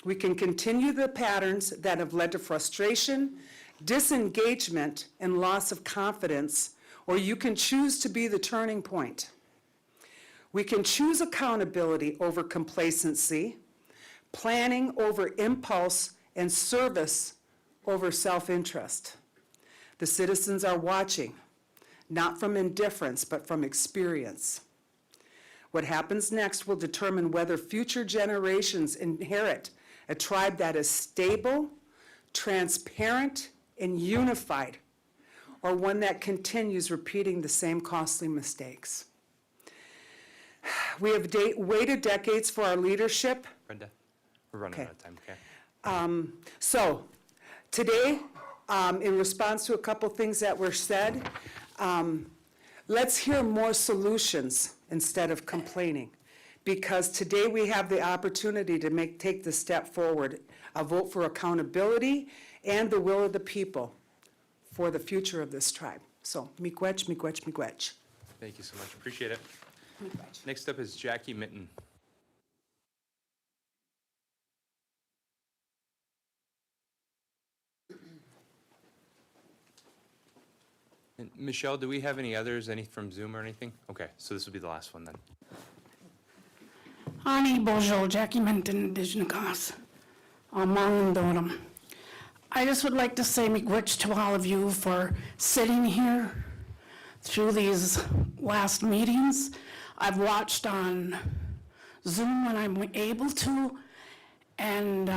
We can continue the patterns that have led to frustration, disengagement, and loss of confidence, or you can choose to be the turning point. We can choose accountability over complacency, planning over impulse, and service over self-interest. The citizens are watching, not from indifference, but from experience. What happens next will determine whether future generations inherit a tribe that is stable, transparent, and unified, or one that continues repeating the same costly mistakes. We have waited decades for our leadership. Brenda, we're running out of time, okay? So today, in response to a couple things that were said, let's hear more solutions instead of complaining. Because today we have the opportunity to take the step forward, a vote for accountability and the will of the people for the future of this tribe. So, miigwech, miigwech, miigwech. Thank you so much, appreciate it. Next up is Jackie Mitten. And Michelle, do we have any others, any from Zoom or anything? Okay, so this will be the last one then. Ani Bojo, Jackie Minton, Dijnakas, Amandorum. I just would like to say miigwech to all of you for sitting here through these last meetings. I've watched on Zoom when I'm able to, and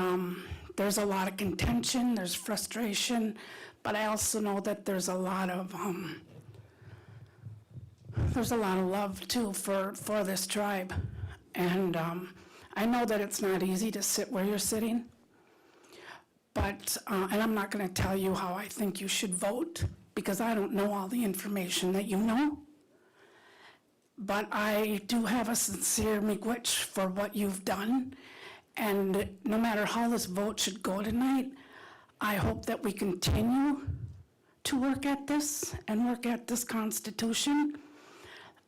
there's a lot of contention, there's frustration, but I also know that there's a lot of love too for this tribe. And I know that it's not easy to sit where you're sitting, but, and I'm not gonna tell you how I think you should vote, because I don't know all the information that you know. But I do have a sincere miigwech for what you've done. And no matter how this vote should go tonight, I hope that we continue to work at this and work at this Constitution.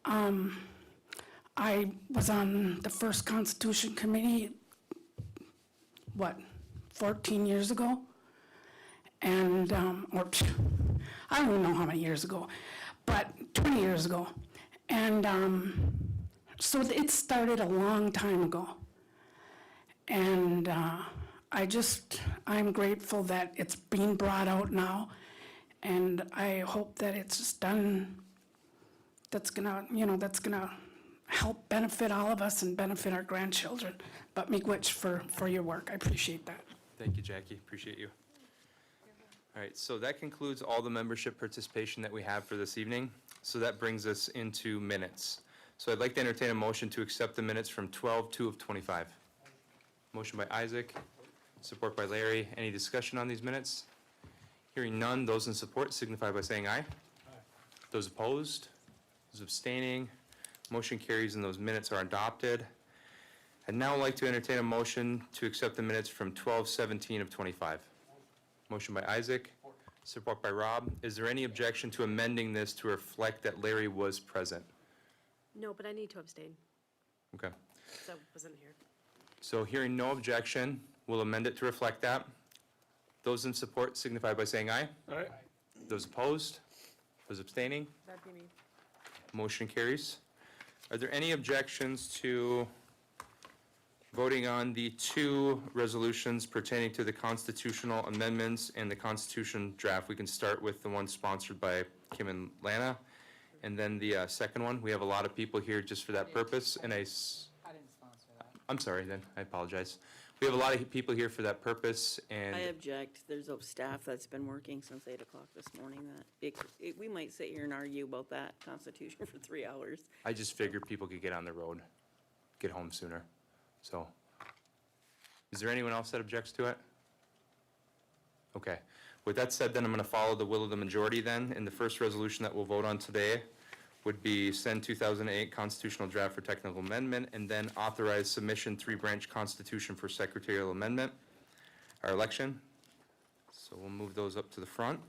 I was on the first Constitution Committee, 14 years ago? And, I don't even know how many years ago, but 20 years ago. And so it started a long time ago. And I'm grateful that it's being brought out now. And I hope that it's done, that's gonna help benefit all of us and benefit our grandchildren. But miigwech for your work, I appreciate that. Thank you, Jackie, appreciate you. All right, so that concludes all the membership participation that we have for this evening. So that brings us into minutes. So I'd like to entertain a motion to accept the minutes from 12/2 of 25. Motion by Isaac, support by Larry. Any discussion on these minutes? Hearing none, those in support signify by saying aye. Those opposed, those abstaining, motion carries and those minutes are adopted. I'd now like to entertain a motion to accept the minutes from 12/17 of 25. Motion by Isaac, support by Rob. Is there any objection to amending this to reflect that Larry was present? No, but I need to abstain, Okay. so I wasn't here. So hearing no objection, we'll amend it to reflect that. Those in support signify by saying aye. Aye. Those opposed? Those abstaining? That'd be me. Motion carries. Are there any objections to voting on the two resolutions pertaining to the constitutional amendments and the Constitution draft? We can start with the one sponsored by Kim and Lana, and then the second one. We have a lot of people here just for that purpose, and I didn't sponsor that. I'm sorry then, I apologize. We have a lot of people here for that purpose, and I object. There's a staff that's been working since 8 o'clock this morning that we might sit here and argue about that Constitution for 3 hours. I just figured people could get on the road, get home sooner. So, is there anyone else that objects to it? Okay. With that said, then I'm going to follow the will of the majority then, and the first resolution that we'll vote on today would be send 2008 constitutional draft for technical amendment, and then authorize submission 3-branch constitution for secretarial amendment, our election. So we'll move those up to the front.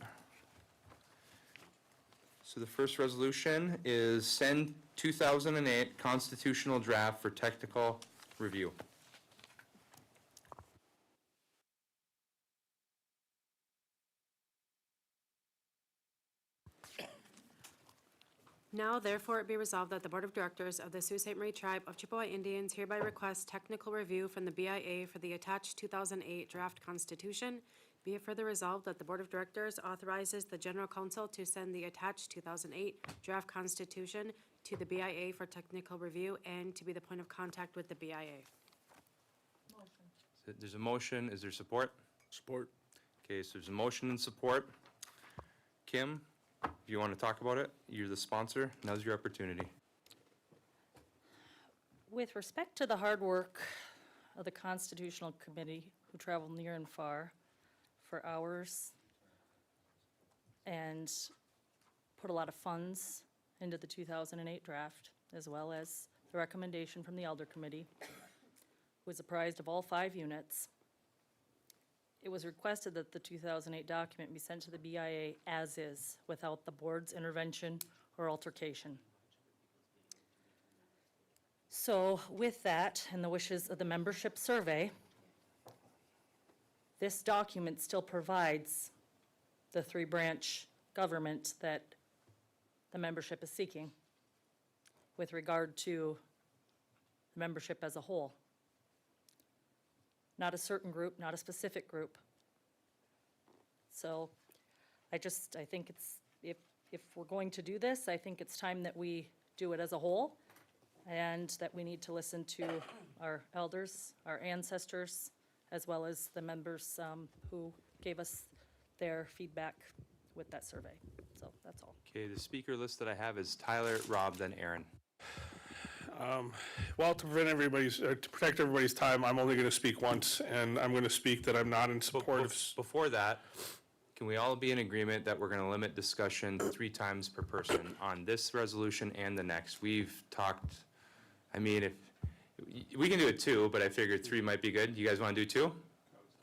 So the first resolution is send 2008 constitutional draft for technical review. Now therefore it be resolved that the Board of Directors of the Sault Ste. Marie Tribe of Chippewa Indians hereby request technical review from the BIA for the attached 2008 draft constitution. Be it further resolved that the Board of Directors authorizes the General Counsel to send the attached 2008 draft constitution to the BIA for technical review and to be the point of contact with the BIA. So there's a motion. Is there support? Support. Okay, so there's a motion and support. Kim, if you want to talk about it, you're the sponsor. Now's your opportunity. With respect to the hard work of the Constitutional Committee, who traveled near and far for hours and put a lot of funds into the 2008 draft, as well as the recommendation from the Elder Committee, was apprised of all 5 units. It was requested that the 2008 document be sent to the BIA as is, without the board's intervention or altercation. So with that and the wishes of the membership survey, this document still provides the 3-branch government that the membership is seeking with regard to the membership as a whole. Not a certain group, not a specific group. So I think it's, if we're going to do this, I think it's time that we do it as a whole, and that we need to listen to our elders, our ancestors, as well as the members who gave us their feedback with that survey. So that's all. Okay, the speaker list that I have is Tyler, Rob, then Aaron. Well, to protect everybody's time, I'm only going to speak once, and I'm going to speak that I'm not in support of. Before that, can we all be in agreement that we're going to limit discussion 3 times per person on this resolution and the next? We've talked, I mean, if, we can do it 2, but I figured 3 might be good. You guys want to do 2?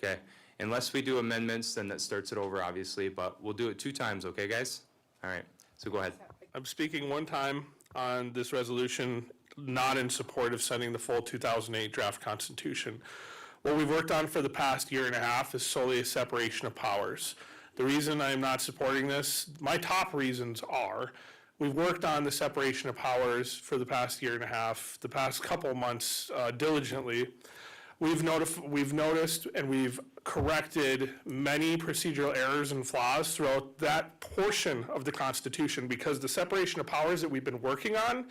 Okay. Unless we do amendments, then that starts it over, obviously, but we'll do it 2 times, okay, guys? All right, so go ahead. I'm speaking one time on this resolution, not in support of sending the full 2008 draft constitution. What we've worked on for the past year and a half is solely a separation of powers. The reason I'm not supporting this, my top reasons are, we've worked on the separation of powers for the past year and a half, the past couple months diligently. We've noticed and we've corrected many procedural errors and flaws throughout that portion of the Constitution, because the separation of powers that we've been working on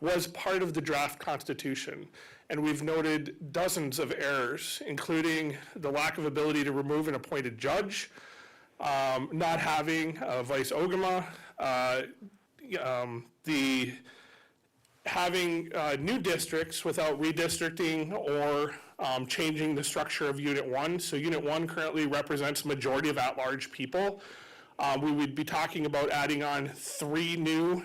was part of the draft Constitution. And we've noted dozens of errors, including the lack of ability to remove an appointed judge, not having vice ogama, having new districts without redistricting or changing the structure of Unit 1. So Unit 1 currently represents a majority of at-large people. We would be talking about adding on 3 new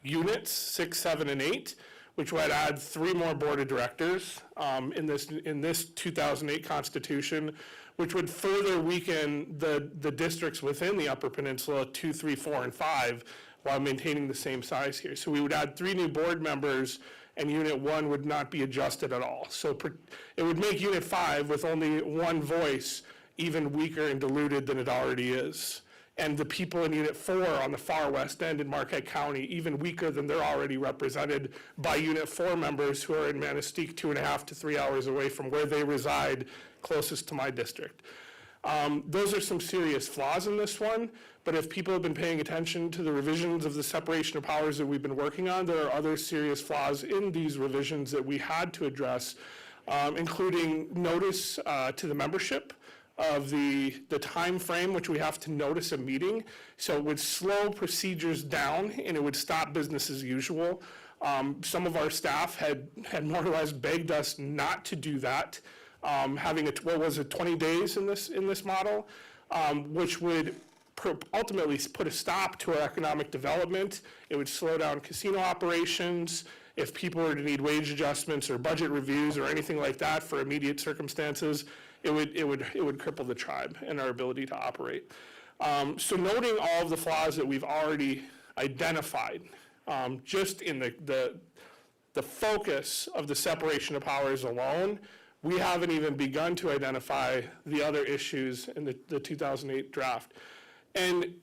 units, 6, 7, and 8, which would add 3 more board of directors in this 2008 Constitution, which would further weaken the districts within the Upper Peninsula, 2, 3, 4, and 5, while maintaining the same size here. So we would add 3 new board members, and Unit 1 would not be adjusted at all. So it would make Unit 5, with only 1 voice, even weaker and diluted than it already is. And the people in Unit 4 on the far west end in Marquette County, even weaker than they're already represented by Unit 4 members who are in Manistee, 2.5 to 3 hours away from where they reside, closest to my district. Those are some serious flaws in this one, but if people have been paying attention to the revisions of the separation of powers that we've been working on, there are other serious flaws in these revisions that we had to address, including notice to the membership of the time frame which we have to notice a meeting. So it would slow procedures down and it would stop business as usual. Some of our staff had more or less begged us not to do that, having 20 days in this model, which would ultimately put a stop to our economic development. It would slow down casino operations. If people were to need wage adjustments or budget reviews or anything like that for immediate circumstances, it would cripple the tribe and our ability to operate. So noting all of the flaws that we've already identified, just in the focus of the separation of powers alone, we haven't even begun to identify the other issues in the 2008 draft. And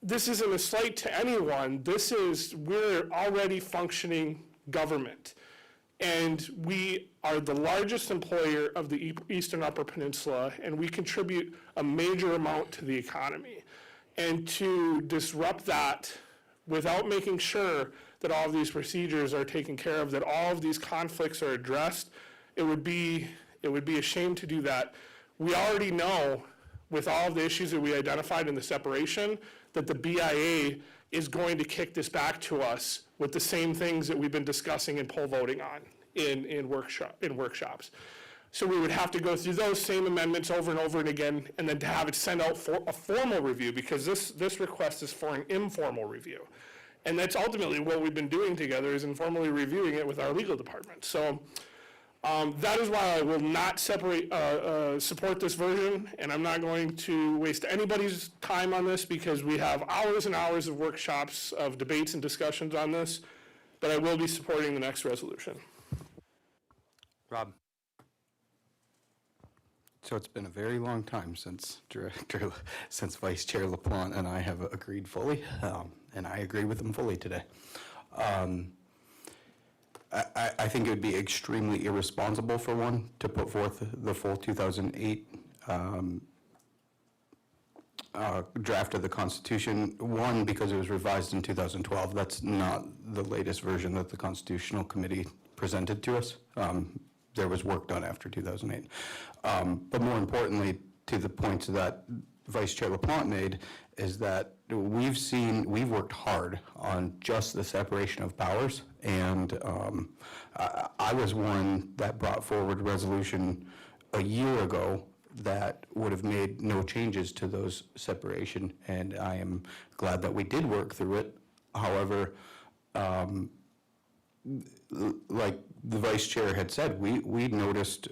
this isn't a slight to anyone. We're already functioning government. And we are the largest employer of the Eastern Upper Peninsula, and we contribute a major amount to the economy. And to disrupt that without making sure that all of these procedures are taken care of, that all of these conflicts are addressed, it would be a shame to do that. We already know, with all of the issues that we identified in the separation, that the BIA is going to kick this back to us with the same things that we've been discussing and poll voting on in workshops. So we would have to go through those same amendments over and over and again, and then to have it sent out for a formal review, because this request is for an informal review. And that's ultimately what we've been doing together, is informally reviewing it with our legal department. So that is why I will not support this version, and I'm not going to waste anybody's time on this, because we have hours and hours of workshops, of debates and discussions on this, but I will be supporting the next resolution. Rob. So it's been a very long time since Vice Chair LaPlante and I have agreed fully, and I agree with him fully today. I think it would be extremely irresponsible for one to put forth the full 2008 draft of the Constitution. One, because it was revised in 2012. That's not the latest version that the Constitutional Committee presented to us. There was work done after 2008. But more importantly, to the points that Vice Chair LaPlante made is that we've worked hard on just the separation of powers, and I was one that brought forward a resolution a year ago that would have made no changes to those separation, and I am glad that we did work through it. However, like the vice chair had said, we noticed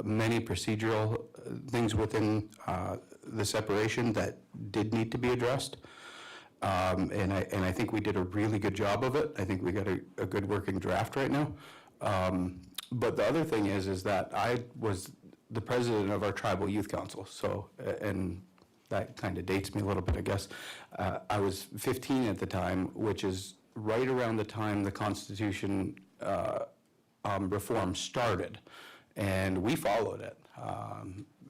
many procedural things within the separation that did need to be addressed. And I think we did a really good job of it. I think we got a good working draft right now. But the other thing is that I was the president of our tribal youth council. So, and that kind of dates me a little bit, I guess. I was 15 at the time, which is right around the time the Constitution reform started. And we followed it.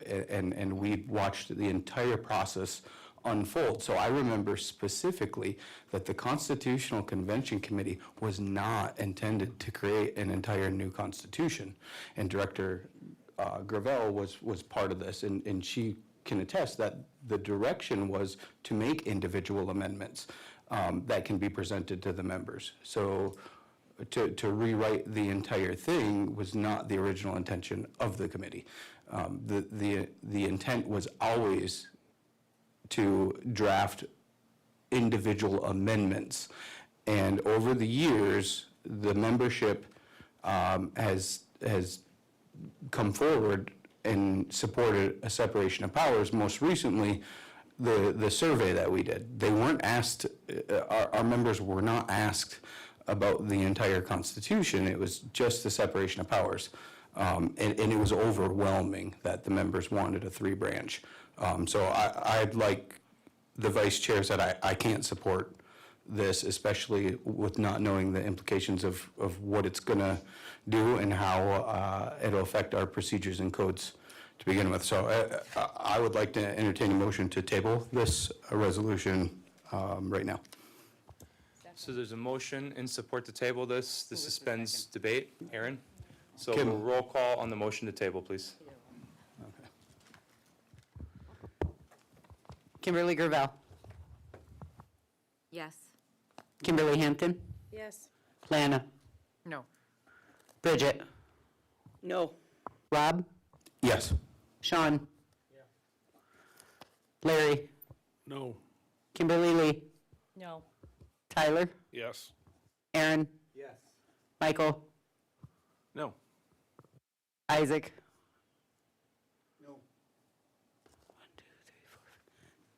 And we watched the entire process unfold. So I remember specifically that the Constitutional Convention Committee was not intended to create an entire new constitution. And Director Gravel was part of this, and she can attest that the direction was to make individual amendments that can be presented to the members. So to rewrite the entire thing was not the original intention of the committee. The intent was always to draft individual amendments. And over the years, the membership has come forward and supported a separation of powers. Most recently, the survey that we did. They weren't asked, our members were not asked about the entire Constitution. It was just the separation of powers. And it was overwhelming that the members wanted a three-branch. So I'd like the vice chair said, I can't support this, especially with not knowing the implications of what it's going to do and how it'll affect our procedures and codes to begin with. So I would like to entertain a motion to table this resolution right now. So there's a motion in support to table this. This suspends debate. Aaron? So Kim. we'll roll call on the motion to table, please. Kimberly Gravel. Yes. Kimberly Hampton. Yes. Lana. No. Bridget. No. Rob. Yes. Sean. Larry. No. Kimberly Lee. No. Tyler. Yes. Aaron. Yes. Michael. No. Isaac. No.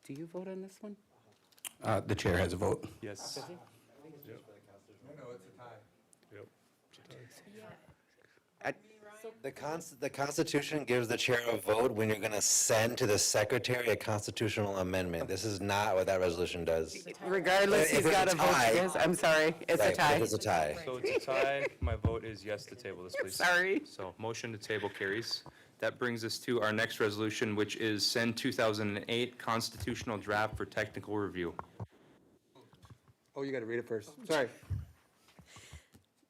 Do you vote on this one? The chair has a vote. Yes. No, it's a tie. Yep. The Constitution gives the chair a vote when you're going to send to the secretary a constitutional amendment. This is not what that resolution does. Regardless, If he's it's got a a vote. tie- Yes, I'm sorry. It's a Right, tie. if it's a tie. So it's a tie. My vote is yes to table this, please. Sorry. So motion to table carries. That brings us to our next resolution, which is send 2008 constitutional draft for technical review. Oh, you got to read it first. Sorry.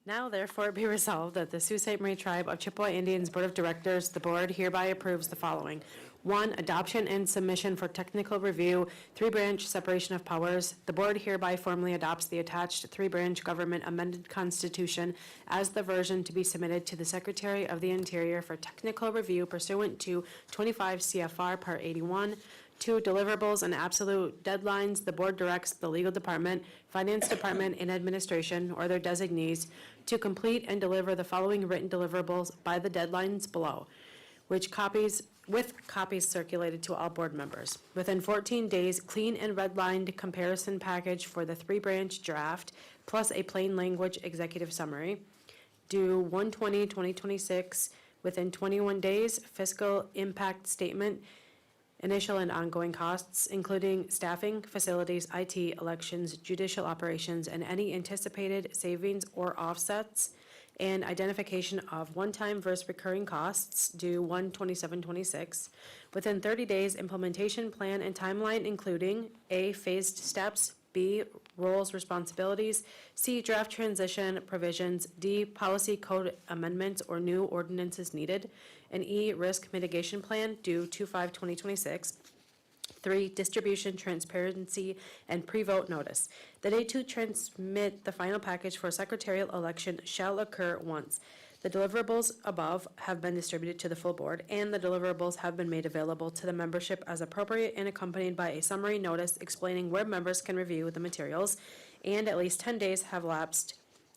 Now therefore be resolved that the Sault Ste. Marie Tribe of Chippewa Indians Board of Directors, the board hereby approves the following. 1, adoption and submission for technical review, three-branch separation of powers. The board hereby formally adopts the attached three-branch government amended constitution as the version to be submitted to the Secretary of the Interior for technical review pursuant to 25 CFR Part 81. 2, deliverables and absolute deadlines. The board directs the legal department, finance department, and administration, or their designees, to complete and deliver the following written deliverables by the deadlines below, with copies circulated to all board members. Within 14 days, clean and redlined comparison package for the three-branch draft, plus a plain language executive summary. Due 1/20/2026. Within 21 days, fiscal impact statement, initial and ongoing costs, including staffing, facilities, IT, elections, judicial operations, and any anticipated savings or offsets, and identification of one-time versus recurring costs due 1/27/26. Within 30 days, implementation plan and timeline, including A, phased steps, B, roles, responsibilities, C, draft transition provisions, D, policy code amendments or new ordinances needed, and E, risk mitigation plan due 2/5/2026. 3, distribution, transparency, and pre-vote notice. The date to transmit the final package for secretarial election shall occur once the deliverables above have been distributed to the full board, and the deliverables have been made available to the membership as appropriate and accompanied by a summary notice explaining where members can review the materials, and at least 10 days have lapsed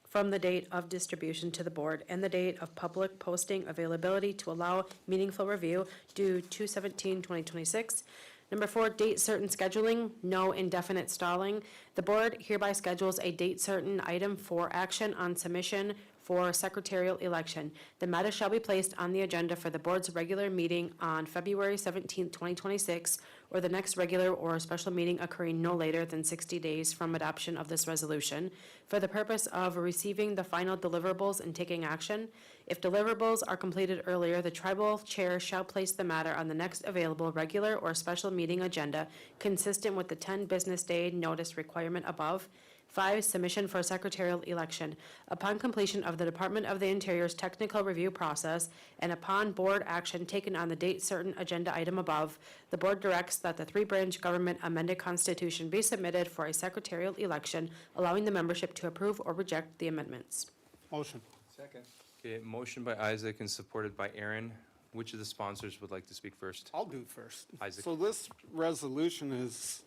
from the date of distribution to the board and the date of public posting availability to allow meaningful review due 2/17/2026. Number 4, date certain scheduling, no indefinite stalling. The board hereby schedules a date certain item for action on submission for secretarial election. The matter shall be placed on the agenda for the board's regular meeting on February 17th, 2026, or the next regular or special meeting occurring no later than 60 days from adoption of this resolution, for the purpose of receiving the final deliverables and taking action. If deliverables are completed earlier, the tribal chair shall place the matter on the next available regular or special meeting agenda consistent with the 10 business day notice requirement above. 5, submission for secretarial election. Upon completion of the Department of the Interior's technical review process and upon board action taken on the date certain agenda item above, the board directs that the three-branch government amended constitution be submitted for a secretarial election, allowing the membership to approve or reject the amendments. Motion. Second. Okay, motion by Isaac and supported by Aaron. Which of the sponsors would like to speak first? I'll do first. Isaac. So this resolution is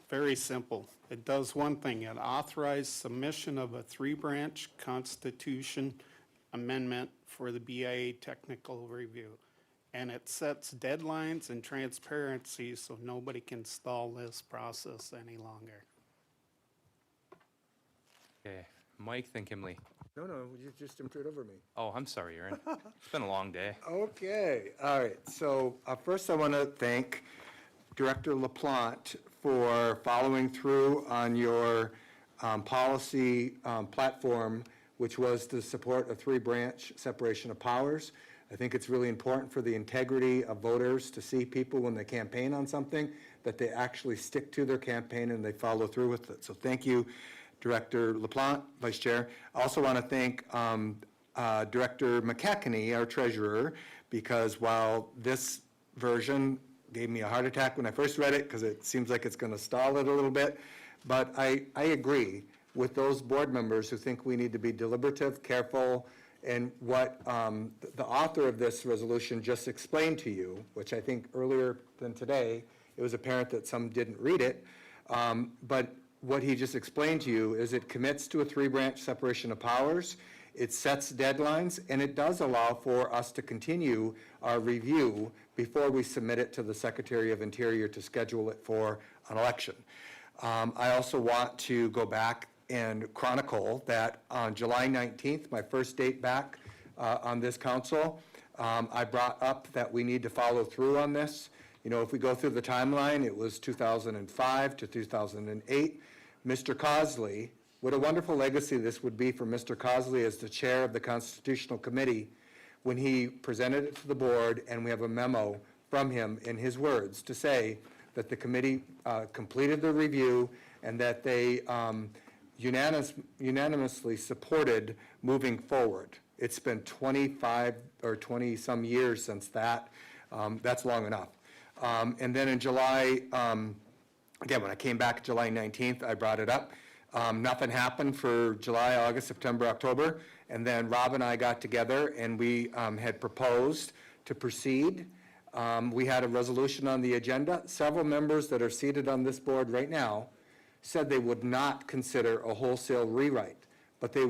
very simple. It does one thing. It authorizes submission of a three-branch constitution amendment for the BIA technical review. And it sets deadlines and transparency so nobody can stall this process any longer. Okay, Mike, then Kimley. No, you just jumped right over me. Oh, I'm sorry, Aaron. It's been a long day. Okay, all right. So first I want to thank Director LaPlante for following through on your policy platform, which was to support a three-branch separation of powers. I think it's really important for the integrity of voters to see people when they campaign on something, that they actually stick to their campaign and they follow through with it. So thank you, Director LaPlante, Vice Chair. I also want to thank Director McKechnie, our treasurer, because while this version gave me a heart attack when I first read it, because it seems like it's going to stall it a little bit, but I agree with those board members who think we need to be deliberative, careful, and what the author of this resolution just explained to you, which I think earlier than today, it was apparent that some didn't read it, but what he just explained to you is it commits to a three-branch separation of powers, it sets deadlines, and it does allow for us to continue our review before we submit it to the Secretary of Interior to schedule it for an election. I also want to go back and chronicle that on July 19th, my first date back on this council, I brought up that we need to follow through on this. You know, if we go through the timeline, it was 2005 to 2008. Mr. Cosley, what a wonderful legacy this would be for Mr. Cosley as the chair of the Constitutional Committee when he presented it to the board, and we have a memo from him in his words to say that the committee completed the review and that they unanimously supported moving forward. It's been 25 or 20-some years since that. That's long enough. And then in July, again, when I came back July 19th, I brought it up. Nothing happened for July, August, September, October. And then Rob and I got together and we had proposed to proceed. We had a resolution on the agenda. Several members that are seated on this board right now said they would not consider a wholesale rewrite, but they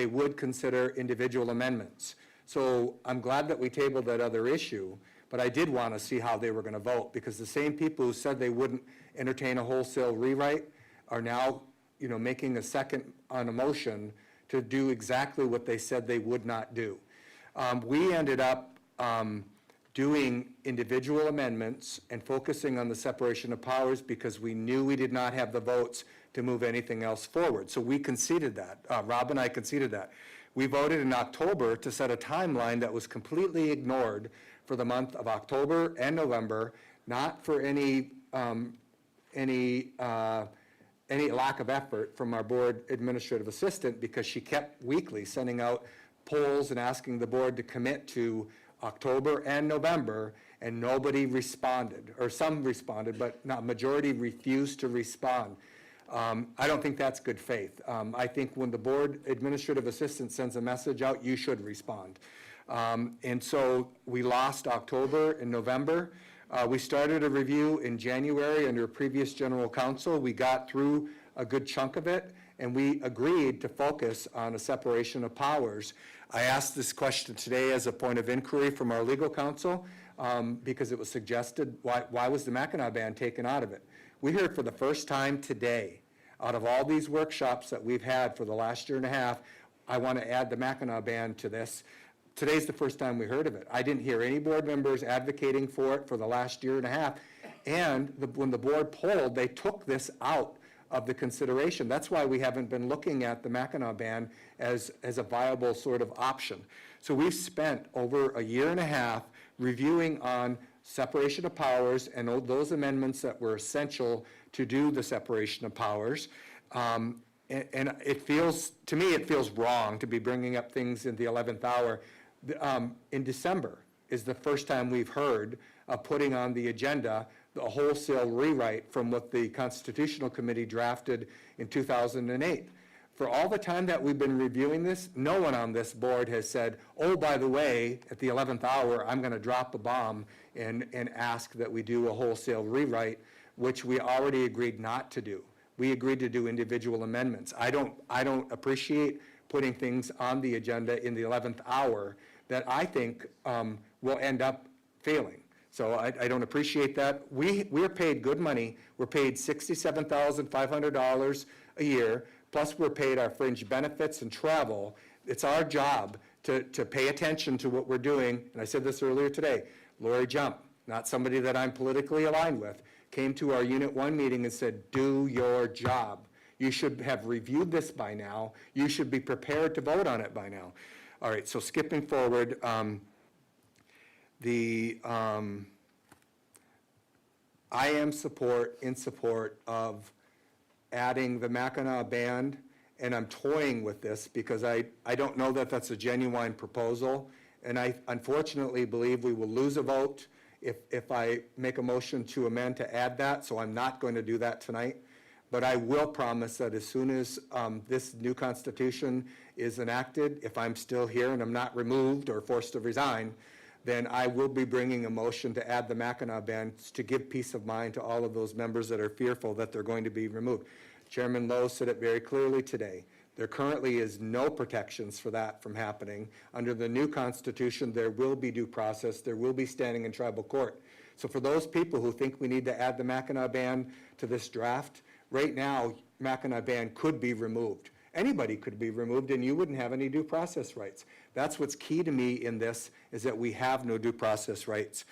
would consider individual amendments. So I'm glad that we tabled that other issue, but I did want to see how they were going to vote, because the same people who said they wouldn't entertain a wholesale rewrite are now, making a second on a motion to do exactly what they said they would not do. We ended up doing individual amendments and focusing on the separation of powers because we knew we did not have the votes to move anything else forward. So we conceded that. Rob and I conceded that. We voted in October to set a timeline that was completely ignored for the month of October and November, not for any any lack of effort from our board administrative assistant because she kept weekly sending out polls and asking the board to commit to October and November, and nobody responded, or some responded, but not, majority refused to respond. I don't think that's good faith. I think when the board administrative assistant sends a message out, you should respond. And so we lost October and November. We started a review in January under a previous general counsel. We got through a good chunk of it, and we agreed to focus on a separation of powers. I asked this question today as a point of inquiry from our legal counsel because it was suggested, why was the Mackinac Band taken out of it? We heard for the first time today, out of all these workshops that we've had for the last year and a half, I want to add the Mackinac Band to this. Today's the first time we heard of it. I didn't hear any board members advocating for it for the last year and a half. And when the board polled, they took this out of the consideration. That's why we haven't been looking at the Mackinac Band as a viable sort of option. So we've spent over a year and a half reviewing on separation of powers and those amendments that were essential to do the separation of powers. And it feels, to me, it feels wrong to be bringing up things in the 11th hour. In December is the first time we've heard of putting on the agenda a wholesale rewrite from what the Constitutional Committee drafted in 2008. For all the time that we've been reviewing this, no one on this board has said, oh, by the way, at the 11th hour, I'm going to drop a bomb and ask that we do a wholesale rewrite, which we already agreed not to do. We agreed to do individual amendments. I don't appreciate putting things on the agenda in the 11th hour that I think will end up failing. So I don't appreciate that. We're paid good money. We're paid $67,500 a year, plus we're paid our fringe benefits and travel. It's our job to pay attention to what we're doing. And I said this earlier today. Lori Jump, not somebody that I'm politically aligned with, came to our Unit 1 meeting and said, do your job. You should have reviewed this by now. You should be prepared to vote on it by now. All right, so skipping forward, I am in support of adding the Mackinac Band, and I'm toying with this because I don't know that that's a genuine proposal, and I unfortunately believe we will lose a vote if I make a motion to amend to add that, so I'm not going to do that tonight. But I will promise that as soon as this new constitution is enacted, if I'm still here and I'm not removed or forced to resign, then I will be bringing a motion to add the Mackinac Band to give peace of mind to all of those members that are fearful that they're going to be removed. Chairman Lowe said it very clearly today. There currently is no protections for that from happening. Under the new constitution, there will be due process. There will be standing in tribal court. So for those people who think we need to add the Mackinac Band to this draft, right now, Mackinac Band could be removed. Anybody could be removed and you wouldn't have any due process rights. That's what's key to me in this, is that we have no due process rights.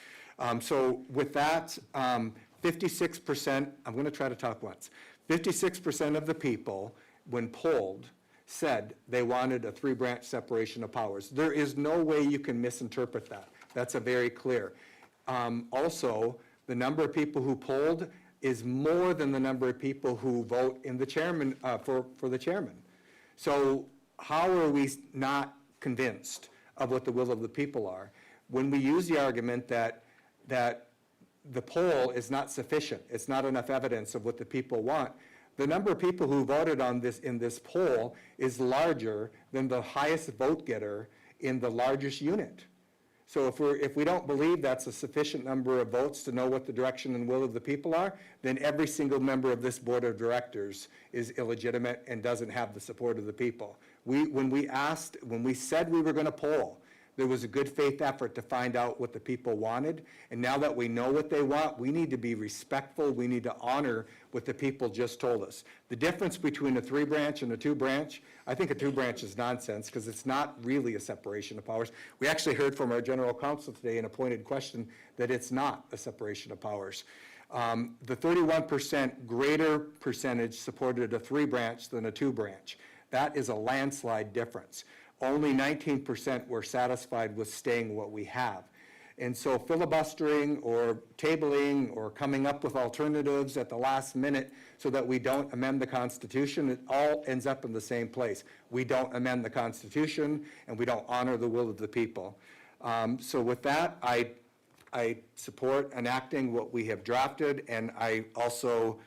So with that, 56%, I'm going to try to talk once. 56% of the people, when polled, said they wanted a three-branch separation of powers. There is no way you can misinterpret that. That's a very clear. Also, the number of people who polled is more than the number of people who vote in the chairman, for the chairman. So how are we not convinced of what the will of the people are when we use the argument that the poll is not sufficient, it's not enough evidence of what the people want? The number of people who voted on this in this poll is larger than the highest vote getter in the largest unit. So if we don't believe that's a sufficient number of votes to know what the direction and will of the people are, then every single member of this board of directors is illegitimate and doesn't have the support of the people. When we said we were going to poll, there was a good faith effort to find out what the people wanted. And now that we know what they want, we need to be respectful. We need to honor what the people just told us. The difference between a three-branch and a two-branch, I think a two-branch is nonsense because it's not really a separation of powers. We actually heard from our general counsel today in a pointed question that it's not a separation of powers. The 31% greater percentage supported a three-branch than a two-branch. That is a landslide difference. Only 19% were satisfied with staying what we have. And so filibustering or tabling or coming up with alternatives at the last minute so that we don't amend the Constitution, it all ends up in the same place. We don't amend the Constitution, and we don't honor the will of the people. So with that, I support enacting what we have drafted, and I also,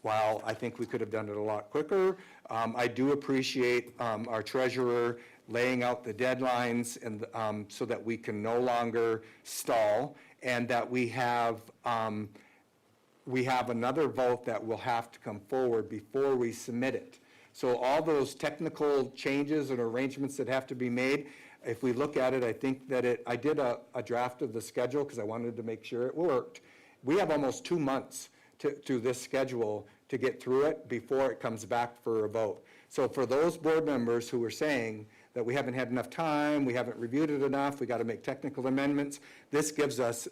while I think we could have done it a lot quicker, I do appreciate our treasurer laying out the deadlines and so that we can no longer stall, and that we have another vote that will have to come forward before we submit it. So all those technical changes and arrangements that have to be made, if we look at it, I think that I did a draft of the schedule because I wanted to make sure it worked. We have almost 2 months to this schedule to get through it before it comes back for a vote. So for those board members who are saying that we haven't had enough time, we haven't reviewed it enough, we got to make technical amendments, this gives us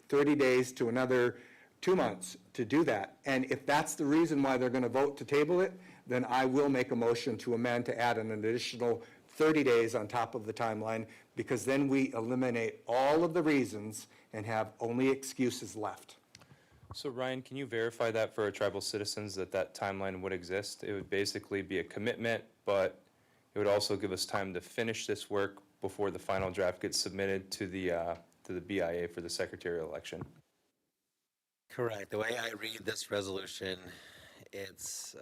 30 days to another 2 months to do that. And if that's the reason why they're going to vote to table it, then I will make a motion to amend to add an additional 30 days on top of the timeline, because then we eliminate all of the reasons and have only excuses left. So Ryan, can you verify that for our tribal citizens, that timeline would exist? It would basically be a commitment, but it would also give us time to finish this work before the final draft gets submitted to the BIA for the secretarial election. Correct. The way I read this resolution, it's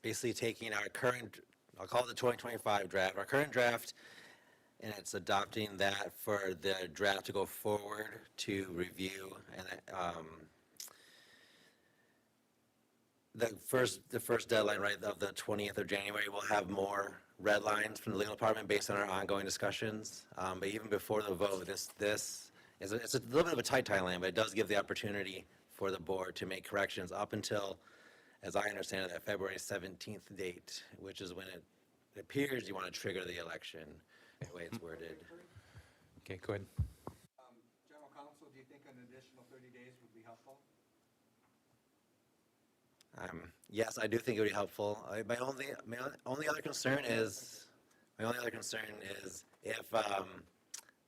basically taking our current, I'll call it the 2025 draft, our current draft, and it's adopting that for the draft to go forward to review. And the first deadline, right, of the 20th of January, we'll have more red lines from the legal department based on our ongoing discussions. But even before the vote, it's a little bit of a tight timeline, but it does give the opportunity for the board to make corrections up until, as I understand it, that February 17th date, which is when it appears you want to trigger the election, the way it's worded. Okay, go ahead. General Counsel, do you think an additional 30 days would be helpful? Yes, I do think it would be helpful. My only other concern is if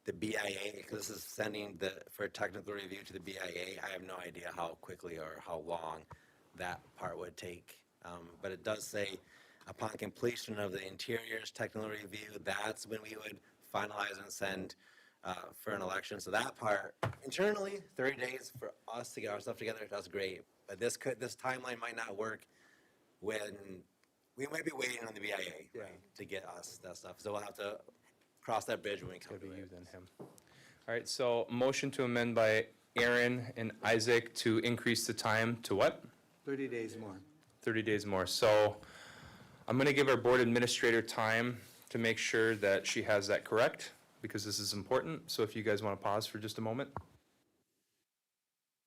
the BIA, because this is sending for technical review to the BIA, I have no idea how quickly or how long that part would take. But it does say, upon completion of the Interior's technical review, that's when we would finalize and send for an election. So that part, internally, 30 days for us to get our stuff together, that's great. But this timeline might not work when we might be waiting on the BIA, right, to get us that stuff. So we'll have to cross that bridge when we come to it. You then him. All right, so motion to amend by Aaron and Isaac to increase the time to what? 30 days more. 30 days more. So I'm going to give our board administrator time to make sure that she has that correct, because this is important. So if you guys want to pause for just a moment.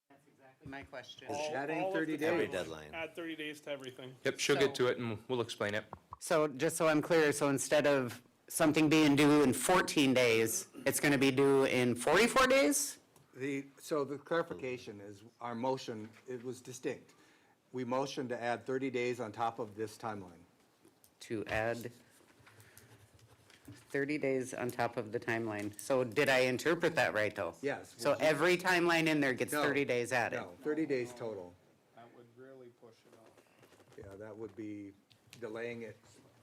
That's exactly my question. Adding 30 Every days. deadline. Add 30 days to everything. Yep, she'll get to it and we'll explain it. So just so I'm clear, so instead of something being due in 14 days, it's going to be due in 44 days? So the clarification is, our motion, it was distinct. We motioned to add 30 days on top of this timeline. To add 30 days on top of the timeline. So did I interpret that right, though? Yes. So every timeline in there gets No, 30 days added? No, 30 days total. That would really push it off. Yeah, that would be delaying it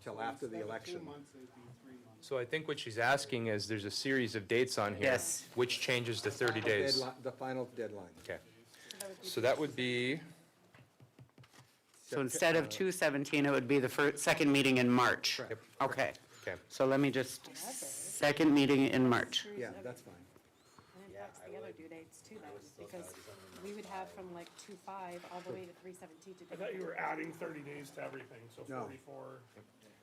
till after the election. 2 months, it'd be 3 months. So I think what she's asking is, there's a series of dates on here. Yes. Which changes to 30 days. The final deadline. Okay. So that would be, So instead of 2/17, it would be the second meeting in March? Correct. Okay. okay. So let me just, second meeting in March. Yeah, that's fine. And it impacts the other due dates too, though, because we would have from like 2/5 all the way to 3/17 to. I thought you were adding 30 days to everything, so No. 44.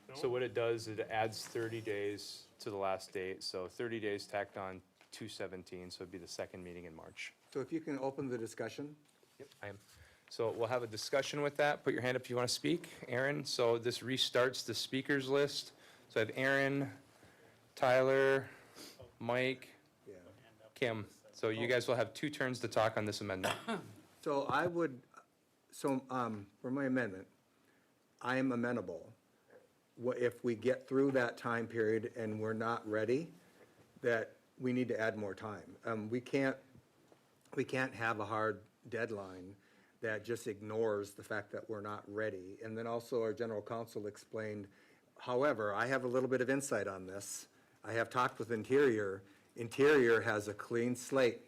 No? So what it does is it adds 30 days to the last date. So 30 days tacked on 2/17, so it'd be the second meeting in March. So if you can open the discussion. Yep, I am. So we'll have a discussion with that. Put your hand up if you want to speak. Aaron, so this restarts the speakers list. So I have Aaron, Tyler, Mike, Yeah. Kim. So you guys will have 2 turns to talk on this amendment. So for my amendment, I am amenable. If we get through that time period and we're not ready, that we need to add more time. We can't have a hard deadline that just ignores the fact that we're not ready. And then also our general counsel explained, however, I have a little bit of insight on this. I have talked with Interior. Interior has a clean slate.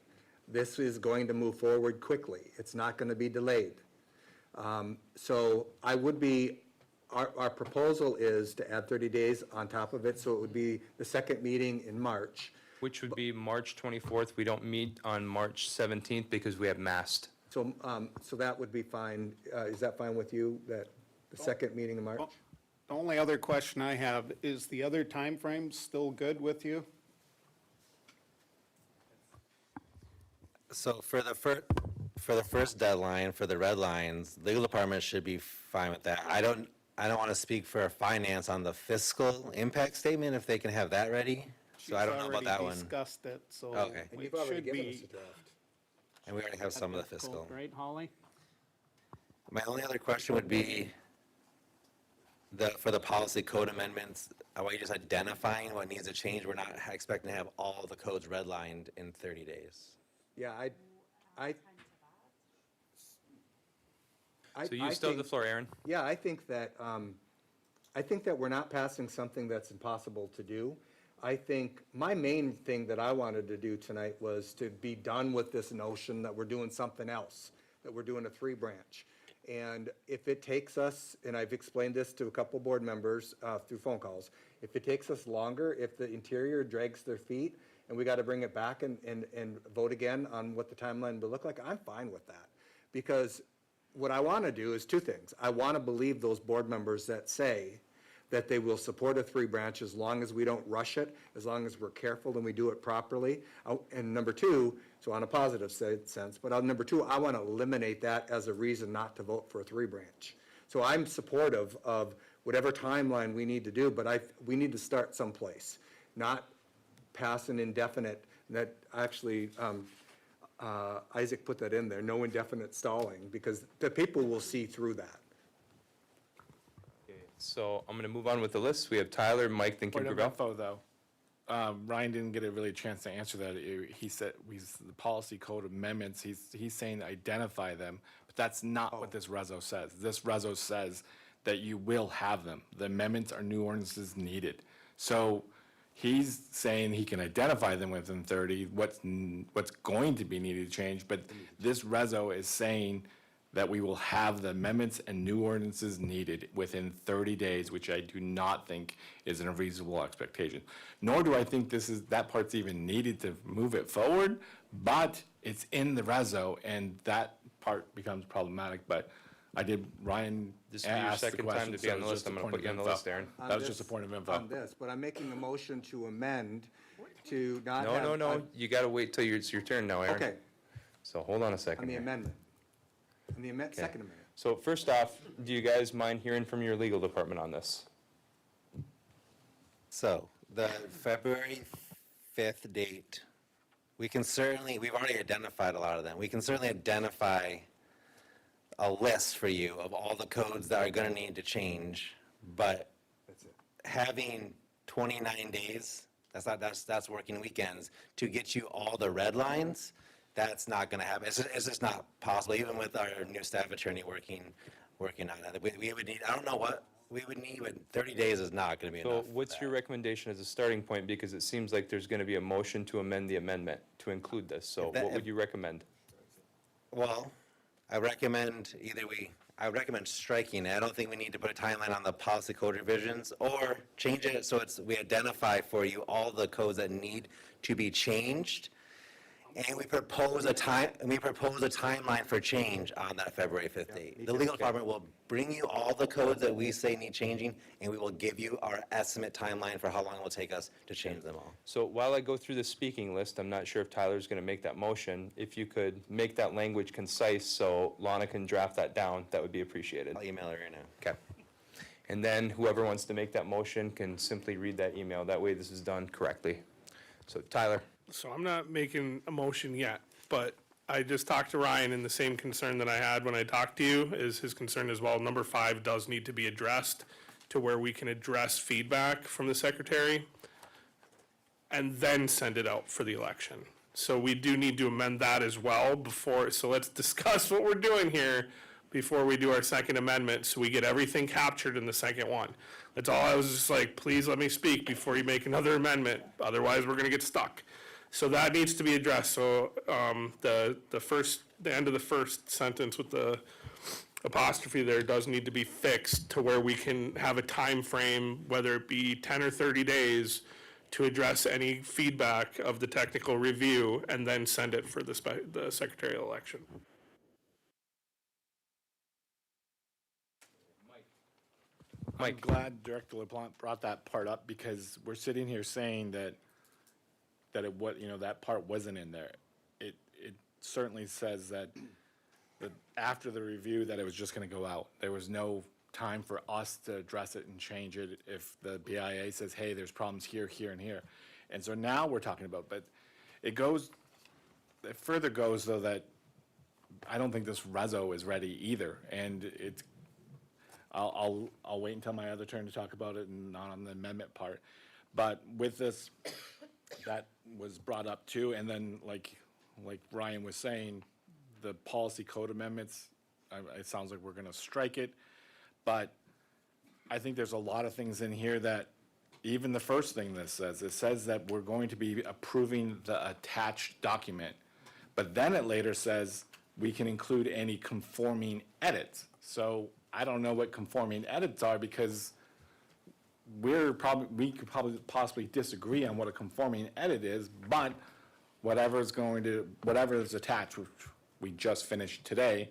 This is going to move forward quickly. It's not going to be delayed. So I would be, our proposal is to add 30 days on top of it, so it would be the second meeting in March. Which would be March 24th. We don't meet on March 17th because we have MAST. So, so that would be fine. Is that fine with you, that the second meeting in March? The only other question I have, is the other timeframe still good with you? So for the first deadline, for the red lines, legal department should be fine with that. I don't want to speak for finance on the fiscal impact statement, if they can have that ready. So I don't know about that She's one. already discussed it, so Okay. And it you've already should given us be. a draft. And we already have some of the fiscal. Right, Holly? My only other question would be, for the policy code amendments, are we just identifying what needs to change? We're not expecting to have all the codes redlined in 30 days. Yeah, So you still have the floor, Aaron. Yeah, I think that we're not passing something that's impossible to do. I think my main thing that I wanted to do tonight was to be done with this notion that we're doing something else, that we're doing a 3-branch. And if it takes us, and I've explained this to a couple board members through phone calls, if it takes us longer, if the Interior drags their feet, and we got to bring it back and vote again on what the timeline will look like, I'm fine with that. Because what I want to do is two things. I want to believe those board members that say that they will support a 3-branch as long as we don't rush it, as long as we're careful and we do it properly. And number two, so on a positive sense, but on number two, I want to eliminate that as a reason not to vote for a 3-branch. So I'm supportive of whatever timeline we need to do, but we need to start someplace, not pass an indefinite, that actually, Isaac put that in there, no indefinite stalling, because the people will see through that. So I'm going to move on with the list. We have Tyler, Mike, then Kim Point of Gravel. info, though. Ryan didn't get a really chance to answer that. He said, the policy code amendments, he's saying identify them, but that's not what this reso says. This reso says that you will have them. The amendments are new ordinances needed. So he's saying he can identify them within 30, what's going to be needed to change, but this reso is saying that we will have the amendments and new ordinances needed within 30 days, which I do not think is a reasonable expectation. Nor do I think that part's even needed to move it forward, but it's in the reso, and that part becomes problematic. But Ryan This will be your asked the second time question, to be so on the it's list. just a I'm going to point put of you on the info. list, Aaron. That was just a point of info. On this, but I'm making a motion to amend to not have. No. You got to wait till it's your turn now, Aaron. Okay, So hold on a second on the here. amendment. On the Okay. second amendment. So first off, do you guys mind hearing from your legal department on this? So the February 5th date, we've already identified a lot of them. We can certainly identify a list for you of all the codes that are going to need to change, but having 29 days, that's working weekends, to get you all the red lines, that's not going to happen. It's just not possible, even with our new staff attorney working on it. We would need, I don't know what we would need, but 30 days is not going to be So enough. what's your recommendation as a starting point? Because it seems like there's going to be a motion to amend the amendment to include this. So what would you recommend? Well, I recommend striking it. I don't think we need to put a timeline on the policy code revisions, or change it so we identify for you all the codes that need to be changed. And we propose a timeline for change on that February 5th date. The legal department will bring you all the codes that we say need changing, and we will give you our estimate timeline for how long it will take us to change them all. So while I go through the speaking list, I'm not sure if Tyler's going to make that motion. If you could make that language concise so Lana can draft that down, that would be appreciated. I'll email her right now. Okay. And then whoever wants to make that motion can simply read that email. That way this is done correctly. So Tyler. So I'm not making a motion yet, but I just talked to Ryan, and the same concern that I had when I talked to you is his concern as well. Number 5 does need to be addressed to where we can address feedback from the secretary. and then send it out for the election. So we do need to amend that as well before, so let's discuss what we're doing here before we do our second amendment, so we get everything captured in the second one. That's all. I was just like, please let me speak before you make another amendment, otherwise we're gonna get stuck. So that needs to be addressed, so, the end of the first sentence with the apostrophe there does need to be fixed to where we can have a time frame, whether it be 10 or 30 days, to address any feedback of the technical review and then send it for the secretarial election. I'm glad Director LeBlanc brought that part up, because we're sitting here saying that that part wasn't in there. It certainly says that after the review, that it was just gonna go out. There was no time for us to address it and change it if the BIA says, hey, there's problems here, here, and here. And so now we're talking about, but it further goes, though, that I don't think this reso is ready either, and I'll wait until my other turn to talk about it and not on the amendment part. But with this, that was brought up too, and then like Ryan was saying, the policy code amendments, it sounds like we're gonna strike it, but I think there's a lot of things in here that, even the first thing this says, it says that we're going to be approving the attached document, but then it later says we can include any conforming edits. So I don't know what conforming edits are, because we could probably possibly disagree on what a conforming edit is, but whatever is attached, which we just finished today,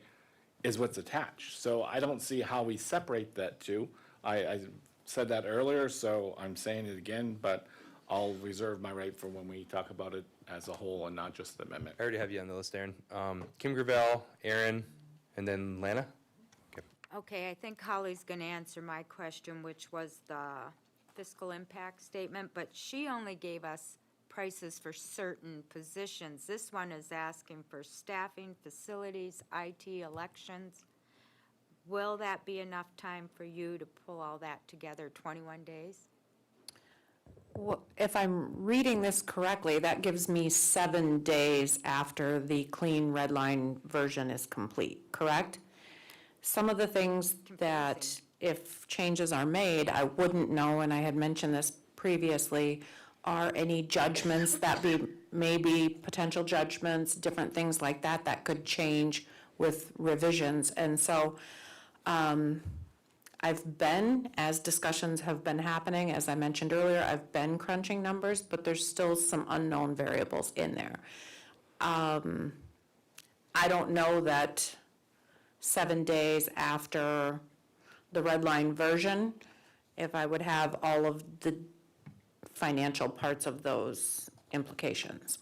is what's attached. So I don't see how we separate that two. I said that earlier, so I'm saying it again, but I'll reserve my right for when we talk about it as a whole and not just the amendment. I already have you on the list, Aaron. Kim Gravel, Aaron, and then Lana? Okay, I think Holly's gonna answer my question, which was the fiscal impact statement, but she only gave us prices for certain positions. This one is asking for staffing, facilities, IT, elections. Will that be enough time for you to pull all that together, 21 days? Well, if I'm reading this correctly, that gives me 7 days after the clean red line version is complete, correct? Some of the things that, if changes are made, I wouldn't know, and I had mentioned this previously, are any judgments that maybe potential judgments, different things like that, that could change with revisions. And so I've been, as discussions have been happening, as I mentioned earlier, I've been crunching numbers, but there's still some unknown variables in there. I don't know that 7 days after the red line version, if I would have all of the financial parts of those implications.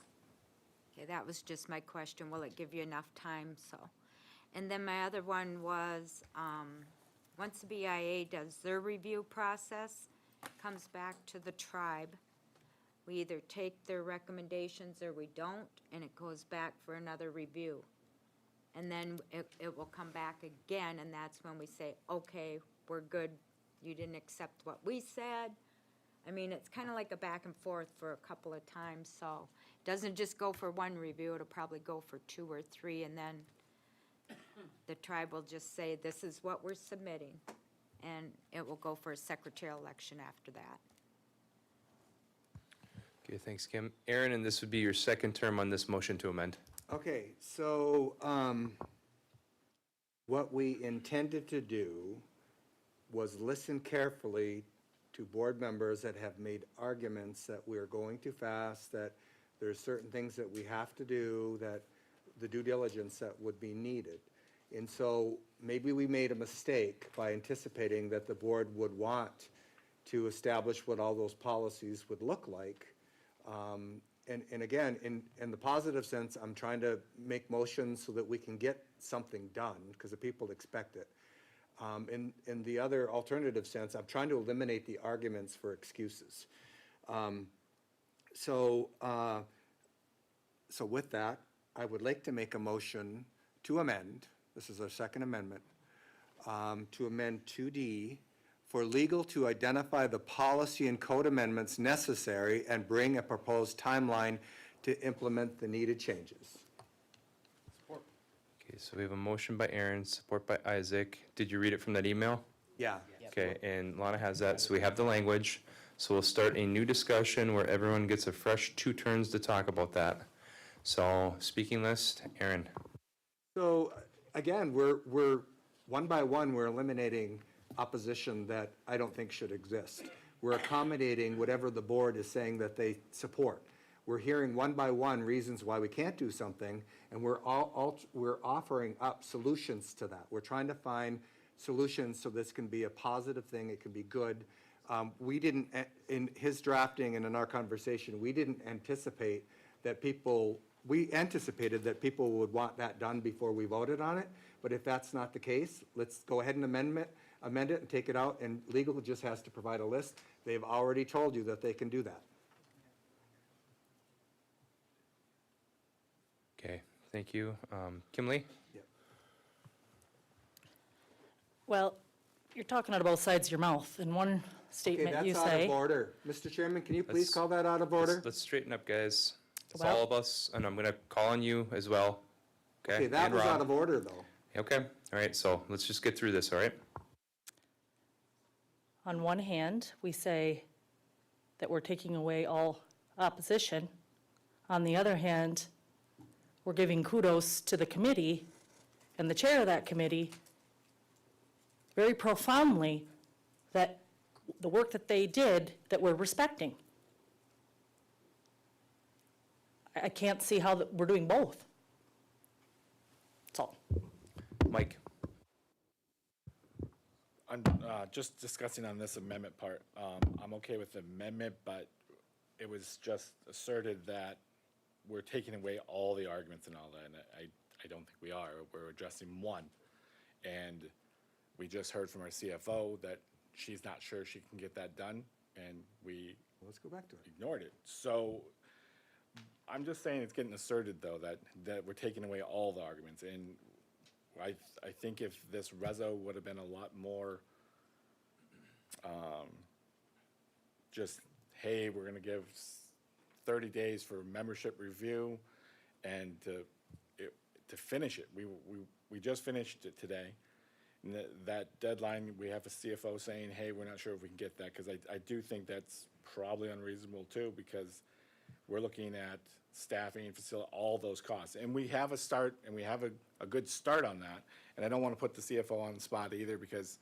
Okay, that was just my question. Will it give you enough time? So, and then my other one was, once the BIA does their review process, comes back to the tribe, we either take their recommendations or we don't, and it goes back for another review. And then it will come back again, and that's when we say, okay, we're good, you didn't accept what we said. I mean, it's kind of like a back and forth for a couple of times, so it doesn't just go for one review, it'll probably go for 2 or 3, and then the tribe will just say, this is what we're submitting, and it will go for a secretarial election after that. Okay, thanks, Kim. Aaron, and this would be your second term on this motion to amend. Okay, so what we intended to do was listen carefully to board members that have made arguments that we're going too fast, that there's certain things that we have to do, that the due diligence that would be needed. And so maybe we made a mistake by anticipating that the board would want to establish what all those policies would look like. And again, in the positive sense, I'm trying to make motions so that we can get something done, because the people expect it. In the other alternative sense, I'm trying to eliminate the arguments for excuses. So with that, I would like to make a motion to amend, this is our second amendment, to amend 2D for legal to identify the policy and code amendments necessary and bring a proposed timeline to implement the needed changes. Okay, so we have a motion by Aaron, support by Isaac. Did you read it from that email? Yeah. Okay, and Lana has that, so we have the language. So we'll start a new discussion where everyone gets a fresh 2 turns to talk about that. So, speaking list, Aaron. So, again, we're, one by one, we're eliminating opposition that I don't think should exist. We're accommodating whatever the board is saying that they support. We're hearing one by one reasons why we can't do something, and we're offering up solutions to that. We're trying to find solutions so this can be a positive thing, it can be good. We didn't, in his drafting and in our conversation, we didn't anticipate that we anticipated that people would want that done before we voted on it, but if that's not the case, let's go ahead and amend it and take it out, and legal just has to provide a list. They've already told you that they can do that. Okay, thank you. Kim Lee? Well, you're talking out of both sides of your mouth. In one Okay, statement, you that's out of say, order. Mr. Chairman, can you please Let's- call that out of order? Let's straighten up, guys. It's Well- all of us, and I'm gonna call on you as well. Okay, that and was Rob. out of order, though. Okay, all right, so let's just get through this, all right? on one hand, we say that we're taking away all opposition. On the other hand, we're giving kudos to the committee and the chair of that committee very profoundly that the work that they did, that we're respecting. I can't see how we're doing both. That's all. Mike? I'm just discussing on this amendment part. I'm okay with the amendment, but it was just asserted that we're taking away all the arguments and all that, and I don't think we are. We're addressing one. And we just heard from our CFO that she's not sure she can get that done, and we Let's go back to it. ignored it. So I'm just saying it's getting asserted, though, that we're taking away all the arguments. And I think if this reso would have been a lot more, just, hey, we're gonna give 30 days for membership review and to finish it. We just finished it today. And that deadline, we have a CFO saying, hey, we're not sure if we can get that, because I do think that's probably unreasonable too, because we're looking at staffing, facility, all those costs. And we have a start, and we have a good start on that. And I don't want to put the CFO on the spot either, because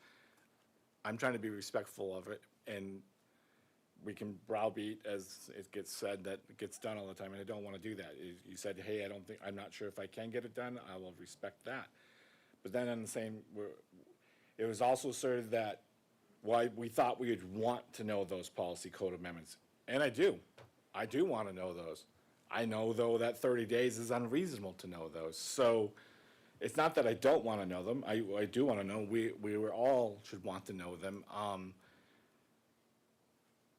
I'm trying to be respectful of it. And we can browbeat, as it gets said, that it gets done all the time, and I don't want to do that. You said, hey, I'm not sure if I can get it done, I will respect that. But then on the same, it was also asserted that why we thought we would want to know those policy code amendments. And I do want to know those. I know, though, that 30 days is unreasonable to know those. So it's not that I don't want to know them. I do want to know. We all should want to know them.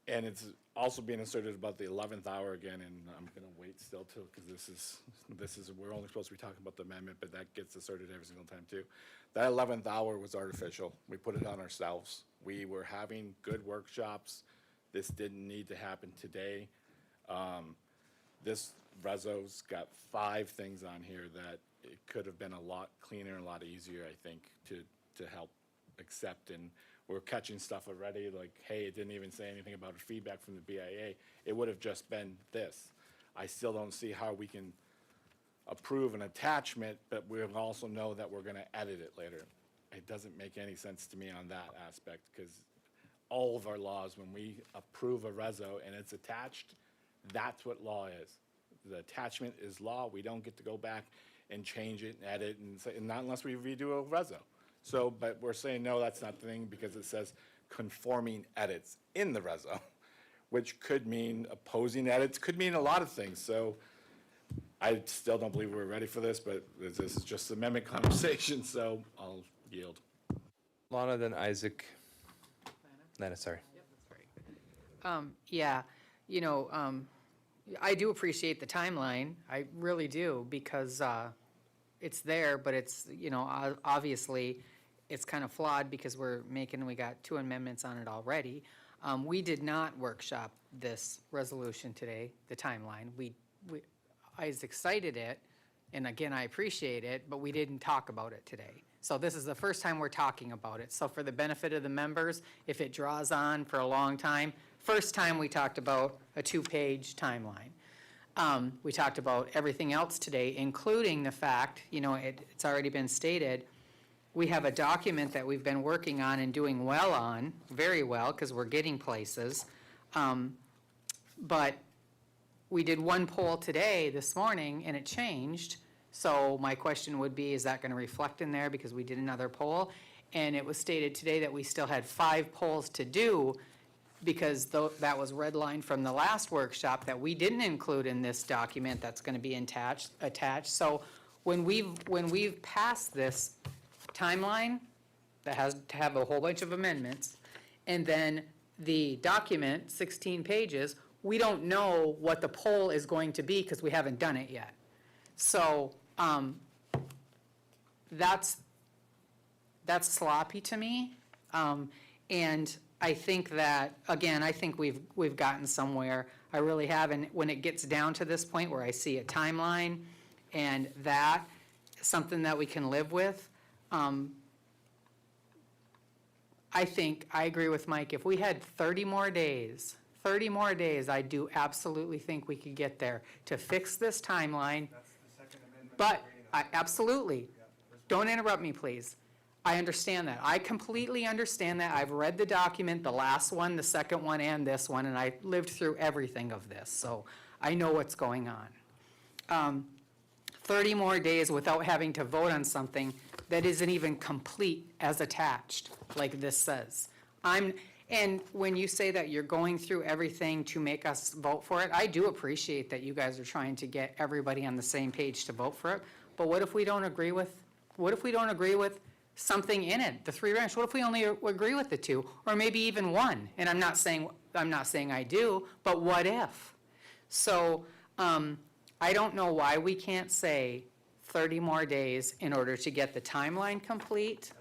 And it's also being asserted about the 11th hour again, and I'm going to wait still too, because this is, we're only supposed to be talking about the amendment, but that gets asserted every single time too. That 11th hour was artificial. We put it on ourselves. We were having good workshops. This didn't need to happen today. This reso's got 5 things on here that it could have been a lot cleaner and a lot easier, I think, to help accept. And we're catching stuff already, like, hey, it didn't even say anything about feedback from the BIA. It would have just been this. I still don't see how we can approve an attachment, but we also know that we're gonna edit it later. It doesn't make any sense to me on that aspect, because all of our laws, when we approve a reso and it's attached, that's what law is. The attachment is law. We don't get to go back and change it and edit and say, and not unless we redo a reso. So, but we're saying, no, that's not the thing, because it says conforming edits in the reso, which could mean opposing edits, could mean a lot of things. So I still don't believe we're ready for this, but this is just amendment conversation, so I'll yield. Lana, then Isaac. Lana, sorry. Yeah, I do appreciate the timeline. I really do, because it's there, but it's, obviously, it's kind of flawed because we got 2 amendments on it already. We did not workshop this resolution today, the timeline. Isaac cited it, and again, I appreciate it, but we didn't talk about it today. So this is the first time we're talking about it. So for the benefit of the members, if it draws on for a long time, first time we talked about a 2-page timeline. We talked about everything else today, including the fact, it's already been stated, we have a document that we've been working on and doing well on, very well, because we're getting places. But we did one poll today, this morning, and it changed. So my question would be, is that going to reflect in there because we did another poll? And it was stated today that we still had 5 polls to do because that was redlined from the last workshop that we didn't include in this document that's going to be attached. So when we've passed this timeline that has to have a whole bunch of amendments, and then the document, 16 pages, we don't know what the poll is going to be because we haven't done it yet. So that's sloppy to me. And I think that, again, I think we've gotten somewhere. I really have. And when it gets down to this point where I see a timeline and that, something that we can live with, I think, I agree with Mike, if we had 30 more days, I do absolutely think we could get there to fix this timeline. That's the Second Amendment. But, absolutely. Don't interrupt me, please. I understand that. I completely understand that. I've read the document, the last one, the second one, and this one, and I lived through everything of this, so I know what's going on. 30 more days without having to vote on something that isn't even complete as attached, like this says. And when you say that you're going through everything to make us vote for it, I do appreciate that you guys are trying to get everybody on the same page to vote for it. But what if we don't agree with something in it, the 3 branch? What if we only agree with the 2, or maybe even 1? And I'm not saying I do, but what if? So I don't know why we can't say 30 more days in order to get the timeline complete.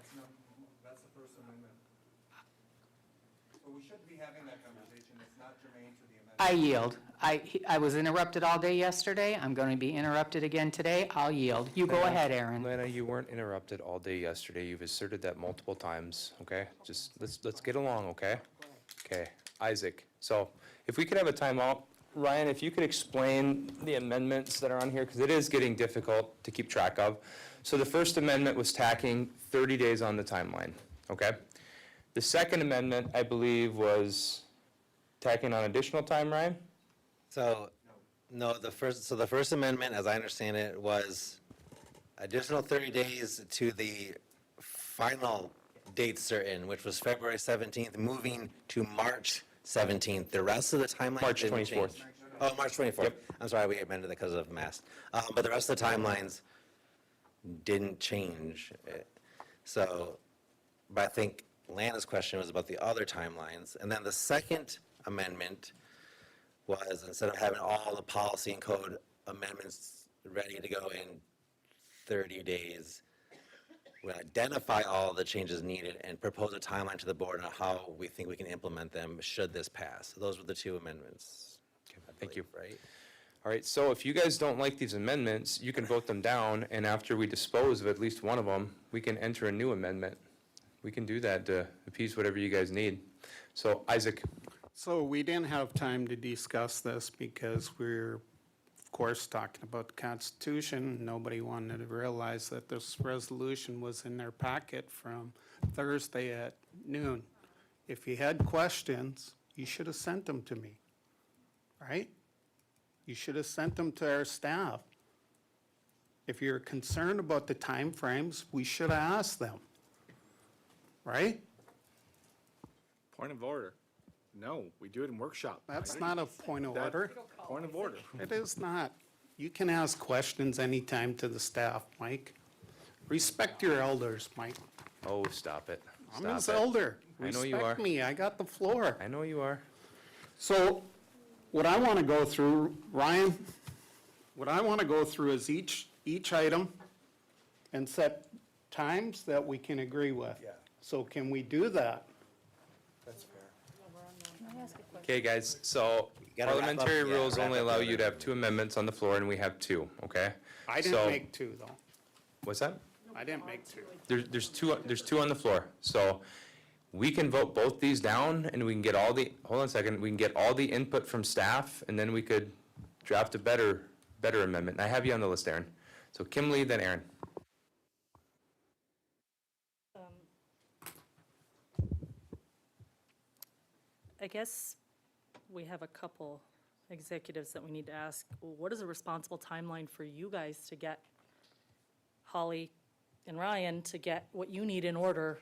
That's the First Amendment. So we shouldn't be having that conversation. It's not germane to the amendment. I yield. I was interrupted all day yesterday. I'm going to be interrupted again today. I'll yield. You go ahead, Aaron. Lana, you weren't interrupted all day yesterday. You've asserted that multiple times, okay? Just, let's get along, okay? Okay, Isaac, so if we could have a timeout. Ryan, if you could explain the amendments that are on here, because it is getting difficult to keep track of. So the First Amendment was tacking 30 days on the timeline, okay? The Second Amendment, I believe, was tacking on additional time, Ryan? So, no, the First Amendment, as I understand it, was additional 30 days to the final date certain, which was February 17th, moving to March 17th. The rest of the timeline March didn't 24th. change. Oh, March 24th. Yep. I'm sorry, we amended it because of mass. But the rest of the timelines didn't change. So, but I think Lana's question was about the other timelines. And then the Second Amendment was, instead of having all the policy and code amendments ready to go in 30 days, we identify all the changes needed and propose a timeline to the board on how we think we can implement them should this pass. Those were the 2 amendments. Okay, thank you. Right? All right, so if you guys don't like these amendments, you can vote them down, and after we dispose of at least one of them, we can enter a new amendment. We can do that to appease whatever you guys need. So, Isaac. So we didn't have time to discuss this because we're, of course, talking about the Constitution. Nobody wanted to realize that this resolution was in their packet from Thursday at noon. If you had questions, you should have sent them to me, right? You should have sent them to our staff. If you're concerned about the timeframes, we should have asked them, right? Point of order. No, we do it in workshop. That's not a point of order. Point of order. It is not. You can ask questions anytime to the staff, Mike. Respect your elders, Mike. Oh, stop it. I'm Stop his it. elder. I know you are. Respect me. I got the floor. I know you are. So what I want to go through, Ryan, what I want to go through is each item and set times that we can agree with. Yeah. So can we do that? That's fair. Okay, guys, so gotta wrap up, parliamentary yeah, rules wrap only up allow the you to have 2 amendments on the floor, and we have 2, okay? I So- didn't make 2, though. What's that? I didn't make 2. There's two on the floor, so we can vote both these down, and we can get all the, hold on a second, we can get all the input from staff, and then we could draft a better amendment. And I have you on the list, Aaron. So Kim Lee, then Aaron. I guess we have a couple executives that we need to ask, what is a responsible timeline for you guys to get Holly and Ryan to get what you need in order?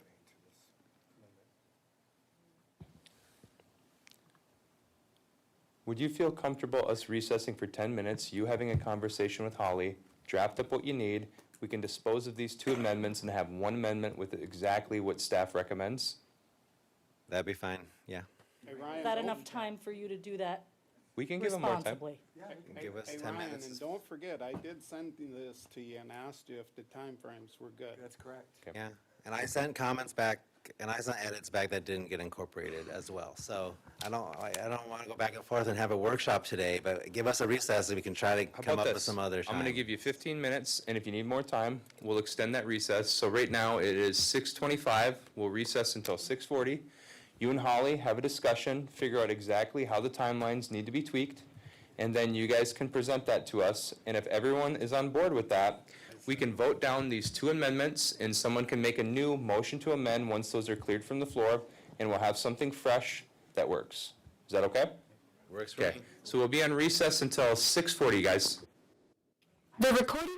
Would you feel comfortable us recessing for 10 minutes, you having a conversation with Holly, draft up what you need, we can dispose of these 2 amendments and have 1 amendment with exactly what staff recommends? That'd be fine, yeah. Hey, Ryan, Is that don't- enough time for you to do that We can give them more time. responsibly? Give us Hey, 10 Ryan, minutes. and don't forget, I did send this to you and asked you if the timeframes were good. That's correct. Yeah, and I sent comments back, and I sent edits back that didn't get incorporated as well. So I don't want to go back and forth and have a workshop today, but give us a recess and we can try to How come about up with this? some other I'm time. gonna give you 15 minutes, and if you need more time, we'll extend that recess. So right now, it is 6:25, we'll recess until 6:40. You and Holly have a discussion, figure out exactly how the timelines need to be tweaked, and then you guys can present that to us. And if everyone is on board with that, we can vote down these 2 amendments, and someone can make a new motion to amend once those are cleared from the floor, and we'll have something fresh that works. Is that okay? Works for Okay, me. so we'll be on recess until 6:40, guys. The recording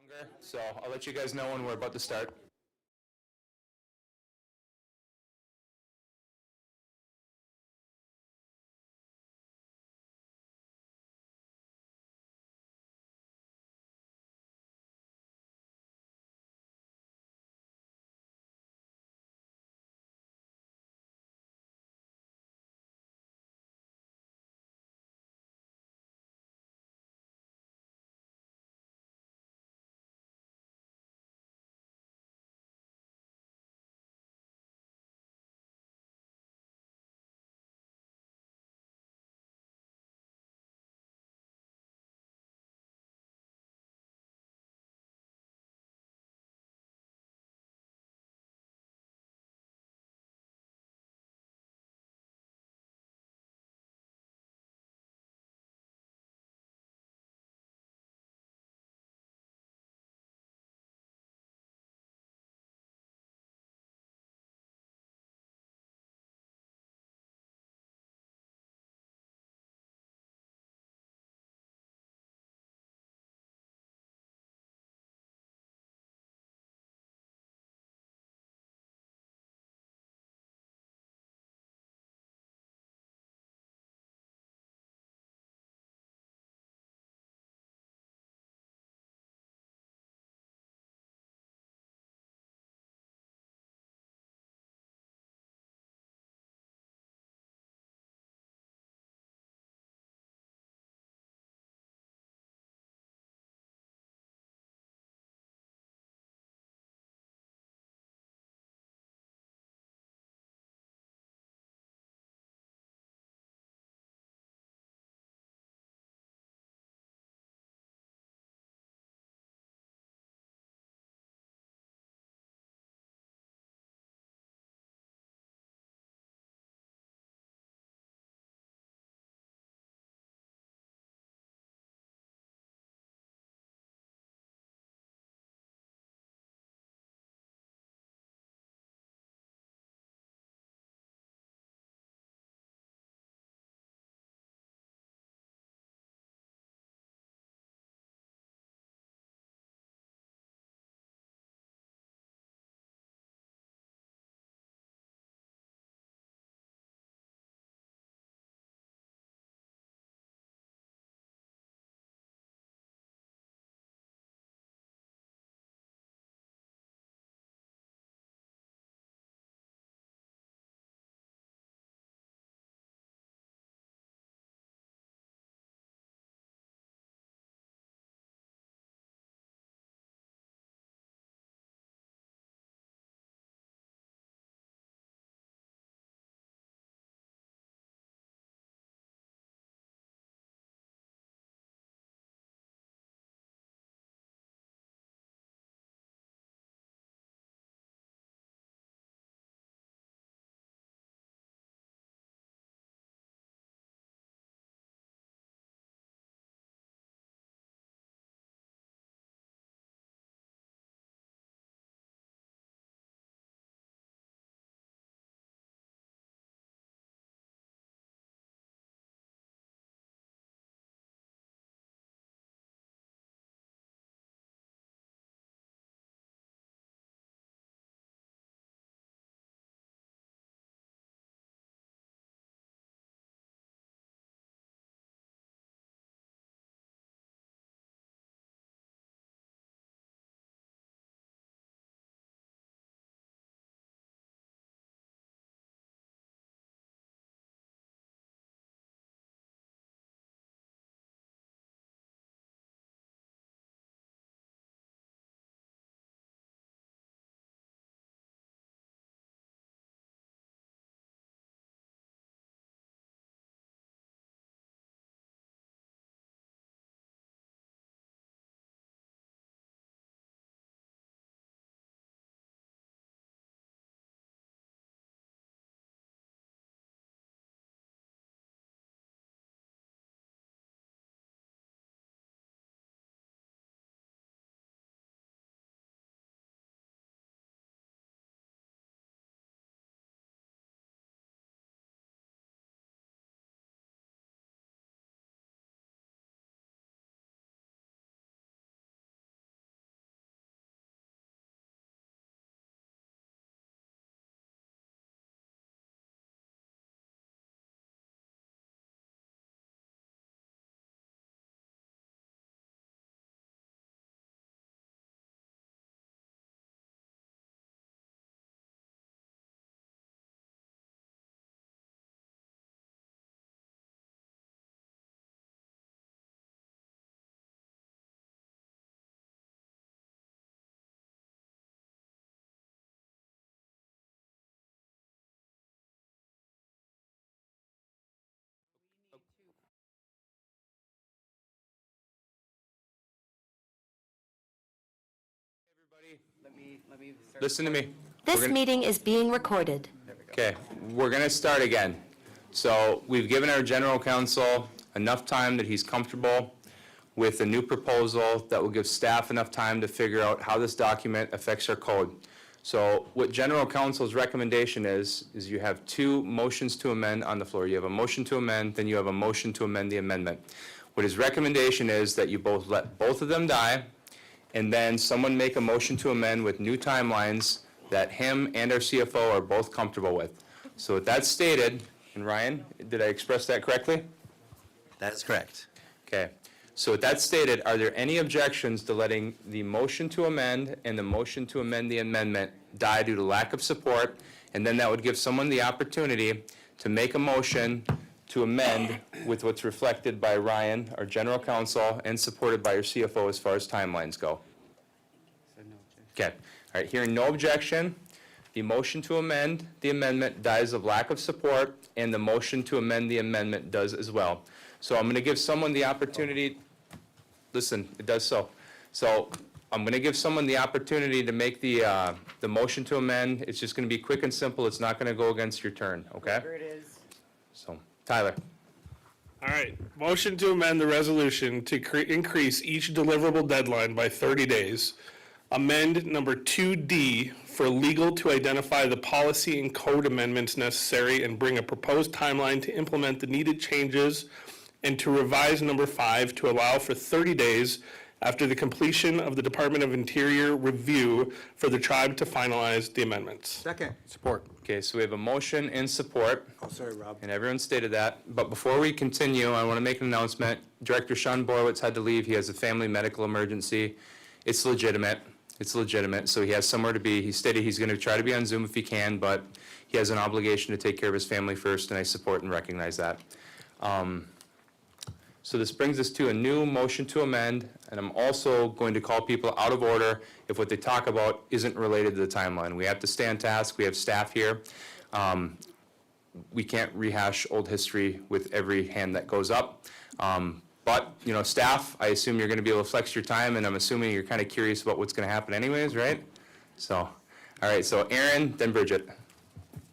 longer, so I'll let you guys know when we're about to start. Listen to me. This meeting is being recorded. Okay, we're going to start again. So we've given our general counsel enough time that he's comfortable with a new proposal that will give staff enough time to figure out how this document affects our code. So what general counsel's recommendation is you have two motions to amend on the floor. You have a motion to amend, then you have a motion to amend the amendment. What his recommendation is that you both let both of them die, and then someone make a motion to amend with new timelines that him and our CFO are both comfortable with. So with that stated, and Ryan, did I express that correctly? That is correct. Okay. So with that stated, are there any objections to letting the motion to amend and the motion to amend the amendment die due to lack of support? And then that would give someone the opportunity to make a motion to amend with what's reflected by Ryan, our general counsel, and supported by your CFO as far as timelines go. Okay. All right, hearing no objection, the motion to amend the amendment dies of lack of support, and the motion to amend the amendment does as well. So I'm going to give someone the opportunity, listen, it does so. So I'm going to give someone the opportunity to make the motion to amend. It's just going to be quick and simple. It's not going to go against your turn, okay? Whatever it is. So, Tyler. All right, motion to amend the resolution to increase each deliverable deadline by 30 days. Amend number 2D for legal to identify the policy and code amendments necessary and bring a proposed timeline to implement the needed changes, and to revise number 5 to allow for 30 days after the completion of the Department of Interior review for the tribe to finalize the amendments. Second. Support. Okay, so we have a motion and support. Oh, sorry, Rob. And everyone stated that. But before we continue, I want to make an announcement. Director Sean Borowitz had to leave. He has a family medical emergency. It's legitimate. It's legitimate, so he has somewhere to be. He stated he's going to try to be on Zoom if he can, but he has an obligation to take care of his family first, and I support and recognize that. So this brings us to a new motion to amend, and I'm also going to call people out of order if what they talk about isn't related to the timeline. We have to stay on task. We have staff here. We can't rehash old history with every hand that goes up. But, you know, staff, I assume you're going to be able to flex your time, and I'm assuming you're kind of curious about what's going to happen anyways, right? So, all right, so Aaron, then Bridget.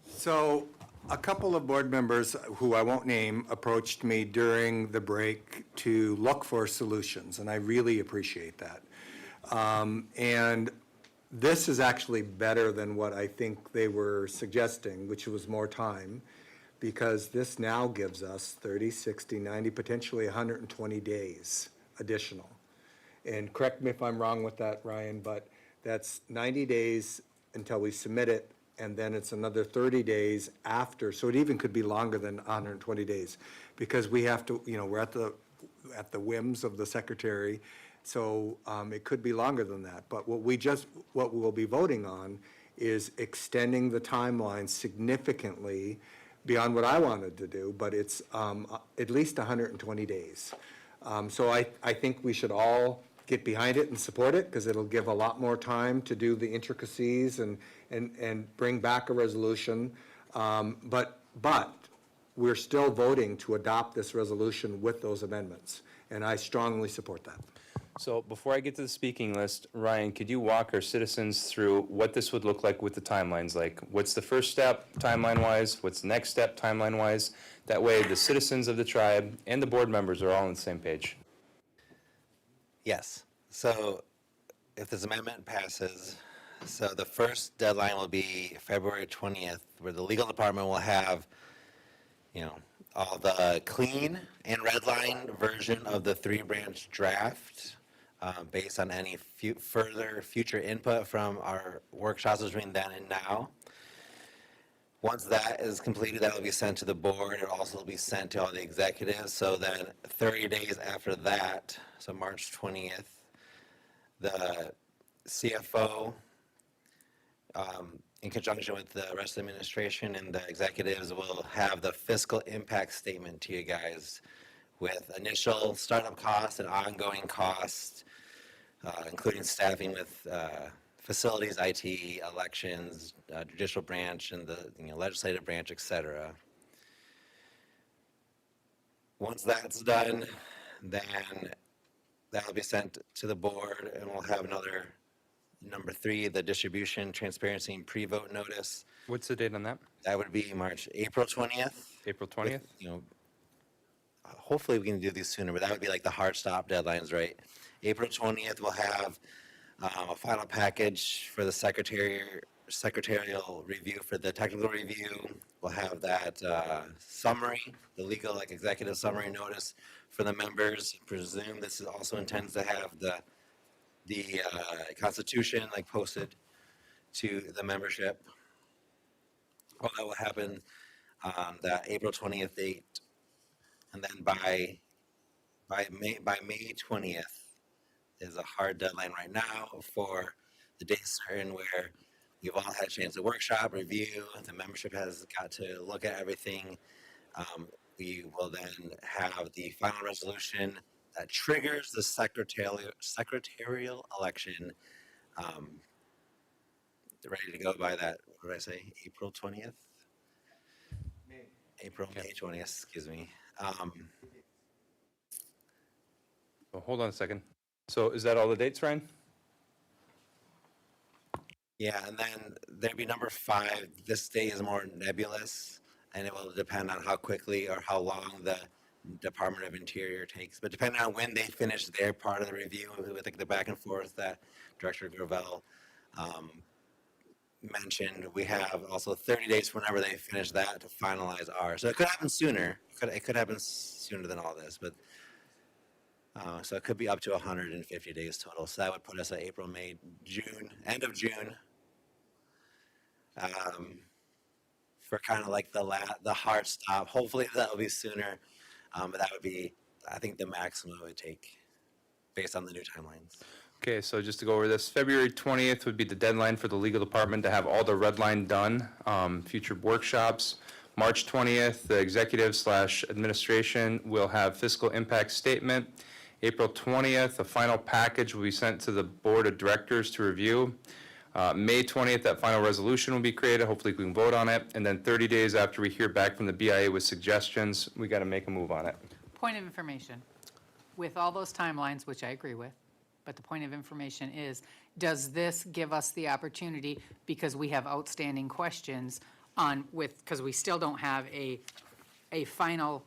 So a couple of board members, who I won't name, approached me during the break to look for solutions, and I really appreciate that. And this is actually better than what I think they were suggesting, which was more time, because this now gives us 30, 60, 90, potentially 120 days additional. And correct me if I'm wrong with that, Ryan, but that's 90 days until we submit it, and then it's another 30 days after, so it even could be longer than 120 days, because we have to, you know, we're at the whims of the secretary, so it could be longer than that. But what we'll be voting on is extending the timeline significantly beyond what I wanted to do, but it's at least 120 days. So I think we should all get behind it and support it, because it'll give a lot more time to do the intricacies and bring back a resolution. But we're still voting to adopt this resolution with those amendments, and I strongly support that. So before I get to the speaking list, Ryan, could you walk our citizens through what this would look like with the timelines? Like, what's the first step timeline-wise? What's the next step timeline-wise? That way, the citizens of the tribe and the board members are all on the same page. Yes. So if this amendment passes, so the first deadline will be February 20th, where the legal department will have, you know, all the clean and red line version of the 3-branch draft, based on any further future input from our workshops between then and now. Once that is completed, that will be sent to the board. It will also be sent to all the executives. So then 30 days after that, so March 20th, the CFO, in conjunction with the rest of the administration and the executives, will have the fiscal impact statement to you guys with initial startup costs and ongoing costs, including staffing with facilities, IT, elections, judicial branch, and the legislative branch, et cetera. Once that's done, then that will be sent to the board, and we'll have another Number 3, the distribution, transparency, and pre-vote notice. What's the date on that? That would be April 20th. April with, 20th? You know, hopefully we can do these sooner, but that would be like the hard stop deadlines, right? April 20th, we'll have a final package for the secretarial review for the technical review. We'll have that summary, the legal, like executive summary notice for the members. Presume this is also intends to have the Constitution like posted to the membership. All that will happen on that April 20th date, and then by May 20th is a hard deadline right now for the date certain where we've all had a chance to workshop, review, the membership has got to look at everything. We will then have the final resolution that triggers the secretarial election. Ready to go by that, what did I say, April 20th? May 20th, excuse me. Well, hold on a second. So is that all the dates, Ryan? Yeah, and then there'd be number 5. This day is more nebulous, and it will depend on how quickly or how long the Department of Interior takes. But depending on when they finish their part of the review, with like the back and forth that Director Gravel mentioned, we have also 30 days whenever they finish that to finalize ours. So it could happen sooner. It could happen sooner than all this, but so it could be up to 150 days total. So that would put us at April, May, June, end of June, for kind of like the hard stop. Hopefully that will be sooner, but that would be, I think, the maximum it would take based on the new timelines. Okay, so just to go over this, February 20th would be the deadline for the legal department to have all the red line done, future workshops. March 20th, the executive/administration will have fiscal impact statement. April 20th, a final package will be sent to the board of directors to review. May 20th, that final resolution will be created. Hopefully we can vote on it. And then 30 days after we hear back from the BIA with suggestions, we got to make a move on it. Point of information, with all those timelines, which I agree with, but the point of information is, does this give us the opportunity, because we have outstanding questions because we still don't have a final,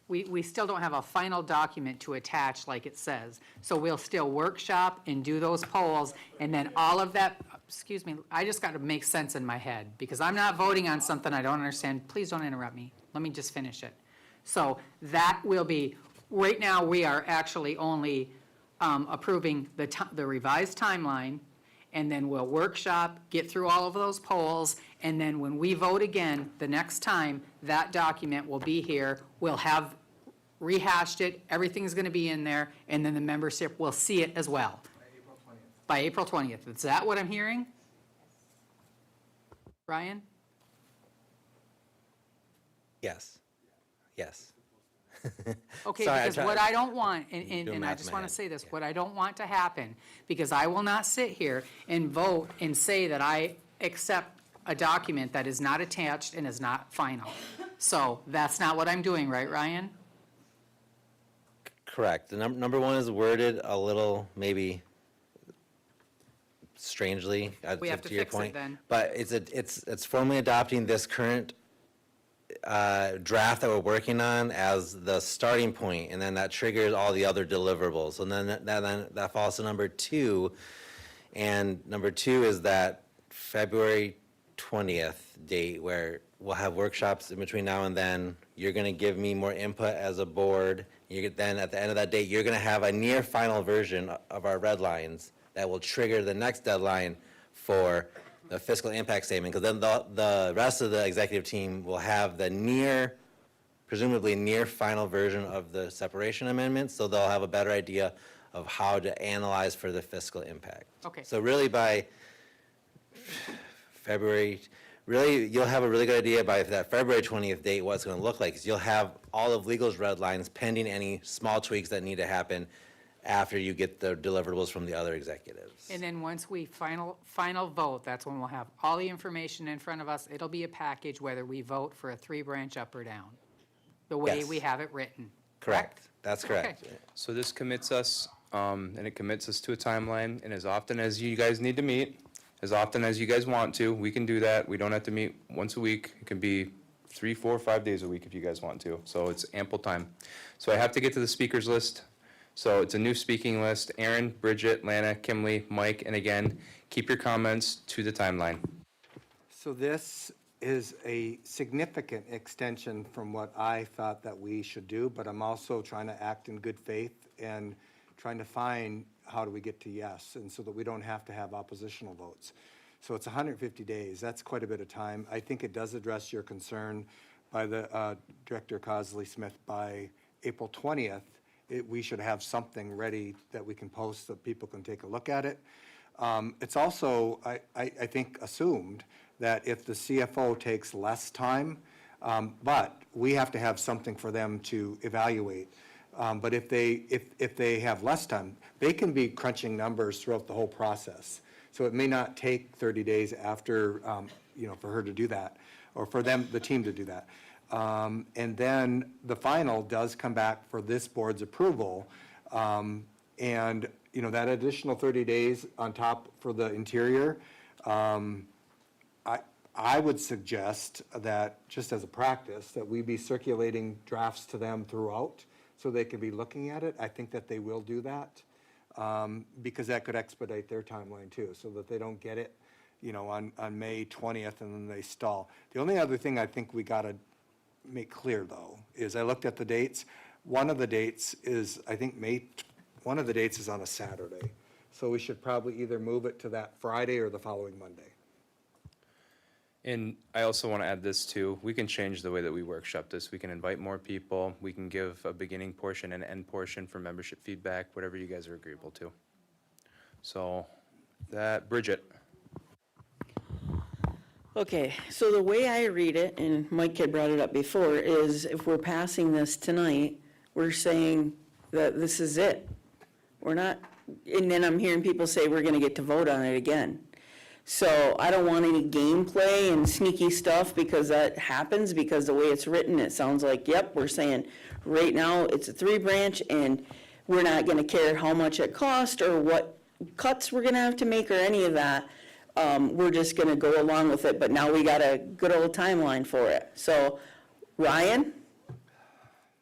we still don't have a final document to attach like it says. So we'll still workshop and do those polls, and then all of that, excuse me, I just got to make sense in my head, because I'm not voting on something I don't understand. Please don't interrupt me. Let me just finish it. So that will be, right now, we are actually only approving the revised timeline, and then we'll workshop, get through all of those polls, and then when we vote again, the next time, that document will be here. We'll have rehashed it, everything's going to be in there, and then the membership will see it as well. By April 20th. Is that what I'm hearing? Ryan? Yes. Okay, Sorry, because what I don't want, and doing I math just in my want to head. say this, what I don't want to happen, because I will not sit here and vote and say that I accept a document that is not attached and is not final. So that's not what I'm doing, right, Ryan? Correct. The number 1 is worded a little maybe strangely, We have to your fix it point. then. But it's formally adopting this current draft that we're working on as the starting point, and then that triggers all the other deliverables. And then that falls to number 2, and number 2 is that February 20th date where we'll have workshops in between now and then. You're going to give me more input as a board. Then at the end of that date, you're going to have a near final version of our red lines that will trigger the next deadline for the fiscal impact statement, because then the rest of the executive team will have the presumably near final version of the separation amendments, so they'll have a better idea of how to analyze for the fiscal impact. Okay. So really by February, you'll have a really good idea by that February 20th date what it's going to look like, because you'll have all of legal's red lines pending any small tweaks that need to happen after you get the deliverables from the other executives. And then once we final vote, that's when we'll have all the information in front of us. It'll be a package, whether we vote for a 3-branch up or down, the way Yes. we have it written. Correct. That's correct. Okay. So this commits us and it commits us to a timeline, and as often as you guys need to meet, as often as you guys want to, we can do that. We don't have to meet once a week. It can be 3, 4, 5 days a week if you guys want to, so it's ample time. So I have to get to the speakers list. So it's a new speaking list: Aaron, Bridget, Lana, Kimley, Mike, and again, keep your comments to the timeline. So this is a significant extension from what I thought that we should do, but I'm also trying to act in good faith and trying to find how do we get to yes, and so that we don't have to have oppositional votes. So it's 150 days. That's quite a bit of time. I think it does address your concern by the Director Cosley Smith. By April 20th, we should have something ready that we can post so people can take a look at it. It's also, I think, assumed that if the CFO takes less time, but we have to have something for them to evaluate. But if they have less time, they can be crunching numbers throughout the whole process. So it may not take 30 days after, for her to do that, or for them, the team to do that. And then the final does come back for this board's approval. And, that additional 30 days on top for the interior, I would suggest that, just as a practice, that we be circulating drafts to them throughout so they can be looking at it. I think that they will do that, because that could expedite their timeline too, so that they don't get it, on May 20th and then they stall. The only other thing I think we got to make clear, though, is I looked at the dates. One of the dates is, I think, one of the dates is on a Saturday. So we should probably either move it to that Friday or the following Monday. And I also want to add this too: we can change the way that we workshop this. We can invite more people. We can give a beginning portion and end portion for membership feedback, whatever you guys are agreeable to. So Bridget. Okay, so the way I read it, and Mike had brought it up before, is if we're passing this tonight, we're saying that this is it. We're not, and then I'm hearing people say we're gonna get to vote on it again. So I don't want any gameplay and sneaky stuff, because that happens, because the way it's written, it sounds like, yep, we're saying right now it's a 3-branch and we're not gonna care how much it costs or what cuts we're gonna have to make or any of that. We're just gonna go along with it, but now we got a good old timeline for it. So, Ryan,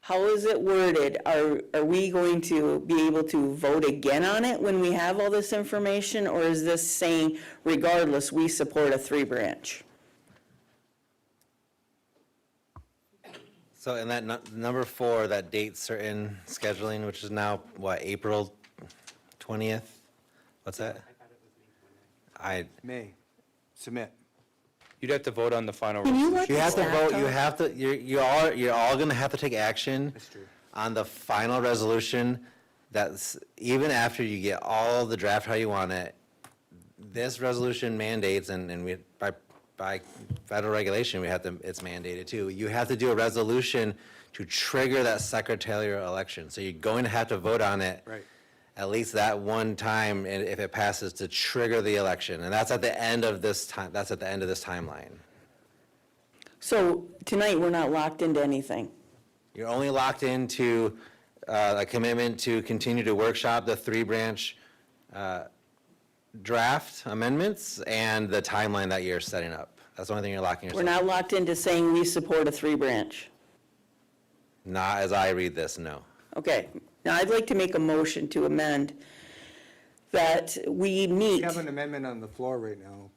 how is it worded? Are we going to be able to vote again on it when we have all this information? Or is this saying, regardless, we support a 3-branch? So in that number 4, that date certain scheduling, which is now, April 20th? What's that? May, submit. You'd have to vote on the final. Can you let You the have to staff vote, talk? you have to, you're all gonna have to take action on the final resolution. That's, even after you get all the draft how you want it, this resolution mandates, and we, by federal regulation, we have to, it's mandated too. You have to do a resolution to trigger that secretarial election. So you're going to have to vote on it. Right. At least that one time, and if it passes, to trigger the election. And that's at the end of this time, that's at the end of this timeline. So tonight, we're not locked into anything. You're only locked into a commitment to continue to workshop the 3-branch draft amendments and the timeline that you're setting up. That's the only thing you're locking yourself. We're not locked into saying we support a 3-branch. Not as I read this, no. Okay, now I'd like to make a motion to amend that we We meet. have an amendment on the floor right now.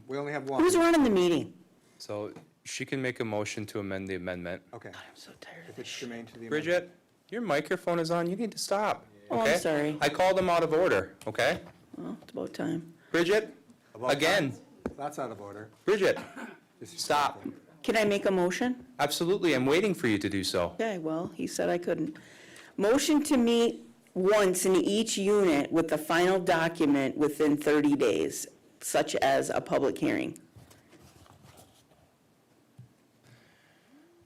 We only have one. Who's running the meeting? So she can make a motion to amend the amendment. Okay. I'm so tired If it's germane to the amendment. Bridget, your microphone is on. You need to stop. Oh, I'm okay? sorry. I called him out of order, okay? Well, it's about time. Bridget, About again. That's out of order. Bridget, This is- stop. Can I make a motion? Absolutely, I'm waiting for you to do so. Okay, well, he said I couldn't. Motion to meet once in each unit with the final document within 30 days, such as a public hearing.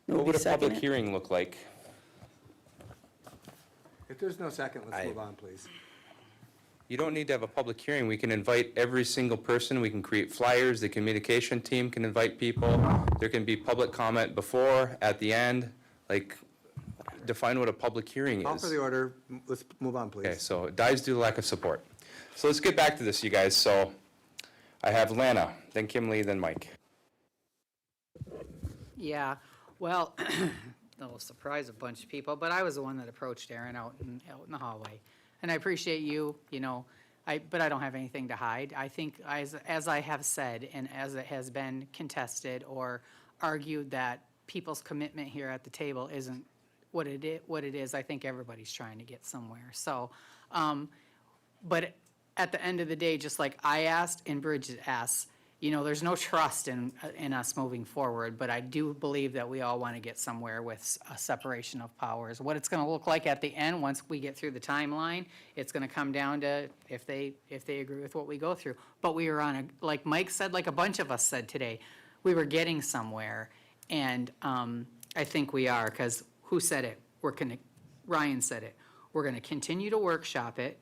What Nobody would a second public it? hearing look like? If there's no second, let's move on, please. You don't need to have a public hearing. We can invite every single person. We can create flyers. The communication team can invite people. There can be public comment before, at the end. Like, define what a public hearing Call for is. the order. Let's move on, please. Okay, so it dies due to lack of support. So let's get back to this, you guys. So I have Lana, then Kim Lee, then Mike. Yeah, well, that'll surprise a bunch of people, but I was the one that approached Aaron out in the hallway. And I appreciate you, but I don't have anything to hide. I think as I have said, and as it has been contested or argued that people's commitment here at the table isn't what it is, I think everybody's trying to get somewhere. So, but at the end of the day, just like I asked and Bridget asked, there's no trust in us moving forward, but I do believe that we all want to get somewhere with a separation of powers. What it's going to look like at the end, once we get through the timeline, it's going to come down to if they agree with what we go through. But we were like Mike said, like a bunch of us said today, we were getting somewhere, and I think we are, because who said it? Ryan said it. We're going to continue to workshop it.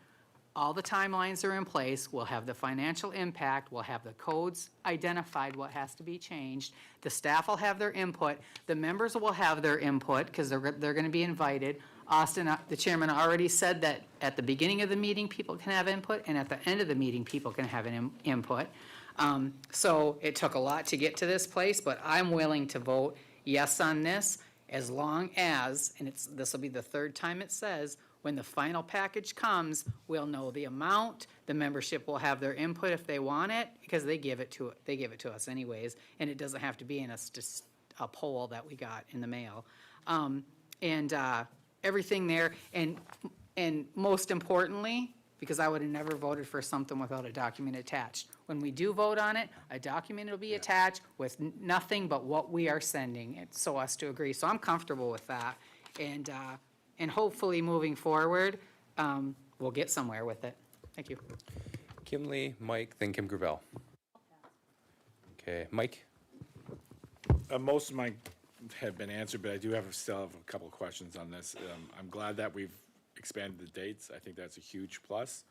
All the timelines are in place. We'll have the financial impact. We'll have the codes identified, what has to be changed. The staff will have their input. The members will have their input because they're going to be invited. Austin, the chairman, already said that at the beginning of the meeting, people can have input, and at the end of the meeting, people can have an input. So it took a lot to get to this place, but I'm willing to vote yes on this as long as, and this will be the third time it says, when the final package comes, we'll know the amount, the membership will have their input if they want it, because they give it to us anyways, and it doesn't have to be in a poll that we got in the mail. Everything there, and most importantly, because I would have never voted for something without a document attached. When we do vote on it, a document will be attached with nothing but what we are sending, so us to agree. So I'm comfortable with that, and hopefully moving forward, we'll get somewhere with it. Thank you. Kim Lee, Mike, then Kim Gravel. Okay, Mike? Most of mine have been answered, but I do still have a couple of questions on this. I'm glad that we've expanded the dates. I think that's a huge plus.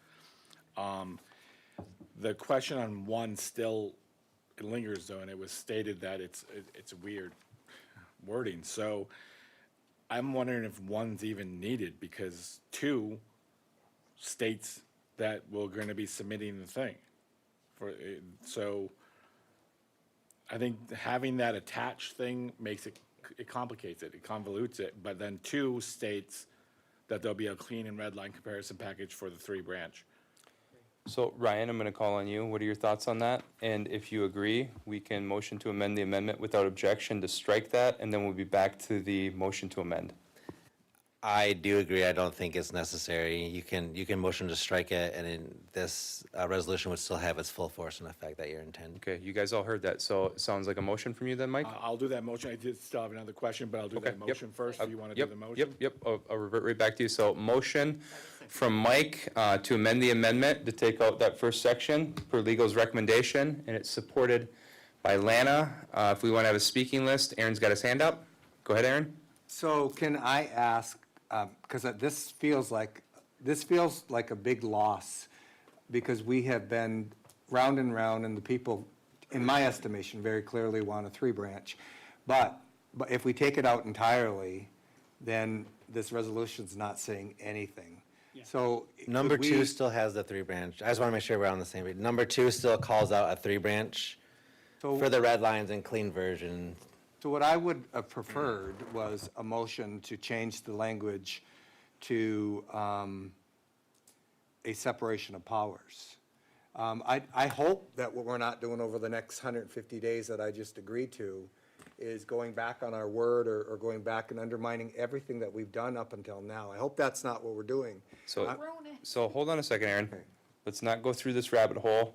The question on one still lingers though, and it was stated that it's a weird wording. So I'm wondering if one's even needed, because 2 states that we're going to be submitting the thing. So I think having that attached thing makes it complicates it, it convolutes it. But then 2 states that there'll be a clean and red line comparison package for the 3 branch. So Ryan, I'm going to call on you. What are your thoughts on that? And if you agree, we can motion to amend the amendment without objection to strike that, and then we'll be back to the motion to amend. I do agree. I don't think it's necessary. You can motion to strike it, and then this resolution would still have its full force and effect that you're intending. Okay, you guys all heard that. So it sounds like a motion from you then, Mike? I'll do that motion. I did still have another question, but I'll do Okay, that yep. motion first if you want to do the motion. Yep. I'll revert right back to you. So motion from Mike to amend the amendment to take out that first section per legal's recommendation, and it's supported by Lana. If we want to have a speaking list, Aaron's got his hand up. Go ahead, Aaron. So can I ask, because this feels like a big loss, because we have been round and round, and the people, in my estimation, very clearly want a 3-branch. But if we take it out entirely, then this resolution's not saying anything. So Number could 2 we- still has the 3-branch. I just want to make sure we're on the same page. Number 2 still calls out a 3-branch for the red lines and clean version. So what I would have preferred was a motion to change the language to a separation of powers. I hope that what we're not doing over the next 150 days that I just agreed to is going back on our word or going back and undermining everything that we've done up until now. I hope that's not what we're doing. So hold on a second, Aaron. Let's not go through this rabbit hole.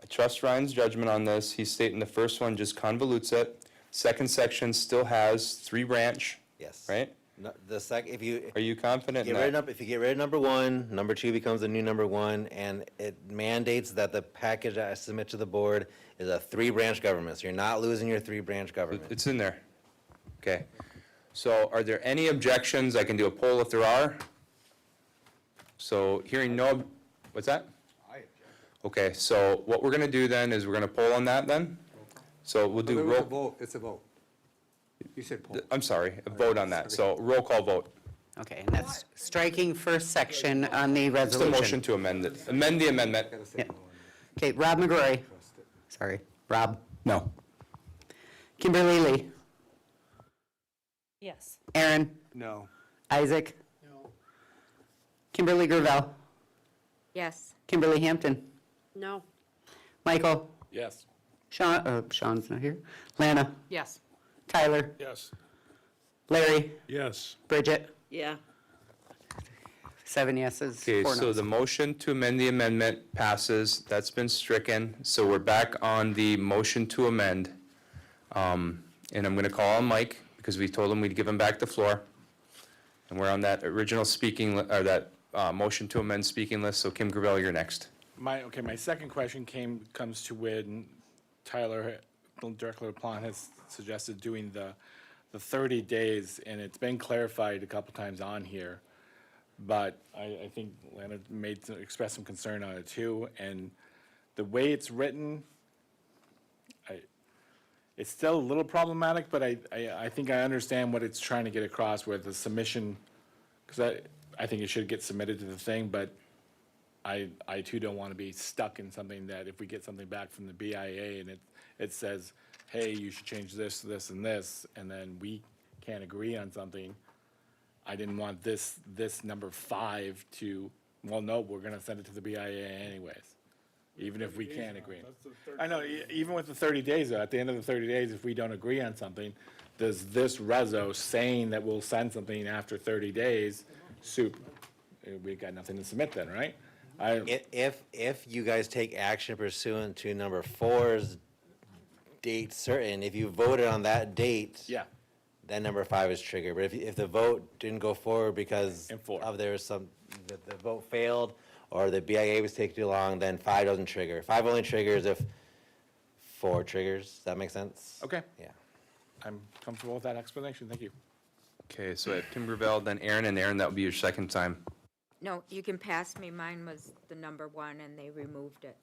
I trust Ryan's judgment on this. He's stating the first one just convolutes it. Second section still has 3-branch. Yes. Right? No, if you Are you confident in that? if you get rid of number 1, number 2 becomes the new number 1, and it mandates that the package I submit to the board is a 3-branch government. So you're not losing your 3-branch government. It's in there. Okay. So are there any objections? I can do a poll if there are. So hearing no, what's that? Okay, so what we're going to do then is we're going to poll on that then? So we'll do There was a roll. vote. It's a vote. You said poll. I'm sorry, a vote on that. So roll call vote. Okay, and that's striking first section on the It's the resolution. motion to amend the amendment. Yeah. Okay, Rob McGrory. Sorry, Rob. No. Kimberly Lee. Yes. Aaron. No. Isaac. No. Kimberly Gravel. Yes. Kimberly Hampton. No. Michael. Yes. Sean's not here. Lana. Yes. Tyler. Yes. Larry. Yes. Bridget. Yeah. 7 yeses, Okay, 4 so noes. the motion to amend the amendment passes. That's been stricken. So we're back on the motion to amend. And I'm going to call on Mike because we told him we'd give him back the floor. And we're on that original or that motion to amend speaking list. So Kim Gravel, you're next. My second question comes to when Tyler, Director LaPlante has suggested doing the 30 days, and it's been clarified a couple times on here. But I think Lana expressed some concern on it too, and the way it's written, it's still a little problematic, but I think I understand what it's trying to get across with the submission, because I think it should get submitted to the thing, but I too don't want to be stuck in something that if we get something back from the BIA and it says, hey, you should change this, this, and this, and then we can't agree on something. I didn't want this number 5 to, well, no, we're going to send it to the BIA anyways, even if we can't agree. I know, even with the 30 days, though, at the end of the 30 days, if we don't agree on something, does this reso saying that we'll send something after 30 days, we got nothing to submit then, right? If you guys take action pursuant to number 4's date certain, if you voted on that date. Yeah. Then number 5 is triggered. But if the vote didn't go forward because of there was the vote failed or the BIA was taking too long, then 5 doesn't trigger. 5 only triggers if 4 triggers. Does that make sense? Okay. Yeah. I'm comfortable with that explanation, thank you. Okay, so at Kim Gravel, then Aaron, and Aaron, that will be your second time. No, you can pass me. Mine was the number 1 and they removed it.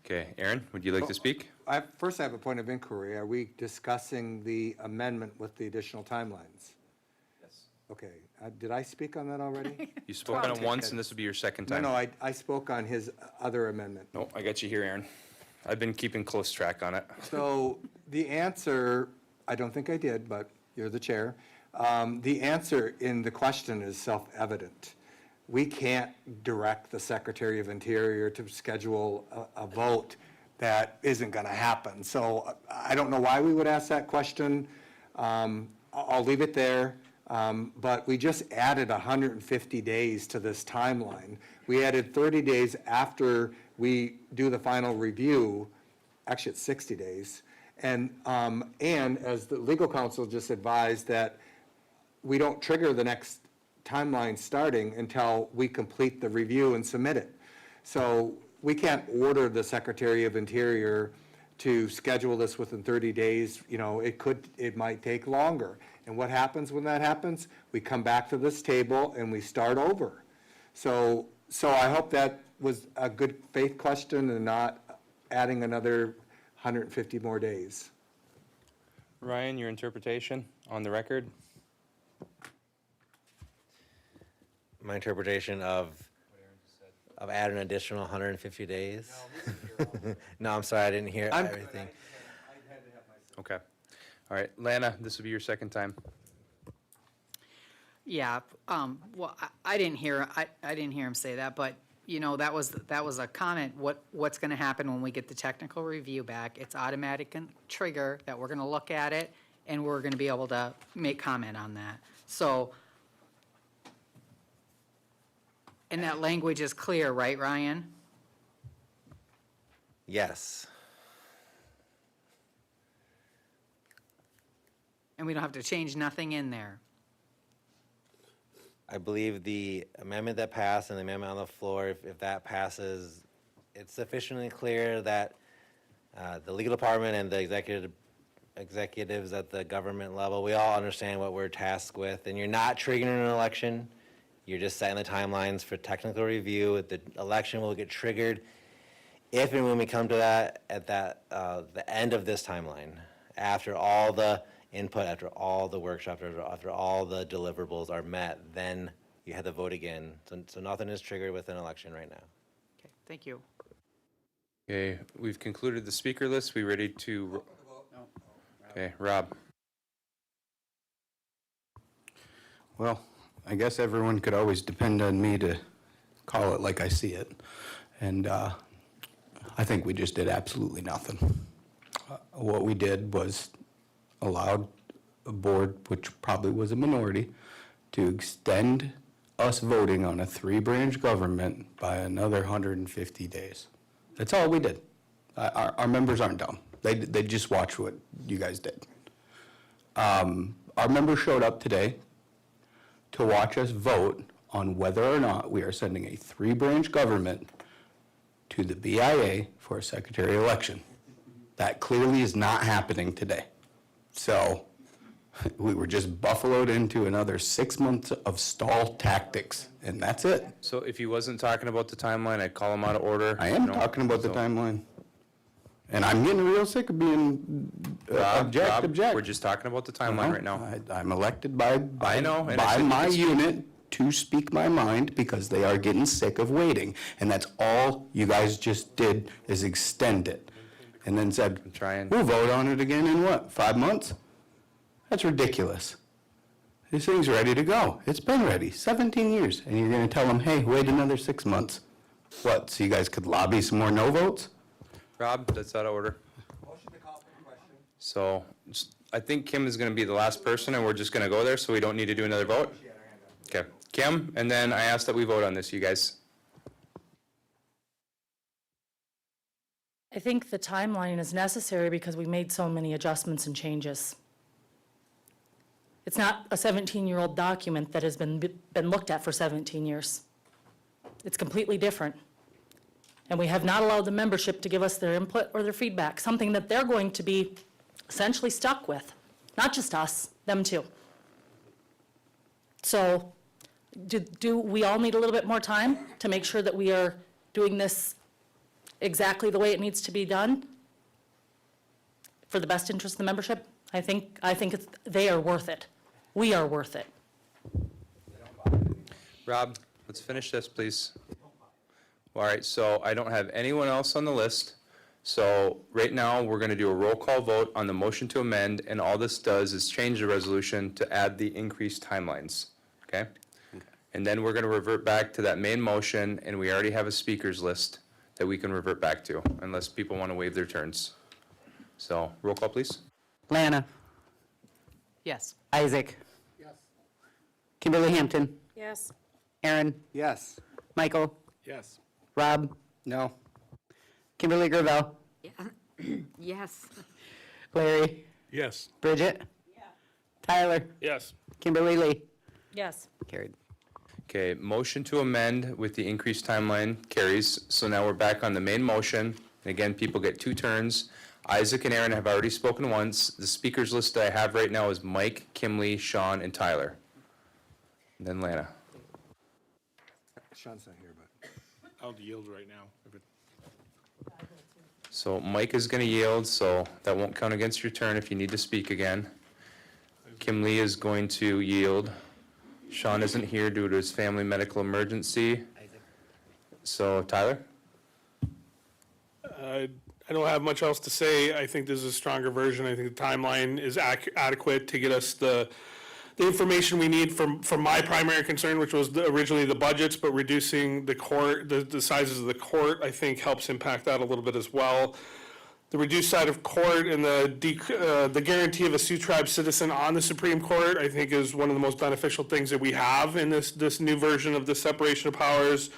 Okay, Aaron, would you like to speak? First, I have a point of inquiry. Are we discussing the amendment with the additional timelines? Yes. Okay, did I speak on that already? You spoke on it once, and this will be your second time. No, I spoke on his other amendment. No, I got you here, Aaron. I've been keeping close track on it. So the answer, I don't think I did, but you're the chair. The answer in the question is self-evident. We can't direct the Secretary of Interior to schedule a vote that isn't going to happen. So I don't know why we would ask that question. I'll leave it there. But we just added 150 days to this timeline. We added 30 days after we do the final review. Actually, it's 60 days. And as the legal counsel just advised, that we don't trigger the next timeline starting until we complete the review and submit it. So we can't order the Secretary of Interior to schedule this within 30 days. You know, it might take longer. And what happens when that happens? We come back to this table and we start over. So I hope that was a good faith question and not adding another 150 more days. Ryan, your interpretation on the record? My interpretation of adding an additional 150 days? No, I'm sorry, I didn't hear everything. Okay. All right, Lana, this will be your second time. Yeah, well, I didn't hear him say that, but, you know, that was a comment. What's gonna happen when we get the technical review back? It's automatic and trigger that we're gonna look at it, and we're gonna be able to make comment on that. So, and that language is clear, right, Ryan? Yes. And we don't have to change nothing in there. I believe the amendment that passed and the amendment on the floor, if that passes, it's sufficiently clear that the legal department and the executives at the government level, we all understand what we're tasked with, and you're not triggering an election. You're just setting the timelines for technical review. The election will get triggered if and when we come to that at the end of this timeline, after all the input, after all the workshop, after all the deliverables are met, then you have to vote again. So nothing is triggered with an election right now. Okay, thank you. Okay, we've concluded the speaker list. We ready to? Okay, Rob. Well, I guess everyone could always depend on me to call it like I see it. And I think we just did absolutely nothing. What we did was allowed a board, which probably was a minority, to extend us voting on a 3-branch government by another 150 days. That's all we did. Our members aren't dumb. They just watch what you guys did. Our members showed up today to watch us vote on whether or not we are sending a 3-branch government to the BIA for a secretary election. That clearly is not happening today. So we were just buffaloed into another 6 months of stall tactics, and that's it. So if he wasn't talking about the timeline, I'd call him out of order. I am talking about the timeline. And I'm getting real sick of being Rob, object. we're just talking about the timeline right now. I'm elected by I know, and I by said you my can speak. unit to speak my mind because they are getting sick of waiting. And that's all you guys just did is extend it. And then said, we'll vote on it again in what, 5 months? That's ridiculous. This thing's ready to go. It's been ready, 17 years. And you're gonna tell them, hey, wait another 6 months. What, so you guys could lobby some more no votes? Rob, that's out of order. So I think Kim is going to be the last person, and we're just going to go there, so we don't need to do another vote? Okay, Kim, and then I ask that we vote on this, you guys. I think the timeline is necessary because we made so many adjustments and changes. It's not a 17-year-old document that has been looked at for 17 years. It's completely different. And we have not allowed the membership to give us their input or their feedback, something that they're going to be essentially stuck with. Not just us, them too. So do we all need a little bit more time to make sure that we are doing this exactly the way it needs to be done for the best interest of the membership? I think they are worth it. We are worth it. Rob, let's finish this, please. All right, so I don't have anyone else on the list. So right now, we're going to do a roll call vote on the motion to amend, and all this does is change the resolution to add the increased timelines, okay? And then we're going to revert back to that main motion, and we already have a speakers list that we can revert back to, unless people want to waive their turns. So, roll call, please. Lana. Yes. Isaac. Yes. Kimberly Hampton. Yes. Aaron. Yes. Michael. Yes. Rob. No. Kimberly Gravel. Yes. Larry. Yes. Bridget. Tyler. Yes. Kimberly Lee. Yes. Carried. Okay, motion to amend with the increased timeline carries. So now we're back on the main motion. And again, people get 2 turns. Isaac and Aaron have already spoken once. The speakers list I have right now is Mike, Kimley, Sean, and Tyler. And then Lana. Sean's not here, but. I'll yield right now. If it- So Mike is going to yield, so that won't count against your turn if you need to speak again. Kim Lee is going to yield. Sean isn't here due to his family medical emergency. So Tyler? I don't have much else to say. I think this is a stronger version. I think the timeline is adequate to get us the information we need from my primary concern, which was originally the budgets, but reducing the court, the sizes of the court, I think helps impact that a little bit as well. The reduced side of court and the guarantee of a Sioux Tribe citizen on the Supreme Court, I think, is one of the most beneficial things that we have in this new version of the separation of powers,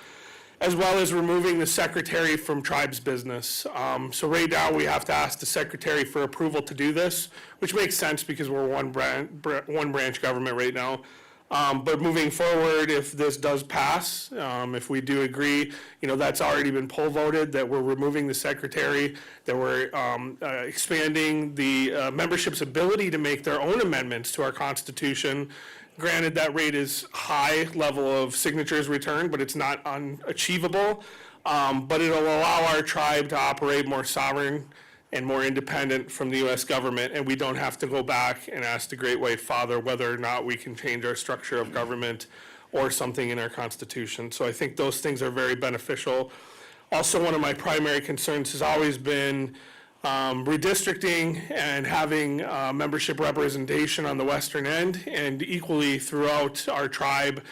as well as removing the secretary from tribes business. So right now, we have to ask the secretary for approval to do this, which makes sense because we're one branch government right now. But moving forward, if this does pass, if we do agree, that's already been poll voted, that we're removing the secretary, that we're expanding the membership's ability to make their own amendments to our Constitution. Granted, that rate is high level of signatures returned, but it's not unachievable. But it'll allow our tribe to operate more sovereign and more independent from the U.S. government, and we don't have to go back and ask the Great White Father whether or not we can change our structure of government or something in our Constitution. So I think those things are very beneficial. Also, one of my primary concerns has always been redistricting and having membership representation on the western end and equally throughout our tribe.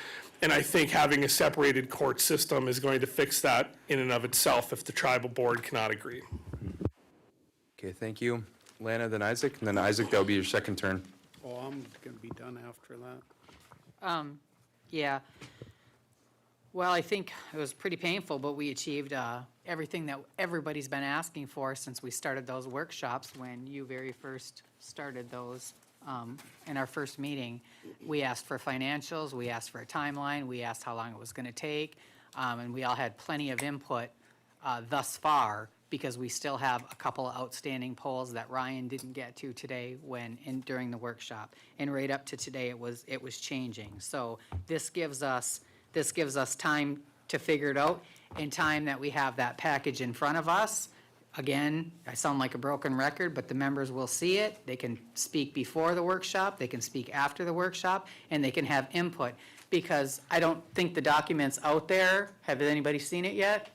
And I think having a separated court system is going to fix that in and of itself if the tribal board cannot agree. Okay, thank you. Lana, then Isaac, and then Isaac, that'll be your second turn. Oh, I'm gonna be done after that. Yeah. Well, I think it was pretty painful, but we achieved everything that everybody's been asking for since we started those workshops when you very first started those in our first meeting. We asked for financials, we asked for a timeline, we asked how long it was going to take, and we all had plenty of input thus far because we still have a couple of outstanding polls that Ryan didn't get to today during the workshop. And right up to today, it was changing. So this gives us time to figure it out in time that we have that package in front of us. Again, I sound like a broken record, but the members will see it. They can speak before the workshop, they can speak after the workshop, and they can have input. Because I don't think the document's out there. Have anybody seen it yet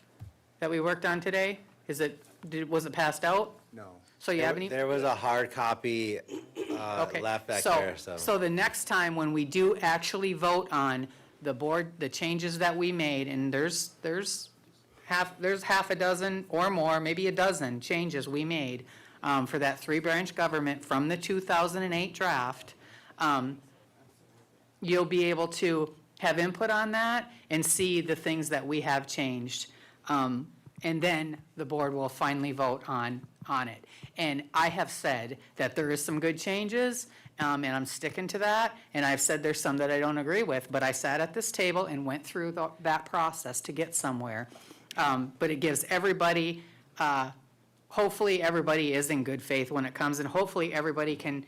that we worked on today? Was it passed out? No. So you haven't even? There was a hard copy Okay. left back there, so. So the next time when we do actually vote on the changes that we made, and there's half a dozen or more, maybe a dozen changes we made for that three-branch government from the 2008 draft, you'll be able to have input on that and see the things that we have changed. And then the board will finally vote on it. And I have said that there is some good changes, and I'm sticking to that. And I've said there's some that I don't agree with, but I sat at this table and went through that process to get somewhere. But it gives everybody, hopefully everybody is in good faith when it comes, and hopefully everybody can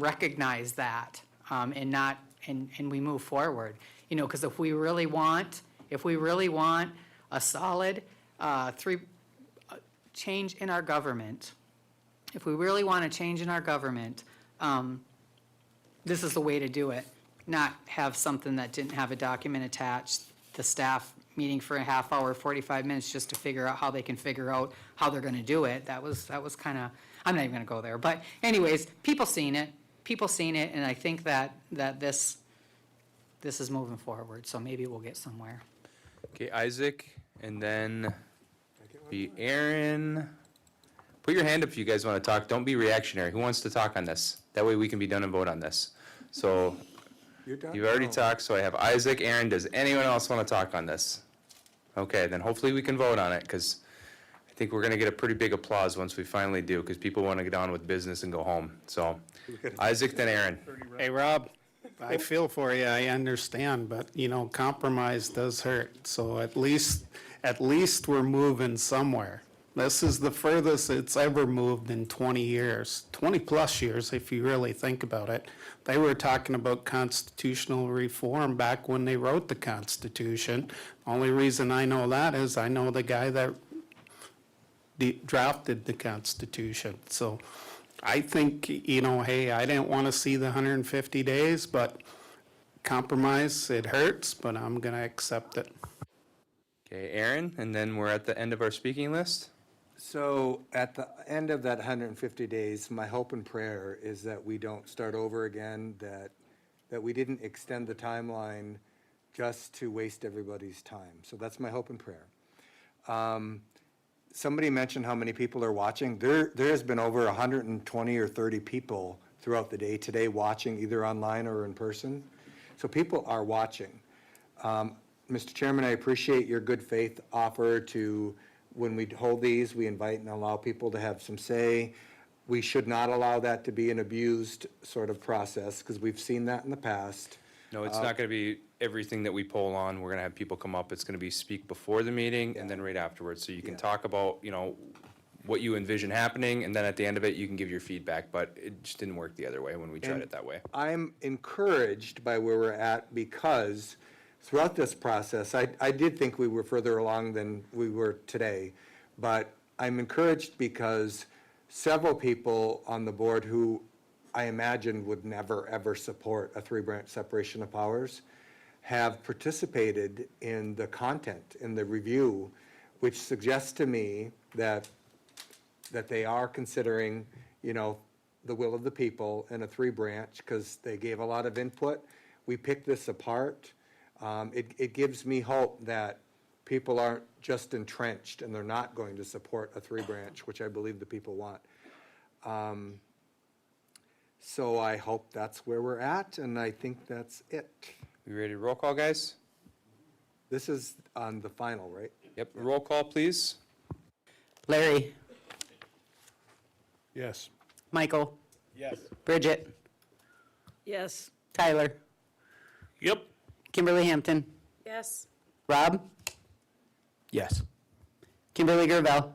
recognize that and we move forward. You know, because if we really want a solid change in our government, if we really want a change in our government, this is the way to do it. Not have something that didn't have a document attached, the staff meeting for a half hour, 45 minutes just to figure out how they can figure out how they're going to do it. That was kind of, I'm not even going to go there. But anyways, people seen it, and I think that this is moving forward, so maybe we'll get somewhere. Okay, Isaac, and then be Aaron. Put your hand up if you guys want to talk. Don't be reactionary. Who wants to talk on this? That way we can be done and vote on this. So You're done? you've already Oh. talked, so I have Isaac, Aaron. Does anyone else want to talk on this? Okay, then hopefully we can vote on it, because I think we're going to get a pretty big applause once we finally do, because people want to get on with business and go home. So Isaac, then Aaron. Hey, Rob, I feel for you, I understand, but, compromise does hurt. So at least we're moving somewhere. This is the furthest it's ever moved in 20 years, 20-plus years, if you really think about it. They were talking about constitutional reform back when they wrote the Constitution. Only reason I know that is I know the guy that drafted the Constitution. So I think, hey, I didn't want to see the 150 days, but compromise, it hurts, but I'm going to accept it. Okay, Aaron, and then we're at the end of our speaking list. So at the end of that 150 days, my hope and prayer is that we don't start over again, that we didn't extend the timeline just to waste everybody's time. So that's my hope and prayer. Somebody mentioned how many people are watching. There has been over 120 or 30 people throughout the day today watching either online or in person. So people are watching. Mr. Chairman, I appreciate your good faith offer to, when we hold these, we invite and allow people to have some say. We should not allow that to be an abused sort of process, because we've seen that in the past. No, it's not going to be everything that we poll on. We're going to have people come up. It's going to be speak before the meeting and then right afterwards. So you can talk about, what you envision happening, and then at the end of it, you can give your feedback. But it just didn't work the other way when we tried it that way. I'm encouraged by where we're at, because throughout this process, I did think we were further along than we were today. But I'm encouraged because several people on the board who I imagine would never, ever support a three-branch separation of powers have participated in the content, in the review, which suggests to me that they are considering, you know, the will of the people in a three-branch, because they gave a lot of input. We picked this apart. It gives me hope that people aren't just entrenched and they're not going to support a three-branch, which I believe the people want. So I hope that's where we're at, and I think that's it. We ready to roll call, guys? This is on the final, right? Yep, roll call, please. Larry, Yes. Michael, Yes. Bridget, Yes. Tyler, Yep. Kimberly Hampton, Yes. Rob, Yes. Kimberly Gervell,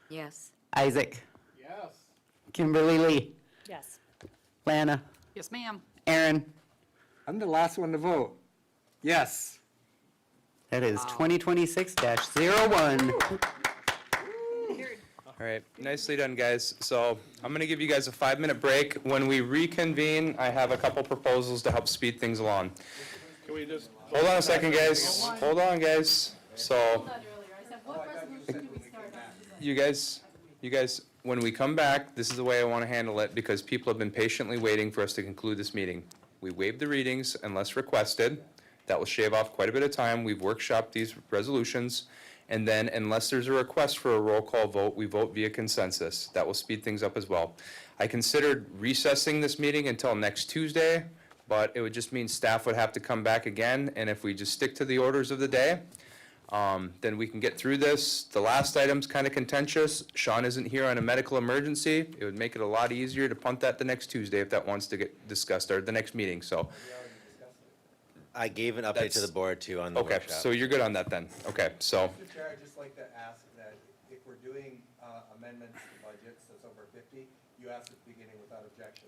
Yes. Isaac, Yes. Kimberly Lee, Yes. Lana, Yes, ma'am. Aaron. I'm the last one to vote. Yes. That is 2026-01. All right, nicely done, guys. So I'm going to give you guys a 5-minute break. When we reconvene, I have a couple proposals to help speed things along. Can we just? Hold on a second, guys. Hold on, guys. So, you guys, when we come back, this is the way I want to handle it, because people have been patiently waiting for us to conclude this meeting. We waive the readings unless requested. That will shave off quite a bit of time. We've workshopped these resolutions. And then unless there's a request for a roll call vote, we vote via consensus. That will speed things up as well. I considered recessing this meeting until next Tuesday, but it would just mean staff would have to come back again. And if we just stick to the orders of the day, then we can get through this. The last item's kind of contentious. Sean isn't here on a medical emergency. It would make it a lot easier to punt that the next Tuesday if that wants to get discussed, or the next meeting, so. I gave an update to the board too on the Okay, workshop. so you're good on that then. Okay, so, Mr. Chair, I'd just like to ask that if we're doing amendments to budgets that's over 50, you ask at the beginning without objection.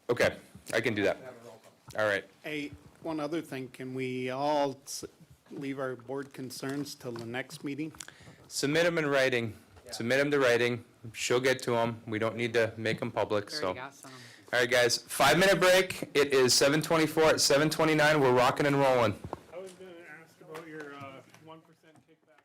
okay, I can do that. Have a roll call. All right. Hey, one other thing, can we all leave our board concerns till the next meeting? Submit them in writing. Submit them to writing. She'll get to them. We don't need to make them public, so. Already got some. All right, guys, 5-minute break. It is 7:24. At 7:29, we're rocking and rolling. I was gonna ask about your, 1% kickback.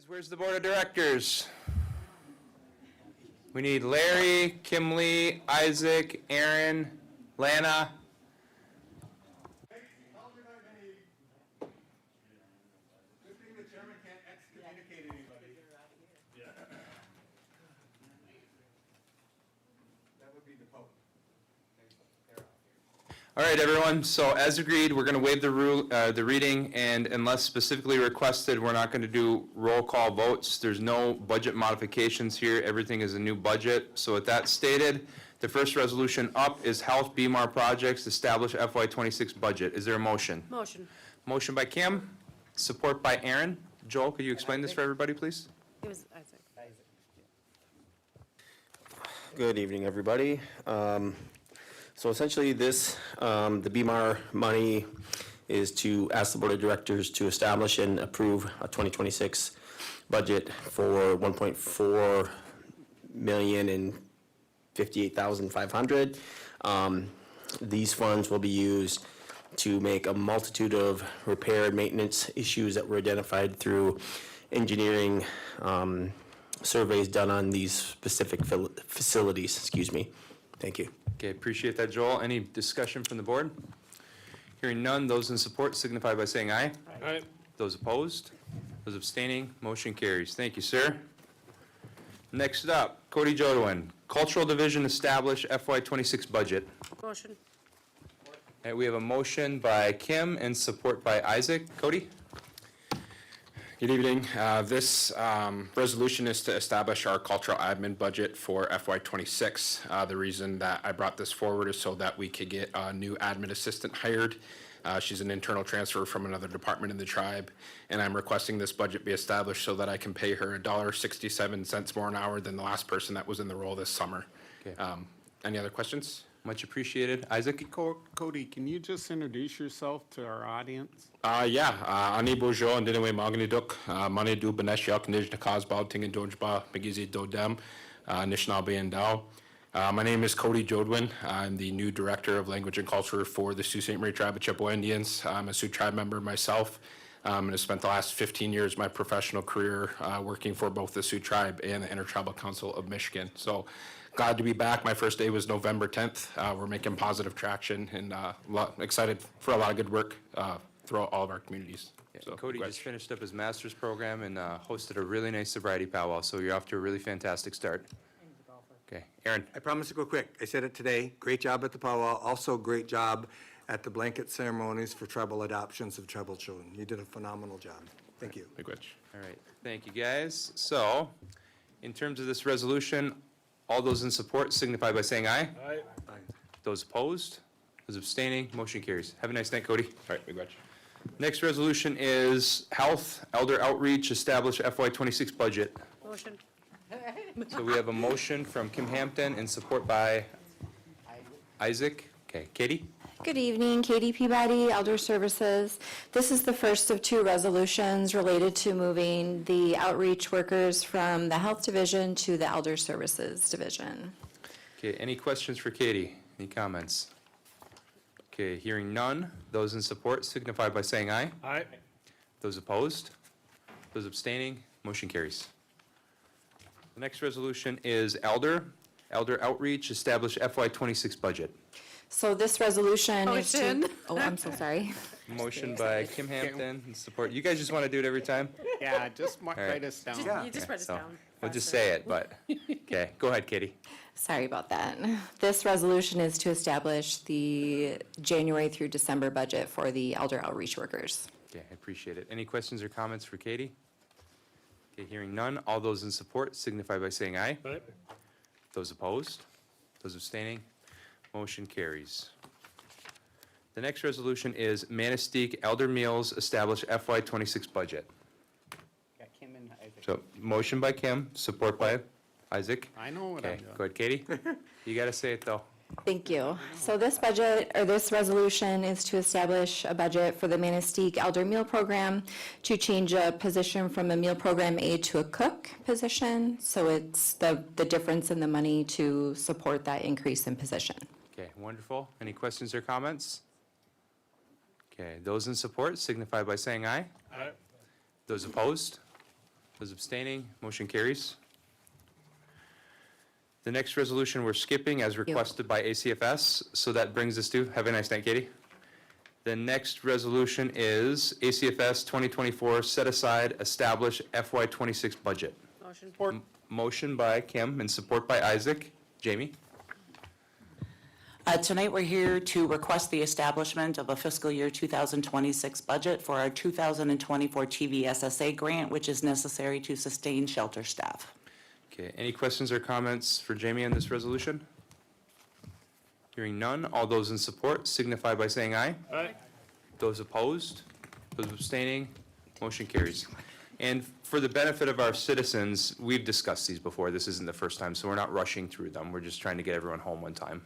Where's the board of directors? We need Larry, Kimley, Isaac, Aaron, Lana. All right, everyone, so as agreed, we're going to waive the reading, and unless specifically requested, we're not going to do roll call votes. There's no budget modifications here. Everything is a new budget. So with that stated, the first resolution up is Health BMAR Projects, establish FY26 budget. Is there a motion? Motion. Motion by Kim, support by Aaron. Joel, could you explain this for everybody, please? It was Isaac. Good evening, everybody. So essentially this, the BMAR money is to ask the Board of Directors to establish and approve a 2026 budget for $1.458,500. These funds will be used to make a multitude of repair and maintenance issues that were identified through engineering surveys done on these specific facilities, excuse me. Thank you. Okay, appreciate that, Joel. Any discussion from the board? Hearing none, those in support signify by saying aye. Aye. Those opposed? Those abstaining? Motion carries. Thank you, sir. Next up, Cody Jodwin, Cultural Division establish FY26 budget. Motion. And we have a motion by Kim and support by Isaac. Cody? Good evening. This resolution is to establish our cultural admin budget for FY26. The reason that I brought this forward is so that we could get a new admin assistant hired. She's an internal transfer from another department in the tribe, and I'm requesting this budget be established so that I can pay her $1.67 more an hour than the last person that was in the role this summer. Okay. Any other questions? Much appreciated. Isaac? Cody, can you just introduce yourself to our audience? Ani Bourgeois and Dinaway Magniduk, Mani Du Beneshyak, Nijna Kazbal, Ting Dojba, Megizi Dodem, Nishnawbe and Dao. My name is Cody Jodwin. I'm the new Director of Language and Culture for the Sault Ste. Marie Tribe of Chippewa Indians. I'm a Sioux Tribe member myself, and have spent the last 15 years of my professional career working for both the Sioux Tribe and the Intertribal Council of Michigan. So glad to be back. My first day was November 10th. We're making positive traction and excited for a lot of good work throughout all of our communities. So, Cody congrats. just finished up his master's program and hosted a really nice sobriety powwow, so you're off to a really fantastic start. Okay, Aaron? I promise to go quick. I said it today. Great job at the powwow. Also, great job at the blanket ceremonies for tribal adoptions of tribal children. You did a phenomenal job. Thank you. All right, thank you, guys. So, in terms of this resolution, all those in support signify by saying aye. Aye. Those opposed? Those abstaining? Motion carries. Have a nice night, Cody. All right, we got you. Next resolution is Health, Elder Outreach, establish FY26 budget. Motion. So we have a motion from Kim Hampton and support by Isaac. Okay, Katie? Good evening, Katie Peabody, Elder Services. This is the first of two resolutions related to moving the outreach workers from the Health Division to the Elder Services Division. Okay, any questions for Katie? Any comments? Okay, hearing none. Those in support signify by saying aye. Aye. Those opposed? Those abstaining? Motion carries. The next resolution is Elder Outreach, establish FY26 budget. So this resolution is to... Motion. Oh, I'm so sorry. Motion by Kim Hampton and support. You guys just want to do it every time? Yeah, just right. write us down. You just write it So, down. we'll just say it, but, okay, go ahead, Katie. Sorry about that. This resolution is to establish the January through December budget for the elder outreach workers. Okay, I appreciate it. Any questions or comments for Katie? Okay, hearing none. All those in support signify by saying aye. Aye. Those opposed? Those abstaining? Motion carries. The next resolution is Manistee Elder Meals, establish FY26 budget. Got Kim and Isaac. So, motion by Kim, support by Isaac. I know what I'm Okay, doing. go ahead, Katie. You got to say it, though. Thank you. So this budget, or this resolution, is to establish a budget for the Manistee Elder Meal Program to change a position from a meal program aide to a cook position. So it's the difference in the money to support that increase in position. Okay, wonderful. Any questions or comments? Okay, those in support signify by saying aye. Aye. Those opposed? Those abstaining, motion carries. The next resolution we're skipping as requested by ACFS, so that brings us to, have a nice night, Katie. The next resolution is ACFS 2024 set aside, establish FY26 budget. Motion. Motion by Kim and support by Isaac. Jamie? Tonight, we're here to request the establishment of a fiscal year 2026 budget for our 2024 TVSSA grant, which is necessary to sustain shelter staff. Okay, any questions or comments for Jamie on this resolution? Hearing none, all those in support signify by saying aye. Aye. Those opposed, those abstaining, motion carries. And for the benefit of our citizens, we've discussed these before. This isn't the first time, so we're not rushing through them. We're just trying to get everyone home one time.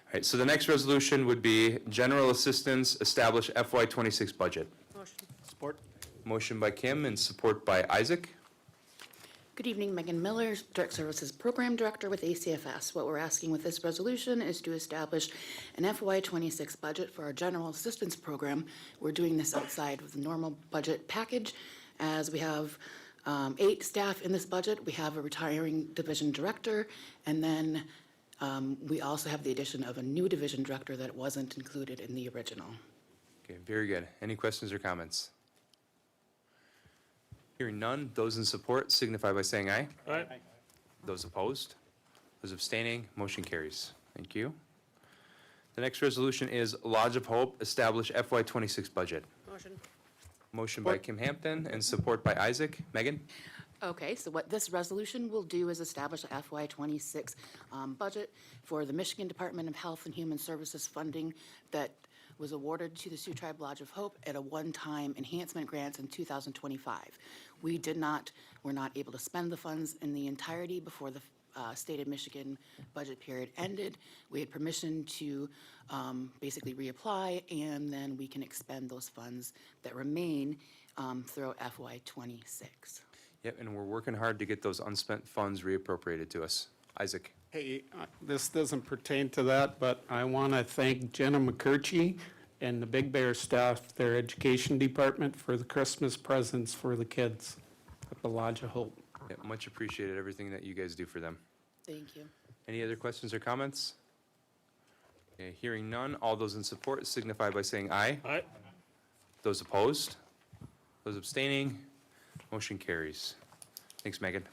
All right, so the next resolution would be general assistance, establish FY26 budget. Motion. Support. Motion by Kim and support by Isaac. Good evening, Megan Miller, Direct Services Program Director with ACFS. What we're asking with this resolution is to establish an FY26 budget for our General Assistance Program. We're doing this outside of the normal budget package, as we have 8 staff in this budget. We have a retiring division director, and then we also have the addition of a new division director that wasn't included in the original. Okay, very good. Any questions or comments? Hearing none, those in support signify by saying aye. Aye. Those opposed? Those abstaining? Motion carries. Thank you. The next resolution is Lodge of Hope, establish FY26 budget. Motion. Motion by Kim Hampton and support by Isaac. Megan? Okay, so what this resolution will do is establish a FY26 budget for the Michigan Department of Health and Human Services funding that was awarded to the Sioux Tribe Lodge of Hope at a one-time enhancement grants in 2025. Were not able to spend the funds in the entirety before the state of Michigan budget period ended. We had permission to basically reapply, and then we can expend those funds that remain throughout FY26. Yep, and we're working hard to get those unspent funds reappropriated to us. Isaac? Hey, this doesn't pertain to that, but I want to thank Jenna McCurchie and the Big Bear staff, their education department, for the Christmas presents for the kids at the Lodge of Hope. Yep, much appreciated, everything that you guys do for them. Thank you. Any other questions or comments? Okay, hearing none, all those in support signify by saying aye. Aye. Those opposed? Those abstaining? Motion carries. Thanks, Megan.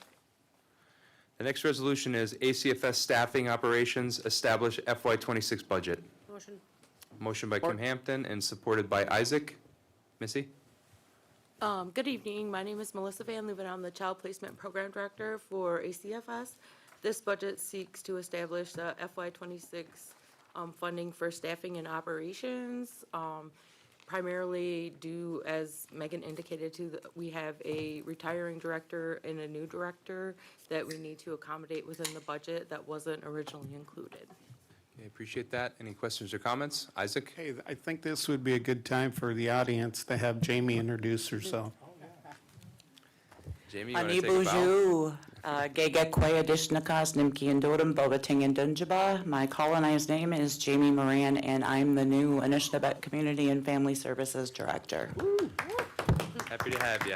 The next resolution is ACFS staffing operations, establish FY26 budget. Motion. Motion by Kim Hampton and supported by Isaac. Missy? Good evening. My name is Melissa Van Leuven. I'm the Child Placement Program Director for ACFS. This budget seeks to establish the FY26 funding for staffing and operations. Primarily due, as Megan indicated, we have a retiring director and a new director that we need to accommodate within the budget that wasn't originally included. Okay, appreciate that. Any questions or comments? Isaac? Hey, I think this would be a good time for the audience to have Jamie introduce herself. Jamie, you want Ani to take a bow? Buju, Gege Kwe Adishnakas Nimki and Dodam Bobating and Dunjaba. My colonized name is Jamie Moran, and I'm the new Anishinaabeg Community and Family Services Director. Happy to have you.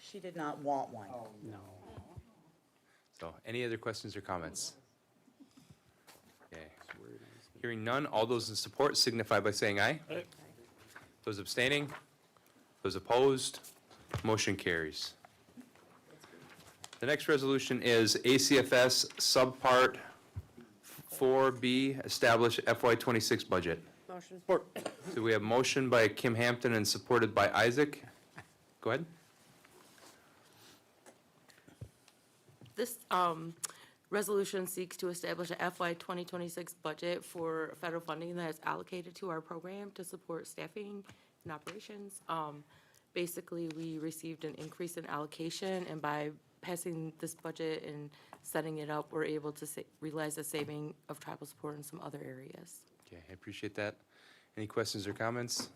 She did not want one. No. So, any other questions or comments? Okay. Hearing none, all those in support signify by saying aye. Aye. Those abstaining? Those opposed? Motion carries. The next resolution is ACFS Subpart 4B, establish FY26 budget. Motion. So we have motion by Kim Hampton and supported by Isaac. Go ahead. This resolution seeks to establish a FY 2026 budget for federal funding that is allocated to our program to support staffing and operations. Basically, we received an increase in allocation, and by passing this budget and setting it up, we're able to realize a saving of tribal support in some other areas. Okay, I appreciate that. Any questions or comments?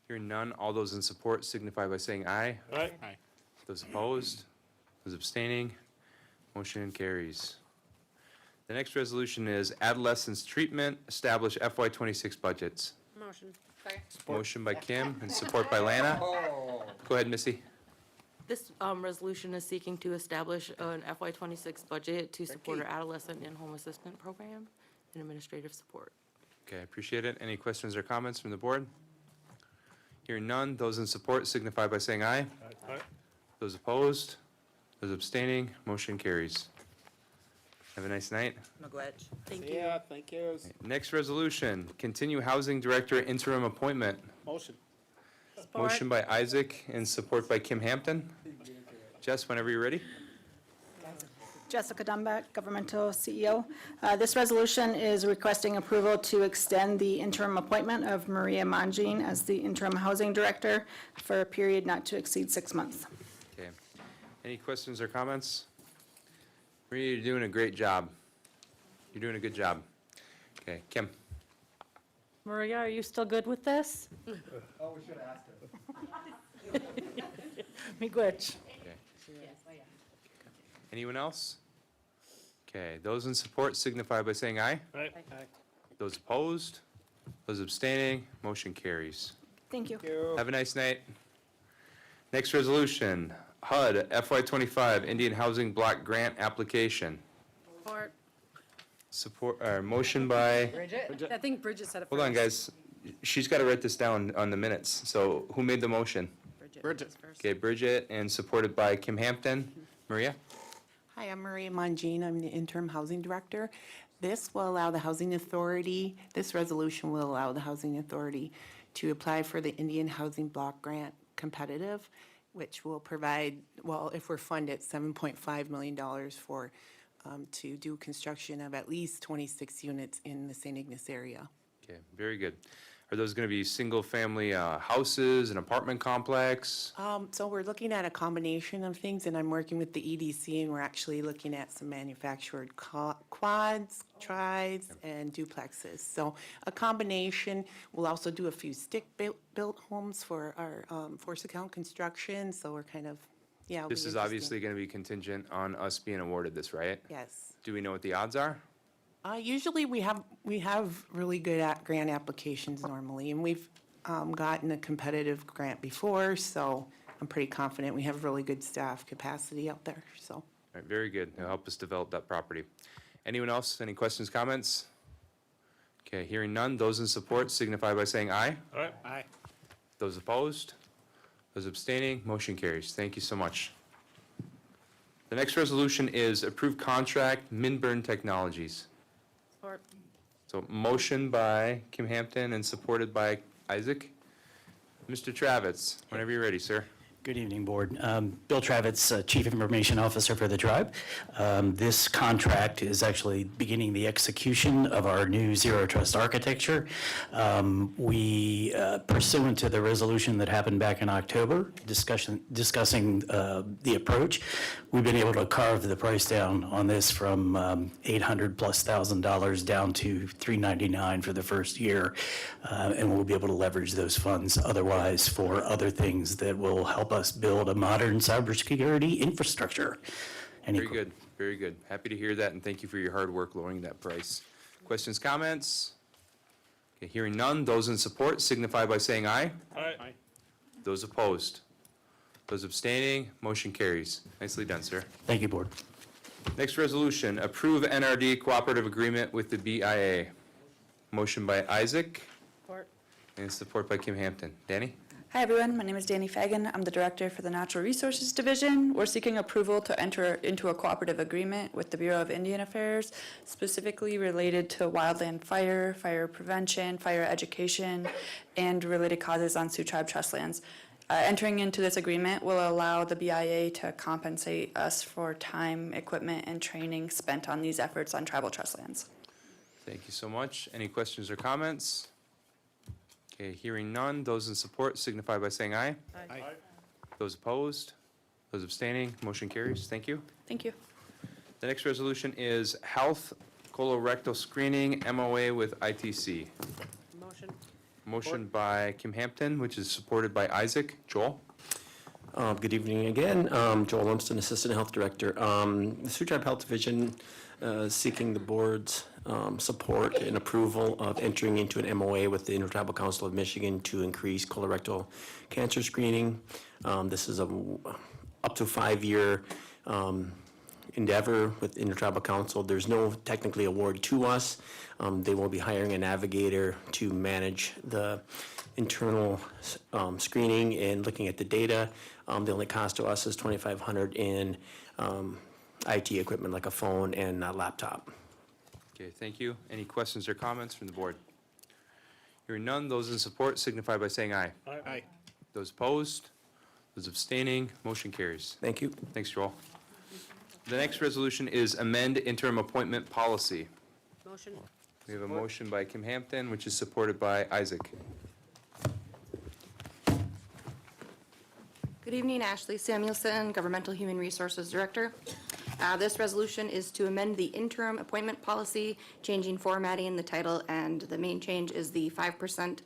Hearing none, all those in support signify by saying aye. Aye. Those opposed? Those abstaining? Motion carries. The next resolution is adolescents treatment, establish FY26 budgets. Motion. Motion by Kim and support by Lana. Go ahead, Missy. This resolution is seeking to establish an FY '26 budget to support our adolescent and home assistant program and administrative support. Okay, I appreciate it. Any questions or comments from the board? Hearing none, those in support signify by saying aye. Aye. Those opposed, those abstaining, motion carries. Have a nice night. Thank See you. ya, thank you. Next resolution, continue housing director interim appointment. Motion. Motion by Isaac and support by Kim Hampton. Jess, whenever you're ready. Jessica Dunback, Governmental CEO. This resolution is requesting approval to extend the interim appointment of Maria Mangine as the interim housing director for a period not to exceed 6 months. Okay. Any questions or comments? Maria, you're doing a great job. You're doing a good job. Okay, Kim. Maria, are you still good with this? Oh, we should have asked her. Miigwech. Okay. Anyone else? Okay, those in support signify by saying aye. Aye. Those opposed, those abstaining, motion carries. Thank you. Have a nice night. Next resolution, HUD FY25 Indian Housing Block Grant Application. Support. Support, motion by, Bridget? I think Bridget said it first. hold on, guys. She's got to write this down on the minutes. So who made the motion? Bridget. Okay, Bridget, and supported by Kim Hampton. Maria? Hi, I'm Maria Mangine. I'm the interim housing director. This will allow the Housing Authority, this resolution will allow the Housing Authority to apply for the Indian Housing Block Grant Competitive, which will provide, well, if we're funded, $7.5 million for, to do construction of at least 26 units in the St. Ignace area. Okay, very good. Are those going to be single-family houses, an apartment complex? So we're looking at a combination of things, and I'm working with the EDC, and we're actually looking at some manufactured quads, tris, and duplexes. So a combination. We'll also do a few stick-built homes for our force account construction, so we're kind of, yeah. it'll This be is interesting. obviously going to be contingent on us being awarded this, right? Yes. Do we know what the odds are? Usually we have really good grant applications normally, and we've gotten a competitive grant before, so I'm pretty confident we have really good staff capacity out there, so. All right, very good. It'll help us develop that property. Anyone else? Any questions, comments? Okay, hearing none. Those in support signify by saying aye. All right. Aye. Those opposed? Those abstaining? Motion carries. Thank you so much. The next resolution is approved contract Minburn Technologies. Support. So motion by Kim Hampton and supported by Isaac. Mr. Travitz, whenever you're ready, sir. Good evening, Board. Bill Travitz, Chief Information Officer for the tribe. This contract is actually beginning the execution of our new Zero Trust architecture. We, pursuant to the resolution that happened back in October, discussing the approach, we've been able to carve the price down on this from $800,000+ down to $399 for the first year. And we'll be able to leverage those funds otherwise for other things that will help us build a modern cybersecurity infrastructure. Very good, very good. Happy to hear that, and thank you for your hard work lowering that price. Questions, comments? Okay, hearing none, those in support signify by saying aye. Aye. Those opposed? Those abstaining? Motion carries. Nicely done, sir. Thank you, Board. Next resolution, approve NRD cooperative agreement with the BIA. Motion by Isaac Support. and support by Kim Hampton. Danny? Hi, everyone. My name is Danny Fagan. I'm the Director for the Natural Resources Division. We're seeking approval to enter into a cooperative agreement with the Bureau of Indian Affairs, specifically related to wildland fire, fire prevention, fire education, and related causes on Sioux Tribe trust lands. Entering into this agreement will allow the BIA to compensate us for time, equipment, and training spent on these efforts on tribal trust lands. Thank you so much. Any questions or comments? Okay, hearing none, those in support signify by saying aye. Aye. Those opposed? Those abstaining? Motion carries. Thank you. Thank you. The next resolution is health colorectal screening MOA with ITC. Motion. Motion by Kim Hampton, which is supported by Isaac. Joel? Good evening again. Joel Lumsden, Assistant Health Director. The Sioux Tribe Health Division is seeking the board's support and approval of entering into an MOA with the Intertribal Council of Michigan to increase colorectal cancer screening. This is a up to 5-year endeavor with Intertribal Council. There's no technically award to us. They will be hiring a navigator to manage the internal screening and looking at the data. The only cost to us is $2,500 in IT equipment like a phone and a laptop. Okay, thank you. Any questions or comments from the board? Hearing none, those in support signify by saying aye. Aye. Those opposed, those abstaining, motion carries. Thank you. Thanks, Joel. The next resolution is amend interim appointment policy. Motion. We have a motion by Kim Hampton, which is supported by Isaac. Good evening, Ashley Samuelson, Governmental Human Resources Director. This resolution is to amend the interim appointment policy, changing formatting, the title, and the main change is the 5%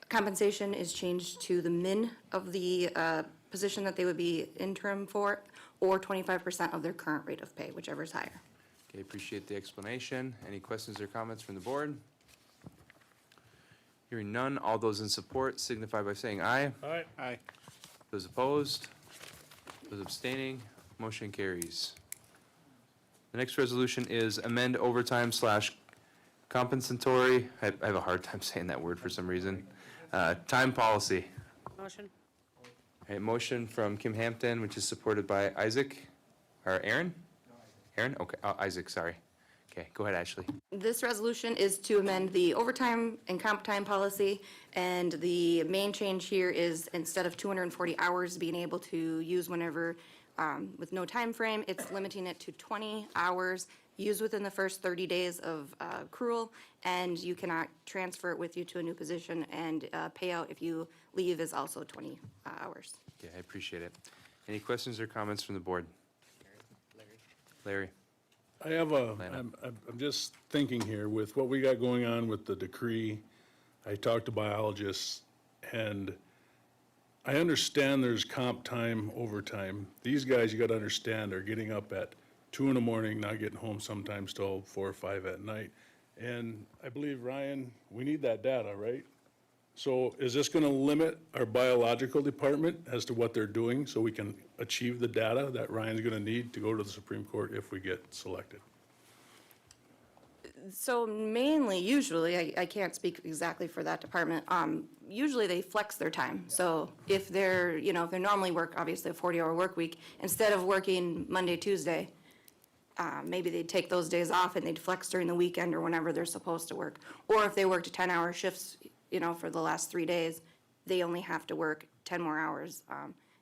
compensation is changed to the min of the position that they would be interim for, or 25% of their current rate of pay, whichever is higher. Okay, appreciate the explanation. Any questions or comments from the board? Hearing none, all those in support signify by saying aye. Aye. Aye. Those opposed, those abstaining, motion carries. The next resolution is amend overtime / compensatory, I have a hard time saying that word for some reason, time policy. Motion. All right, motion from Kim Hampton, which is supported by Isaac, or Aaron? Aaron, okay, Isaac, sorry. Okay, go ahead, Ashley. This resolution is to amend the overtime and comp time policy, and the main change here is instead of 240 hours being able to use whenever, with no time frame, it's limiting it to 20 hours used within the first 30 days of accrual, and you cannot transfer it with you to a new position, and payout if you leave is also 20 hours. Okay, I appreciate it. Any questions or comments from the board? Larry? I have I'm just thinking here with what we got going on with the decree. I talked to biologists and I understand there's comp time, overtime. These guys, you gotta understand, are getting up at 2 a.m, not getting home sometimes till 4 or 5 at night. And I believe, Ryan, we need that data, right? So is this gonna limit our biological department as to what they're doing so we can achieve the data that Ryan's gonna need to go to the Supreme Court if we get selected? So mainly, usually, I can't speak exactly for that department, usually they flex their time. So if they're, if they normally work, obviously, a 40-hour work week, instead of working Monday, Tuesday, maybe they'd take those days off and they'd flex during the weekend or whenever they're supposed to work. Or if they worked 10-hour shifts, for the last 3 days, they only have to work 10 more hours.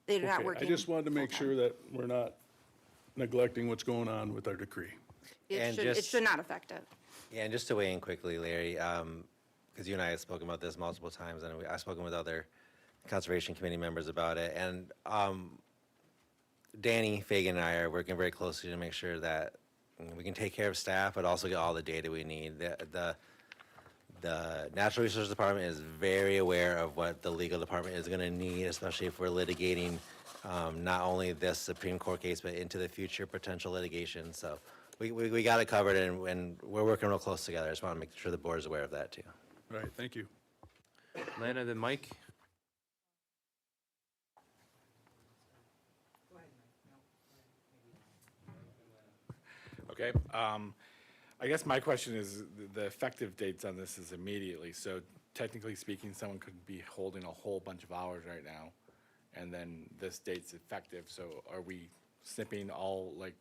They're not Okay, working. I just wanted to make sure that we're not neglecting what's going on with our decree. It should not affect it. Yeah, and just to weigh in quickly, Larry, because you and I have spoken about this multiple times, and I've spoken with other Conservation Committee members about it, and Danny Fagan and I are working very closely to make sure that we can take care of staff, but also get all the data we need. The Natural Resources Department is very aware of what the legal department is going to need, especially if we're litigating not only this Supreme Court case, but into the future potential litigation. So we got it covered, and we're working real close together. I just want to make sure the board is aware of that, too. Right, thank you. Lana, then Mike? Okay, I guess my question is, the effective dates on this is immediately, so technically speaking, someone could be holding a whole bunch of hours right now, and then this date's effective, so are we snipping all, like,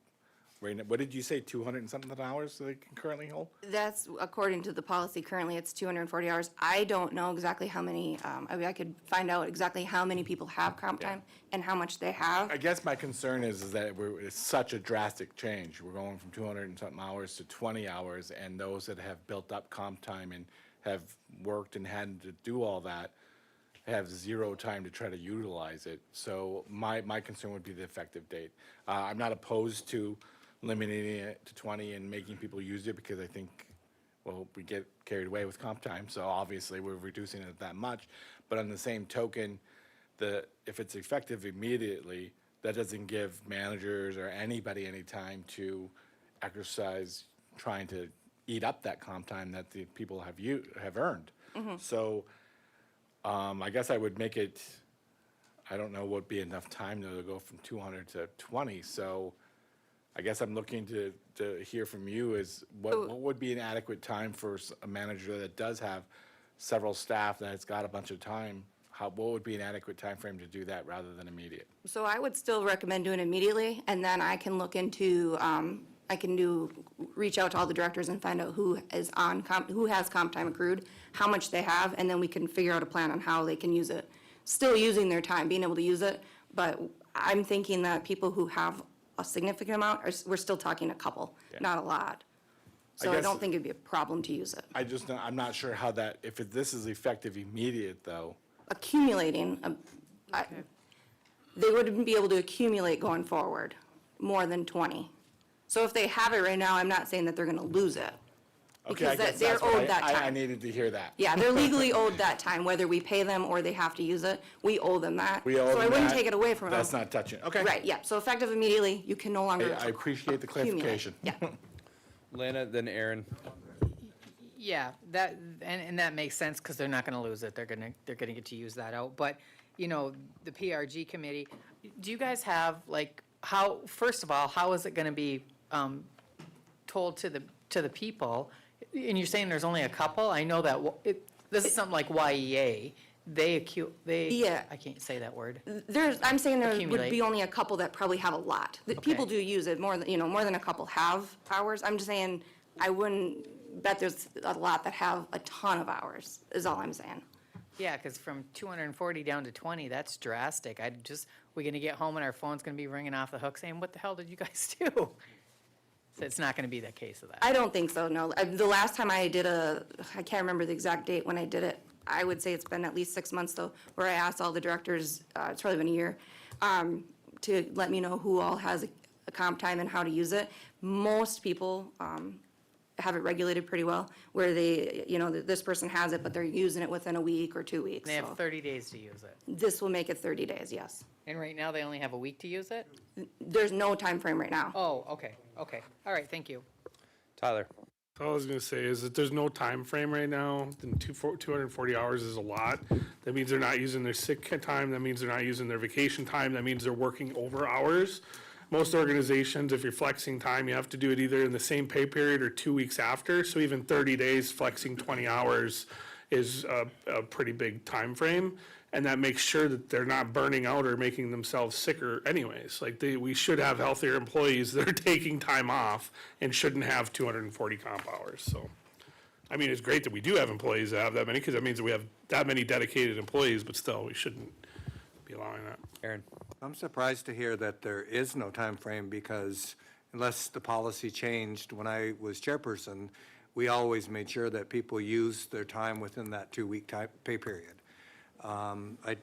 right now, what did you say, 200 and something hours they can currently hold? That's according to the policy. Currently, it's 240 hours. I don't know exactly how many, I could find out exactly how many people have comp time and how much they have. I guess my concern is that it's such a drastic change. We're going from 200 and something hours to 20 hours, and those that have built up comp time and have worked and had to do all that have zero time to try to utilize it. So my concern would be the effective date. I'm not opposed to limiting it to 20 and making people use it, because I think, well, we get carried away with comp time, so obviously we're reducing it that much. But on the same token, if it's effective immediately, that doesn't give managers or anybody any time to exercise trying to eat up that comp time that the people have earned. So, I guess I would make it, I don't know what would be enough time to go from 200 to 20, so I guess I'm looking to hear from you is what would be an adequate time for a manager that does have several staff that has got a bunch of time? What would be an adequate time frame to do that rather than immediate? So I would still recommend doing it immediately, and then I can look into, reach out to all the directors and find out who is on who has comp time accrued, how much they have, and then we can figure out a plan on how they can use it. Still using their time, being able to use it, but I'm thinking that people who have a significant amount, we're still talking a couple, not a lot. So I guess- don't think it'd be a problem to use it. I'm not sure how that, if this is effective immediate though. Accumulating, they wouldn't be able to accumulate going forward more than 20. So if they have it right now, I'm not saying that they're gonna lose it. Okay, I Because guess they're that's what owed that I time. needed to hear that. Yeah, they're legally owed that time, whether we pay them or they have to use it, we owe them that. We owe So I them wouldn't that. take it away from them. That's not touching, okay. Right, yeah, so effective immediately, you can no longer. I appreciate the accumulate. clarification. Yeah. Lana, then Aaron. Yeah, and that makes sense, because they're not gonna lose it, they're gonna get to use that out, but, the PRG committee, do you guys have, like, first of all, how is it gonna be, told to the people? And you're saying there's only a couple? I know that, this is something like YEA, Yeah. I can't say that word. I'm saying there would Accumulate. be only a couple that probably have a lot. People do use it, more than a couple have hours. I'm just saying, I wouldn't bet there's a lot that have a ton of hours, is all I'm saying. Yeah, because from 240 down to 20, that's drastic. We're gonna get home and our phone's gonna be ringing off the hook saying, what the hell did you guys do? So it's not gonna be the case of that. I don't think so, no. The last time I did I can't remember the exact date when I did it. I would say it's been at least 6 months though, where I asked all the directors, it's probably been a year, to let me know who all has a comp time and how to use it. Most people, have it regulated pretty well, where they, this person has it, but they're using it within a week or 2 weeks. They have So 30 days to use it. this will make it 30 days, yes. And right now, they only have a week to use it? There's no time frame right now. Oh, okay. All right, thank you. Tyler. All I was gonna say is that there's no time frame right now, then 240 hours is a lot. That means they're not using their sick time, that means they're not using their vacation time, that means they're working over hours. Most organizations, if you're flexing time, you have to do it either in the same pay period or 2 weeks after, so even 30 days flexing 20 hours is a pretty big time frame. And that makes sure that they're not burning out or making themselves sicker anyways. Like, we should have healthier employees that are taking time off and shouldn't have 240 comp hours, so. I mean, it's great that we do have employees that have that many, because that means that we have that many dedicated employees, but still, we shouldn't be allowing that. Aaron. I'm surprised to hear that there is no time frame, because unless the policy changed when I was chairperson, we always made sure that people used their time within that 2-week pay period. I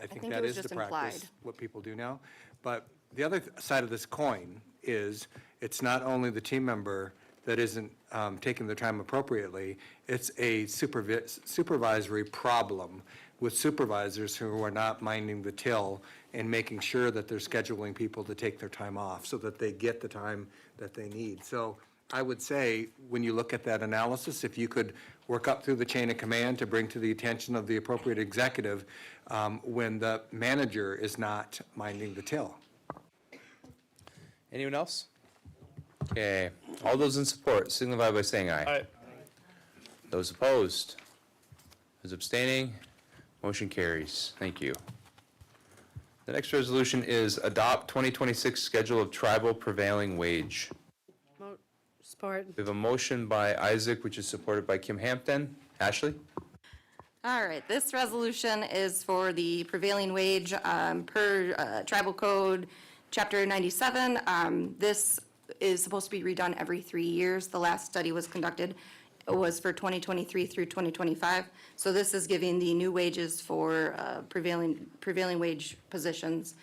think think that it was is the just practice, implied. what people do now. But the other side of this coin is, it's not only the team member that isn't taking their time appropriately, it's a supervisory problem with supervisors who are not minding the till and making sure that they're scheduling people to take their time off so that they get the time that they need. So I would say, when you look at that analysis, if you could work up through the chain of command to bring to the attention of the appropriate executive when the manager is not minding the till. Anyone else? Okay, all those in support signify by saying aye. Aye. Those opposed? Those abstaining? Motion carries. Thank you. The next resolution is adopt 2026 schedule of tribal prevailing wage. Support. We have a motion by Isaac, which is supported by Kim Hampton. Ashley? All right, this resolution is for the prevailing wage per tribal code, chapter 97. This is supposed to be redone every 3 years. The last study was conducted, was for 2023 through 2025. So this is giving the new wages for prevailing wage positions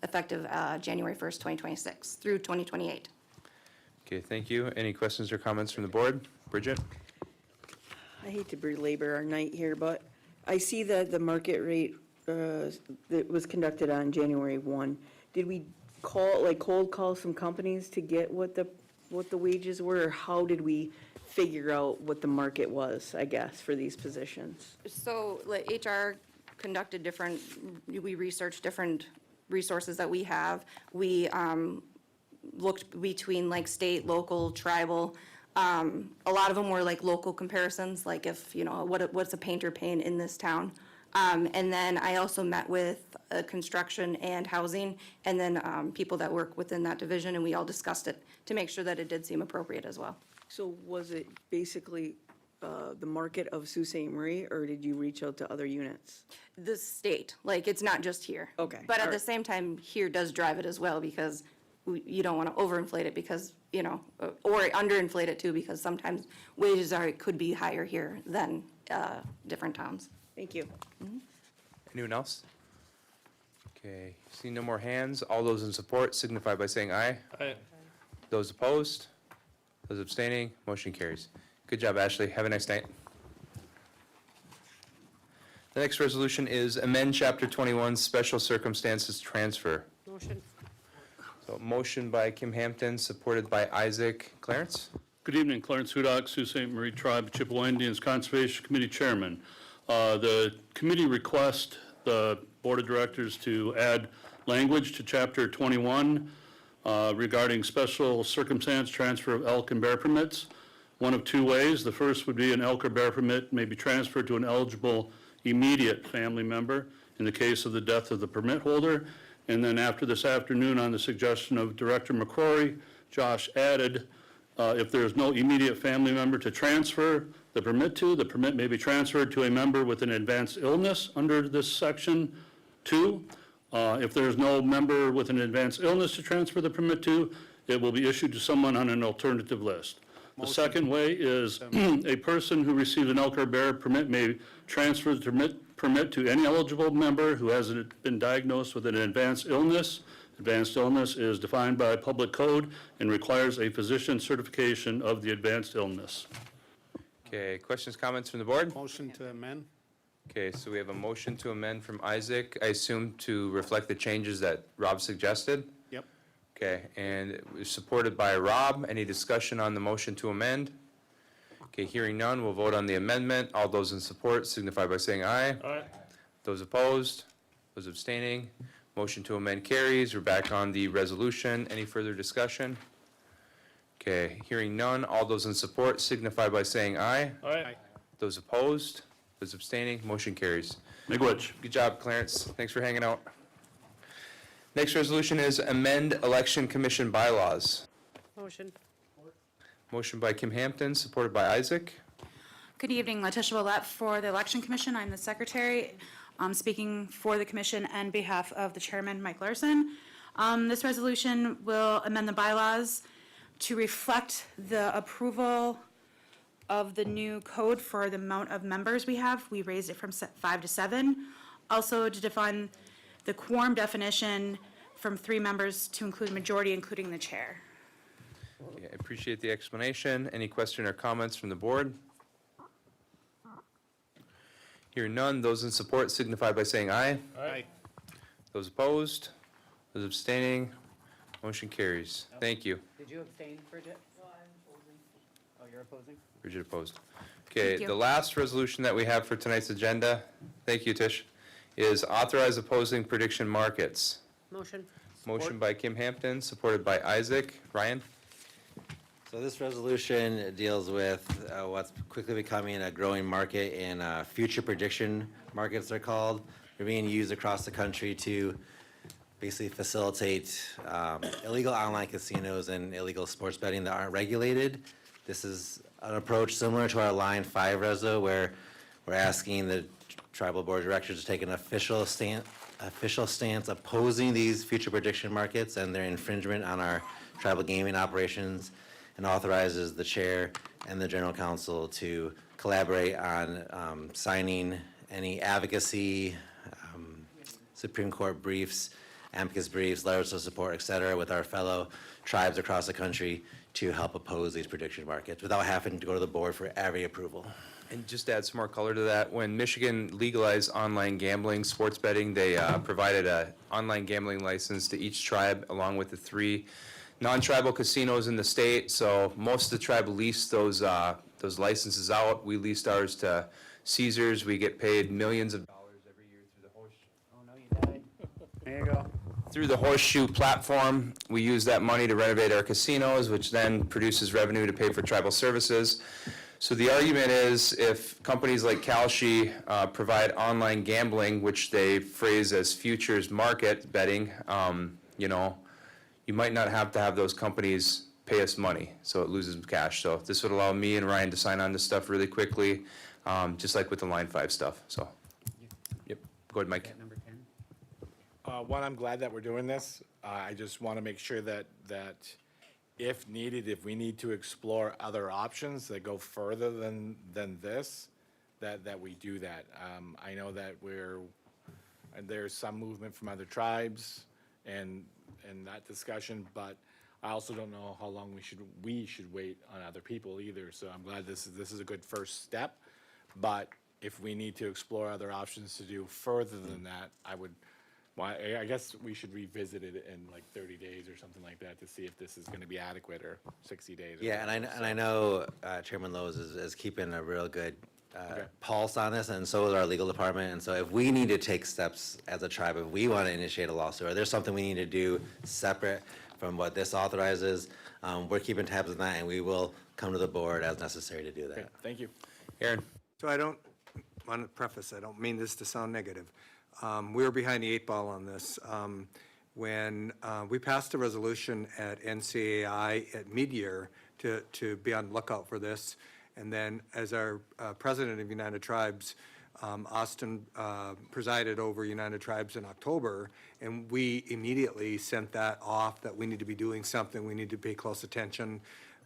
effective January 1st, 2026 through 2028. Okay, thank you. Any questions or comments from the board? Bridget? I hate to belabor our night here, but I see that the market rate that was conducted on January 1, did we call, like cold call some companies to get what the wages were? Or how did we figure out what the market was, I guess, for these positions? So, like, HR conducted we researched different resources that we have. We looked between like state, local, tribal. A lot of them were like local comparisons, like if, what's a painter paying in this town? And then I also met with construction and housing, and then people that work within that division, and we all discussed it to make sure that it did seem appropriate as well. So was it basically the market of Sault Ste. Marie, or did you reach out to other units? The state, like, it's not just here. Okay. But at All the right. same time, here does drive it as well, because you don't want to overinflate it because, or underinflate it too, because sometimes wages could be higher here than different towns. Thank you. Anyone else? Okay, see no more hands. All those in support signify by saying aye. Aye. Those opposed? Those abstaining? Motion carries. Good job, Ashley. Have a nice night. The next resolution is amend Chapter 21, Special Circumstances Transfer. Motion. So motion by Kim Hampton, supported by Isaac. Clarence? Good evening, Clarence Hudock, Sault Ste. Marie Tribe, Chippewa Indians Conservation Committee Chairman. The committee requests the Board of Directors to add language to Chapter 21 regarding special circumstance transfer of elk and bear permits. One of two ways. The first would be an elk or bear permit may be transferred to an eligible immediate family member in the case of the death of the permit holder. And then after this afternoon, on the suggestion of Director McCrory, Josh added, if there is no immediate family member to transfer the permit to, the permit may be transferred to a member with an advanced illness under this section 2. If there is no member with an advanced illness to transfer the permit to, it will be issued to someone on an alternative list. The second way is a person who received an elk or bear permit may transfer the permit to any eligible member who has been diagnosed with an advanced illness. Advanced illness is defined by public code and requires a physician certification of the advanced illness. Okay, questions, comments from the board? Motion to amend? Okay, so we have a motion to amend from Isaac, I assume to reflect the changes that Rob suggested? Yep. Okay, and it was supported by Rob. Any discussion on the motion to amend? Okay, hearing none, we'll vote on the amendment. All those in support signify by saying aye. Aye. Those opposed? Those abstaining? Motion to amend carries. We're back on the resolution. Any further discussion? Okay, hearing none. All those in support signify by saying aye. Aye. Those opposed? Those abstaining? Motion carries. Miigwech. Good job, Clarence. Thanks for hanging out. Next resolution is amend election commission bylaws. Motion. Motion by Kim Hampton, supported by Isaac. Good evening, Letitia Willett for the Election Commission. I'm the secretary, speaking for the commission and behalf of the chairman, Mike Larson. This resolution will amend the bylaws to reflect the approval of the new code for the amount of members we have. We raised it from 5 to 7. Also to define the quorum definition from 3 members to include majority, including the chair. Okay, I appreciate the explanation. Any question or comments from the board? Hearing none, those in support signify by saying aye. Aye. Those opposed? Those abstaining? Motion carries. Thank you. Did you abstain, Bridget? No, I'm opposing. Oh, you're opposing? Bridget opposed. Okay, Thank you. the last resolution that we have for tonight's agenda, thank you, Tish, is authorize opposing prediction markets. Motion. Motion by Kim Hampton, supported by Isaac. Ryan? So this resolution deals with what's quickly becoming a growing market in future prediction markets, they're called. They're being used across the country to basically facilitate illegal online casinos and illegal sports betting that aren't regulated. This is an approach similar to our Line 5 reso, where we're asking the Tribal Board of Directors to take an official stance opposing these future prediction markets and their infringement on our tribal gaming operations, and authorizes the chair and the general counsel to collaborate on signing any advocacy, Supreme Court briefs, amicus briefs, letters of support, et cetera, with our fellow tribes across the country to help oppose these prediction markets without having to go to the board for every approval. And just to add some more color to that, when Michigan legalized online gambling, sports betting, they provided a online gambling license to each tribe along with the 3 non-tribal casinos in the state. So most of the tribe leased those licenses out. We leased ours to Caesars. We get paid millions of dollars every year through the horseshoe. Oh, no, you died. There you go. Through the horseshoe platform, we use that money to renovate our casinos, which then produces revenue to pay for tribal services. So the argument is, if companies like Kalshi provide online gambling, which they phrase as futures market betting, you might not have to have those companies pay us money, so it loses cash. So this would allow me and Ryan to sign on this stuff really quickly, just like with the Line 5 stuff, so. Yep, go ahead, Mike. One, I'm glad that we're doing this. I just want to make sure that if needed, if we need to explore other options that go further than this, that we do that. I know that there's some movement from other tribes and that discussion, but I also don't know how long we should wait on other people either. So I'm glad this is a good first step. But if we need to explore other options to do further than that, I guess we should revisit it in like 30 days or something like that to see if this is going to be adequate, or 60 days. Yeah, and I know Chairman Lowe's is keeping a real good pulse on this, and so is our legal department. And so if we need to take steps as a tribe, if we want to initiate a lawsuit, or there's something we need to do separate from what this authorizes, we're keeping tabs on that, and we will come to the board as necessary to do that. Okay, thank you. Aaron? So I don't want to preface, I don't mean this to sound negative. We were behind the 8 ball on this. When we passed a resolution at NCAI at mid-year to be on the lookout for this, and then as our president of United Tribes, Austin presided over United Tribes in October, and we immediately sent that off, that we need to be doing something, we need to pay close attention.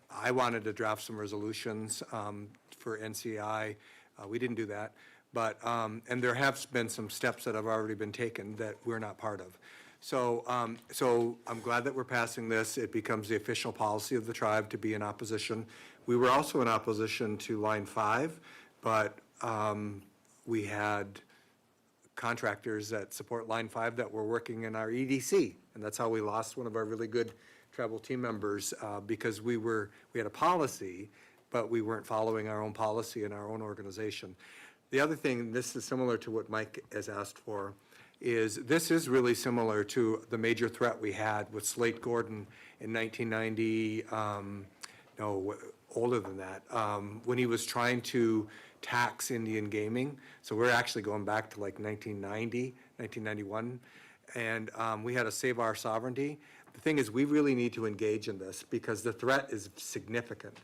I wanted to draft some resolutions for NCAI. We didn't do that. But, and there have been some steps that have already been taken that we're not part of. So I'm glad that we're passing this. It becomes the official policy of the tribe to be in opposition. We were also in opposition to Line 5, but we had contractors that support Line 5 that were working in our EDC, and that's how we lost one of our really good tribal team members, because we had a policy, but we weren't following our own policy in our own organization. The other thing, this is similar to what Mike has asked for, is this is really similar to the major threat we had with Slate Gordon in 1990, no, older than that, when he was trying to tax Indian gaming. So we're actually going back to like 1990, 1991, and we had to save our sovereignty. The thing is, we really need to engage in this because the threat is significant.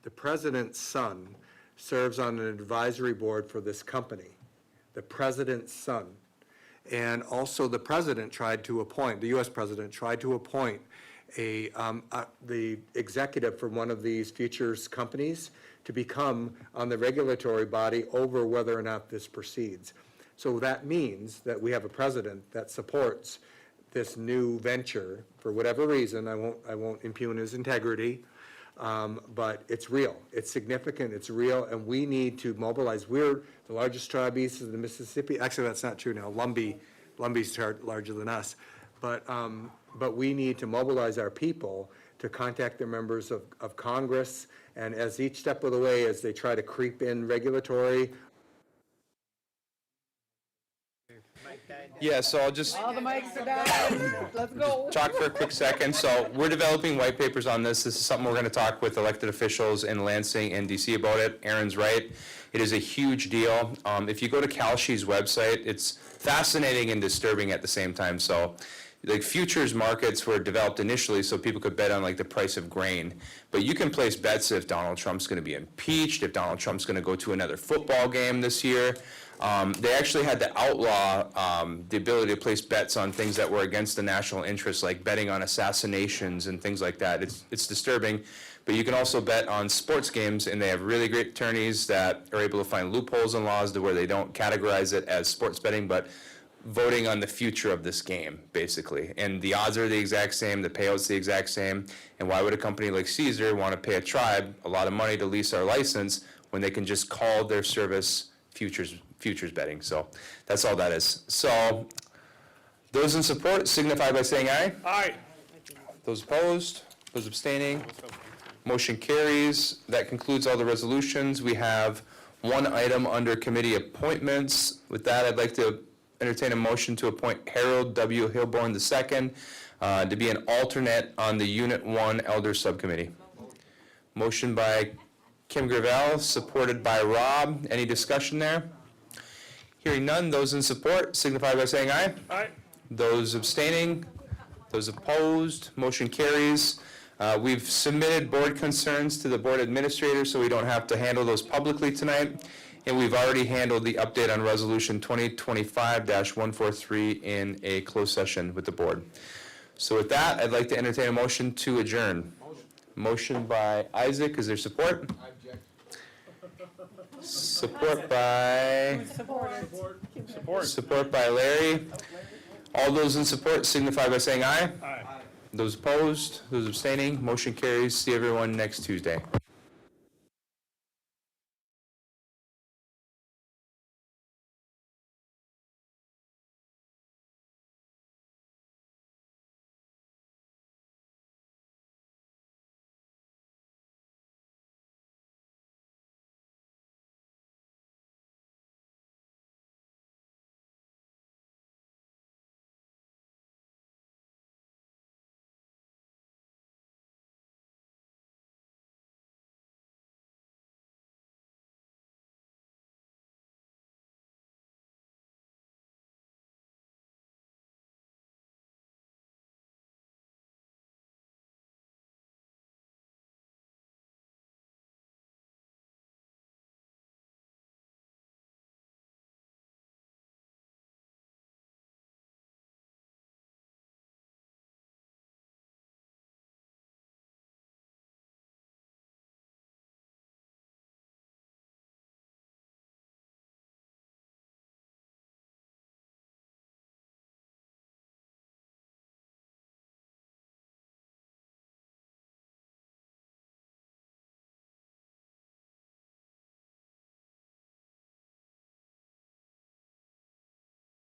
The president's son serves on an advisory board for this company, the president's son. And also the president tried to appoint, the US president tried to appoint the executive for one of these futures companies to become on the regulatory body over whether or not this proceeds. So that means that we have a president that supports this new venture for whatever reason. I won't impugn his integrity. But it's real, it's significant, it's real, and we need to mobilize. We're the largest tribe east of the Mississippi. Actually, that's not true now. Lumbie's larger than us. But we need to mobilize our people to contact their members of Congress, and as each step of the way, as they try to creep in regulatory. Yeah, so I'll just All the mics are down. Let's go. talk for a quick second. So we're developing white papers on this. This is something we're going to talk with elected officials in Lansing and DC about it. Aaron's right. It is a huge deal. If you go to Kalshi's website, it's fascinating and disturbing at the same time. So like futures markets were developed initially so people could bet on like the price of grain. But you can place bets if Donald Trump's going to be impeached, if Donald Trump's going to go to another football game this year. They actually had to outlaw the ability to place bets on things that were against the national interest, like betting on assassinations and things like that. It's disturbing, but you can also bet on sports games, and they have really great attorneys that are able to find loopholes in laws to where they don't categorize it as sports betting, but voting on the future of this game, basically. And the odds are the exact same, the payout's the exact same, and why would a company like Caesar want to pay a tribe a lot of money to lease our license when they can just call their service futures betting. So that's all that is. So those in support signify by saying aye. Aye. Those opposed, those abstaining, motion carries. That concludes all the resolutions. We have one item under committee appointments. With that, I'd like to entertain a motion to appoint Harold W. Hilborn II to be an alternate on the Unit 1 Elder Subcommittee. Motion by Kim Gravel, supported by Rob. Any discussion there? Hearing none, those in support signify by saying aye. Aye. Those abstaining, those opposed, motion carries. We've submitted board concerns to the board administrator, so we don't have to handle those publicly tonight. And we've already handled the update on Resolution 2025-143 in a closed session with the board. So with that, I'd like to entertain a motion to adjourn. Motion by Isaac, is there support? Support by? Support by Larry. All those in support signify by saying aye. Aye. Those opposed, those abstaining, motion carries. See everyone next Tuesday.